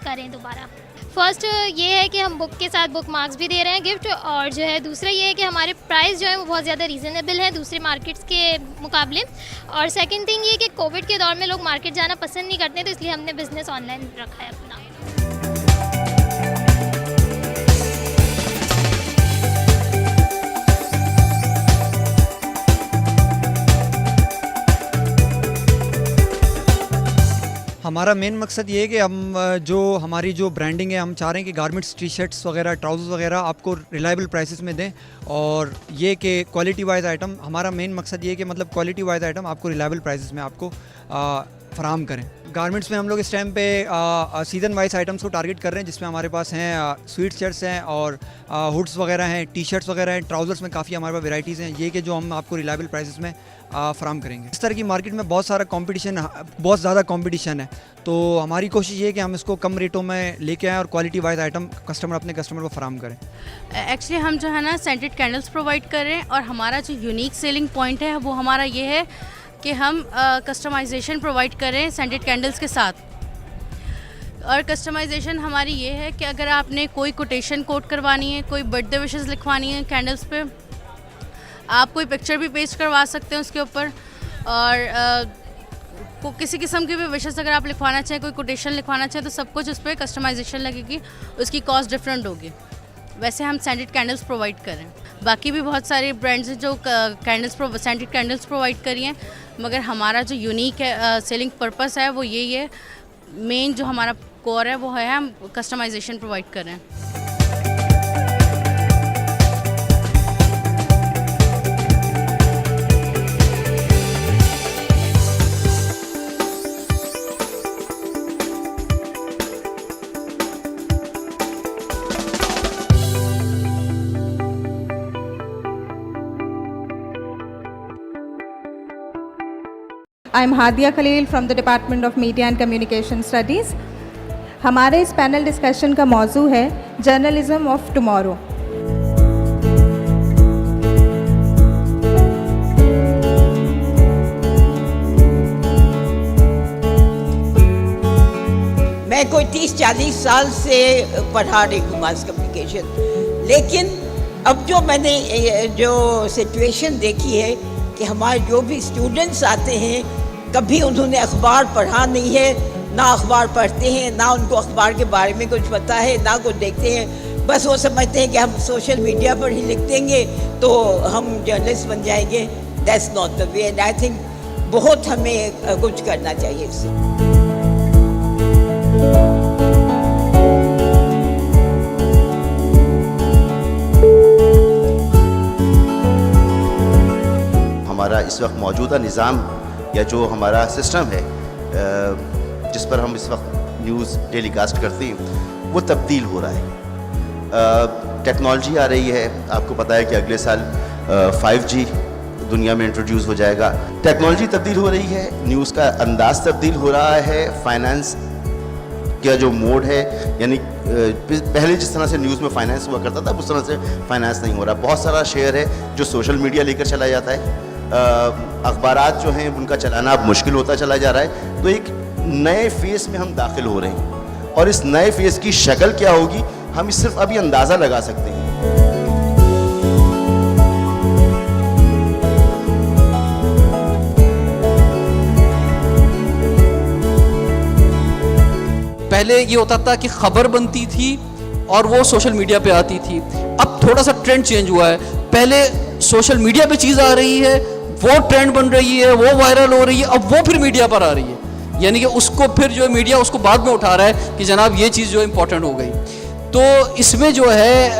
करें दोबारा। फर्स्ट ये है कि हम बुक के साथ बुक मार्क्स भी दे रहे हैं गिफ्ट, और जो है दूसरा ये है कि हमारे प्राइस जो है वो बहुत ज़्यादा रीज़नेबल है दूसरे मार्केट्स के मुकाबले। और सेकंड थिंग ये कि कोविड के दौर में लोग मार्केट जाना पसंद नहीं करते, तो इसलिए हमने बिज़नेस ऑनलाइन रखा है अपना। हमारा मेन मकसद ये है कि हम हमारी जो ब्रांडिंग है हम चाह रहे हैं कि गारमेंट्स, टी शर्ट्स वगैरह, ट्राउज़र्स वगैरह आपको रिलायबल प्राइसेस में दें, और ये कि क्वालिटी वाइज आइटम, हमारा मेन मकसद ये है कि मतलब क्वालिटी वाइज आइटम आपको रिलायबल प्राइसेस में आपको फराहम करें। गारमेंट्स में हम लोग इस टाइम पे सीज़न वाइज आइटम्स को टारगेट कर रहे हैं, जिसमें हमारे पास हैं स्वीट शर्ट्स हैं और हुड्स वगैरह हैं, टी शर्ट्स वगैरह हैं, ट्राउज़र्स में काफ़ी हमारे पास वेराइटीज़ हैं, ये कि जो हम आपको रिलायबल प्राइसेस में फराहम करेंगे। इस तरह की मार्केट में बहुत ज़्यादा कंपटीशन है, तो हमारी कोशिश ये है कि हम इसको कम रेटों में लेके आएँ और क्वालिटी वाइज आइटम अपने कस्टमर को फराहम करें। एक्चुअली हम जो है ना सेंटेड कैंडल्स प्रोवाइड कर रहे हैं, और हमारा जो यूनिक सेलिंग पॉइंट है वो हमारा ये है कि हम कस्टमाइजेशन प्रोवाइड कर रहे हैं सेंटेड कैंडल्स के साथ। और कस्टमाइजेशन हमारी ये है कि अगर आपने कोई कोटेशन कोट करवानी है, कोई बर्थडे विशेस लिखवानी है कैंडल्स पे, आप कोई पिक्चर भी पेस्ट करवा सकते हैं उसके ऊपर, और किसी किस्म की भी विशेस अगर आप लिखवाना चाहें, कोई कोटेशन लिखवाना चाहें, तो सब कुछ उस पर कस्टमाइजेशन लगेगी, उसकी कॉस्ट डिफरेंट होगी। वैसे हम सेंटेड कैंडल्स प्रोवाइड कर रहे हैं। बाकी भी बहुत सारे ब्रांड्स हैं जो सेंटेड कैंडल्स प्रोवाइड करी हैं, मगर हमारा जो यूनिक है सेलिंग पर्पस है वो यही है, मेन जो हमारा कोर है वो है हम कस्टमाइजेशन प्रोवाइड कर रहे हैं। I'm Hadia Khalil from the Department of Media and Communication Studies. ہمارے اس پینل ڈسکشن کا موضوع ہے جرنلزم آف ٹمارو. میں کوئی 30-40 سال سے پڑھا رہی ہوں ماس کمیونیکیشن، لیکن اب جو میں نے جو سچویشن دیکھی ہے کہ ہمارے جو بھی اسٹوڈنٹس آتے ہیں کبھی انہوں نے اخبار پڑھا نہیں ہے، نہ اخبار پڑھتے ہیں، نہ ان کو اخبار کے بارے میں کچھ پتہ ہے، نہ کچھ دیکھتے ہیں. بس وہ سمجھتے ہیں کہ ہم سوشل میڈیا پر ہی لکھ دیں گے تو ہم جرنلسٹ بن جائیں گے. That's not the way, and I think بہت ہمیں کچھ کرنا چاہیے اس سے. ہمارا اس وقت موجودہ نظام یا جو ہمارا سسٹم ہے جس پر ہم اس وقت نیوز ٹیلی کاسٹ کرتے ہیں وہ تبدیل ہو رہا ہے. ٹیکنالوجی آ رہی ہے، آپ کو پتہ ہے کہ اگلے سال 5G دنیا میں انٹروڈیوس ہو جائے گا. ٹیکنالوجی تبدیل ہو رہی ہے، نیوز کا انداز تبدیل ہو رہا ہے، فائنانس کا جو موڈ ہے، یعنی پہلے جس طرح سے نیوز میں فائنانس ہوا کرتا تھا اس طرح سے فائنانس نہیں ہو رہا. بہت سارا شیئر ہے جو سوشل میڈیا لے کر چلا جاتا ہے. اخبارات جو ہیں ان کا چلانا اب مشکل ہوتا چلا جا رہا ہے. تو ایک نئے فیز میں ہم داخل ہو رہے ہیں، اور اس نئے فیز کی شکل کیا ہوگی ہم صرف ابھی اندازہ لگا سکتے ہیں. پہلے یہ ہوتا تھا کہ خبر بنتی تھی اور وہ سوشل میڈیا پہ آتی تھی. اب تھوڑا سا ٹرینڈ چینج ہوا ہے. پہلے سوشل میڈیا پہ چیز آ رہی ہے، وہ ٹرینڈ بن رہی ہے، وہ وائرل ہو رہی ہے، اب وہ پھر میڈیا پر آ رہی ہے. یعنی کہ اس کو پھر جو ہے میڈیا اس کو بعد میں اٹھا رہا ہے کہ جناب یہ چیز جو ہے امپورٹنٹ ہو گئی. تو اس میں جو ہے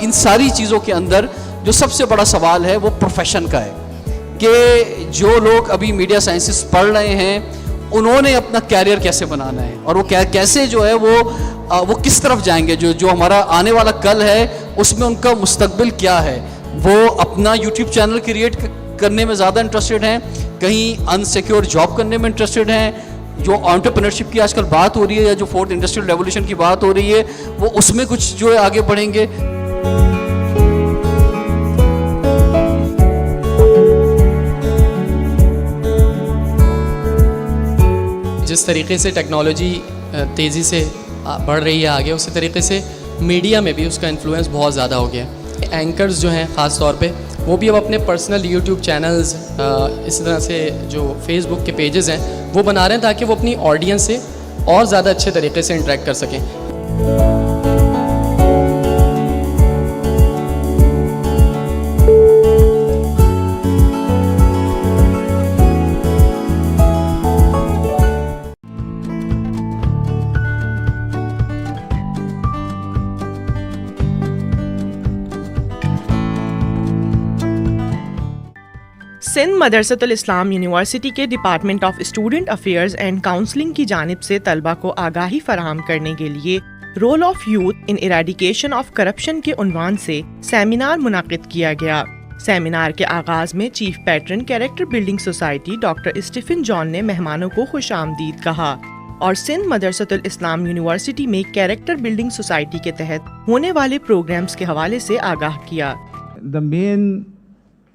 ان ساری چیزوں کے اندر جو سب سے بڑا سوال ہے وہ پروفیشن کا ہے کہ جو لوگ ابھی میڈیا سائنسز پڑھ رہے ہیں انہوں نے اپنا کیریئر کیسے بنانا ہے اور وہ کیسے جو ہے وہ کس طرف جائیں گے. جو ہمارا آنے والا کل ہے اس میں ان کا مستقبل کیا ہے. وہ اپنا یوٹیوب چینل کریٹ کرنے میں زیادہ انٹرسٹڈ ہیں، کہیں انسیکیور جاب کرنے میں انٹرسٹڈ ہیں. جو انٹرپرینرشپ کی آج کل بات ہو رہی ہے یا جو فورتھ انڈسٹریل ریولیوشن کی بات ہو رہی ہے وہ اس میں کچھ جو ہے آگے بڑھیں گے. جس طریقے سے ٹیکنالوجی تیزی سے بڑھ رہی ہے آگے، اسی طریقے سے میڈیا میں بھی اس کا انفلوئنس بہت زیادہ ہو گیا. اینکرز جو ہیں خاص طور پہ وہ بھی اب اپنے پرسنل یوٹیوب چینلز اسی طرح سے جو فیس بک کے پیجز ہیں وہ بنا رہے ہیں تاکہ وہ اپنی آڈینس سے اور زیادہ اچھے طریقے سے انٹریکٹ کر سکیں. سندھ مدرسۃ الاسلام یونیورسٹی کے department of student affairs and counselling کی جانب سے طلبہ کو آگاہی فراہم کرنے کے لیے role of youth in eradication of corruption کے عنوان سے سیمینار منعقد کیا گیا. سیمینار کے آغاز میں chief patron character building society doctor Stephen John نے مہمانوں کو خوش آمدید کہا اور سندھ مدرسۃ الاسلام یونیورسٹی میں کیریکٹر بلڈنگ سوسائٹی کے تحت ہونے والے پروگرامز کے حوالے سے آگاہ کیا. The main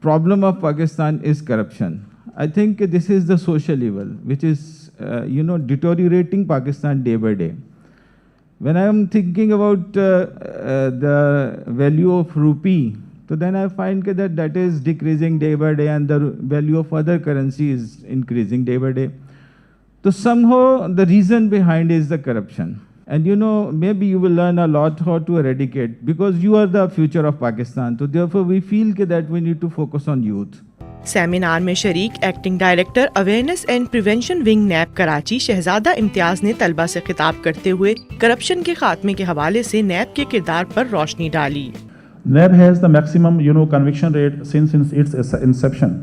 problem of Pakistan is corruption. I think this is the social evil which is deteriorating Pakistan day by day. When I am thinking about the value of rupee, so then I find that is decreasing day by day and the value of other currency is increasing day by day. So somehow the reason behind is the corruption. And maybe you will learn a lot how to eradicate, because you are the future of Pakistan. So therefore we feel that we need to focus on youth. Seminar میں شریک acting director awareness and prevention wing NAB Karachi Shahzada امتیاز نے طلبہ سے خطاب کرتے ہوئے corruption کے خاتمے کے حوالے سے نیب کے کردار پر روشنی ڈالی. NAB has the maximum conviction rate since its inception.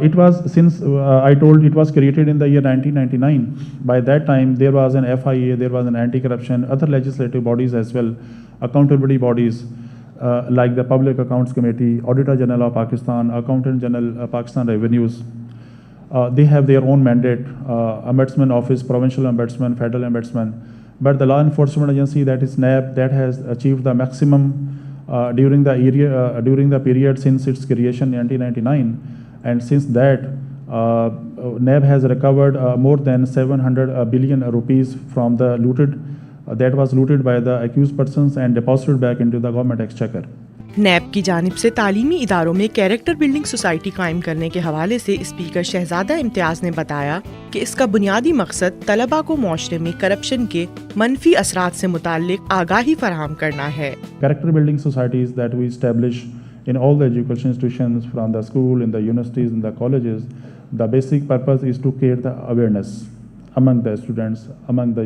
It was it was created in the year 1999. By that time, there was an FIA, there was an anti-corruption, other legislative bodies as well, accountability bodies like the Public Accounts Committee, Auditor General of Pakistan, Accountant General Pakistan Revenues. they have their own mandate, ombudsman office, provincial ombudsman, federal ombudsman, but the law enforcement agency, that is NAB, that has achieved the maximum during the period since its creation in 1999, and since that NAB has recovered more than 700 billion rupees from the that was looted by the accused persons and deposited back into the government exchequer. NAB کی جانب سے تعلیمی اداروں میں character building society قائم کرنے کے حوالے سے اسپیکر شہزادہ امتیاز نے بتایا کہ اس کا بنیادی مقصد طلباء کو معاشرے میں کرپشن کے منفی اثرات سے متعلق آگاہی فراہم کرنا ہے. Character building societies that we establish in all the education institutions, from the school, in the universities, in the colleges, the basic purpose is to create the awareness among the students, among the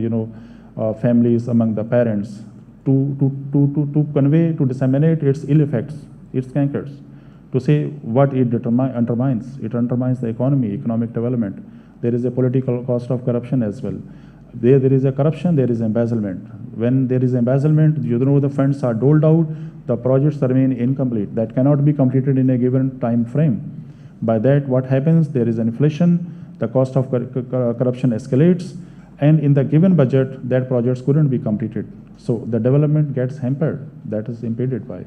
families, among the parents, to convey, to disseminate its ill effects, its cankers, to say what it undermines. It undermines the economic development. There is a political cost of corruption as well. Where there is a corruption, there is embezzlement. When there is embezzlement, the funds are doled out, the projects remain incomplete. That cannot be completed in a given time frame. By that, what happens? There is inflation, the cost of corruption escalates, and in the given budget, that projects couldn't be completed. So the development gets hampered, that is impeded by.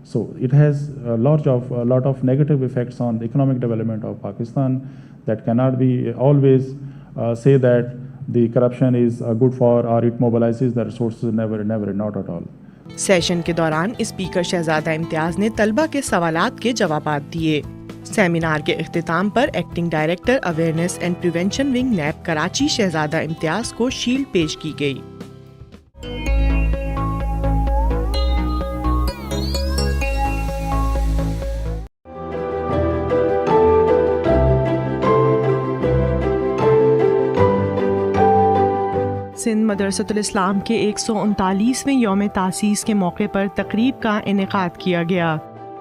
So it has a lot of negative effects on the economic development of Pakistan that cannot be always say that the corruption is good for, or it mobilizes the resources, never, not at all. Session کے دوران speaker شہزادہ امتیاز نے طلبہ کے سوالات کے جوابات دیے. سیمینار کے اختتام پر acting director awareness and prevention wing NAB Karachi Shahzada Imtiaz کو شیلڈ پیش کی گئی. سندھ مدرسۃ الاسلام کے 139ویں یوم تاسیس کے موقع پر تقریب کا انعقاد کیا گیا.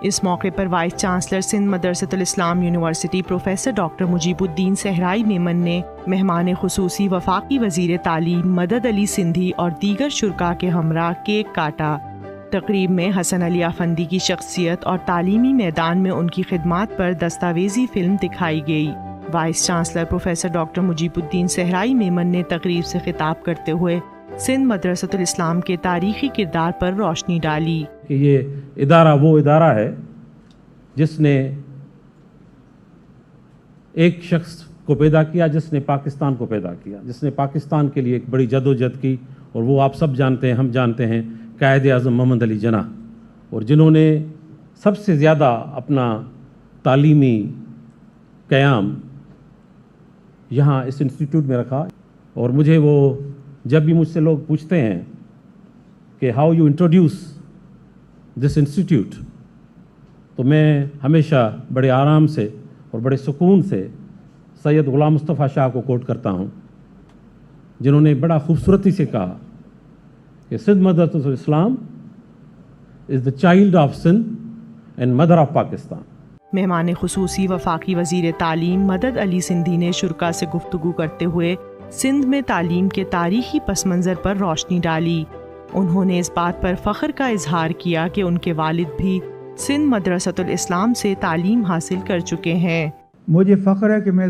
اس موقع پر vice chancellor Sindh Madressatul Islam university professor doctor Mujeeb الدین صحرائی میمن نے مہمان خصوصی وفاقی وزیر تعلیم مدد علی سندھی اور دیگر شرکاء کے ہمراہ کیک کاٹا. تقریب میں حسن علی افندی کی شخصیت اور تعلیمی میدان میں ان کی خدمات پر دستاویزی فلم دکھائی گئی. Vice chancellor professor doctor Mujeeb الدین صحرائی میمن نے تقریب سے خطاب کرتے ہوئے سندھ مدرسۃ الاسلام کے تاریخی کردار پر روشنی ڈالی کہ یہ ادارہ وہ ادارہ ہے جس نے ایک شخص کو پیدا کیا، جس نے پاکستان کو پیدا کیا، جس نے پاکستان کے لیے ایک بڑی جدوجہد کی، اور وہ آپ سب جانتے ہیں، ہم جانتے ہیں، قائد اعظم محمد علی جناح، اور جنہوں نے سب سے زیادہ اپنا تعلیمی قیام یہاں اس انسٹیٹیوٹ میں رکھا. اور مجھے وہ جب بھی مجھ سے لوگ پوچھتے ہیں کہ how you introduce this institute, تو میں ہمیشہ بڑے آرام سے اور بڑے سکون سے سید غلام مصطفیٰ شاہ کو کوٹ کرتا ہوں، جنہوں نے بڑا خوبصورتی سے کہا کہ Sindh Madressatul Islam is the child of Sindh and mother of Pakistan. مہمان خصوصی وفاقی وزیر تعلیم مدد علی سندھی نے شرکاء سے گفتگو کرتے ہوئے سندھ میں تعلیم کے تاریخی پس منظر پر روشنی ڈالی. انہوں نے اس بات پر فخر کا اظہار کیا کہ ان کے والد بھی سندھ مدرسۃ الاسلام سے تعلیم حاصل کر چکے ہیں. مجھے فخر ہے کہ میں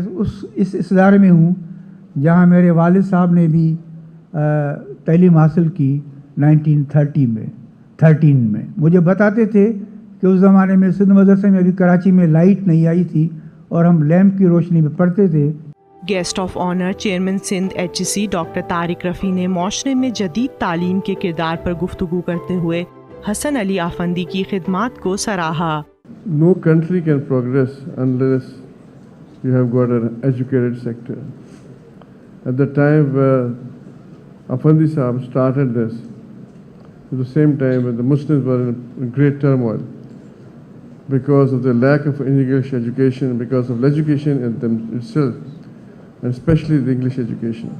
اس ادارے میں ہوں جہاں میرے والد صاحب نے بھی تعلیم حاصل کی 1913 میں. مجھے بتاتے تھے کہ اس زمانے میں سندھ مدرسے میں ابھی کراچی میں لائٹ نہیں آئی تھی اور ہم لیمپ کی روشنی میں پڑھتے تھے. Guest of honour chairman Sindh HEC doctor Tariq Rafi نے معاشرے میں جدید تعلیم کے کردار پر گفتگو کرتے ہوئے حسن علی آفندی کی خدمات کو سراہا. No country can progress unless you have got an educated sector. At the time Afandi Sahab started this, at the same time when the Muslims were in great turmoil because of the lack of English education, because of education in them itself, and especially the English education.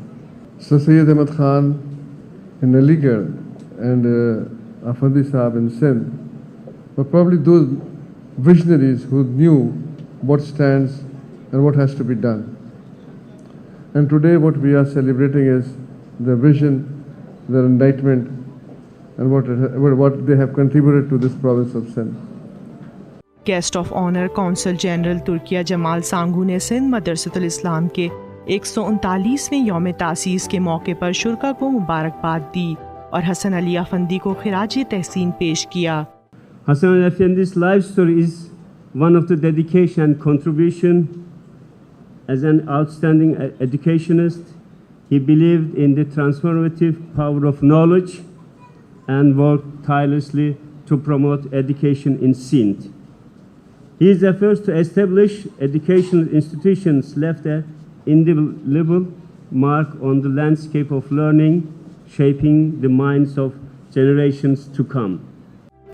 So Sayyid Ahmad Khan in Aligarh and Afandi Sahab in Sindh were probably those visionaries who knew what stands and what has to be done. And today what we are celebrating is their vision, their enlightenment, and what they have contributed to this province of Sindh. Guest of honour consul general Turkiye Cemal Sangu ने सिंध मदरसतुल इस्लाम के 139वें यौम तासीस के मौके पर शुरका को मुबारकबाद दी और हसन अली अफंदी को खिराज तहसीन पेश किया। Hassan Ali Efendi's life story is one of the dedication and contribution. As an outstanding educationist, he believed in the transformative power of knowledge and worked tirelessly to promote education in Sindh. His efforts to establish educational institutions left an indelible mark on the landscape of learning, shaping the minds of generations to come.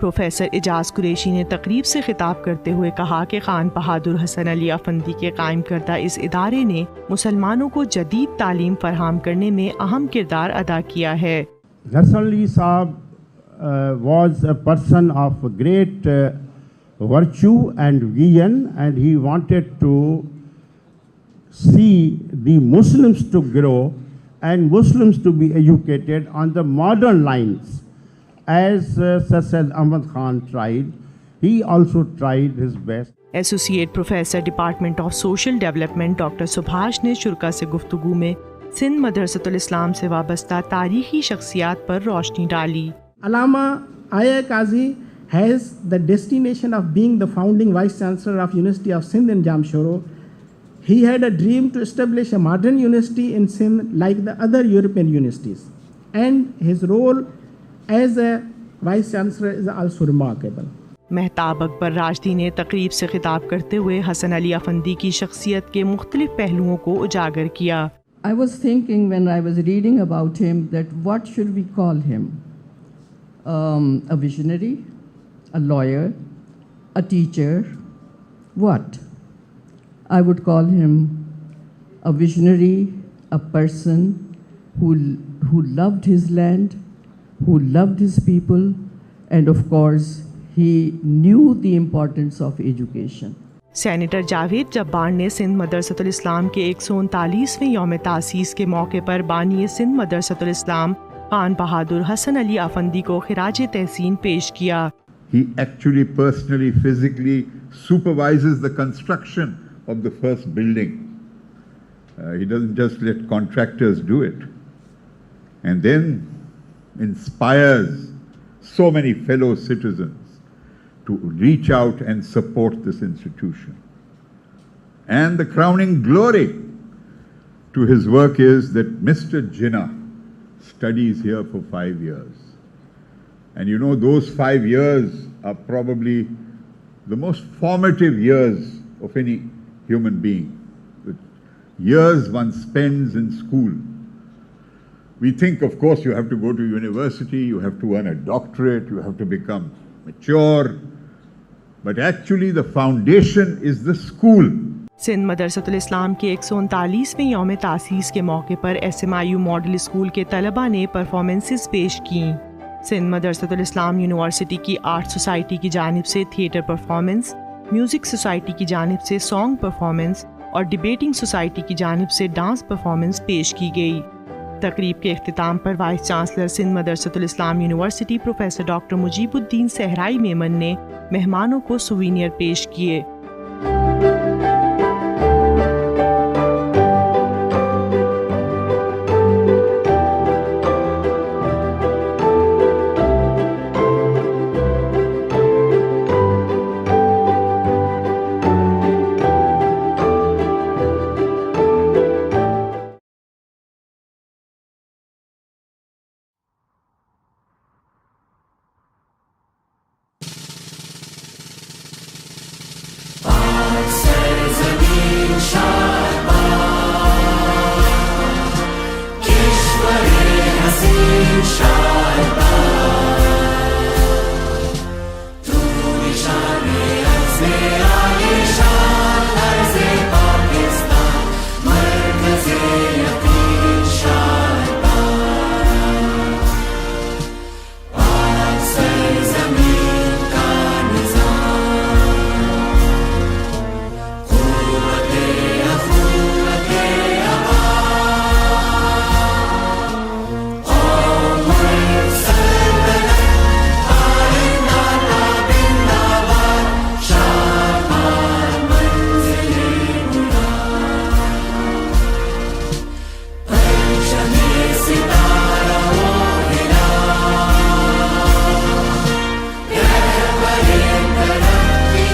Professor Ejaz Qureshi ने तकरीब से खिताब करते हुए कहा कि खान बहादुर हसन अली अफंदी के कायम करदा इस इदारे ने मुसलमानों को जदीद तालीम फराहम करने में अहम किरदार अदा किया है। हसन अली साहब was a person of great virtue and vision, and he wanted to see the Muslims to grow and Muslims to be educated on the modern lines. As Sayyid Ahmad Khan tried, he also tried his best. Associate professor department of social development doctor Subhash ने शुरका से गुफ्तगू में सिंध मदरसतुल इस्लाम से वाबस्ता तारीखी शख्सियात पर रोशनी डाली। Allama Aya Qazi has the destination of being the founding Vice Chancellor of University of Sindh in Jamshoro. He had a dream to establish a modern university in Sindh like the other European universities. And his role as a Vice Chancellor is also remarkable. Mahtab Akbar राजदी ने तकरीब से खिताब करते हुए हसन अली अफंदी की शख्सियत के मुख्तलिफ पहलुओं को उजागर किया। I was thinking when I was reading about him that what should we call him? A visionary, a lawyer, a teacher, what? I would call him a visionary, a person who loved his land, who loved his people, and of course, he knew the importance of education. Senator Javed Jabbar ने सिंध मदरसतुल इस्लाम के 139वें यौम तासीस के मौके पर बानी सिंध मदरसतुल इस्लाम खान बहादुर हसन अली अफंदी को खिराज तहसीन पेश किया। He actually personally, physically supervises the construction of the first building. He doesn't just let contractors do it. And then inspires so many fellow citizens to reach out and support this institution. And the crowning glory to his work is that Mr. Jinnah studies here for 5 years. And you know, those 5 years are probably the most formative years of any human being. The years one spends in school. We think, of course, you have to go to university, you have to earn a doctorate, you have to become mature. But actually the foundation is the school. Sindh मदरसतुल इस्लाम के 139वें यौम तासीस के मौके पर SMIU model school के तलबा ने performances पेश की। सिंध मदरसतुल इस्लाम यूनिवर्सिटी की आर्ट सोसाइटी की जानिब से थिएटर परफॉर्मेंस, म्यूज़िक सोसाइटी की जानिब से सॉन्ग परफॉर्मेंस और डिबेटिंग सोसाइटी की जानिब से डांस परफॉर्मेंस पेश की गई। तकरीब के अख्तिताम पर vice chancellor Sindh मदरसतुल Islam university professor doctor Mujibuddin Sahrai Memon ने मेहमानों को सुवीनियर पेश किए।